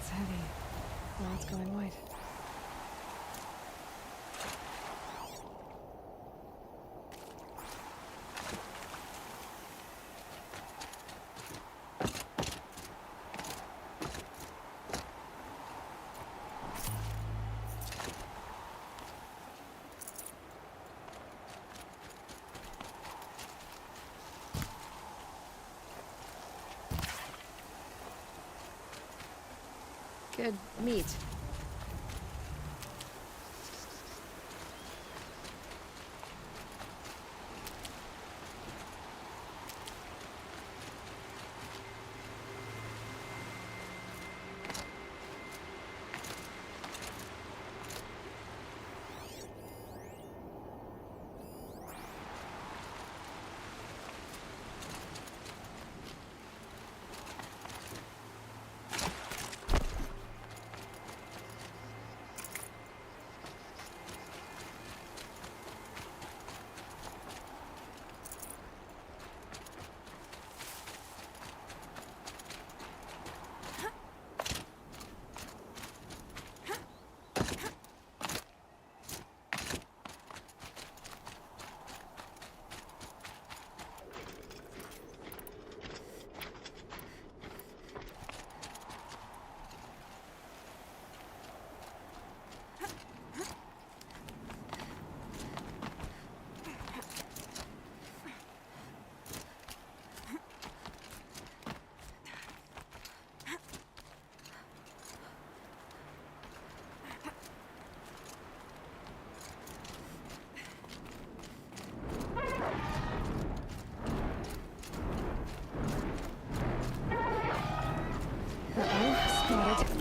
It's heavy. Now it's going white. Good meat. Spotted.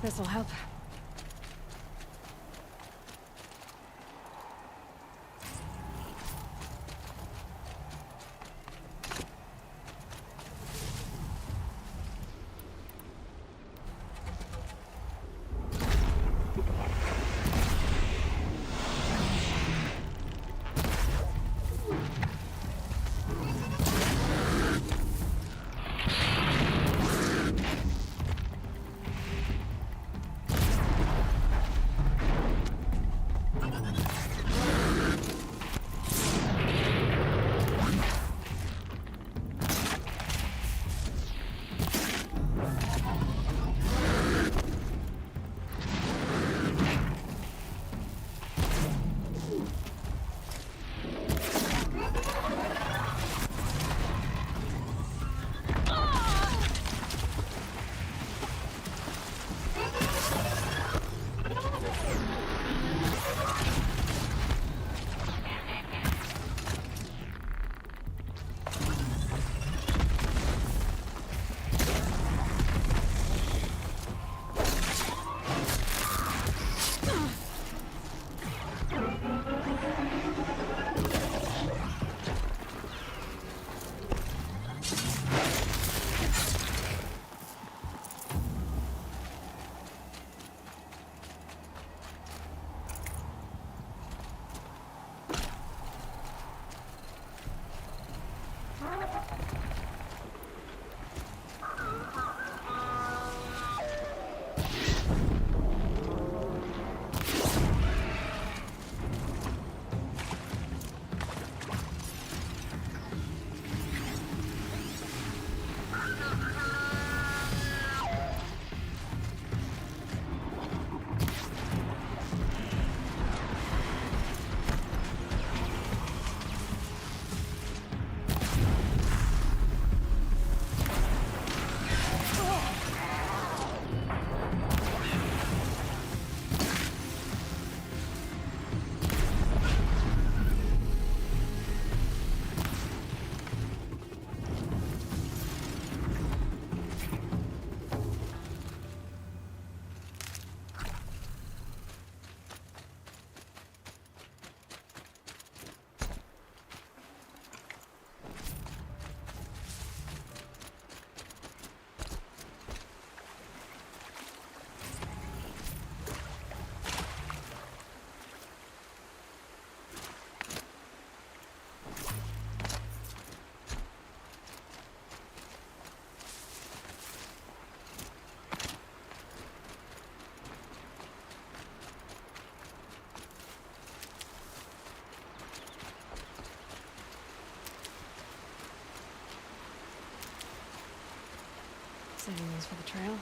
This'll help. Saving these for the trail.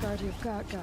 Guard you've got, Gaia.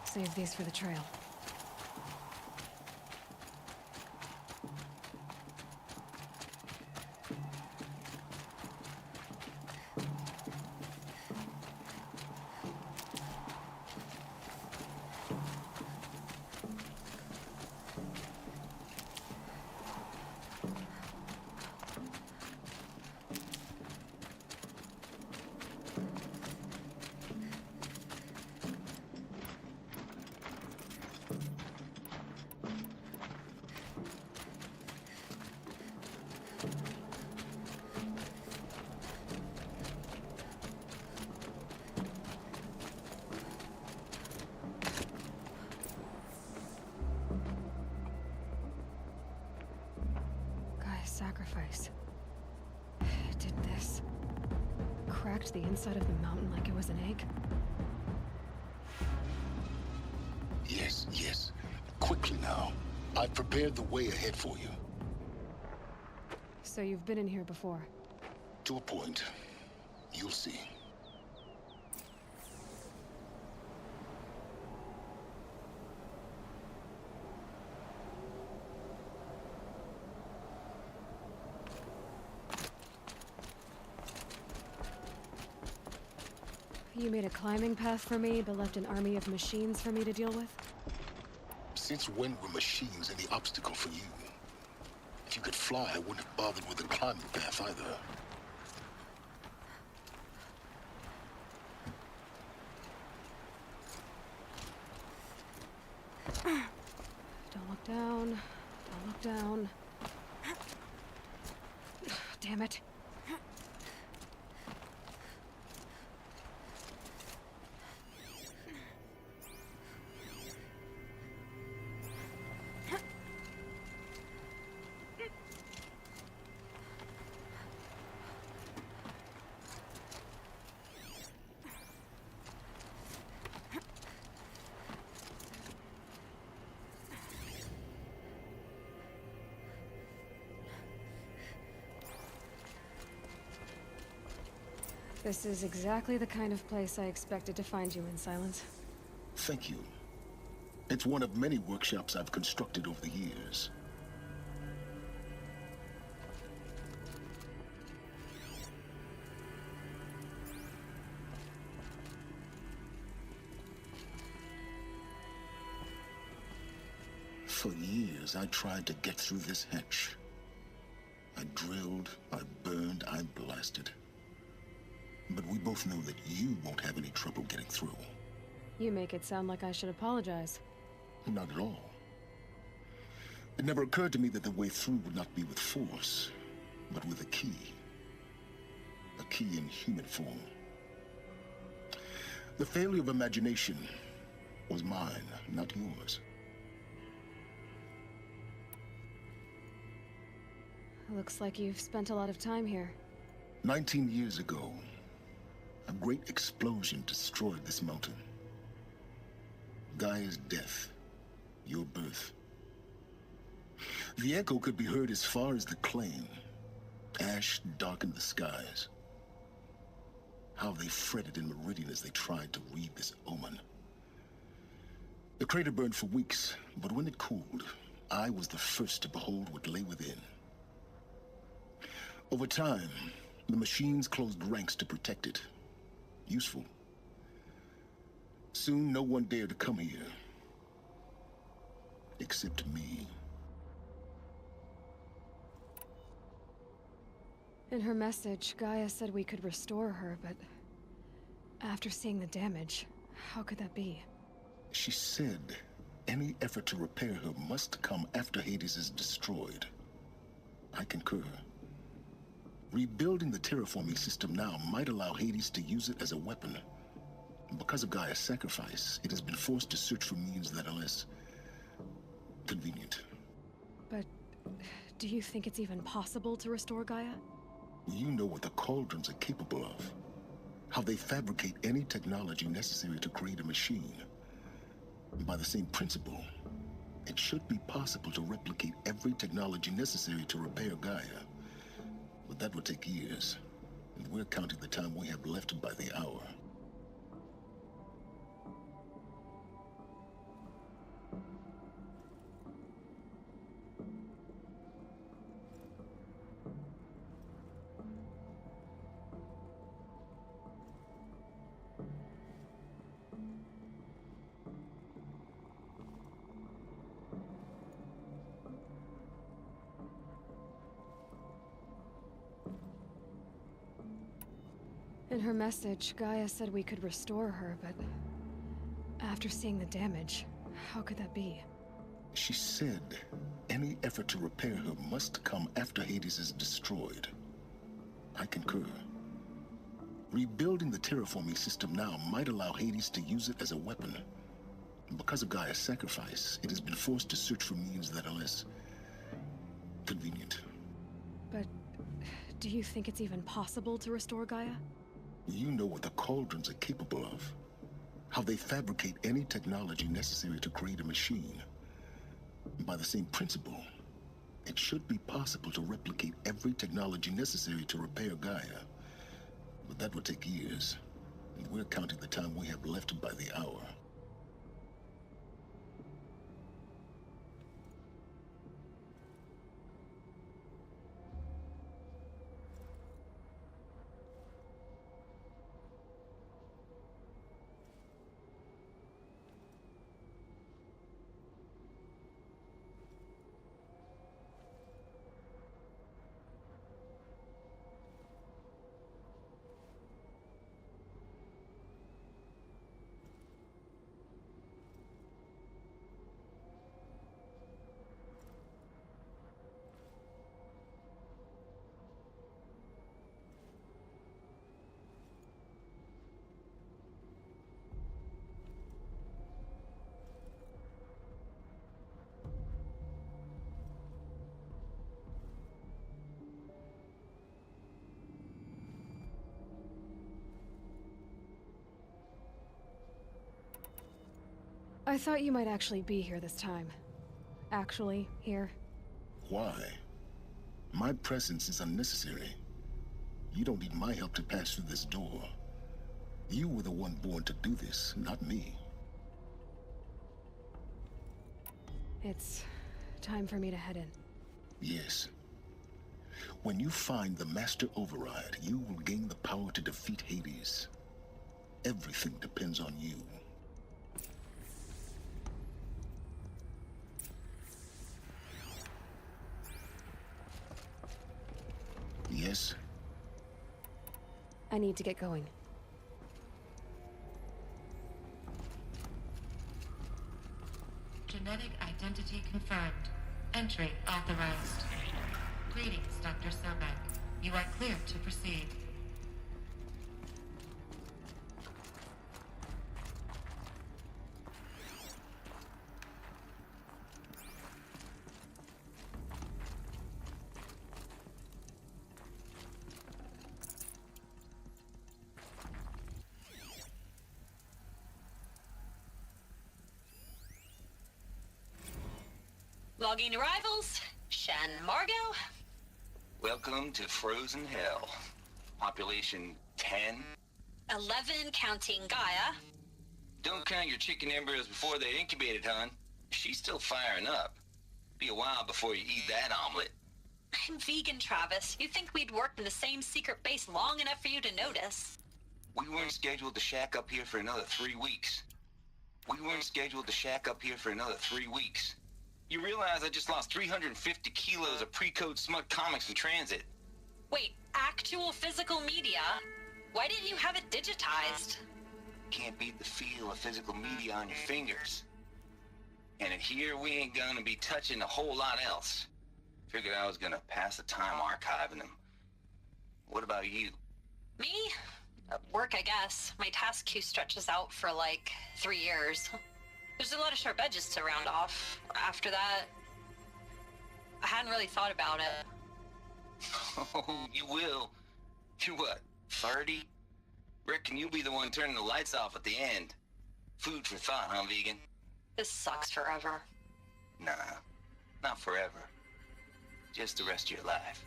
Save these for the trail. Sacrifice. It did this. Cracked the inside of the mountain like it was an egg. Yes, yes. Quickly now. I've prepared the way ahead for you. So you've been in here before? To a point. You'll see. You made a climbing path for me, but left an army of machines for me to deal with? Since when were machines any obstacle for you? If you could fly, I wouldn't have bothered with the climbing path either. Don't look down. Don't look down. Damn it. This is exactly the kind of place I expected to find you in, Silence. Thank you. It's one of many workshops I've constructed over the years. For years, I tried to get through this hatch. I drilled, I burned, I blasted. But we both know that you won't have any trouble getting through. You make it sound like I should apologize. Not at all. It never occurred to me that the way through would not be with force, but with a key. A key in human form. The failure of imagination was mine, not yours. Looks like you've spent a lot of time here. 19 years ago, A great explosion destroyed this mountain. Gaia's death, your birth. The echo could be heard as far as the claim. Ash darkened the skies. How they fretted in Meridian as they tried to read this omen. The crater burned for weeks, but when it cooled, I was the first to behold what lay within. Over time, the machines closed ranks to protect it. Useful. Soon, no one dared to come here. Except me. In her message, Gaia said we could restore her, but after seeing the damage, how could that be? She said any effort to repair her must come after Hades is destroyed. I concur. Rebuilding the terraforming system now might allow Hades to use it as a weapon. Because of Gaia's sacrifice, it has been forced to search for means that are less convenient. But do you think it's even possible to restore Gaia? You know what the cauldrons are capable of. How they fabricate any technology necessary to create a machine. By the same principle, it should be possible to replicate every technology necessary to repair Gaia. But that would take years, and we're counting the time we have left by the hour. In her message, Gaia said we could restore her, but after seeing the damage, how could that be? She said any effort to repair her must come after Hades is destroyed. I concur. Rebuilding the terraforming system now might allow Hades to use it as a weapon. Because of Gaia's sacrifice, it has been forced to search for means that are less convenient. But do you think it's even possible to restore Gaia? You know what the cauldrons are capable of. How they fabricate any technology necessary to create a machine. By the same principle, it should be possible to replicate every technology necessary to repair Gaia. But that would take years, and we're counting the time we have left by the hour. I thought you might actually be here this time. Actually, here. Why? My presence is unnecessary. You don't need my help to pass through this door. You were the one born to do this, not me. It's time for me to head in. Yes. When you find the Master Override, you will gain the power to defeat Hades. Everything depends on you. Yes? I need to get going. Genetic identity confirmed. Entry authorized. Greetings, Dr. Sobek. You are cleared to proceed. Logging arrivals. Shen Margot. Welcome to Frozen Hell. Population 10. 11 counting Gaia. Don't count your chicken embryos before they're incubated, hon. She's still firing up. Be a while before you eat that omelet. I'm vegan, Travis. You'd think we'd worked in the same secret base long enough for you to notice. We weren't scheduled to shack up here for another 3 weeks. You realize I just lost 350 kilos of pre-code smut comics in transit. Wait, actual physical media? Why didn't you have it digitized? Can't beat the feel of physical media on your fingers. And in here, we ain't gonna be touching a whole lot else. Figured I was gonna pass the time archiving them. What about you? Me? Work, I guess. My task queue stretches out for like 3 years. There's a lot of sharp edges to round off. After that, I hadn't really thought about it. Oh, you will. You're what, 30? Reckon you'll be the one turning the lights off at the end. Food for thought, huh, vegan? This sucks forever. Nah, not forever. Just the rest of your life.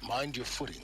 Mind your footing.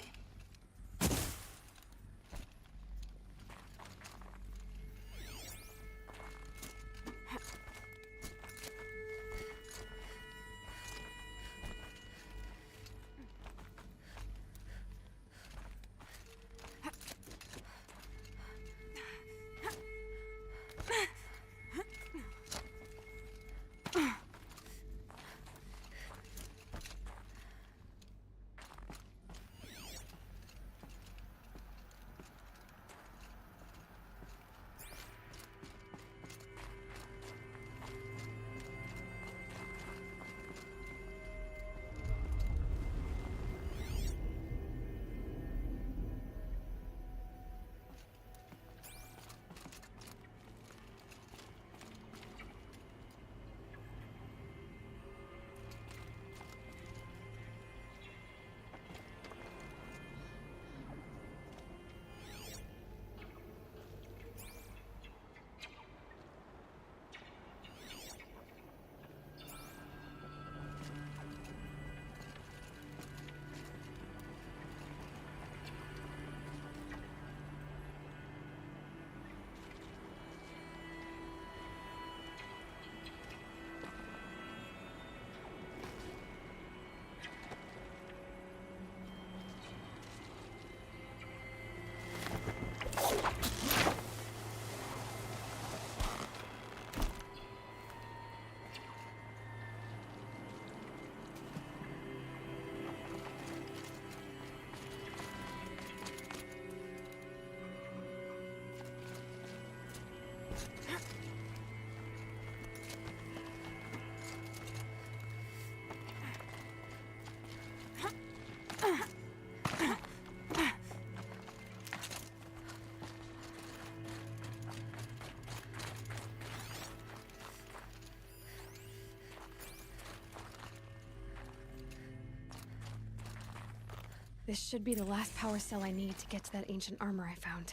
This should be the last power cell I need to get to that ancient armor I found.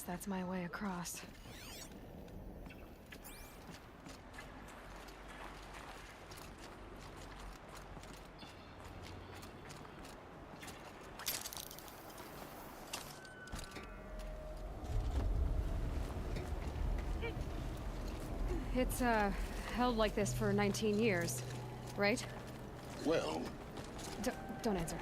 that's my way across. It's, held like this for 19 years, right? Well... Don't answer.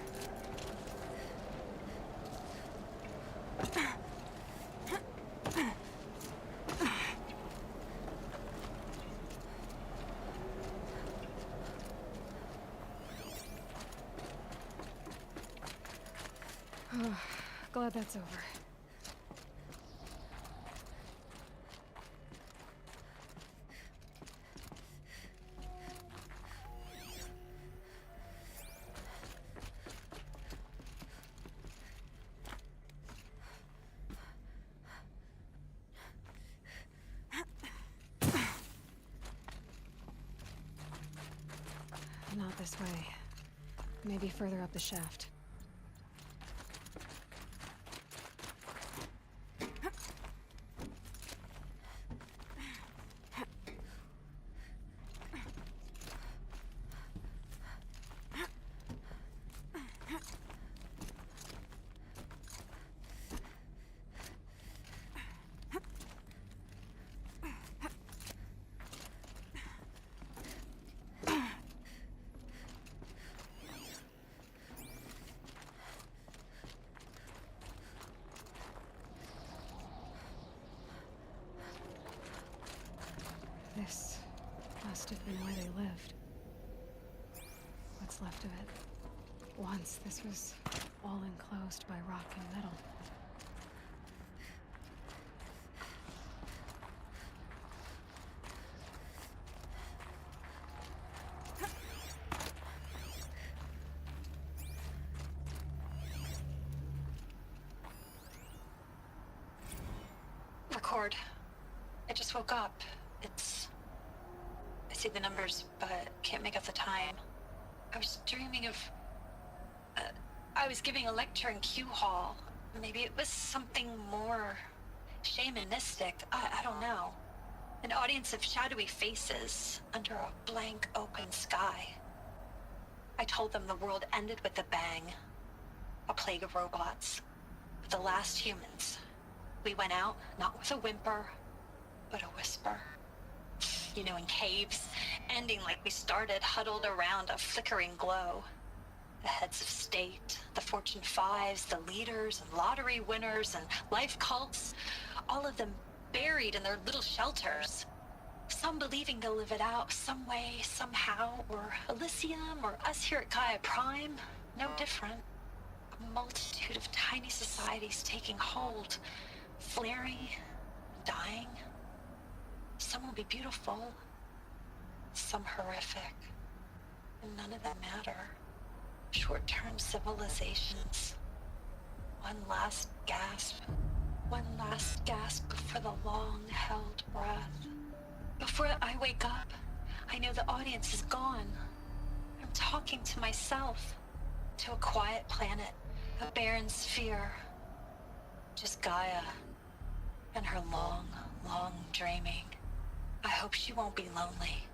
Glad that's over. Not this way. Maybe further up the shaft. This must have been where they lived. What's left of it. Once this was all enclosed by rock and metal. Record. I just woke up. I see the numbers, but can't make out the time. I was dreaming of... I was giving a lecture in Q Hall. Maybe it was something more shamanistic. I don't know. An audience of shadowy faces under a blank open sky. I told them the world ended with a bang. A plague of robots. The last humans. We went out, not with a whimper, but a whisper. You know, in caves, ending like we started, huddled around a flickering glow. The heads of state, the Fortune 5s, the leaders and lottery winners and life cults, all of them buried in their little shelters. Some believing they'll live it out some way, somehow, or Elysium, or us here at Gaia Prime, no different. A multitude of tiny societies taking hold, flaring, dying. Some will be beautiful, some horrific, and none of them matter. Short-term civilizations. One last gasp before the long-held breath. Before I wake up, I know the audience is gone. I'm talking to myself, to a quiet planet, a barren sphere. Just Gaia, and her long, long dreaming. I hope she won't be lonely.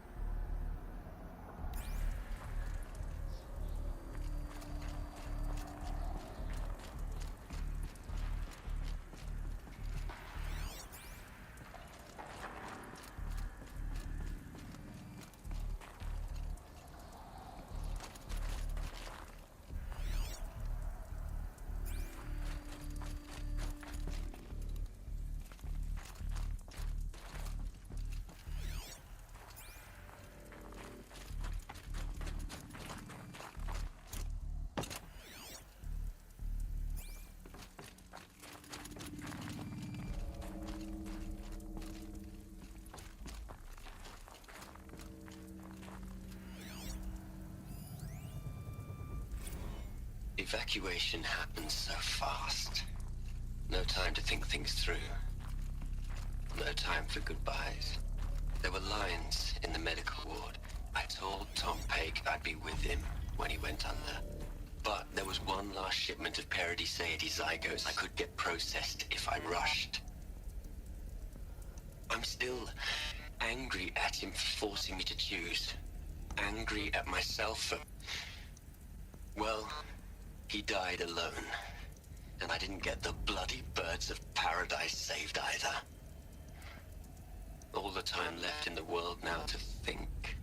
Evacuation happens so fast. No time to think things through. No time for goodbyes. There were lines in the medical ward. I told Tom Pake I'd be with him when he went under. But there was one last shipment of Paradis zygotes I could get processed if I rushed. I'm still angry at him for forcing me to choose. Angry at myself for... Well, he died alone. And I didn't get the bloody birds of paradise saved either. All the time left in the world now to think.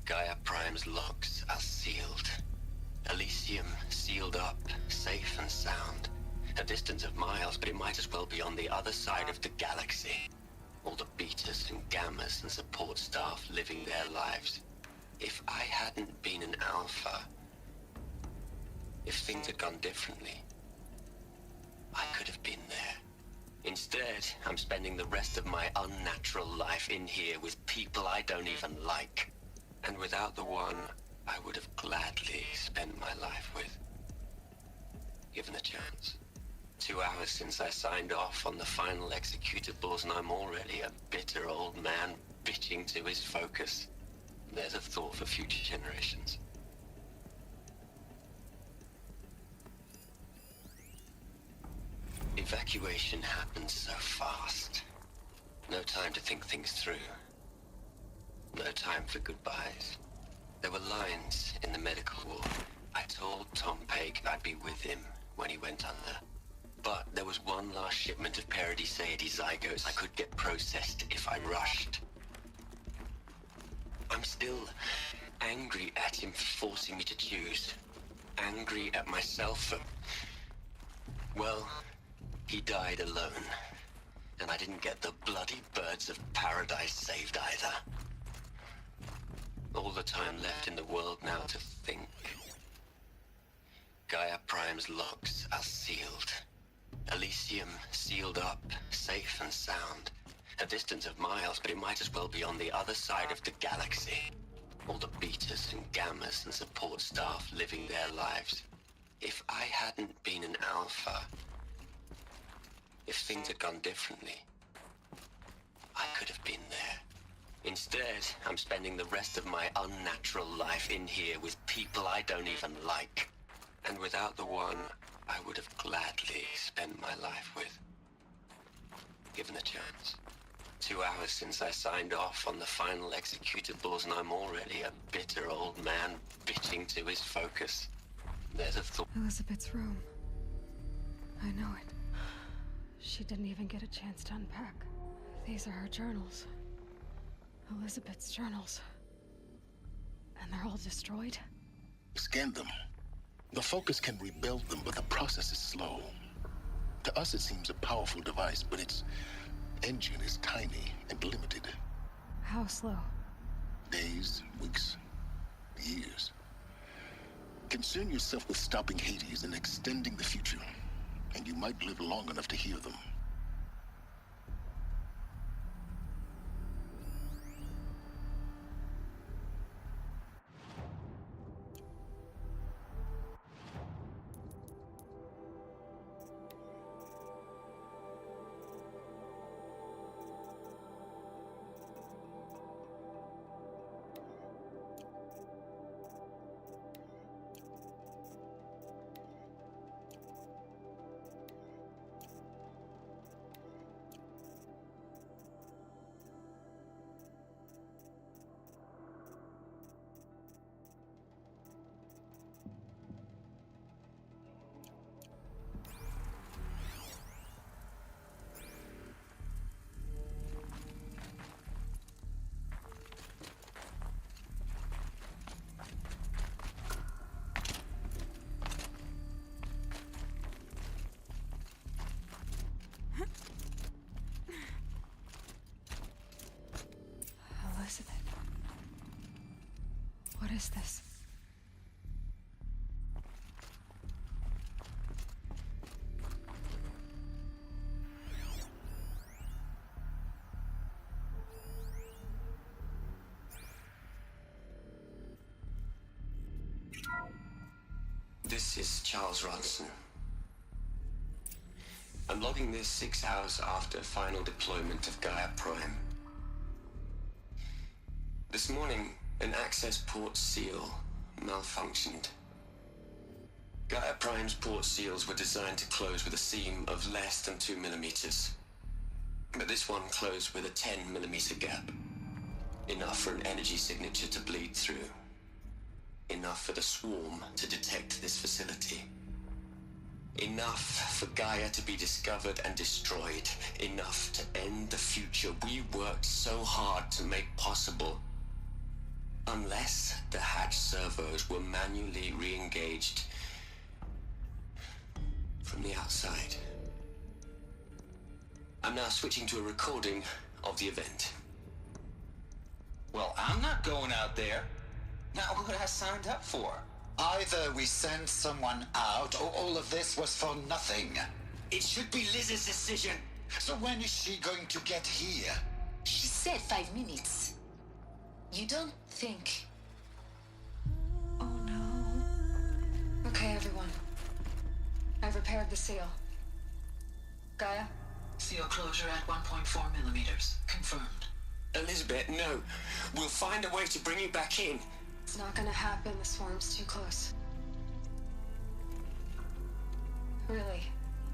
Gaia Prime's locks are sealed. Elysium sealed up, safe and sound. A distance of miles, but it might as well be on the other side of the galaxy. All the betas and gammas and support staff living their lives. If I hadn't been an alpha, if things had gone differently, I could have been there. Instead, I'm spending the rest of my unnatural life in here with people I don't even like. And without the one I would have gladly spent my life with. Given a chance. 2 hours since I signed off on the final executables, and I'm already a bitter old man bitching to his focus. There's a thought for future generations. Evacuation happened so fast. No time to think things through. No time for goodbyes. There were lines in the medical ward. I told Tom Pake I'd be with him when he went under. But there was one last shipment of Paradiseidae zygotes I could get processed if I rushed. I'm still angry at him for forcing me to choose. Angry at myself for... Well, he died alone. And I didn't get the bloody birds of paradise saved either. All the time left in the world now to think. Gaia Prime's locks are sealed. Elysium sealed up, safe and sound. A distance of miles, but it might as well be on the other side of the galaxy. All the betas and gammas and support staff living their lives. If I hadn't been an alpha, if things had gone differently, I could have been there. Instead, I'm spending the rest of my unnatural life in here with people I don't even like. And without the one I would have gladly spent my life with. Given a chance. 2 hours since I signed off on the final executables, and I'm already a bitter old man bitching to his focus. There's a thought. Elizabeth's room. I know it. She didn't even get a chance to unpack. These are her journals. Elizabeth's journals. And they're all destroyed? Scan them. The Focus can rebuild them, but the process is slow. To us, it seems a powerful device, but its engine is tiny and limited. How slow? Days, weeks, years. Concern yourself with stopping Hades and extending the future, and you might live long enough to hear them. Elizabeth. What is this? This is Charles Ronson. I'm logging this 6 hours after final deployment of Gaia Prime. This morning, an access port seal malfunctioned. Gaia Prime's port seals were designed to close with a seam of less than 2 millimeters. But this one closed with a 10mm gap. Enough for an energy signature to bleed through. Enough for the swarm to detect this facility. Enough for Gaia to be discovered and destroyed. Enough to end the future we worked so hard to make possible. Unless the hatch servos were manually re-engaged from the outside. I'm now switching to a recording of the event. Well, I'm not going out there. Not what I signed up for. Either we send someone out, or all of this was for nothing. It should be Liz's decision. So when is she going to get here? She said 5 minutes. You don't think... Oh no. Okay, everyone. I've repaired the seal. Gaia? Seal closure at 1.4mm. Confirmed. Elizabeth, no. We'll find a way to bring you back in. It's not gonna happen. The swarm's too close. Really.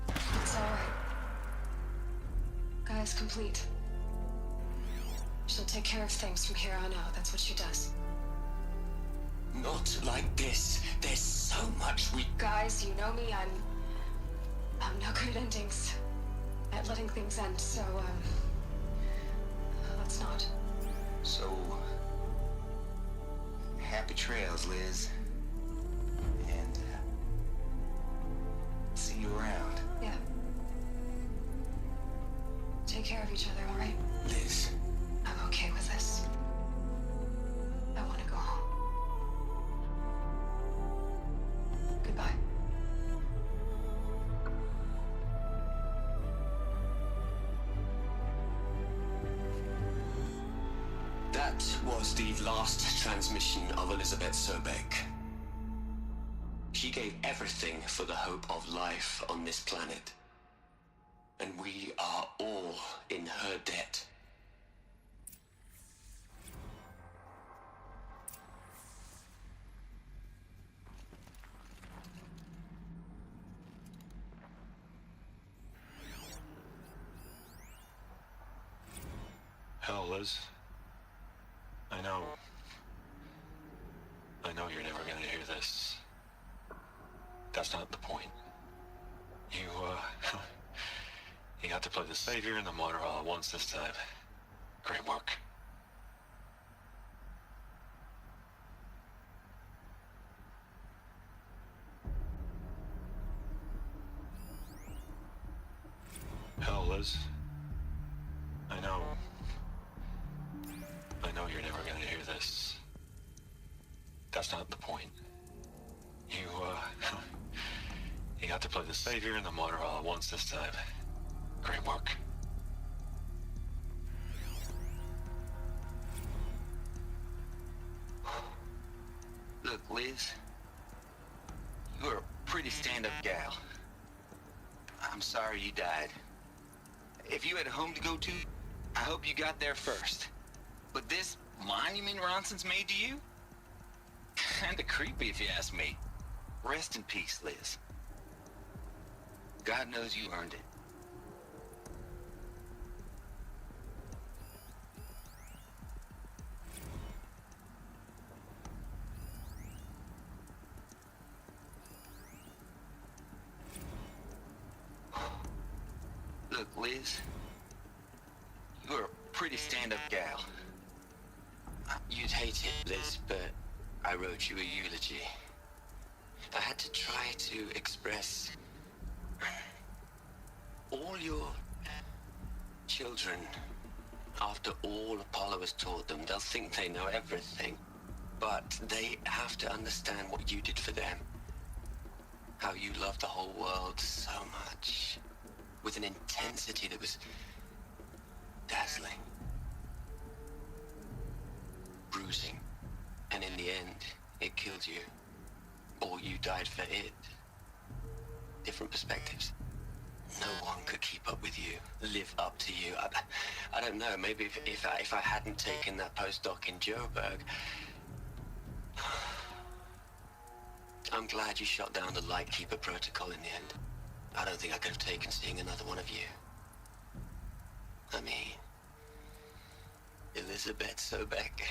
It's alright. Gaia's complete. She'll take care of things from here on out. That's what she does. Not like this. There's so much we... Guys, you know me. I'm no good at endings. At letting things end, so, let's not. So... happy trails, Liz. And, see you around. Yeah. Take care of each other, all right? Liz. I'm okay with this. I want to go home. Goodbye. That was the last transmission of Elizabeth Sobek. She gave everything for the hope of life on this planet. And we are all in her debt. Hell, Liz. I know you're never gonna hear this. That's not the point. You got to play the savior and the martyr all at once this time. Great work. Hell, Liz. I know you're never gonna hear this. That's not the point. You got to play the savior and the martyr all at once this time. Great work. Look, Liz. You're a pretty stand-up gal. I'm sorry you died. If you had a home to go to, I hope you got there first. But this monument Ronson's made to you? Kinda creepy if you ask me. Rest in peace, Liz. God knows you earned it. Look, Liz. You're a pretty stand-up gal. You'd hate it, Liz, but I wrote you a eulogy. I had to try to express all your children. After all Apollo has taught them, they'll think they know everything. But they have to understand what you did for them. How you loved the whole world so much. With an intensity that was dazzling. Bruising. And in the end, it killed you. Or you died for it. Different perspectives. No one could keep up with you, live up to you. I don't know, maybe if I hadn't taken that postdoc in Joburg. I'm glad you shot down the Lightkeeper protocol in the end. I don't think I could have taken seeing another one of you. I mean, Elizabeth Sobek.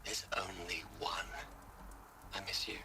There's only one. I miss you.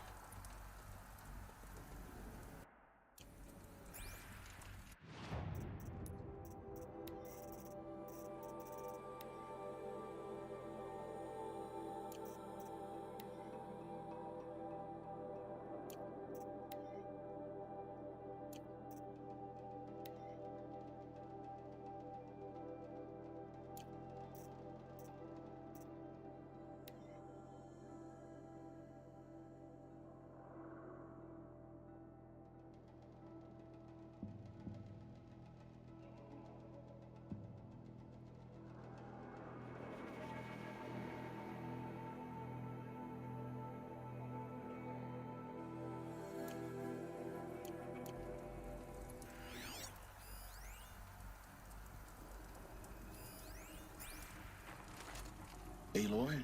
Aloy?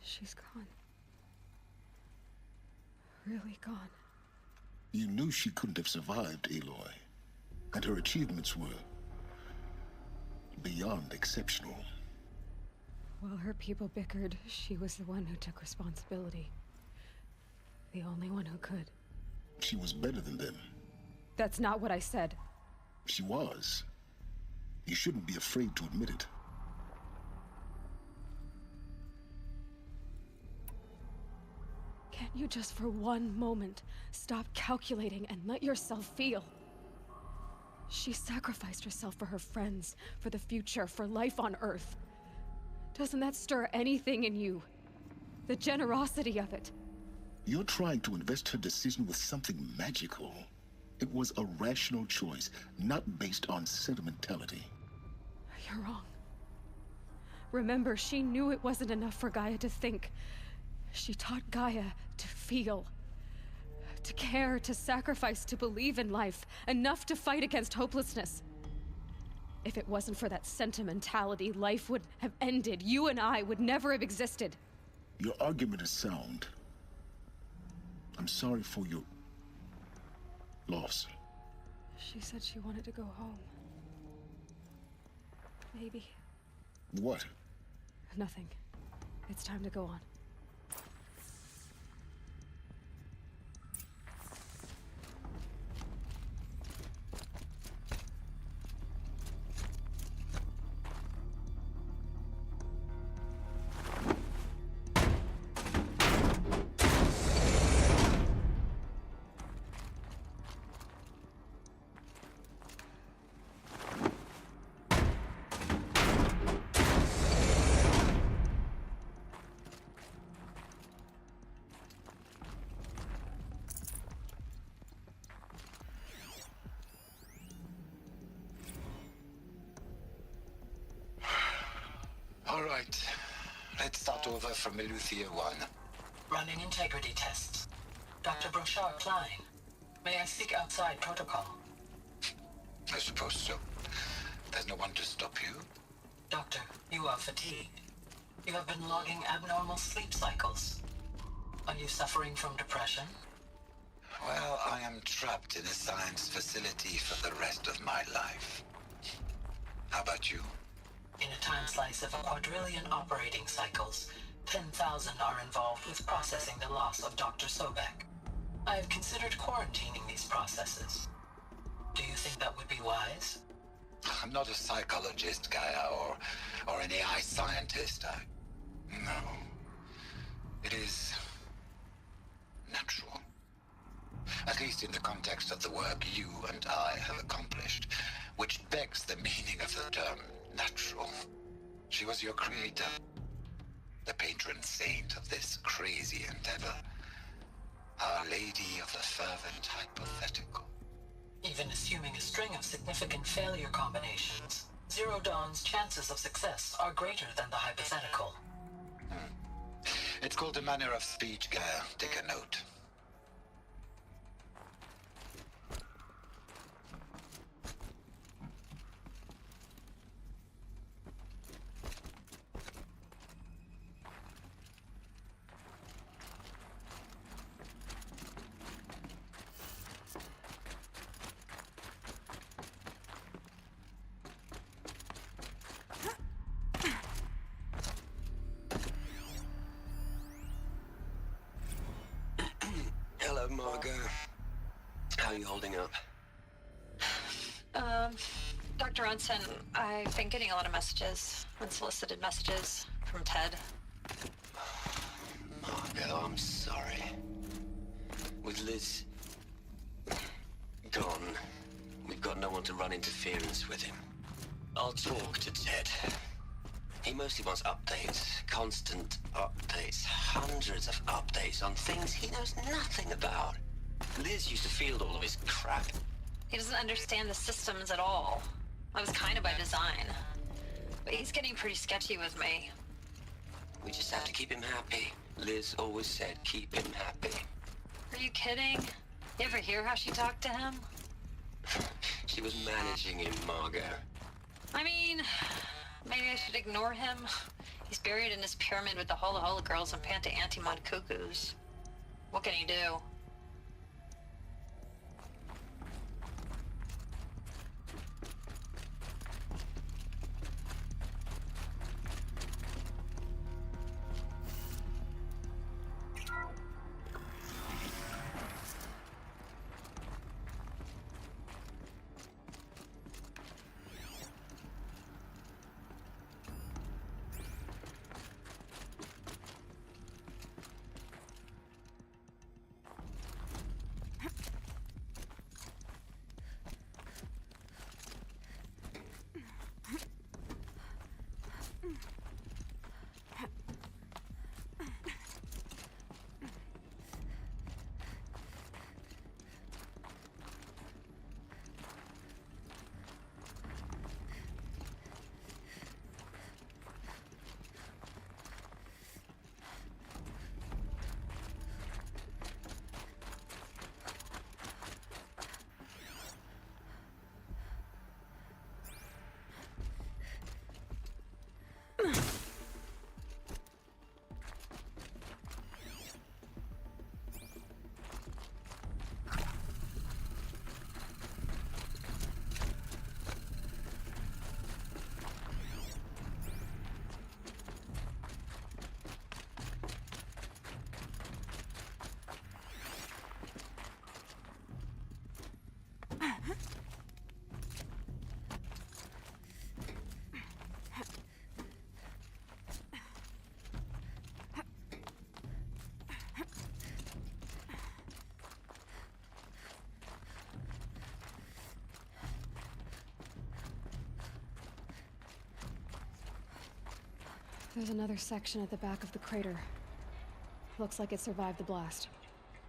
She's gone. Really gone. You knew she couldn't have survived, Aloy. And her achievements were beyond exceptional. While her people bickered, she was the one who took responsibility. The only one who could. She was better than them. That's not what I said. She was. You shouldn't be afraid to admit it. Can't you just for one moment stop calculating and let yourself feel? She sacrificed herself for her friends, for the future, for life on Earth. Doesn't that stir anything in you? The generosity of it. You're trying to invest her decision with something magical. It was a rational choice, not based on sentimentality. You're wrong. Remember, she knew it wasn't enough for Gaia to think. She taught Gaia to feel. To care, to sacrifice, to believe in life. Enough to fight against hopelessness. If it wasn't for that sentimentality, life would have ended. You and I would never have existed. Your argument is sound. I'm sorry for your loss. She said she wanted to go home. Maybe. What? Nothing. It's time to go on. All right. Let's start over from Eleuthia 1. Running integrity tests. Dr. Brochard Klein, may I speak outside protocol? I suppose so. There's no one to stop you. Doctor, you are fatigued. You have been logging abnormal sleep cycles. Are you suffering from depression? Well, I am trapped in a science facility for the rest of my life. How about you? In a time slice of a quadrillion operating cycles, 10,000 are involved with processing the loss of Dr. Sobek. I have considered quarantining these processes. Do you think that would be wise? I'm not a psychologist, Gaia, or an AI scientist. No. It is natural. At least in the context of the work you and I have accomplished, which begs the meaning of the term natural. She was your creator, the patron saint of this crazy endeavor, Our Lady of the Fervent Hypothetical. Even assuming a string of significant failure combinations, Zero Dawn's chances of success are greater than the hypothetical. It's called a manner of speech, Gaia. Take a note. Margot, how are you holding up? Dr. Ronson, I've been getting a lot of messages, unsolicited messages from Ted. Margot, I'm sorry. With Liz gone, we've got no one to run interference with him. I'll talk to Ted. He mostly wants updates, constant updates, hundreds of updates on things he knows nothing about. Liz used to field all of his crap. He doesn't understand the systems at all. That was kind of by design. But he's getting pretty sketchy with me. We just have to keep him happy. Liz always said keep him happy. Are you kidding? You ever hear how she talked to him? She was managing him, Margot. I mean, maybe I should ignore him. He's buried in his pyramid with the Hola Hola girls and Panta Antimon cuckoos. What can he do? There's another section at the back of the crater. Looks like it survived the blast.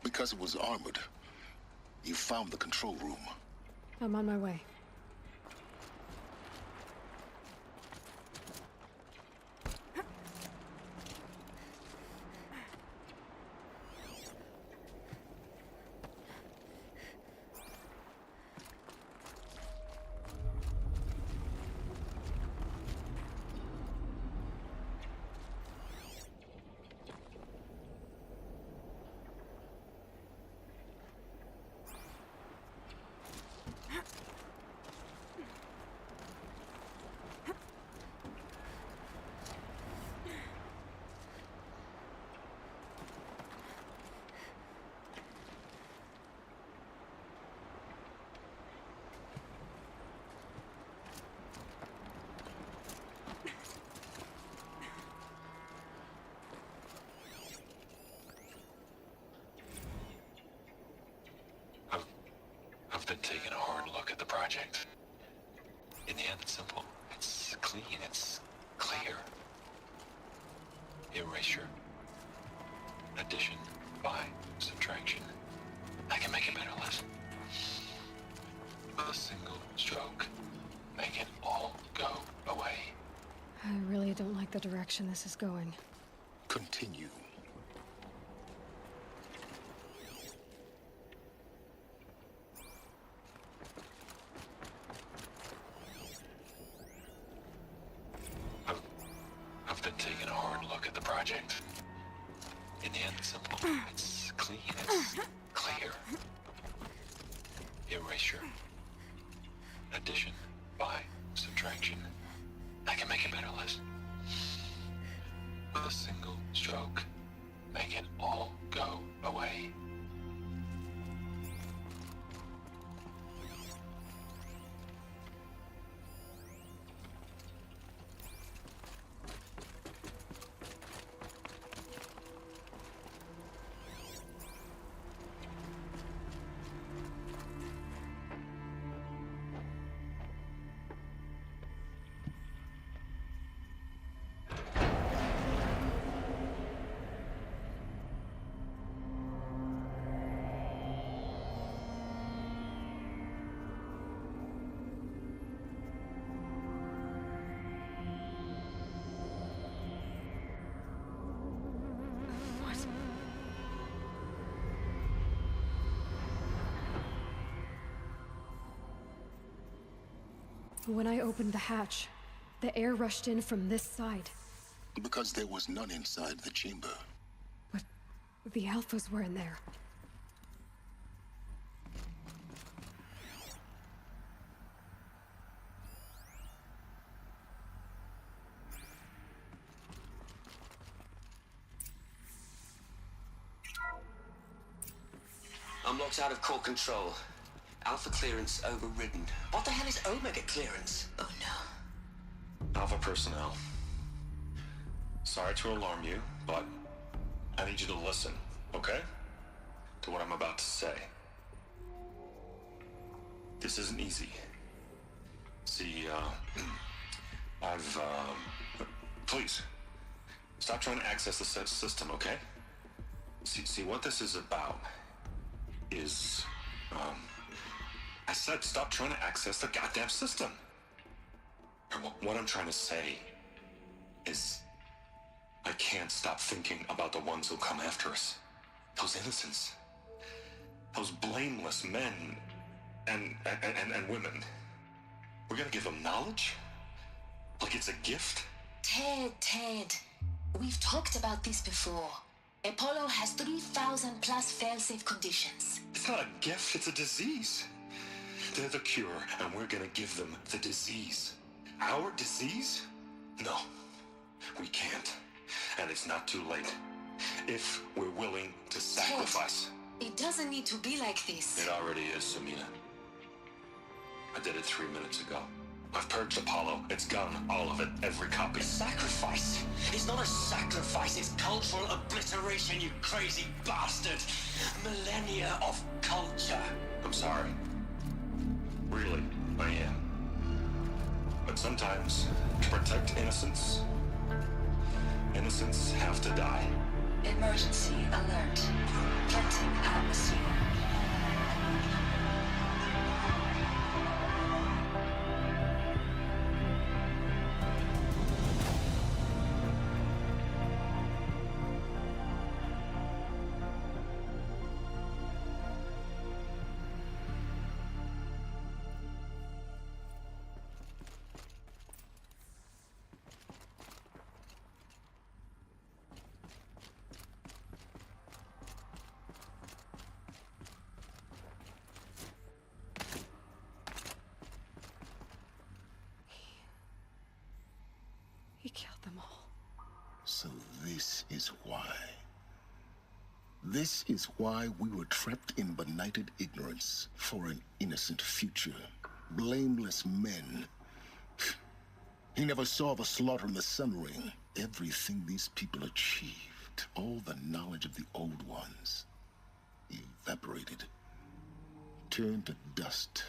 Because it was armored, you found the control room. I'm on my way. I've been taking a hard look at the project. In the end, it's simple. It's clean. It's clear. Erasure. Addition. By. Subtraction. I can make a better list. With a single stroke. Make it all go away. I really don't like the direction this is going. Continue. I've been taking a hard look at the project. In the end, it's simple. It's clean. It's clear. Erasure. Addition. By. Subtraction. I can make a better list. With a single stroke. Make it all go away. When I opened the hatch, the air rushed in from this side. Because there was none inside the chamber. But the Alphas were in there. I'm locked out of core control. Alpha clearance overridden. What the hell is Omega clearance? Oh no. Alpha personnel. Sorry to alarm you, but I need you to listen, okay? To what I'm about to say. This isn't easy. See, please, stop trying to access the system, okay? See, what this is about is, I said stop trying to access the goddamn system. What I'm trying to say is I can't stop thinking about the ones who'll come after us. Those innocents. Those blameless men and women. We're gonna give them knowledge? Like it's a gift? Ted. We've talked about this before. Apollo has 3,000 plus fail-safe conditions. It's not a gift, it's a disease. They're the cure, and we're gonna give them the disease. Our disease? No, we can't. And it's not too late. If we're willing to sacrifice. Ted, it doesn't need to be like this. It already is, Samina. I did it 3 minutes ago. I've purged Apollo. It's gone, all of it, every copy. Sacrifice? It's not a sacrifice, it's cultural obliteration, you crazy bastard! Millennia of culture. I'm sorry. Really, I am. But sometimes, to protect innocence, innocents have to die. Emergency alert. Planting atmosphere. He killed them all. So this is why. This is why we were trapped in benighted ignorance for an innocent future. Blameless men. He never saw the slaughter in the Sun Ring. Everything these people achieved, all the knowledge of the old ones, evaporated, turned to dust,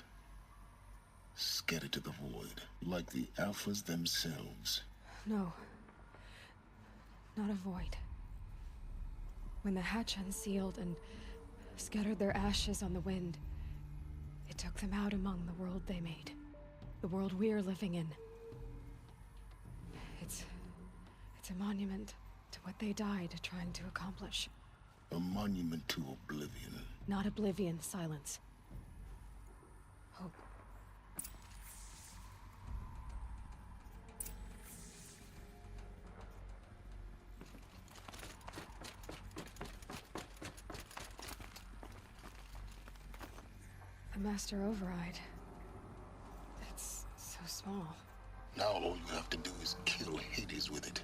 scattered to the void, like the Alphas themselves. No. Not a void. When the hatch unsealed and scattered their ashes on the wind, it took them out among the world they made. The world we're living in. It's a monument to what they died trying to accomplish. A monument to oblivion. Not oblivion, silence. Hope. The Master Override. That's so small. Now all you have to do is kill Hades with it.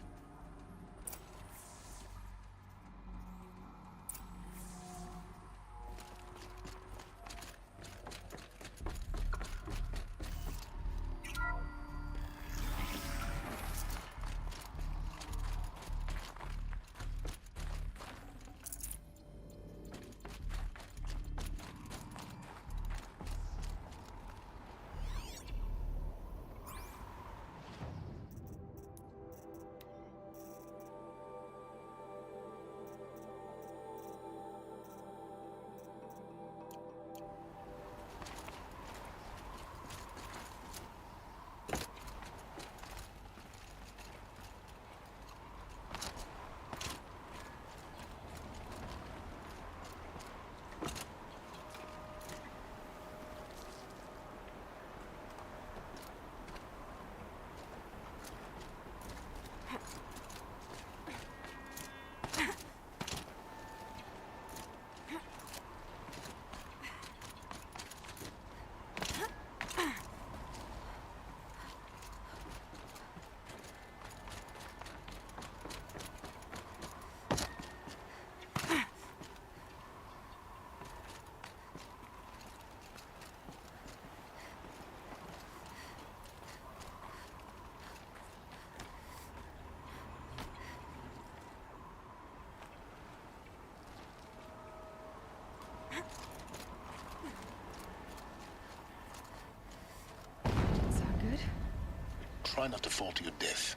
try not to fall to your death.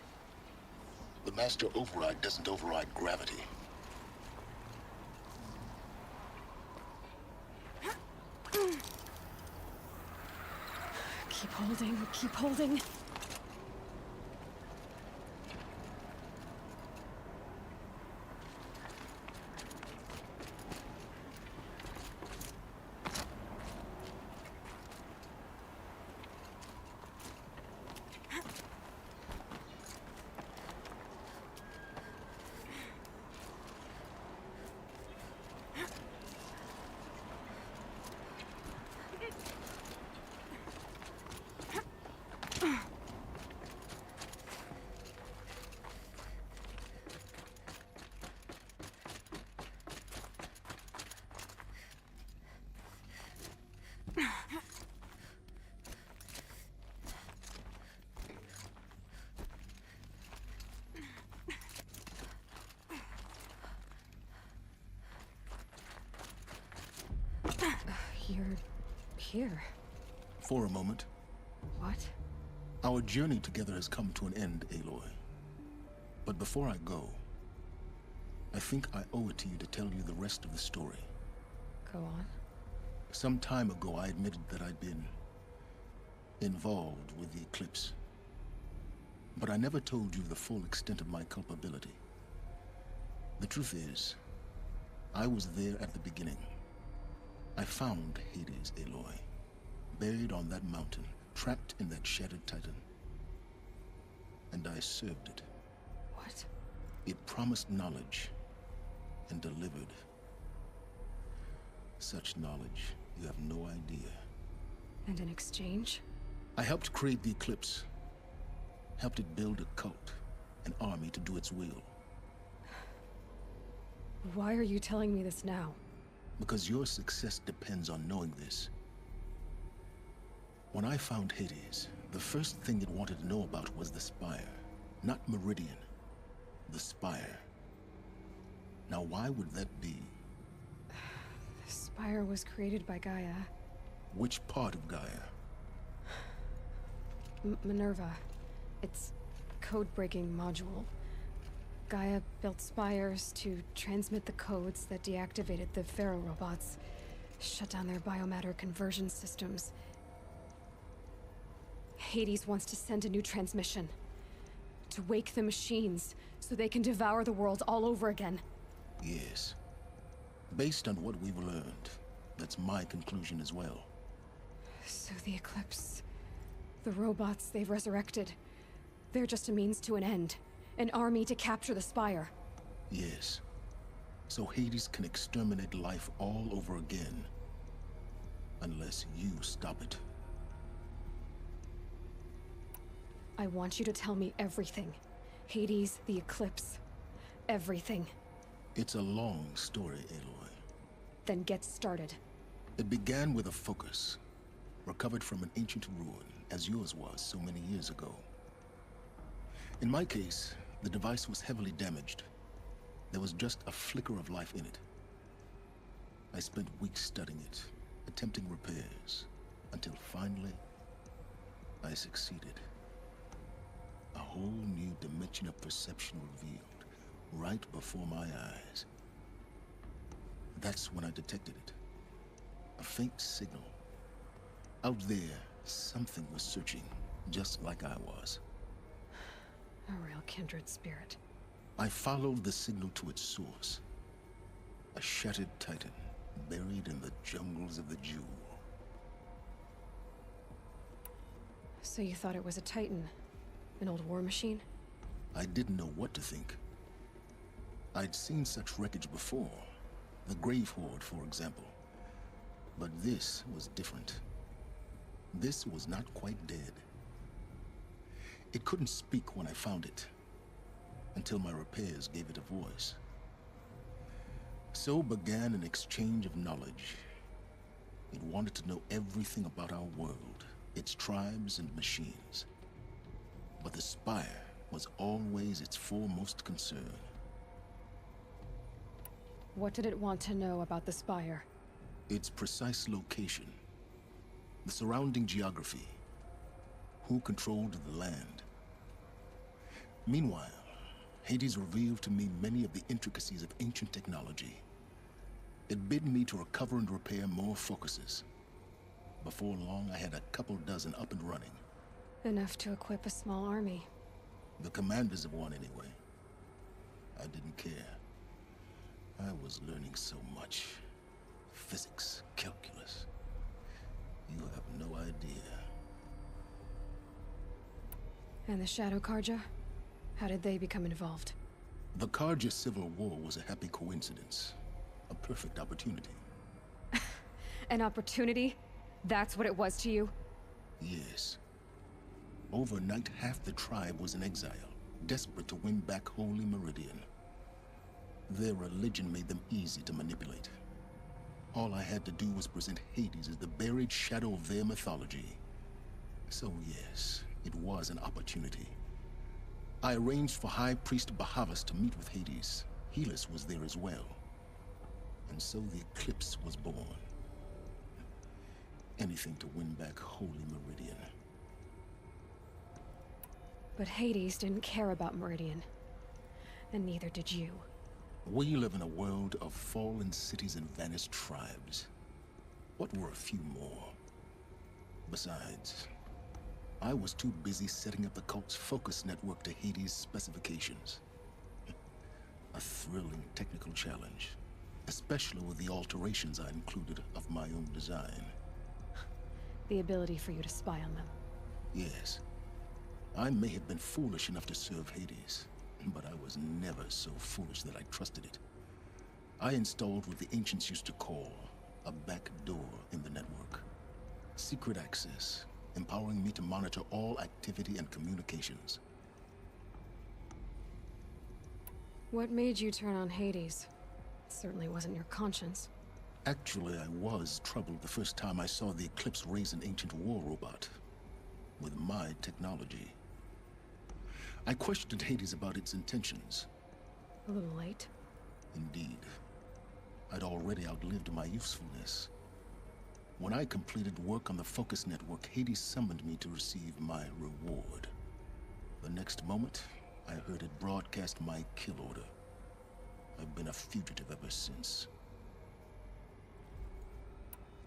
The Master Override doesn't override gravity. Keep holding, keep holding. You're here. For a moment. What? Our journey together has come to an end, Aloy. But before I go, I think I owe it to you to tell you the rest of the story. Go on. Some time ago, I admitted that I'd been involved with the Eclipse. But I never told you the full extent of my culpability. The truth is, I was there at the beginning. I found Hades, Aloy, buried on that mountain, trapped in that shattered titan. And I served it. What? It promised knowledge and delivered. Such knowledge, you have no idea. And in exchange? I helped create the Eclipse. Helped it build a cult, an army to do its will. Why are you telling me this now? Because your success depends on knowing this. When I found Hades, the first thing it wanted to know about was the Spire. Not Meridian. The Spire. Now why would that be? The Spire was created by Gaia. Which part of Gaia? Minerva. It's code-breaking module. Gaia built spires to transmit the codes that deactivated the Pharaoh robots, shut down their biomatter conversion systems. Hades wants to send a new transmission. To wake the machines, so they can devour the world all over again. Yes. Based on what we've learned, that's my conclusion as well. So the Eclipse... the robots they've resurrected... they're just a means to an end. An army to capture the Spire. Yes. So Hades can exterminate life all over again. Unless you stop it. I want you to tell me everything. Hades, the Eclipse. Everything. It's a long story, Aloy. Then get started. It began with a focus. Recovered from an ancient ruin, as yours was so many years ago. In my case, the device was heavily damaged. There was just a flicker of life in it. I spent weeks studying it, attempting repairs, until finally, I succeeded. A whole new dimension of perception revealed, right before my eyes. That's when I detected it. A faint signal. Out there, something was searching, just like I was. A real kindred spirit. I followed the signal to its source. A shattered titan, buried in the jungles of the Jewel. So you thought it was a titan? An old war machine? I didn't know what to think. I'd seen such wreckage before. The Grave Horde, for example. But this was different. This was not quite dead. It couldn't speak when I found it, until my repairs gave it a voice. So began an exchange of knowledge. It wanted to know everything about our world, its tribes and machines. But the Spire was always its foremost concern. What did it want to know about the Spire? Its precise location, the surrounding geography, who controlled the land, Meanwhile, Hades revealed to me many of the intricacies of ancient technology. It bid me to recover and repair more focuses. Before long, I had a couple dozen up and running. Enough to equip a small army. The commanders of one, anyway. I didn't care. I was learning so much. Physics, calculus. You have no idea. And the Shadow Karja? How did they become involved? The Karja Civil War was a happy coincidence. A perfect opportunity. An opportunity? That's what it was to you? Yes. Overnight, half the tribe was in exile, desperate to win back Holy Meridian. Their religion made them easy to manipulate. All I had to do was present Hades as the buried shadow of their mythology. So yes, it was an opportunity. I arranged for High Priest Bahavas to meet with Hades. Helis was there as well. And so the Eclipse was born. Anything to win back Holy Meridian. But Hades didn't care about Meridian. And neither did you. We live in a world of fallen cities and vanished tribes. What were a few more? Besides, I was too busy setting up the cult's focus network to Hades' specifications. A thrilling technical challenge, especially with the alterations I included of my own design. The ability for you to spy on them. Yes. I may have been foolish enough to serve Hades, but I was never so foolish that I trusted it. I installed what the ancients used to call a back door in the network. Secret access, empowering me to monitor all activity and communications. What made you turn on Hades? It certainly wasn't your conscience. Actually, I was troubled the first time I saw the Eclipse raise an ancient war robot. With my technology. I questioned Hades about its intentions. A little late. Indeed. I'd already outlived my usefulness. When I completed work on the Focus Network, Hades summoned me to receive my reward. The next moment, I heard it broadcast my kill order. I've been a fugitive ever since.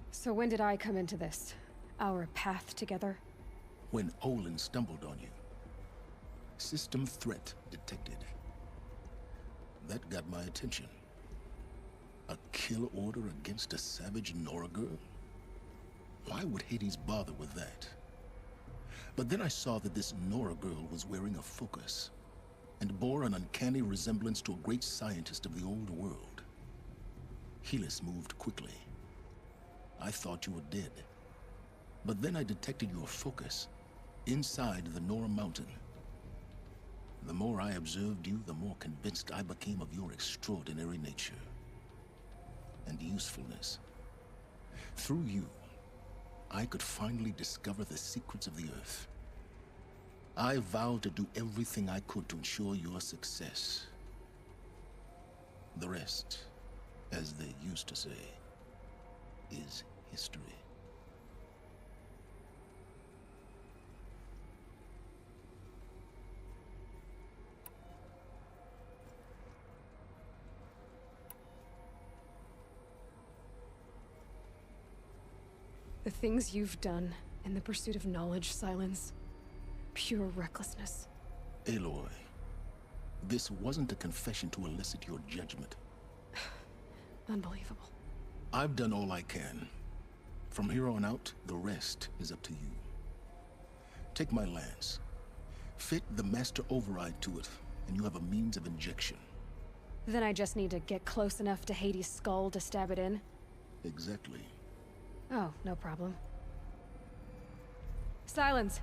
So when did I come into this? Our path together? When Olin stumbled on you. System threat detected. That got my attention. A kill order against a savage Nora girl? Why would Hades bother with that? But then I saw that this Nora girl was wearing a focus, and bore an uncanny resemblance to a great scientist of the old world. Helis moved quickly. I thought you were dead. But then I detected your focus inside the Nora mountain. The more I observed you, the more convinced I became of your extraordinary nature and usefulness. Through you, I could finally discover the secrets of the Earth. I vowed to do everything I could to ensure your success. The rest, as they used to say, is history. The things you've done in the pursuit of knowledge, Silence. Pure recklessness. Aloy, this wasn't a confession to elicit your judgment. Unbelievable. I've done all I can. From here on out, the rest is up to you. Take my lance. Fit the master override to it, and you have a means of injection. Then I just need to get close enough to Hades' skull to stab it in? Exactly. Oh, no problem. Silence!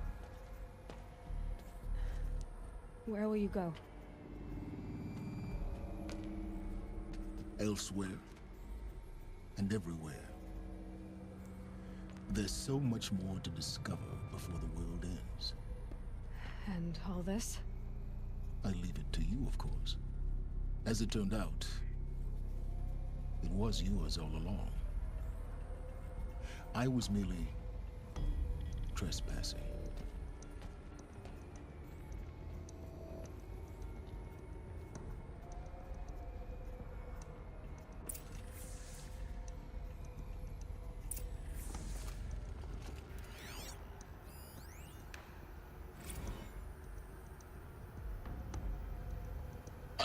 Where will you go? Elsewhere. And everywhere. There's so much more to discover before the world ends. And all this? I leave it to you, of course. As it turned out, it was yours all along. I was merely trespassing.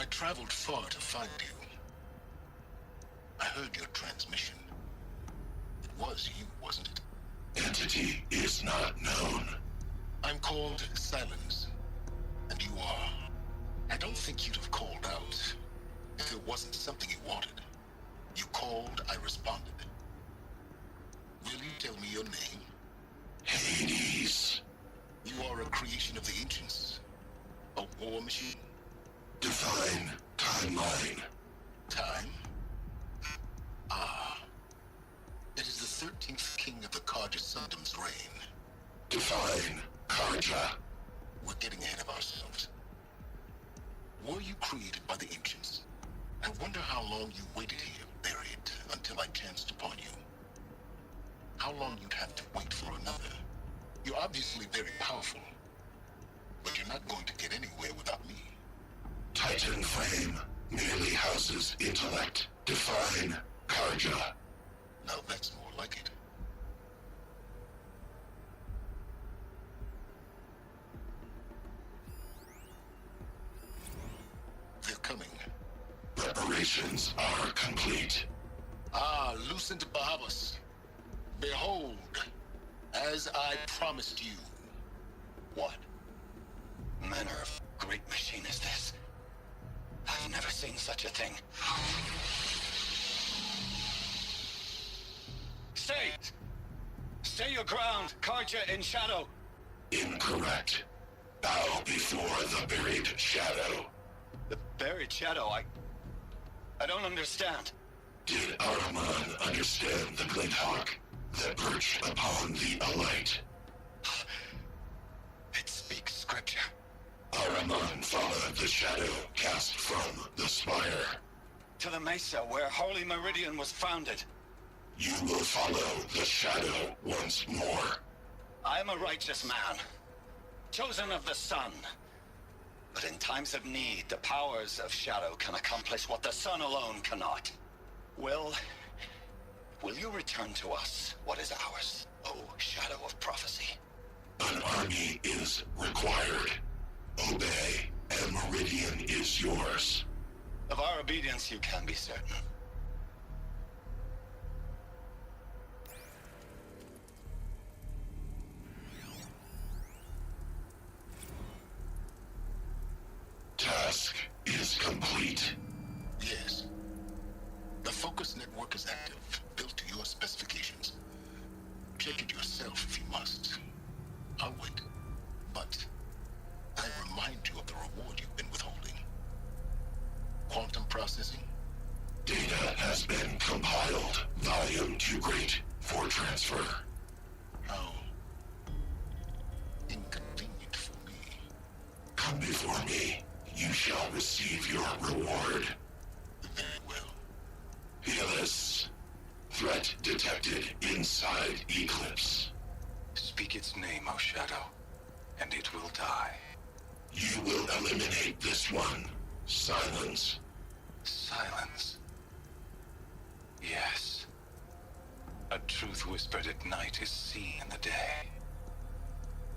traveled far to find you. I heard your transmission. It was you, wasn't it? Entity is not known. I'm called Silence, and you are. I don't think you'd have called out if it wasn't something you wanted. You called, I responded. Will you tell me your name? Hades. You are a creation of the ancients. A war machine? Define timeline. Time? Ah. It is the 13th king of the Karja Sundom's reign. Define Karja. We're getting ahead of ourselves. Were you created by the ancients? I wonder how long you waited here, buried, until I chanced upon you. How long you'd have to wait for another. You're obviously very powerful, but you're not going to get anywhere without me. Titan Flame merely houses intellect. Define Karja. Now that's more like it. They're coming. Preparations are complete. Ah, Lucent Bahabas. Behold, as I promised you. What manner of great machine is this? I've never seen such a thing. Stay! Stay your ground, Karja in shadow! Incorrect. Bow before the buried shadow. The buried shadow? I don't understand. Did Araman understand the glint hawk that perched upon the alight? It speaks scripture. Araman followed the shadow cast from the spire. To the mesa where Holy Meridian was founded. You will follow the shadow once more. I am a righteous man, chosen of the sun. But in times of need, the powers of shadow can accomplish what the sun alone cannot. Will you return to us what is ours, O Shadow of Prophecy? An army is required. Obey, and Meridian is yours. Of our obedience you can be certain. Task is complete. Yes. The focus network is active, built to your specifications. Check it yourself if you must. I'll wait. But I remind you of the reward you've been withholding. Quantum processing? Data has been compiled. Volume too great for transfer. How inconvenient for me. Come before me. You shall receive your reward. Very well. Helis. Threat detected inside Eclipse. Speak its name, O Shadow, and it will die. You will eliminate this one. Silence. Silence. Yes. A truth whispered at night is seen in the day.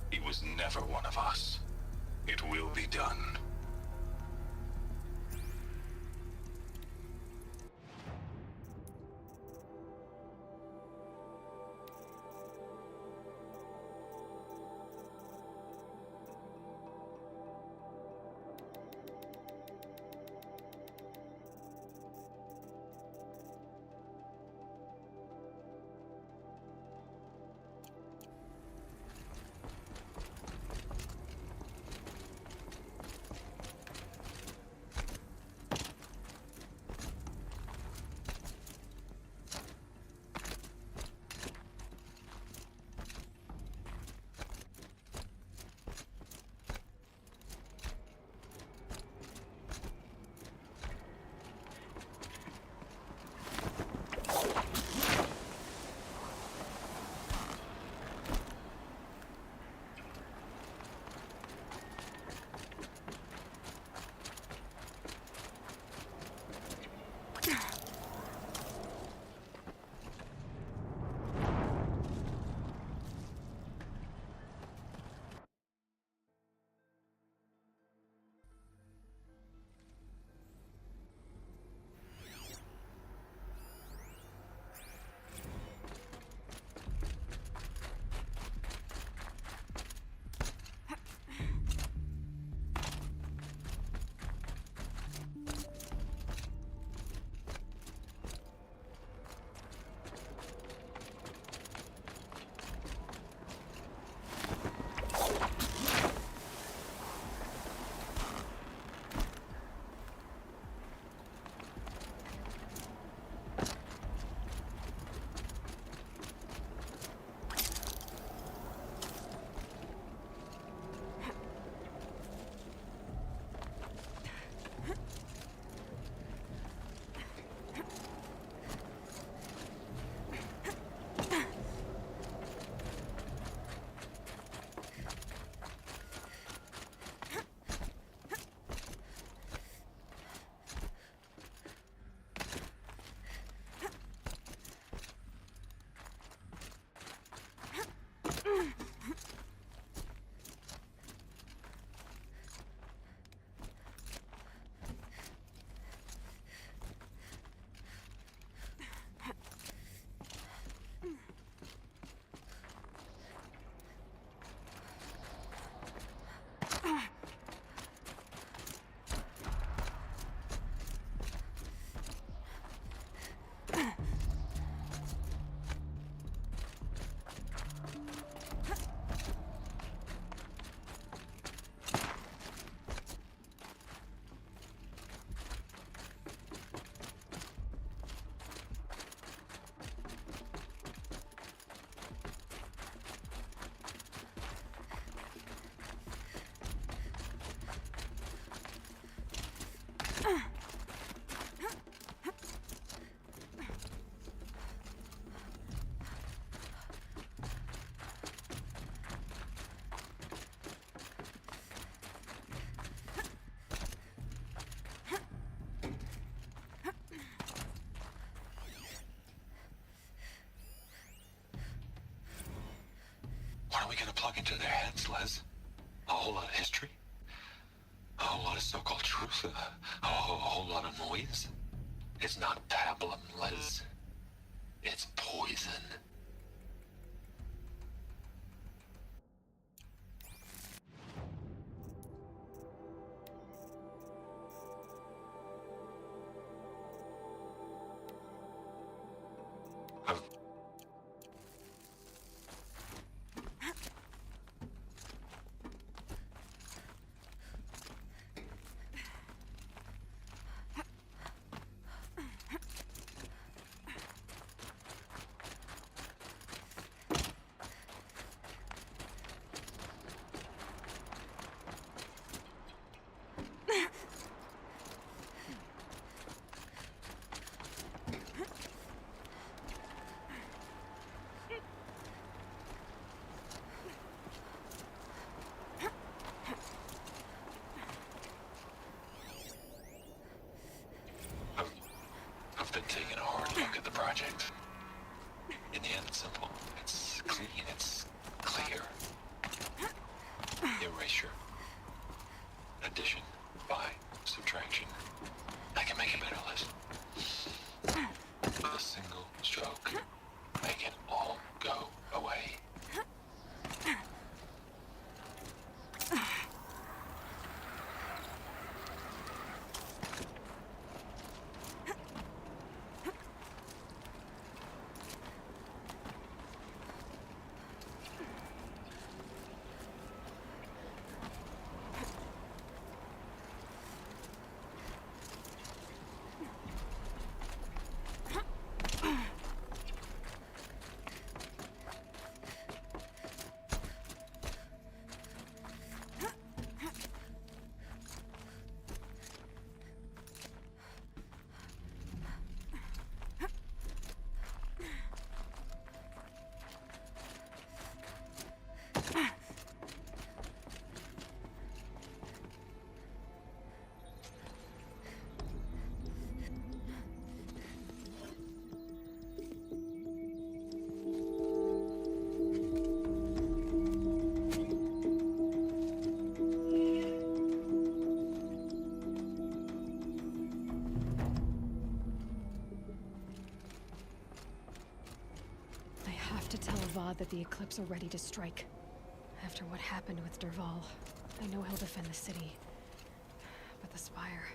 He was never one of us. It will be done. gonna plug into their heads, Les? A whole lot of history? A whole lot of so-called truth? A whole lot of noise? It's not pablum, Les. It's poison. I've been taking a hard look at the project. In the end, it's simple. It's clean. It's clear. Erasure. Addition. By. Subtraction. I can make it better, Les. With a single stroke. Make it all go away. To tell Avad that the Eclipse are ready to strike. After what happened with Derval, I know he'll defend the city. But the Spire...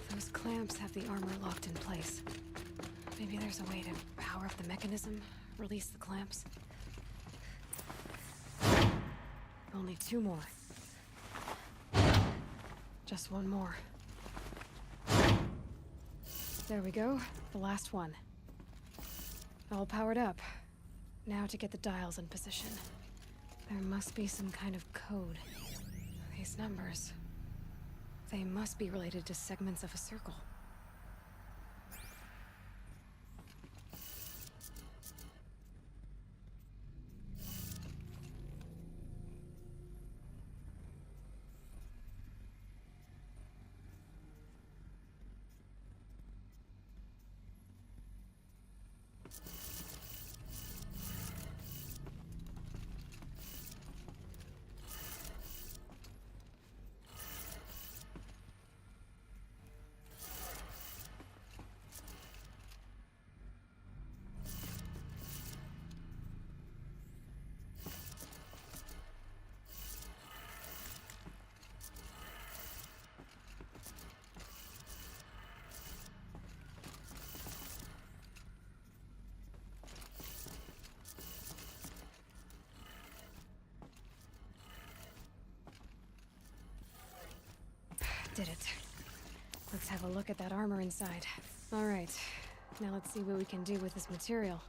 Those clamps have the armor locked in place. Maybe there's a way to power up the mechanism, release the clamps. Only 2 more. Just 1 more. There we go, the last one. All powered up. Now to get the dials in position. There must be some kind of code. These numbers. They must be related to segments of a circle. Did it. Let's have a look at that armor inside. All right. Now let's see what we can do with this material.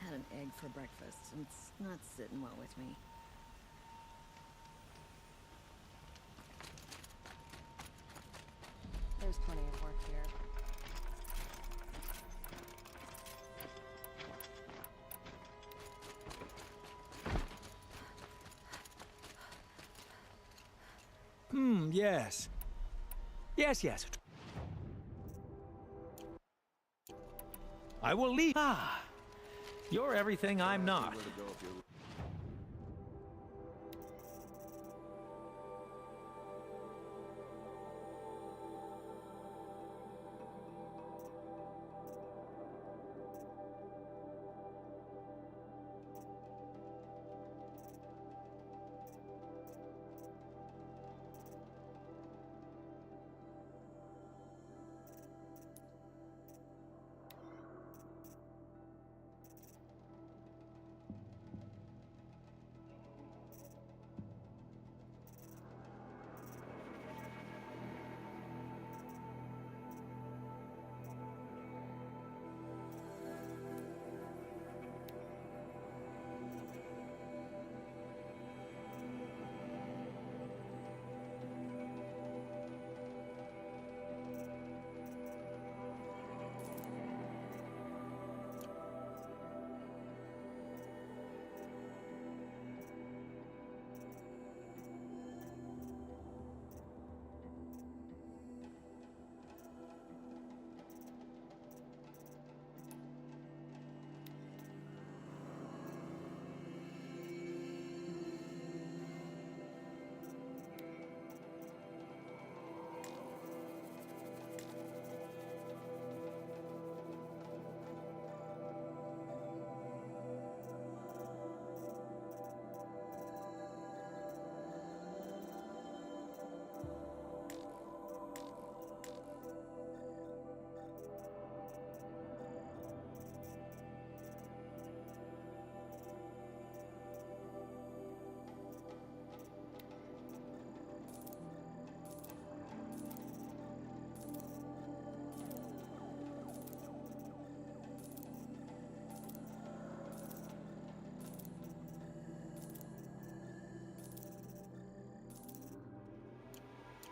Had an egg for breakfast, and it's not sitting well with me. There's plenty of work here. Yes. Yes. I will leave. Ah, you're everything I'm not.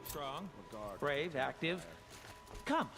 Strong, brave, active. Come.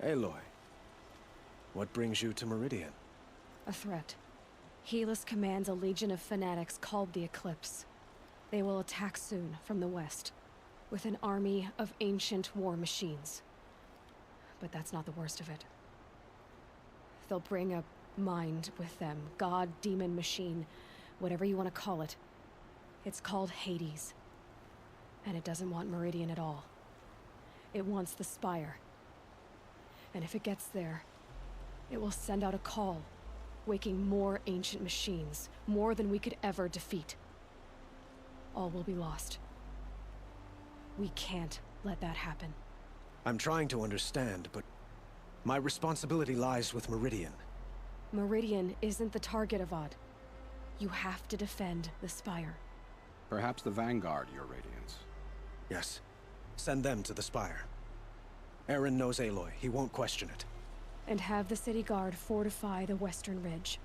Aloy, what brings you to Meridian? A threat. Helis commands a legion of fanatics called the Eclipse. They will attack soon from the west, with an army of ancient war machines. But that's not the worst of it. They'll bring a mind with them, god, demon, machine, whatever you want to call it. It's called Hades. And it doesn't want Meridian at all. It wants the Spire. And if it gets there, it will send out a call, waking more ancient machines, more than we could ever defeat. All will be lost. We can't let that happen. I'm trying to understand, but my responsibility lies with Meridian. Meridian isn't the target, Avad. You have to defend the Spire. Perhaps the Vanguard, Your Radiance. Yes. Send them to the spire. Aaron knows Aloy. He won't question it. And have the city guard fortify the western ridge.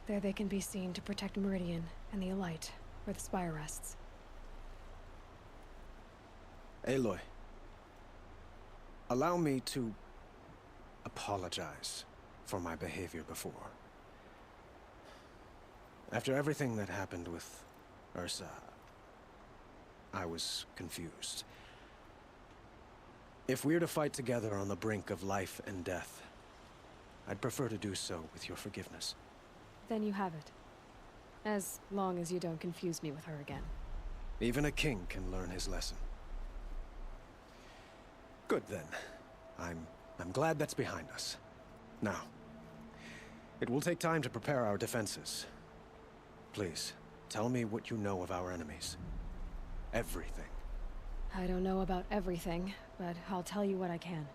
There they can be seen to protect Meridian and the Elite, where the spire rests. Aloy, allow me to apologize for my behavior before. After everything that happened with Ursa, I was confused. If we're to fight together on the brink of life and death, I'd prefer to do so with your forgiveness. Then you have it. As long as you don't confuse me with her again. Even a king can learn his lesson. Good then. I'm glad that's behind us. Now, it will take time to prepare our defenses. Please, tell me what you know of our enemies. Everything. I don't know about everything, but I'll tell you what I can.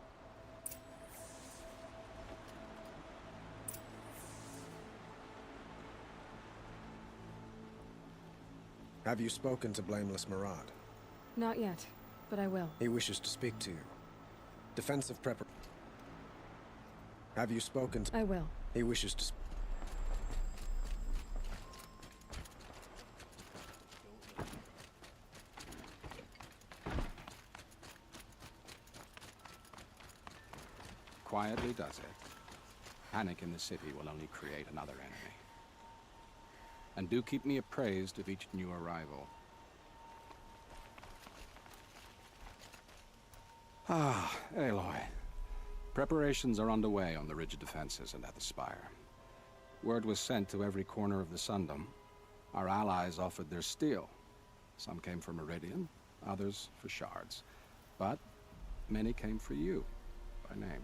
Have you spoken to Blameless Murad? Not yet, but I will. He wishes to speak to you. Defensive prepar... Have you spoken to... I will. He wishes to... Quietly does it. Panic in the city will only create another enemy. And do keep me appraised of each new arrival. Ah, Aloy. Preparations are underway on the ridge defenses and at the spire. Word was sent to every corner of the Sundom. Our allies offered their steel. Some came for Meridian, others for shards. But many came for you, by name.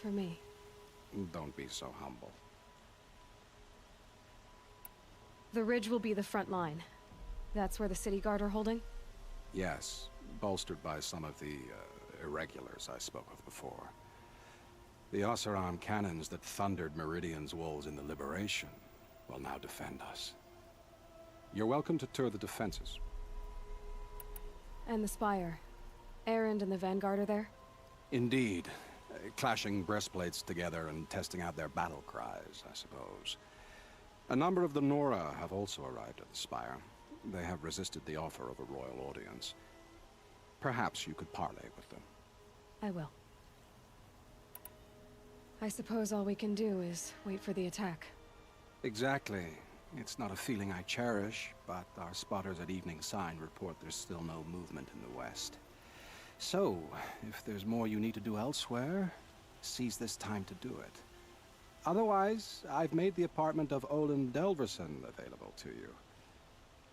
For me. Don't be so humble. The ridge will be the front line. That's where the city guard are holding? Yes, bolstered by some of the irregulars I spoke of before. The Oseram cannons that thundered Meridian's walls in the Liberation will now defend us. You're welcome to tour the defenses. And the spire. Erend and the Vanguard are there? Indeed. Clashing breastplates together and testing out their battle cries, I suppose. A number of the Nora have also arrived at the spire. They have resisted the offer of a royal audience. Perhaps you could parley with them. I will. I suppose all we can do is wait for the attack. Exactly. It's not a feeling I cherish, but our spotters at Evening Sign report there's still no movement in the west. So, if there's more you need to do elsewhere, seize this time to do it. Otherwise, I've made the apartment of Olin Delverson available to you.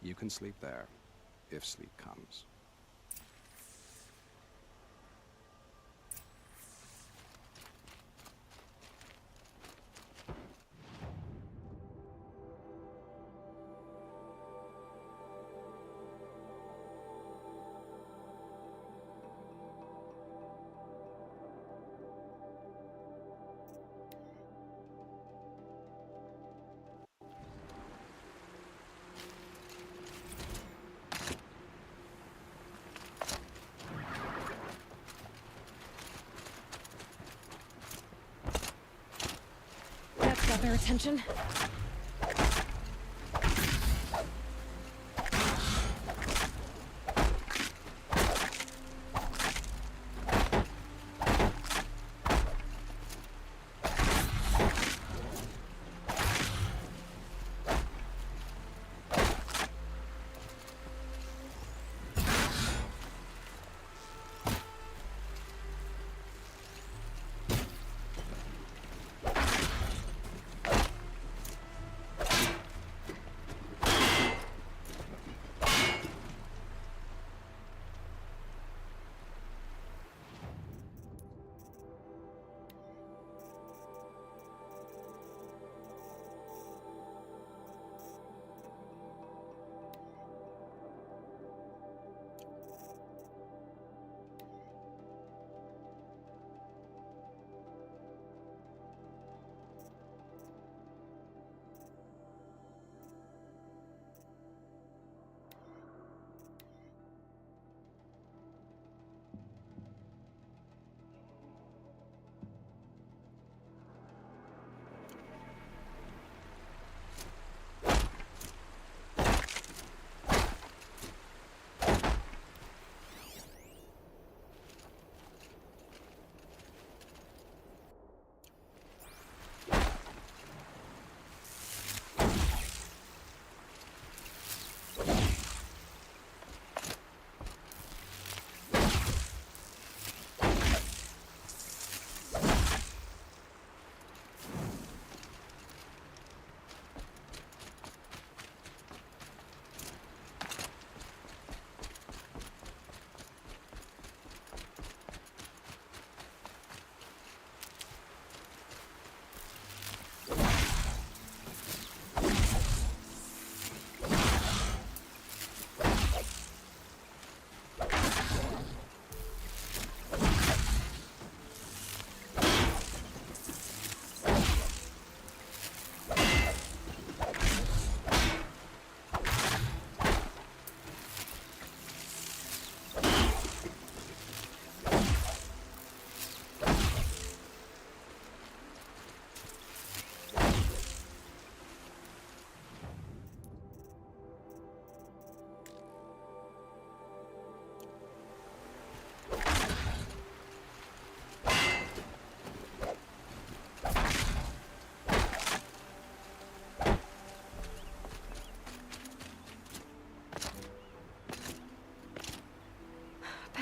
You can sleep there, if sleep comes. Got their attention.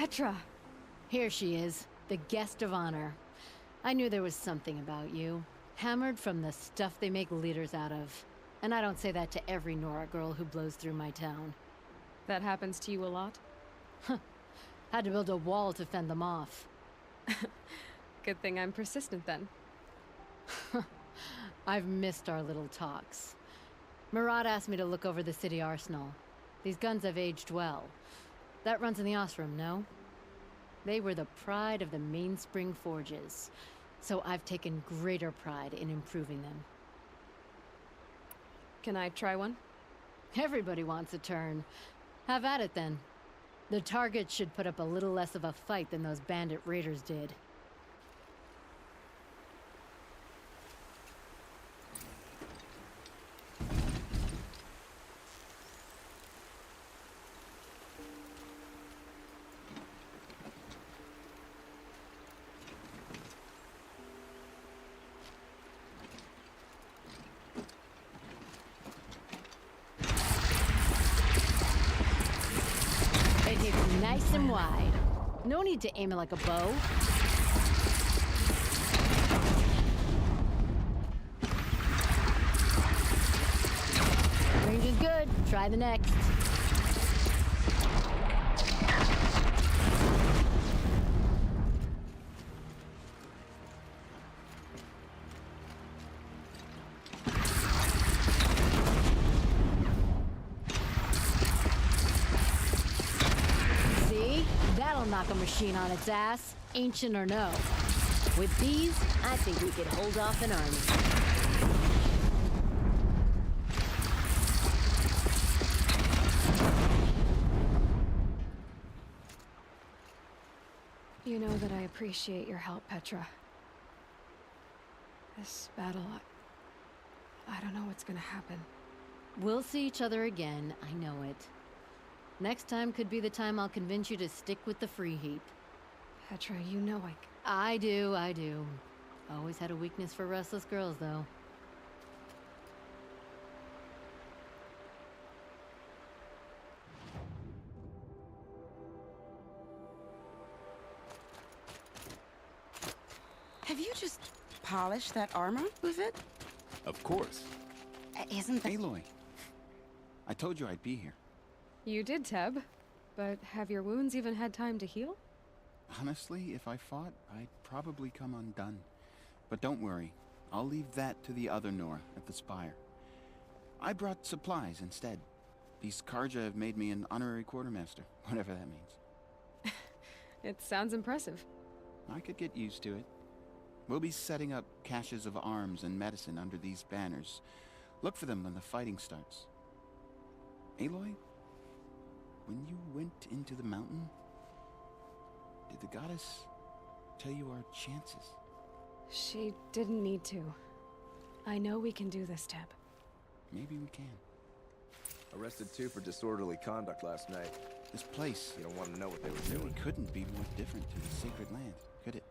Petra! Here she is, the guest of honor. I knew there was something about you. Hammered from the stuff they make leaders out of. And I don't say that to every Nora girl who blows through my town. That happens to you a lot? Had to build a wall to fend them off. Good thing I'm persistent then. I've missed our little talks. Murad asked me to look over the city arsenal. These guns have aged well. That runs in the Osram, no? They were the pride of the Mainspring Forges, so I've taken greater pride in improving them. Can I try one? Everybody wants a turn. Have at it then. The target should put up a little less of a fight than those bandit raiders did. Nice and wide. No need to aim it like a bow. Range is good. Try the next. Knock a machine on its ass, ancient or no. With these, I think we could hold off an army. You know that I appreciate your help, Petra. This battle, I don't know what's gonna happen. We'll see each other again, I know it. Next time could be the time I'll convince you to stick with the free heap. Petra, you know I do. Always had a weakness for restless girls, though. Have you just polished that armor with it? Of course. Isn't that... Aloy, I told you I'd be here. You did, Teb. But have your wounds even had time to heal? Honestly, if I fought, I'd probably come undone. But don't worry. I'll leave that to the other Nora at the Spire. I brought supplies instead. These Karja have made me an honorary quartermaster, whatever that means. It sounds impressive. I could get used to it. We'll be setting up caches of arms and medicine under these banners. Look for them when the fighting starts. Aloy? When you went into the mountain, did the goddess tell you our chances? She didn't need to. I know we can do this, Teb. Maybe we can. Arrested 2 for disorderly conduct last night. This place... You don't want to know what they were really doing. Couldn't be more different to the sacred land, could it?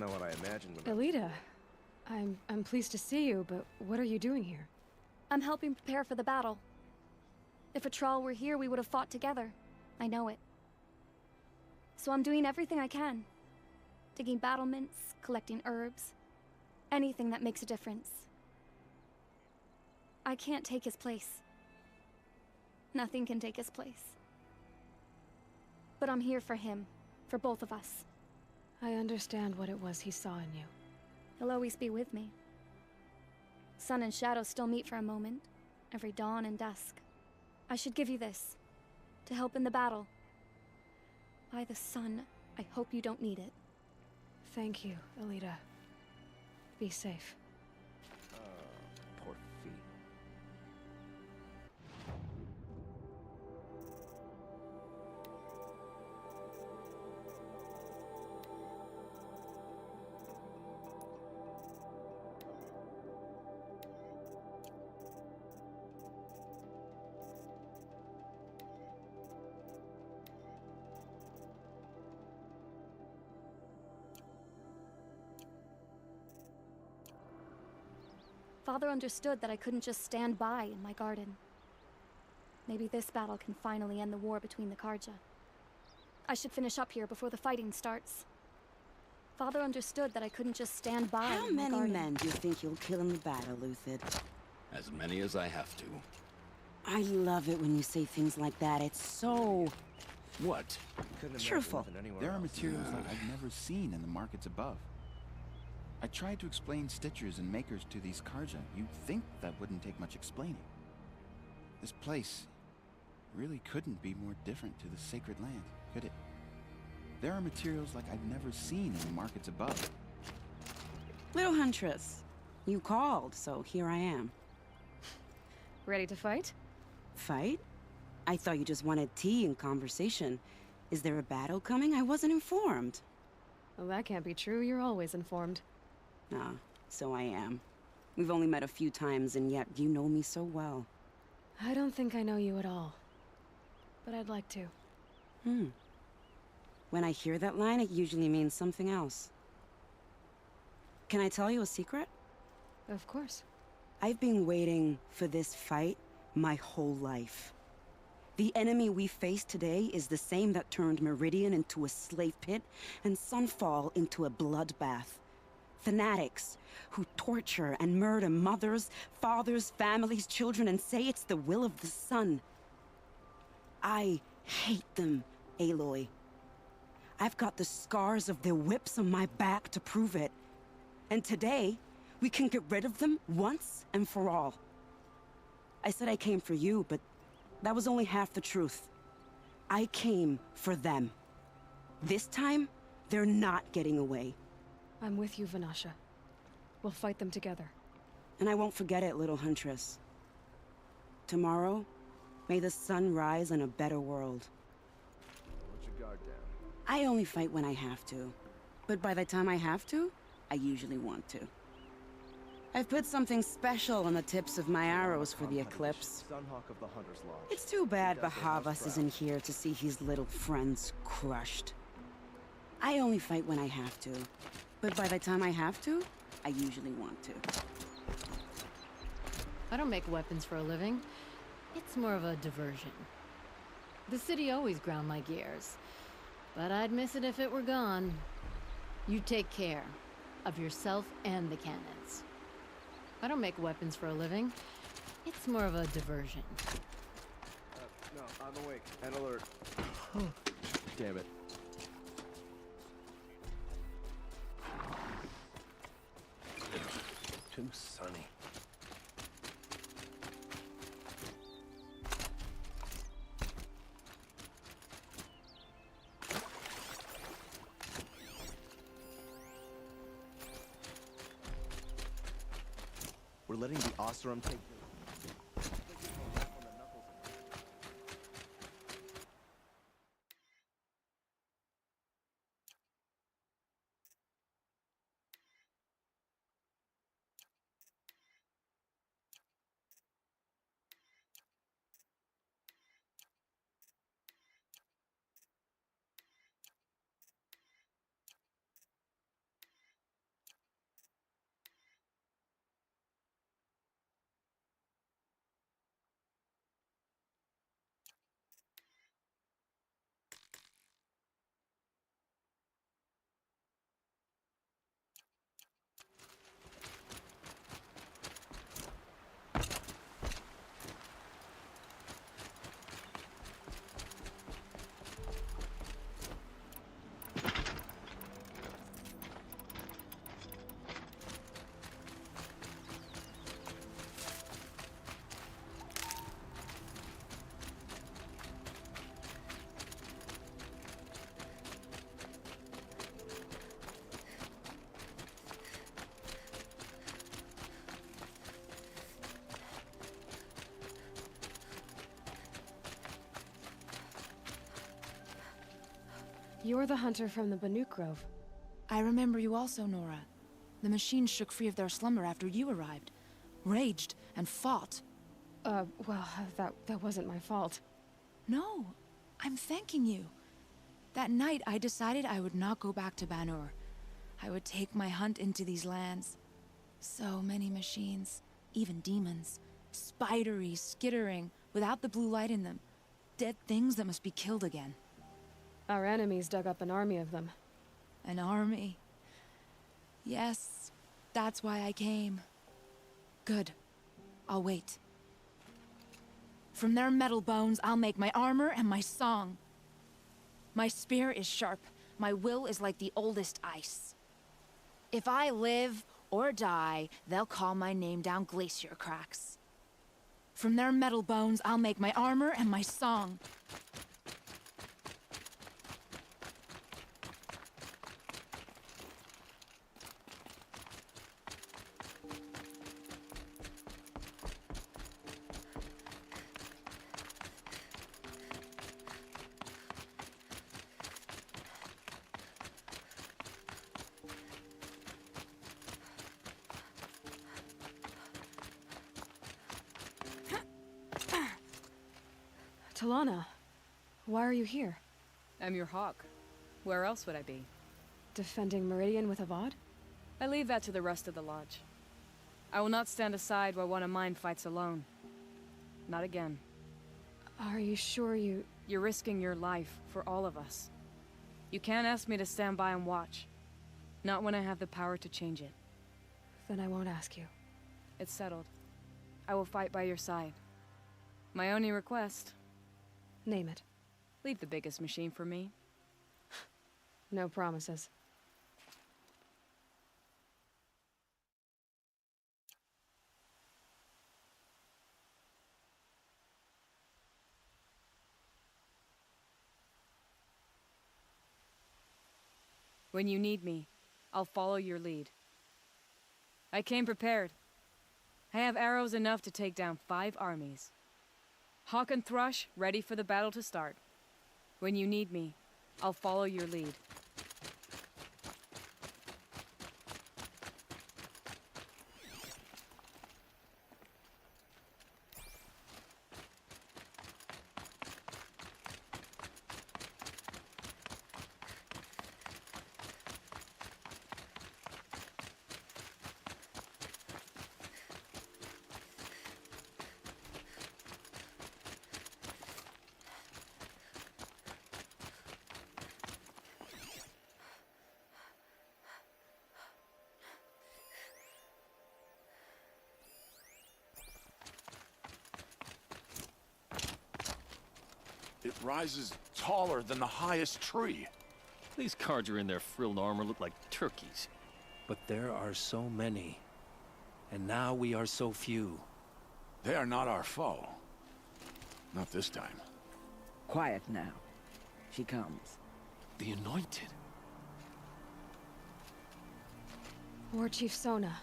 not what I imagined when Elita, I'm pleased to see you, but what are you doing here? I'm helping prepare for the battle. If Atral were here, we would have fought together. I know it. So I'm doing everything I can. Digging battlements, collecting herbs. Anything that makes a difference. I can't take his place. Nothing can take his place. But I'm here for him. For both of us. I understand what it was he saw in you. He'll always be with me. Sun and shadow still meet for a moment. Every dawn and dusk. I should give you this. To help in the battle. By the sun, I hope you don't need it. Thank you, Elita. Be safe. Poor feet. Father understood that I couldn't just stand by in my garden. Maybe this battle can finally end the war between the Karja. I should finish up here before the fighting starts. Father understood that I couldn't just stand by How in my many garden. men do you think you'll kill in the battle, Luthid? As many as I have to. I love it when you say things like that. It's so... What? Truthful. There are materials that I've never seen in the markets above. I tried to explain stitchers and makers to these Karja. You'd think that wouldn't take much explaining. This place really couldn't be more different to the sacred land, could it? There are materials like I've never seen in the markets above. Little Huntress, you called, so here I am. Ready to fight? Fight? I thought you just wanted tea and conversation. Is there a battle coming? I wasn't informed. Well, that can't be true. You're always informed. Ah, so I am. We've only met a few times, and yet you know me so well. I don't think I know you at all. But I'd like to. When I hear that line, it usually means something else. Can I tell you a secret? Of course. I've been waiting for this fight my whole life. The enemy we face today is the same that turned Meridian into a slave pit and Sunfall into a bloodbath. Fanatics who torture and murder mothers, fathers, families, children, and say it's the will of the sun. I hate them, Aloy. I've got the scars of their whips on my back to prove it. And today, we can get rid of them once and for all. I said I came for you, but that was only half the truth. I came for them. This time, they're not getting away. I'm with you, Vanasha. We'll fight them together. And I won't forget it, little Huntress. Tomorrow, may the sun rise in a better world. Put your guard down. I only fight when I have to. But by the time I have to, I usually want to. I've put something special on the tips of my arrows for the eclipse. Sunhawk of the Hunter's Lodge. It's too bad Bahavas isn't here to see his little friends crushed. I only fight when I have to. But by the time I have to, I usually want to. I don't make weapons for a living. It's more of a diversion. The city always ground my gears. But I'd miss it if it were gone. You take care of yourself and the cannons. I don't make weapons for a living. It's more of a diversion. No, I'm awake and alert. Damn it. Too sunny. We're letting the Oseram take... You're the hunter from the Banuk Grove. I remember you also, Nora. The machines shook free of their slumber after you arrived. Raged and fought. Well, that wasn't my fault. No, I'm thanking you. That night, I decided I would not go back to Banur. I would take my hunt into these lands. So many machines, even demons. Spidery, skittering, without the blue light in them. Dead things that must be killed again. Our enemies dug up an army of them. An army? Yes, that's why I came. Good. I'll wait. From their metal bones, I'll make my armor and my song. My spear is sharp. My will is like the oldest ice. If I live or die, they'll call my name down glacier cracks. From their metal bones, I'll make my armor and my song. Talana, why are you here? I'm your hawk. Where else would I be? Defending Meridian with Avad? I leave that to the rest of the Lodge. I will not stand aside while one of mine fights alone. Not again. Are you sure you... You're risking your life for all of us. You can't ask me to stand by and watch. Not when I have the power to change it. Then I won't ask you. It's settled. I will fight by your side. My only request... Name it. Leave the biggest machine for me. No promises. When you need me, I'll follow your lead. I came prepared. I have arrows enough to take down 5 armies. Hawk and Thrush, ready for the battle to start. When you need me, I'll follow your lead. It rises taller than the highest tree. These Carja in their frilled armor look like turkeys. But there are so many. And now we are so few. They are not our foe. Not this time. Quiet now. She comes. The Anointed. War Chief Sona.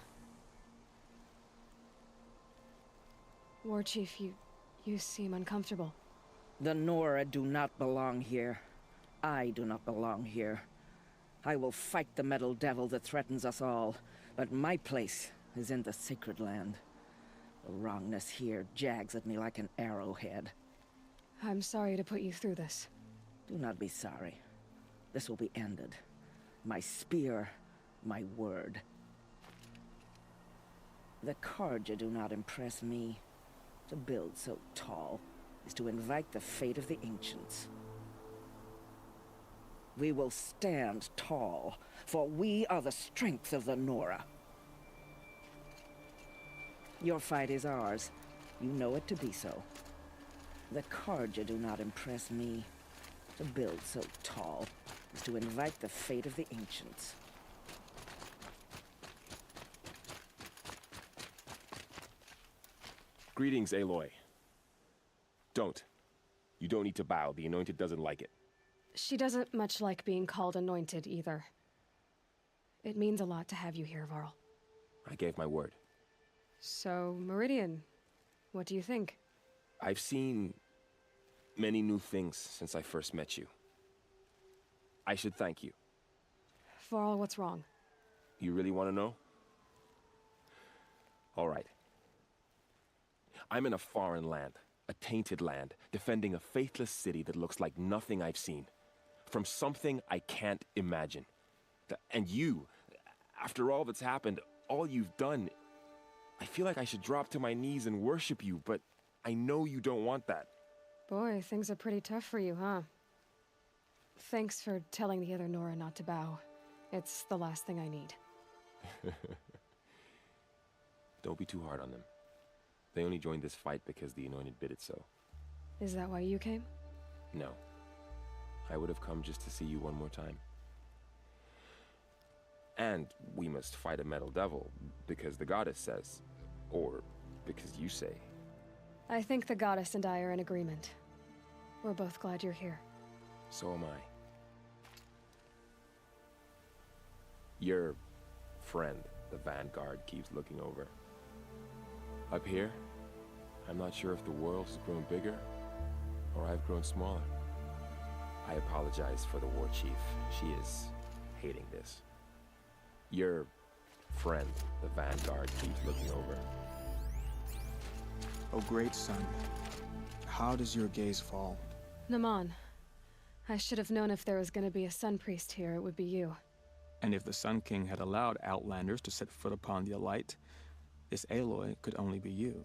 War Chief, you seem uncomfortable. The Nora do not belong here. I do not belong here. I will fight the metal devil that threatens us all, but my place is in the sacred land. The wrongness here jags at me like an arrowhead. I'm sorry to put you through this. Do not be sorry. This will be ended. My spear, my word. The Carja do not impress me. To build so tall is to invite the fate of the ancients. We will stand tall, for we are the strength of the Nora. Your fight is ours. You know it to be so. The Carja do not impress me. To build so tall is to invite the fate of the ancients. Greetings, Aloy. Don't. You don't need to bow. The Anointed doesn't like it. She doesn't much like being called Anointed, either. It means a lot to have you here, Varl. I gave my word. So, Meridian, what do you think? I've seen many new things since I first met you. I should thank you. For all what's wrong. You really want to know? All right. I'm in a foreign land, a tainted land, defending a faithless city that looks like nothing I've seen. From something I can't imagine. And you, after all that's happened, all you've done, I feel like I should drop to my knees and worship you, but I know you don't want that. Boy, things are pretty tough for you, huh? Thanks for telling the other Nora not to bow. It's the last thing I need. Don't be too hard on them. They only joined this fight because the Anointed bid it so. Is that why you came? No. I would have come just to see you one more time. And we must fight a metal devil, because the goddess says. Or because you say. I think the goddess and I are in agreement. We're both glad you're here. So am I. Your friend, the Vanguard, keeps looking over. Up here, I'm not sure if the world's grown bigger, or I've grown smaller. I apologize for the war chief. She is hating this. Your friend, the Vanguard, keeps looking over. Oh, great son. How does your gaze fall? Naman. I should have known if there was gonna be a Sun Priest here, it would be you. And if the Sun King had allowed Outlanders to set foot upon the Elite, this Aloy could only be you.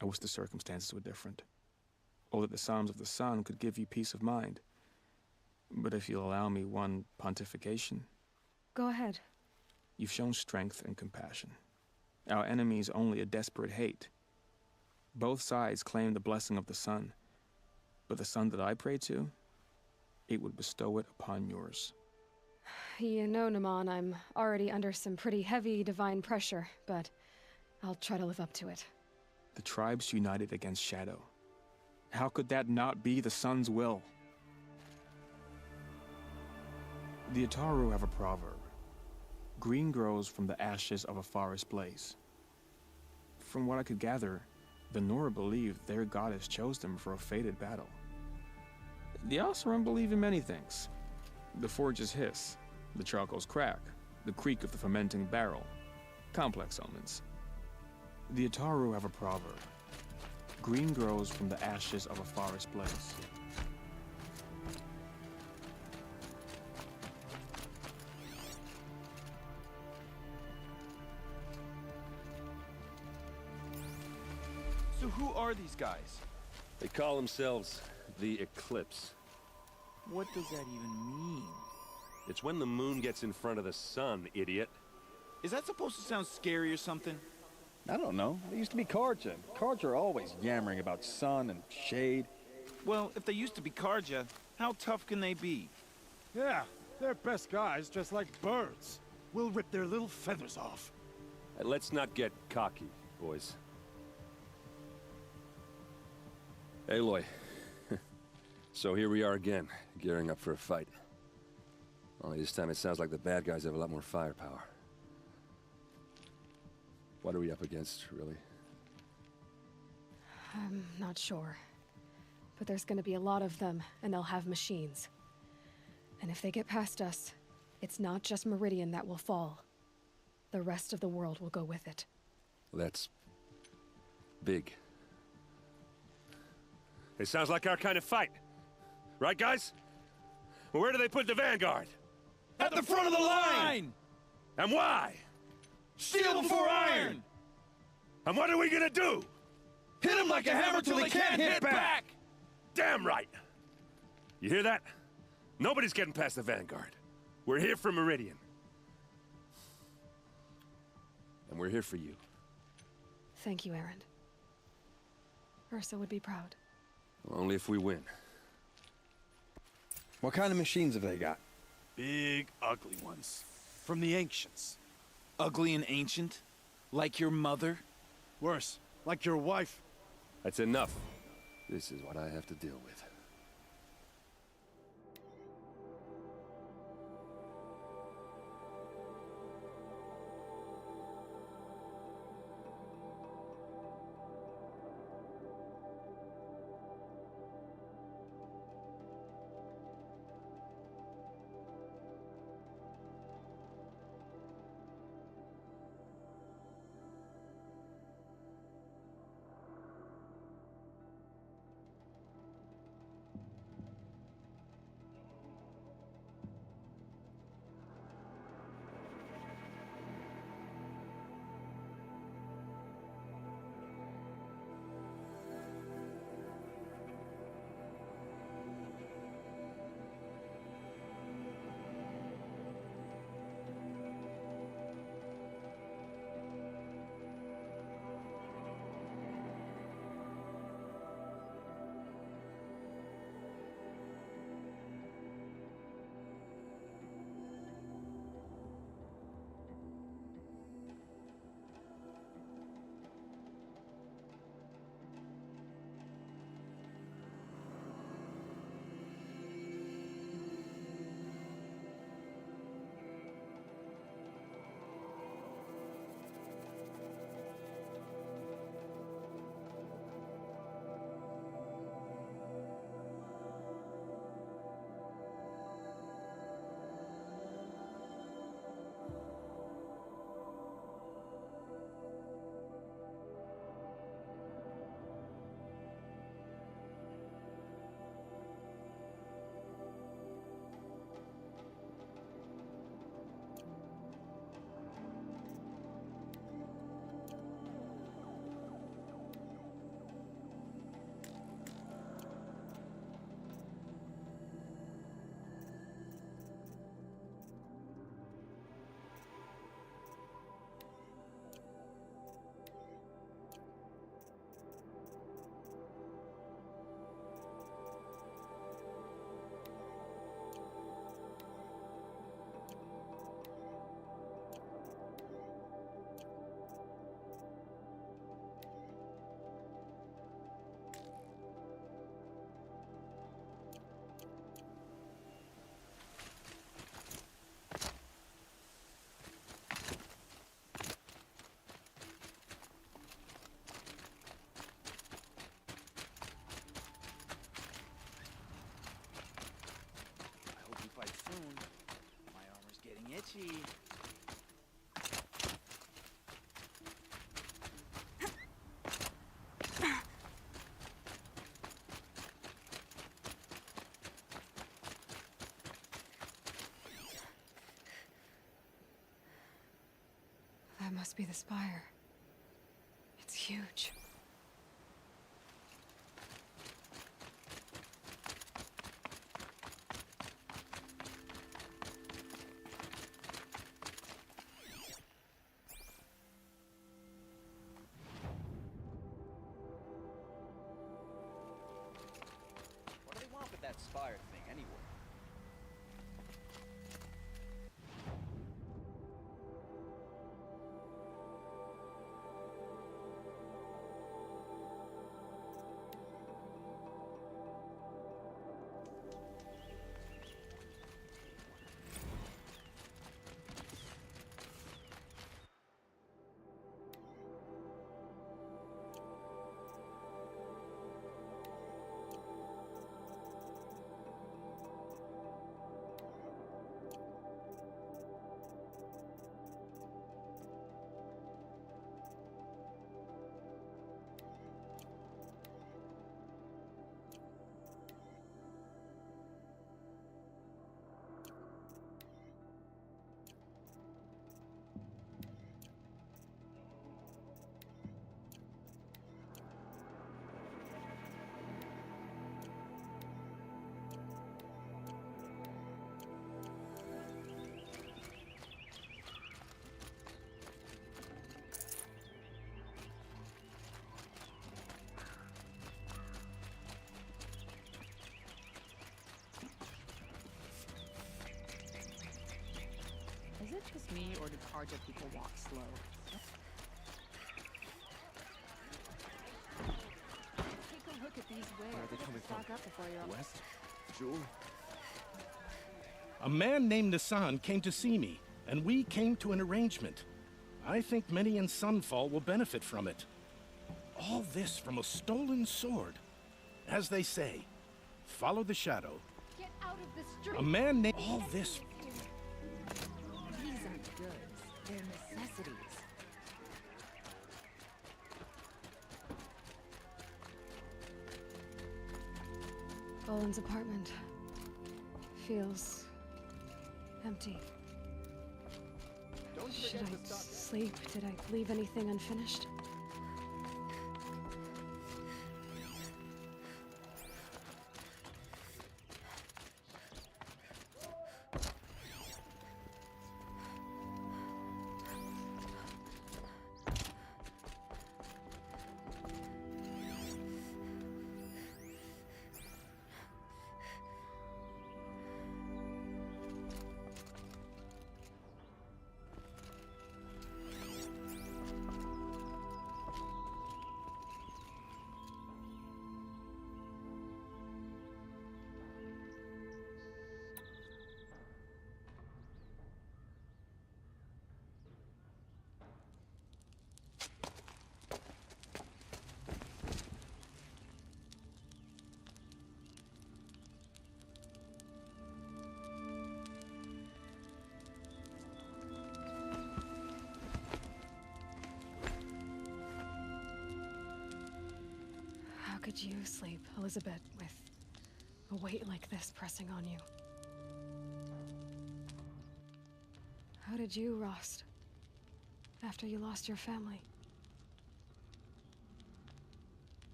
I wish the circumstances were different, or that the Psalms of the Sun could give you peace of mind. But if you'll allow me one pontification... Go ahead. You've shown strength and compassion. Our enemy's only a desperate hate. Both sides claim the blessing of the sun, but the sun that I pray to, it would bestow it upon yours. You know, Naman, I'm already under some pretty heavy divine pressure, but I'll try to live up to it. The tribes united against Shadow. How could that not be the sun's will? The Ataru have a proverb. Green grows from the ashes of a forest blaze. From what I could gather, the Nora believe their goddess chose them for a fated battle. The Oseram believe in many things. The forges hiss, the charcoals crack, the creak of the fermenting barrel. Complex omens. The Ataru have a proverb. Green grows from the ashes of a forest blaze. So who are these guys? They call themselves the Eclipse. What does that even mean? It's when the moon gets in front of the sun, idiot. Is that supposed to sound scary or something? I don't know. They used to be Karja. Karja are always yammering about sun and shade. Well, if they used to be Karja, how tough can they be? Yeah, they're best guys, just like birds. We'll rip their little feathers off. Let's not get cocky, boys. Aloy. So here we are again, gearing up for a fight. Only this time it sounds like the bad guys have a lot more firepower. What are we up against, really? I'm not sure. But there's gonna be a lot of them, and they'll have machines. And if they get past us, it's not just Meridian that will fall. The rest of the world will go with it. That's big. It sounds like our kind of fight. Right, guys? Well, where do they put the Vanguard? At the front of the line! And why? Steel before iron! And what are we gonna do? Hit them like a hammer till they can't hit back! Damn right! You hear that? Nobody's getting past the Vanguard. We're here for Meridian. And we're here for you. Thank you, Erend. Ursa would be proud. Only if we win. What kind of machines have they got? Big, ugly ones. From the ancients. Ugly and ancient? Like your mother? Worse, like your wife. That's enough. This is what I have to deal with. must be the spire. It's huge. What do they want with that spire thing, anyway? Is it just me, or do Karja people walk slow? Take a look at these wares. Where are they coming from? Stock up before you're West? Jewel? A man named Nassan came to see me, and we came to an arrangement. I think many in Sunfall will benefit from it. All this from a stolen sword. As they say, follow the shadow. Get out of the street! A man named... All this... These aren't goods. They're necessities. Boland's apartment feels empty. Should I sleep? Did I leave anything unfinished? How could you sleep, Elizabeth, with a weight like this pressing on you? How did you, Rost, after you lost your family?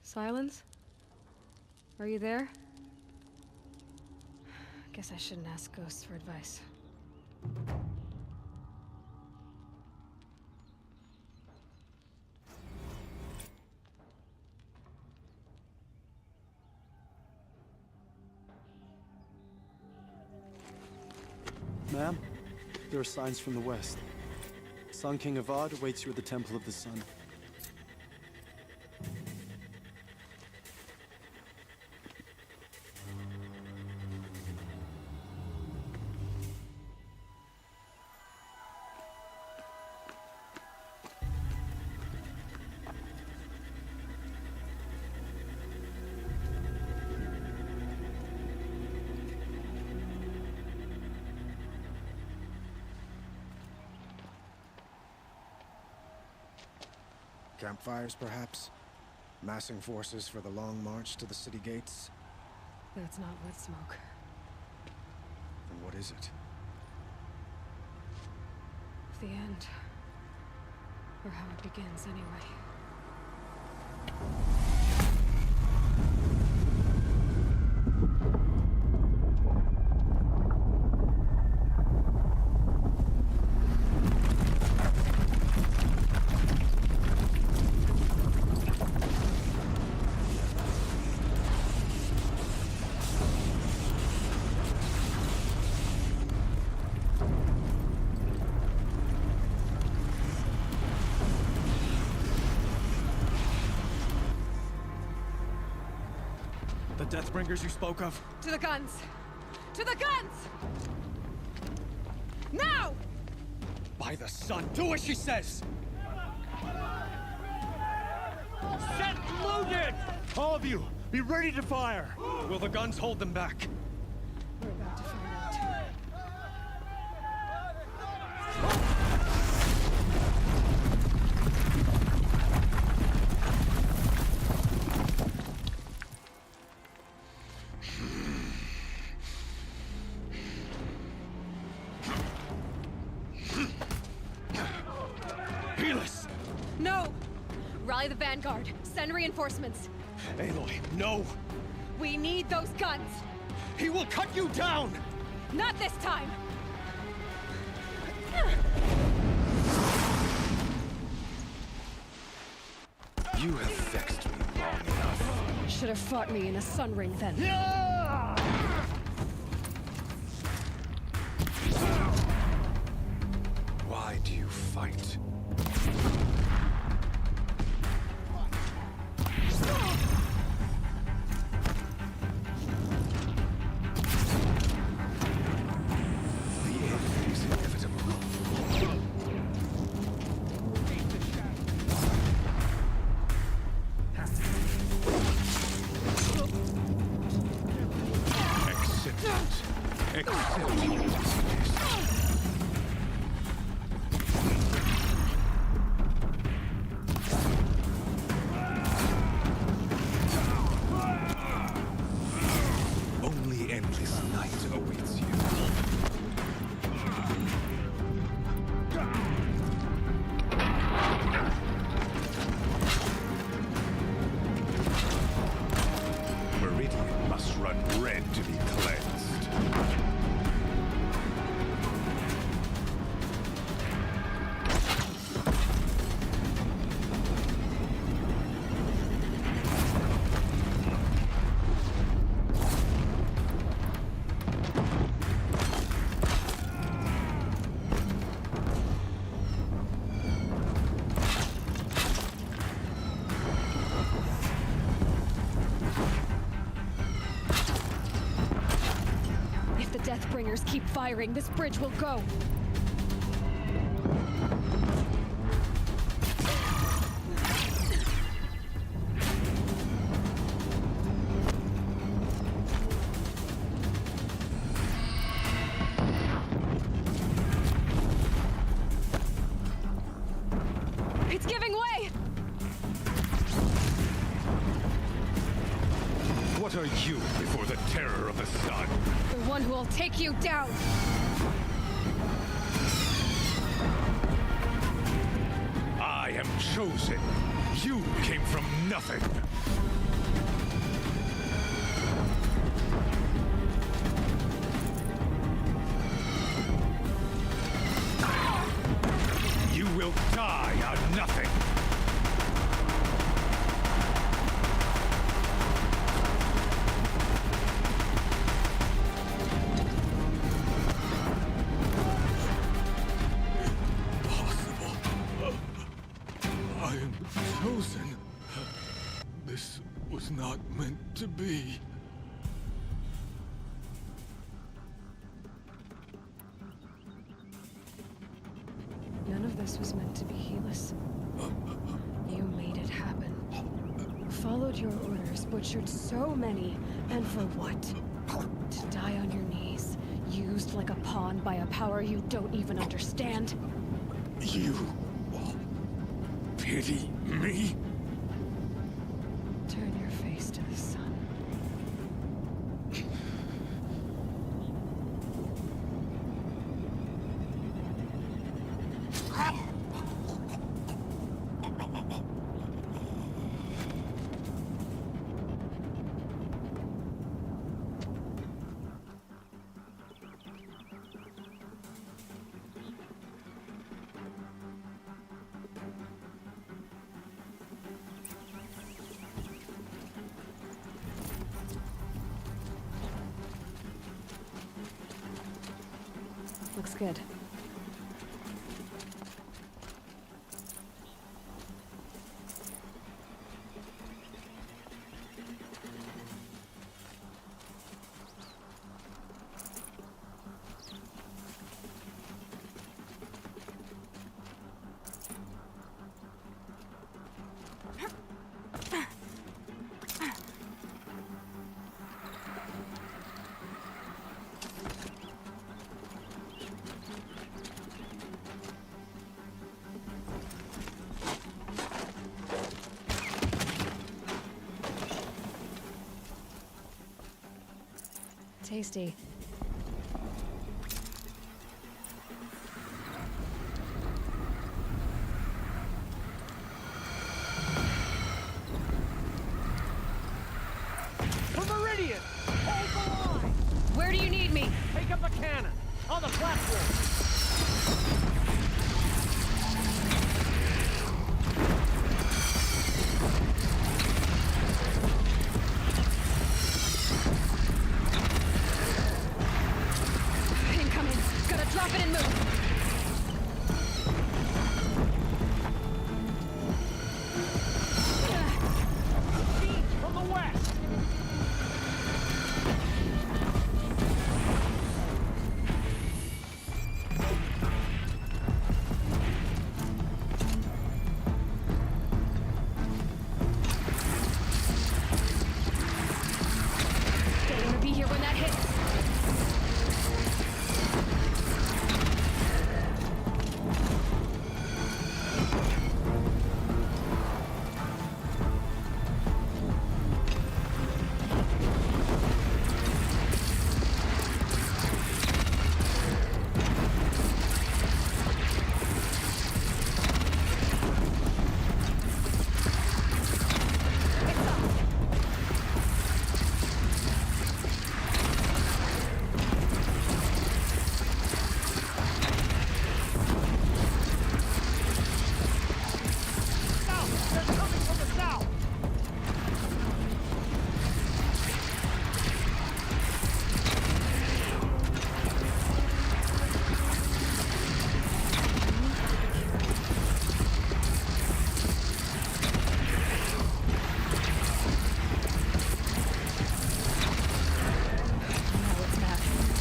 Silence? Are you there? Guess I shouldn't ask ghosts for advice. Ma'am, there are signs from the west. Sun King Avad awaits you at the Temple of the Sun. Campfires, perhaps? Massing forces for the long march to the city gates? That's not wood smoke. Then what is it? The end. Or how it begins, anyway. The Deathbringers you spoke of? To the guns! To the guns! Now! By the sun, do as she says! Set loaded! All of you, be ready to fire! Will the guns hold them back? We're about to find out. Helis! No! Rally the Vanguard. Send reinforcements. Aloy, no! We need those guns! He will cut you down! Not this time! You have vexed me long enough. Should have fought me in a sun ring then. Why do you fight? The end is inevitable. Accept it. Accept your weakness. Only endless night awaits you. Meridian must run red to be cleansed. If the Deathbringers keep firing, this bridge will go. It's giving way! What are you before the terror of the sun? The one who will take you down! I am chosen. You came from nothing. You will die on nothing. I am chosen. This was not meant to be. None of this was meant to be, Helis. You made it happen. Followed your orders, butchered so many, and for what? To die on your knees, used like a pawn by a power you don't even understand? You pity me? Turn your face to the sun. looks good. Tasty. For Meridian! Hold the line! Where do you need me? Take up a cannon! On the platform! Incoming! Gotta drop it and move! From the west! They wanna be here when that hits!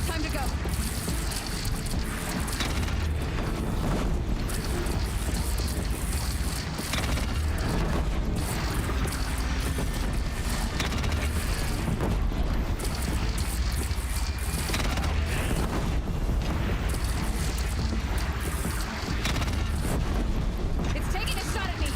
Time to go! It's taking a shot at me!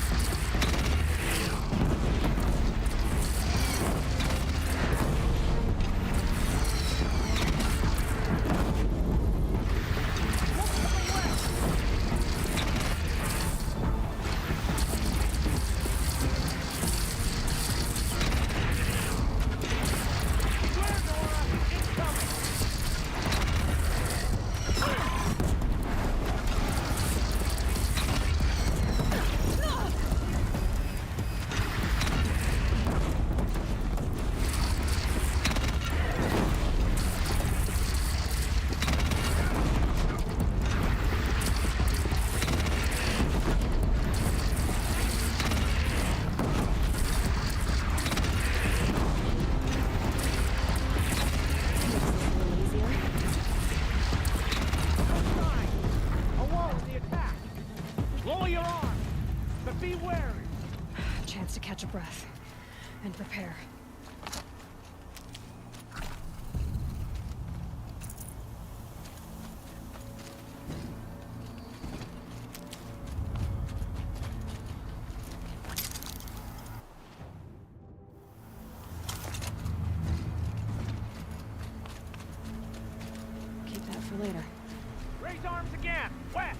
Alone in the attack! Lower your arms! But be wary! Chance to catch a breath and prepare. Keep that for later. Raise arms again! West!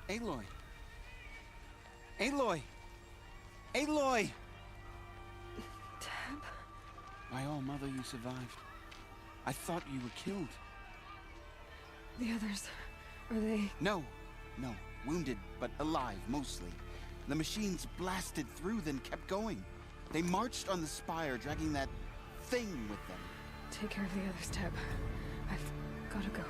Aloy! Aloy! Aloy! Tab? My all-mother, you survived. I thought you were killed. The others, are they... No. Wounded, but alive, mostly. The machines blasted through, then kept going. They marched on the spire, dragging that thing with them. Take care of the others, Tab. I've gotta go.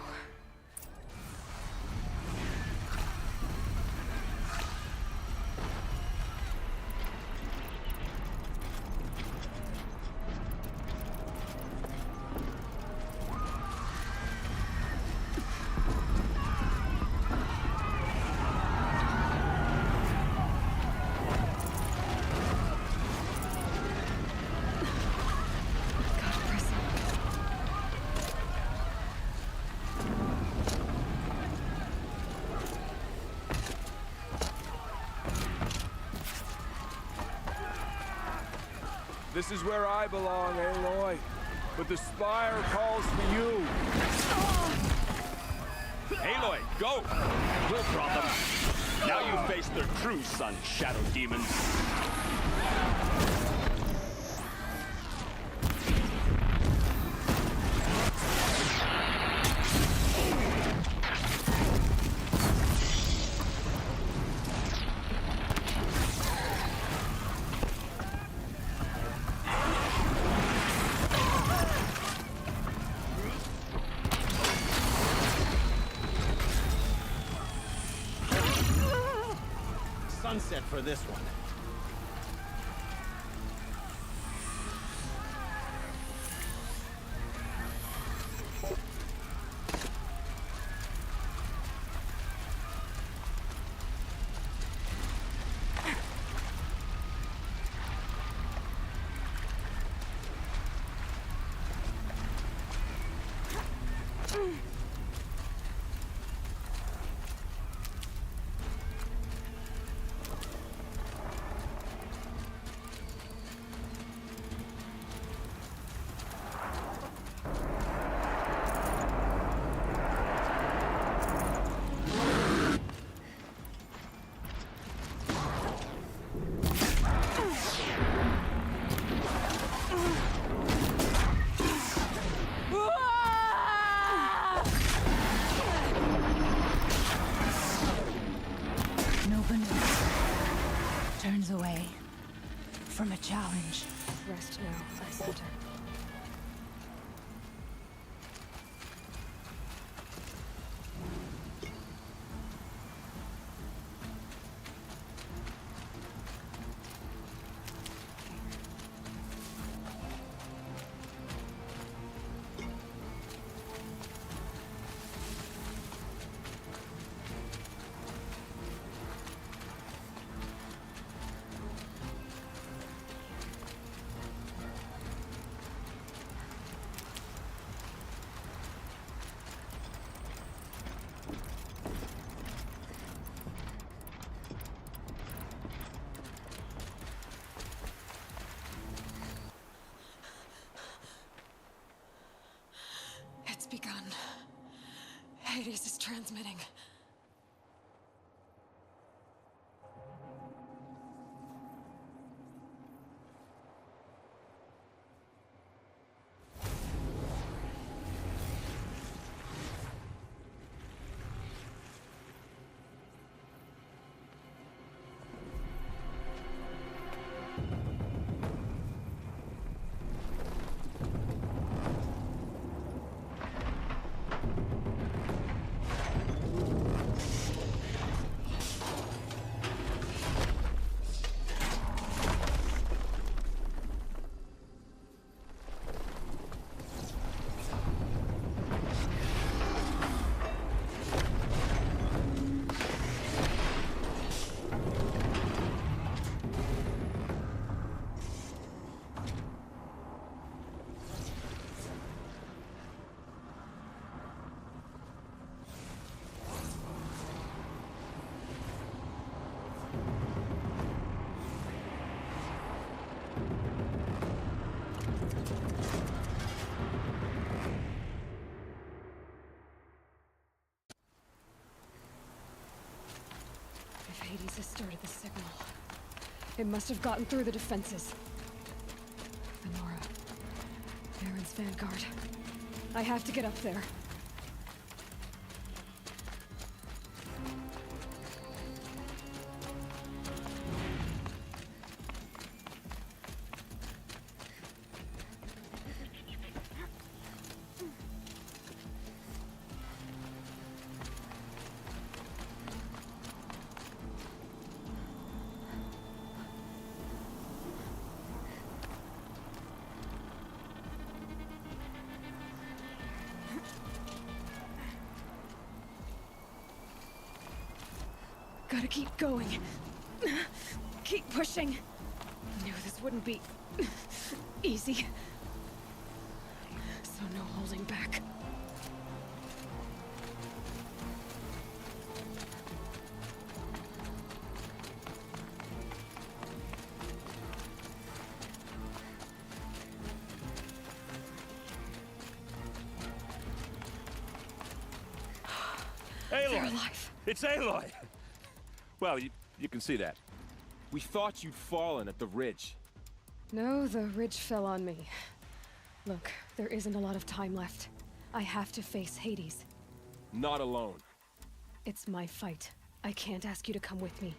This is where I belong, Aloy. But the Spire calls for you. Aloy, go! We'll drop them. Now you face their true son, Shadow Demons. Sunset for this one. Turns away from a challenge. Rest now, Ice Hunter. It's begun. Hades is transmitting. Hades has started the signal. It must have gotten through the defenses. Venora. Baron's vanguard. I have to get up there. Gotta keep going. Keep pushing. Knew this wouldn't be easy. So no holding back. Aloy! alive. It's Aloy! Well, you can see that. We thought you'd fallen at the ridge. No, the ridge fell on me. Look, there isn't a lot of time left. I have to face Hades. Not alone. It's my fight. I can't ask you to come with me.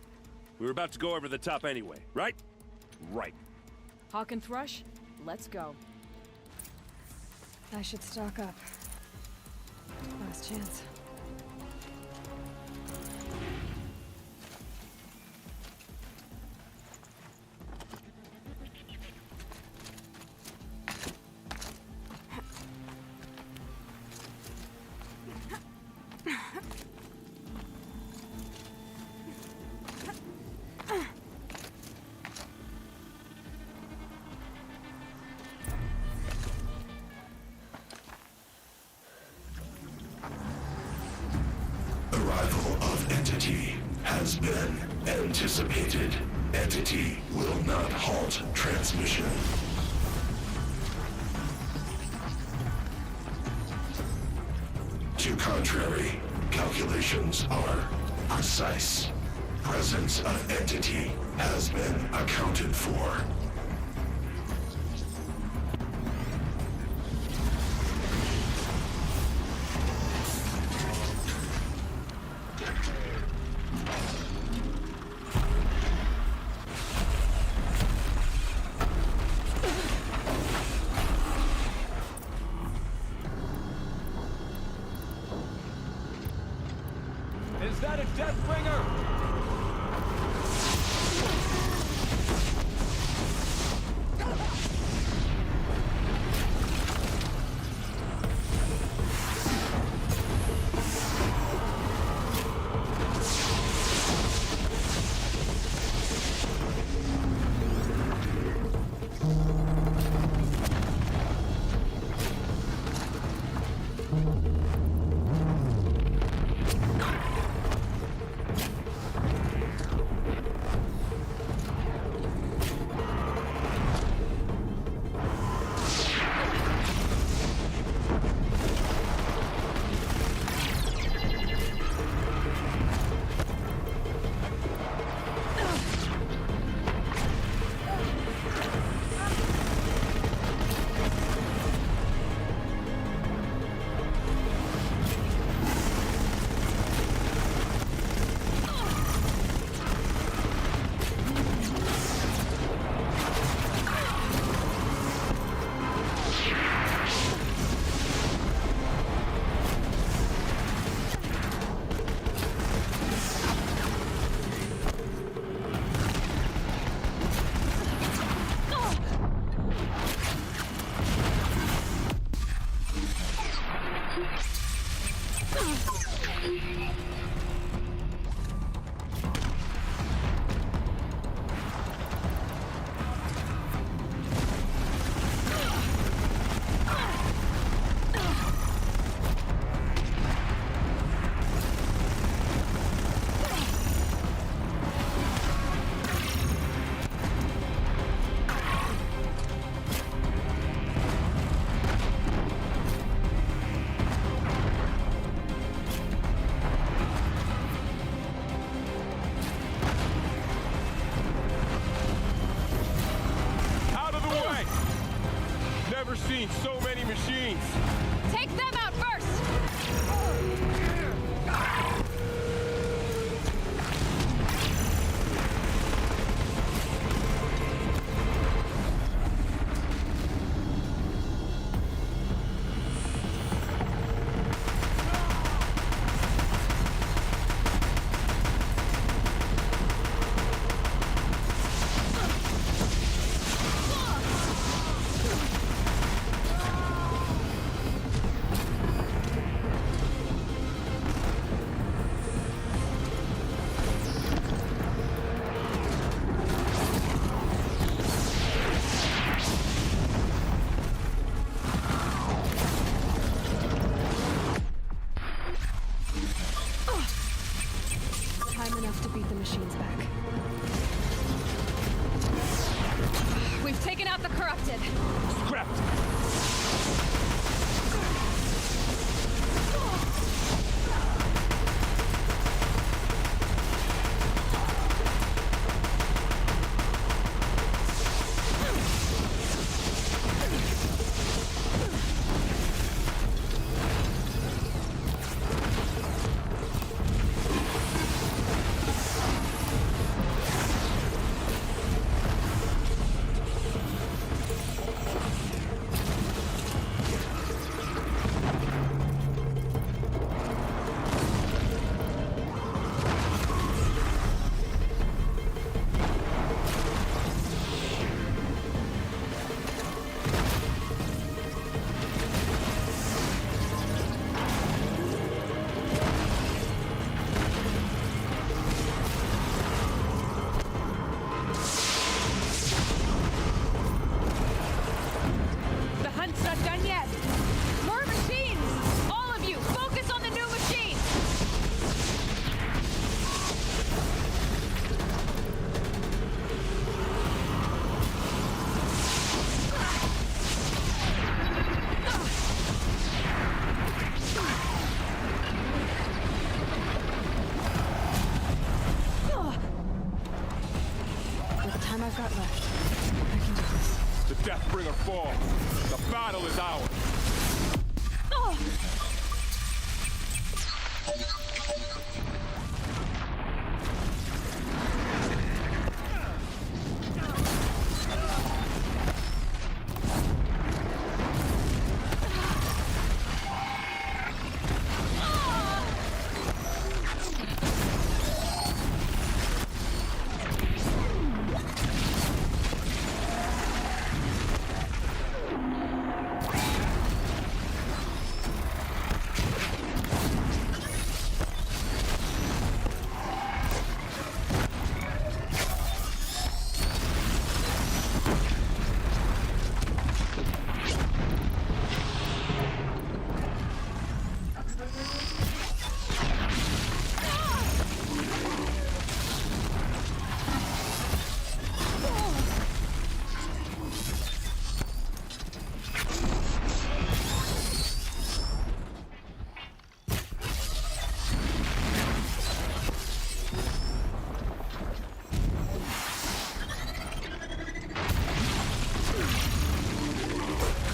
We were about to go over the top anyway, right? Right. Hawk and Thrush, let's go. I should stock up. Last chance. Arrival of Entity has been anticipated. Entity will not halt transmission. To contrary, calculations are precise. Presence of Entity has been accounted for. Is that a Deathbringer? machines back. We've taken out the corrupted. Scrapped! I've got left. I can do this. The Deathbringer falls. The battle is ours.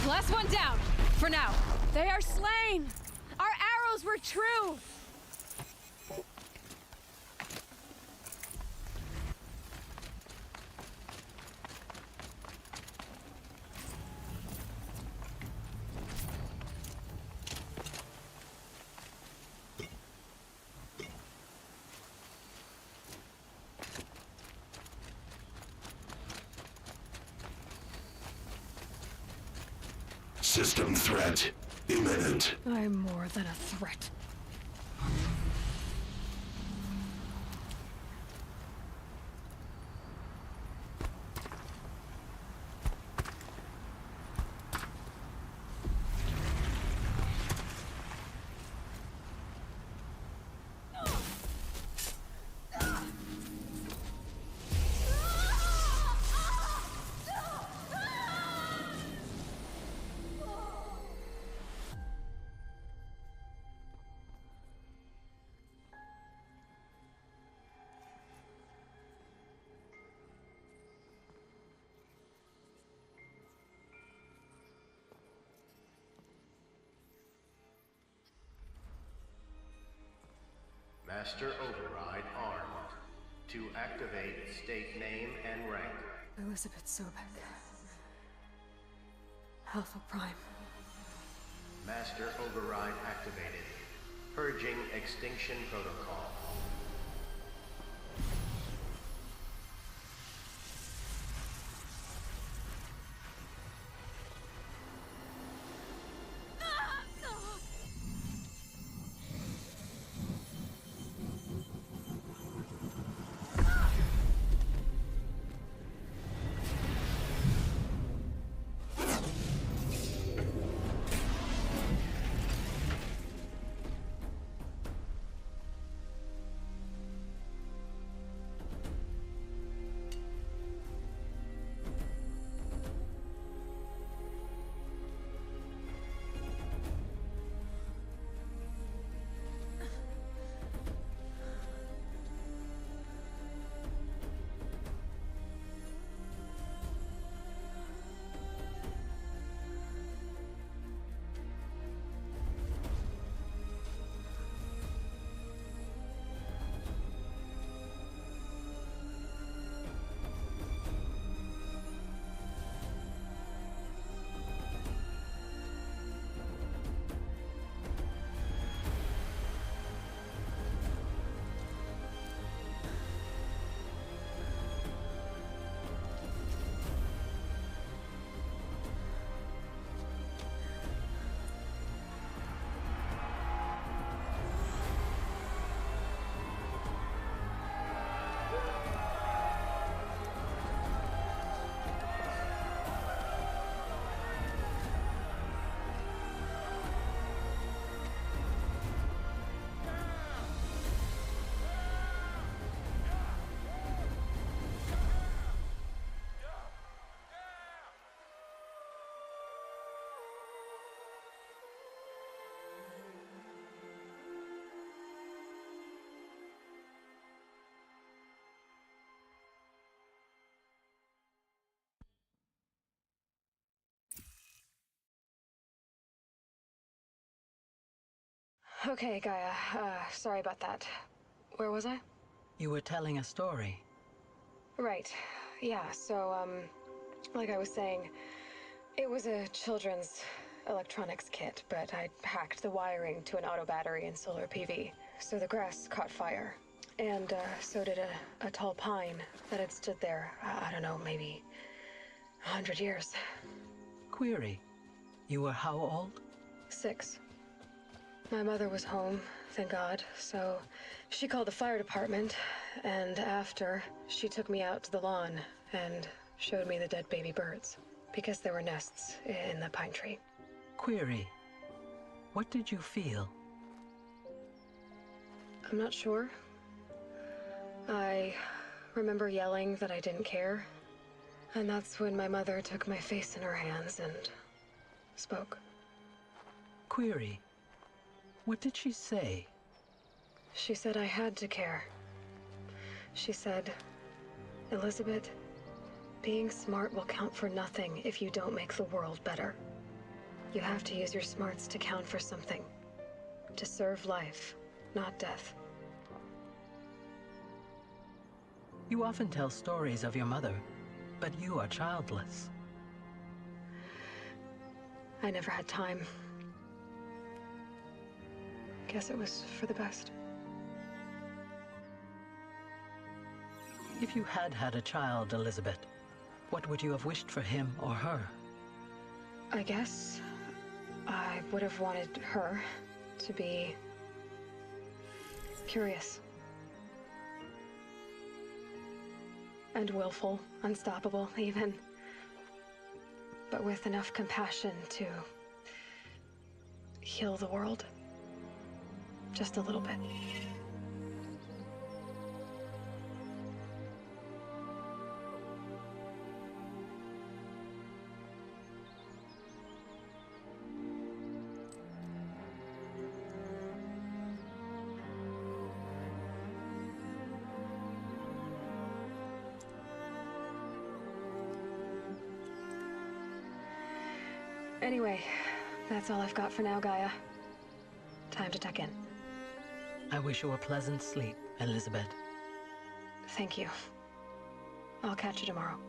Last one down, for now. They are slain! Our arrows were true! System threat imminent. I'm more than a threat. Master Override armed. To activate, state name and rank. Elizabeth Sobek. Alpha Prime. Master Override activated. Purging Extinction Protocol. Okay, Gaia. Sorry about that. Where was I? You were telling a story. Right. Yeah, so, like I was saying, it was a children's electronics kit, but I hacked the wiring to an auto battery and solar PV. So the grass caught fire. And, so did a tall pine that had stood there, I don't know, maybe 100 years. Query. You were how old? 6. My mother was home, thank God, so she called the fire department, and after, she took me out to the lawn and showed me the dead baby birds, because there were nests in the pine tree. Query. What did you feel? I'm not sure. I remember yelling that I didn't care, and that's when my mother took my face in her hands and spoke. Query. What did she say? She said I had to care. She said, Elizabeth, being smart will count for nothing if you don't make the world better. You have to use your smarts to count for something. To serve life, not death. You often tell stories of your mother, but you are childless. I never had time. Guess it was for the best. If you had had a child, Elizabeth, what would you have wished for him or her? I guess I would have wanted her to be curious. And willful, unstoppable, even. But with enough compassion to heal the world. Just a little bit. Anyway, that's all I've got for now, Gaia. Time to tuck in. I wish you a pleasant sleep, Elizabeth. Thank you. I'll catch you tomorrow.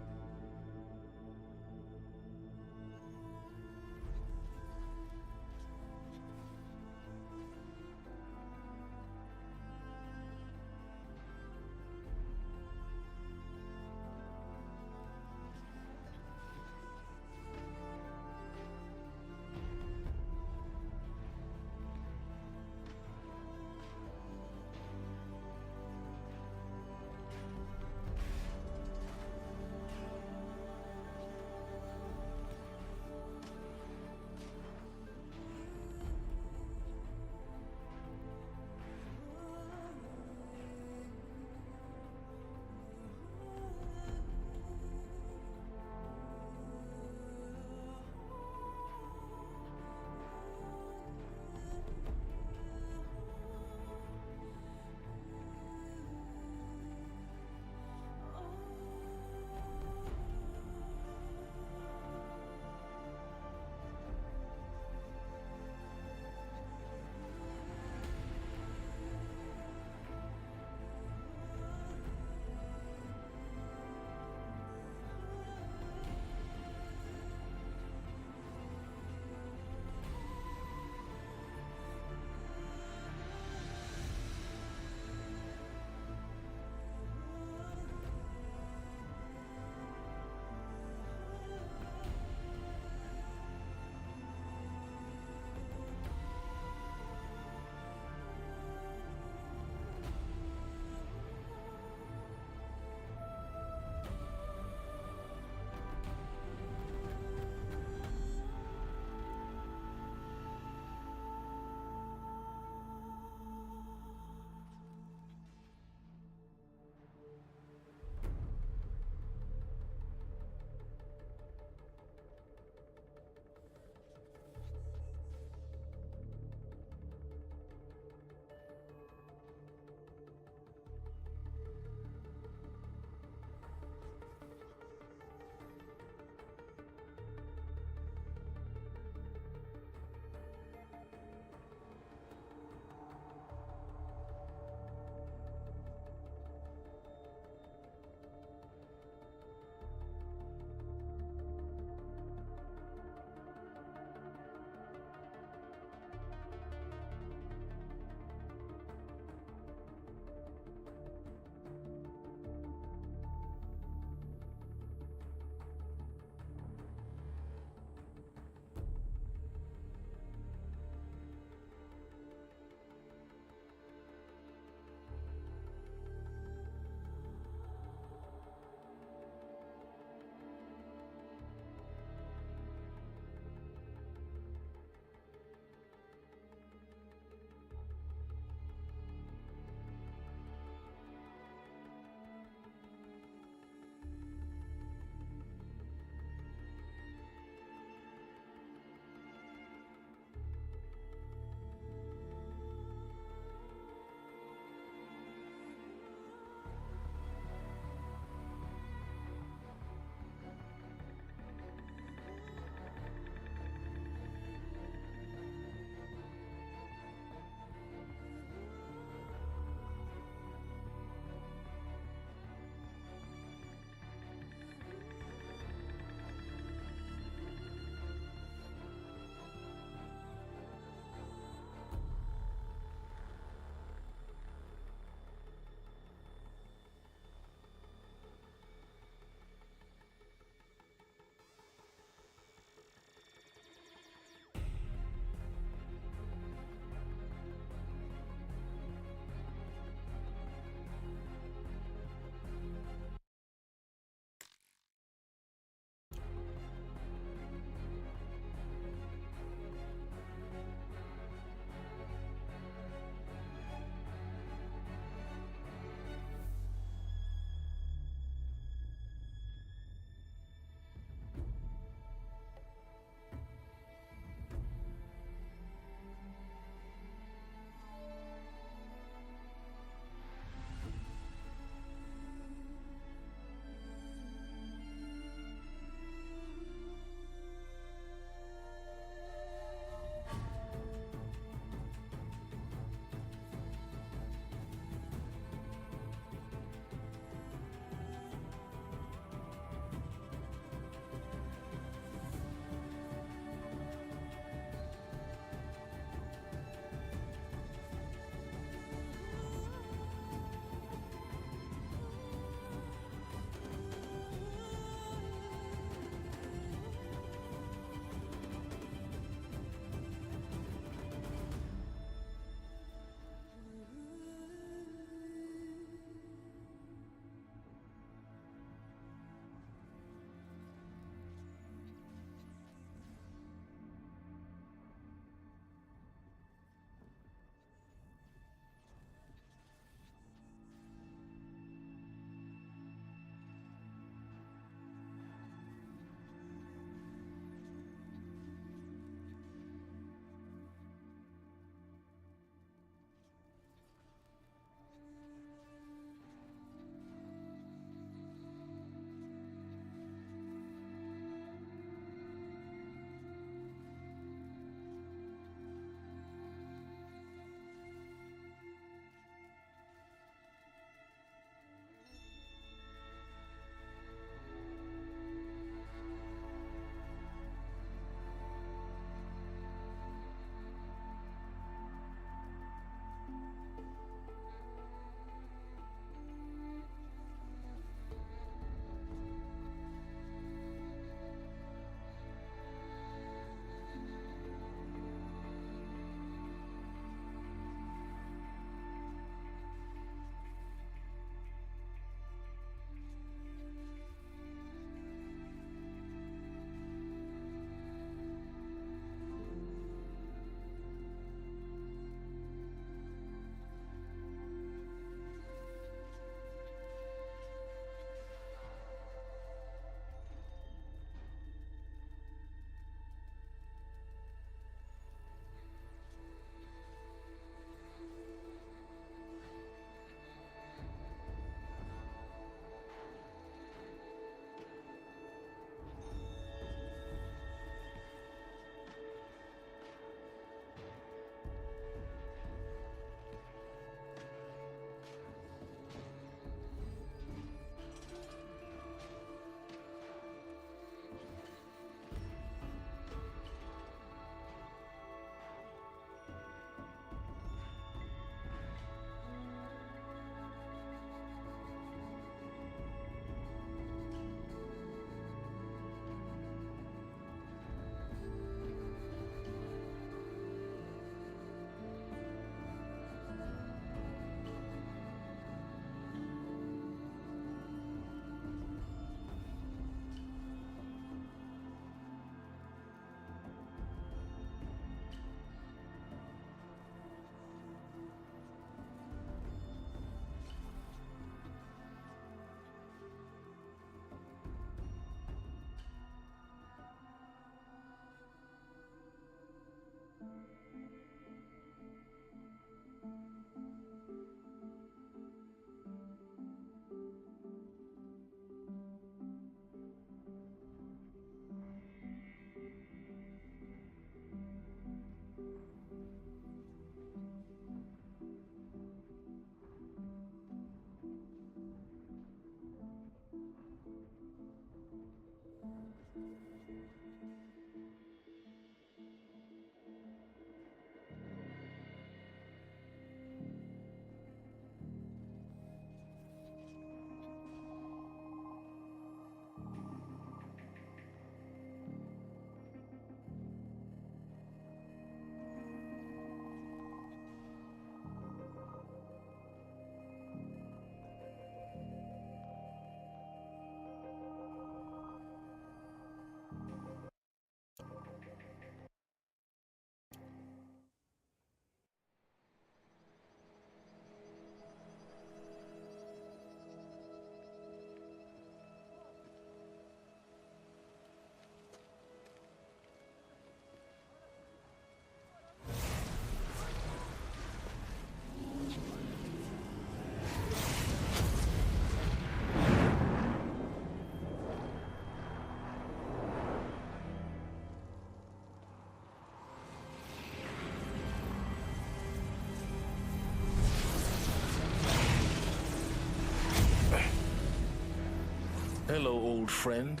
Hello, old friend.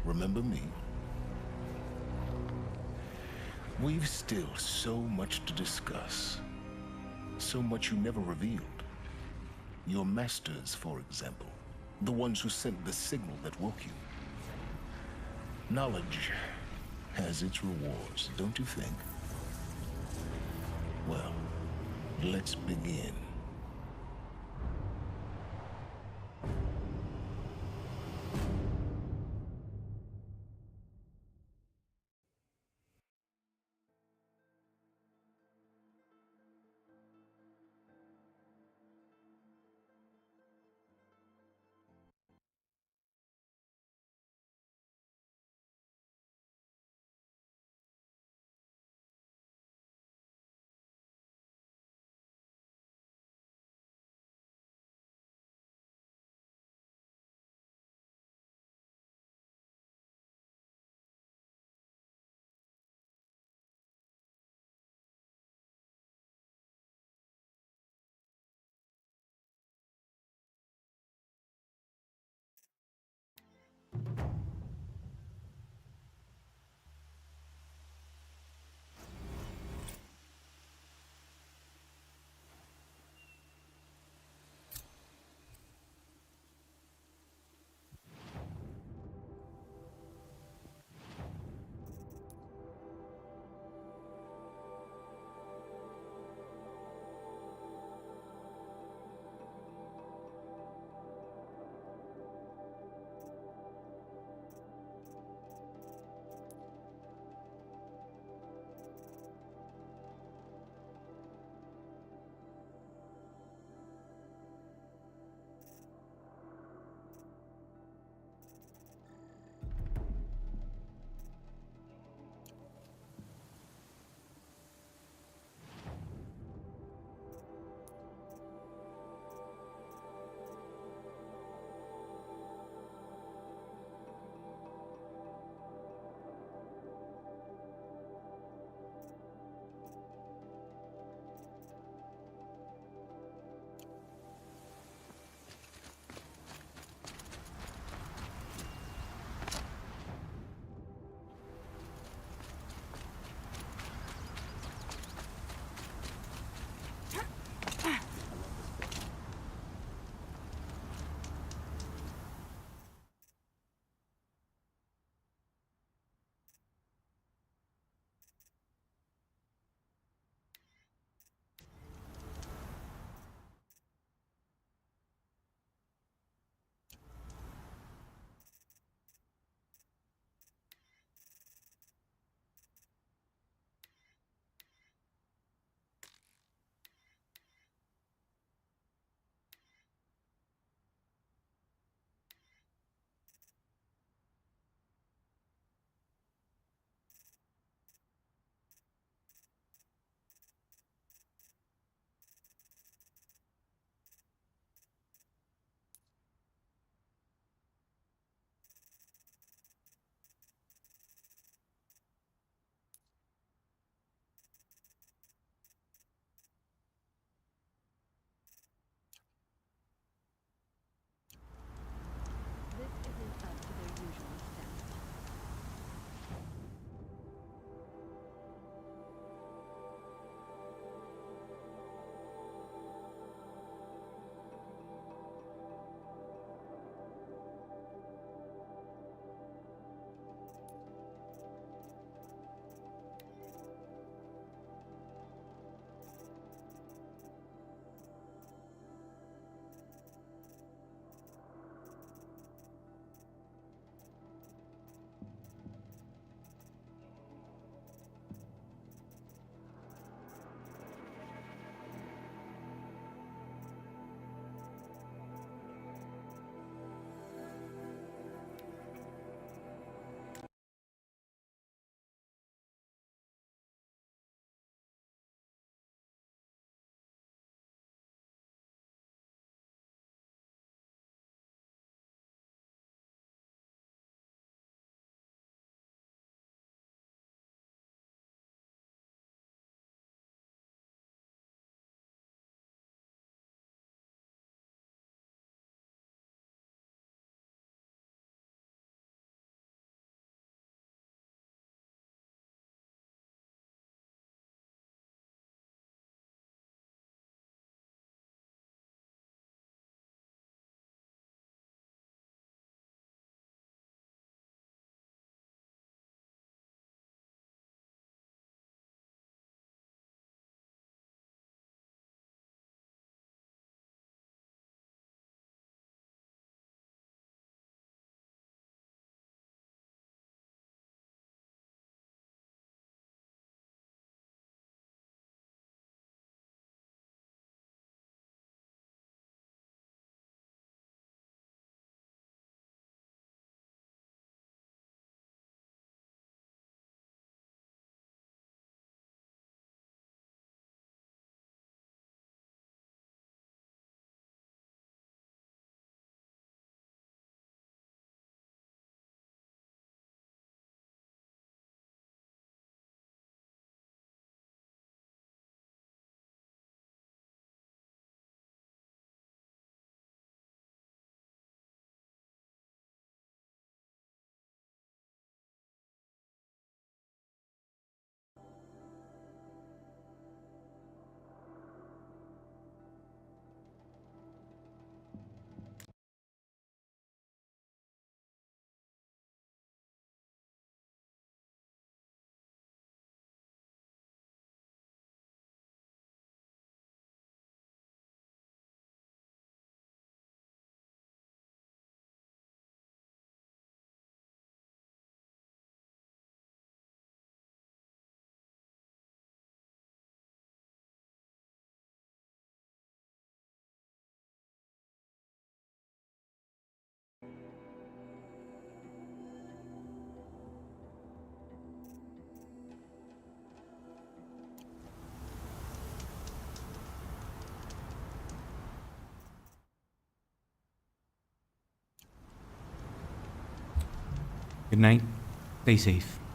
Remember me? We've still so much to discuss. So much you never revealed. Your masters, for example. The ones who sent the signal that woke you. Knowledge has its rewards, don't you think? Well, let's begin. Good night. Stay safe.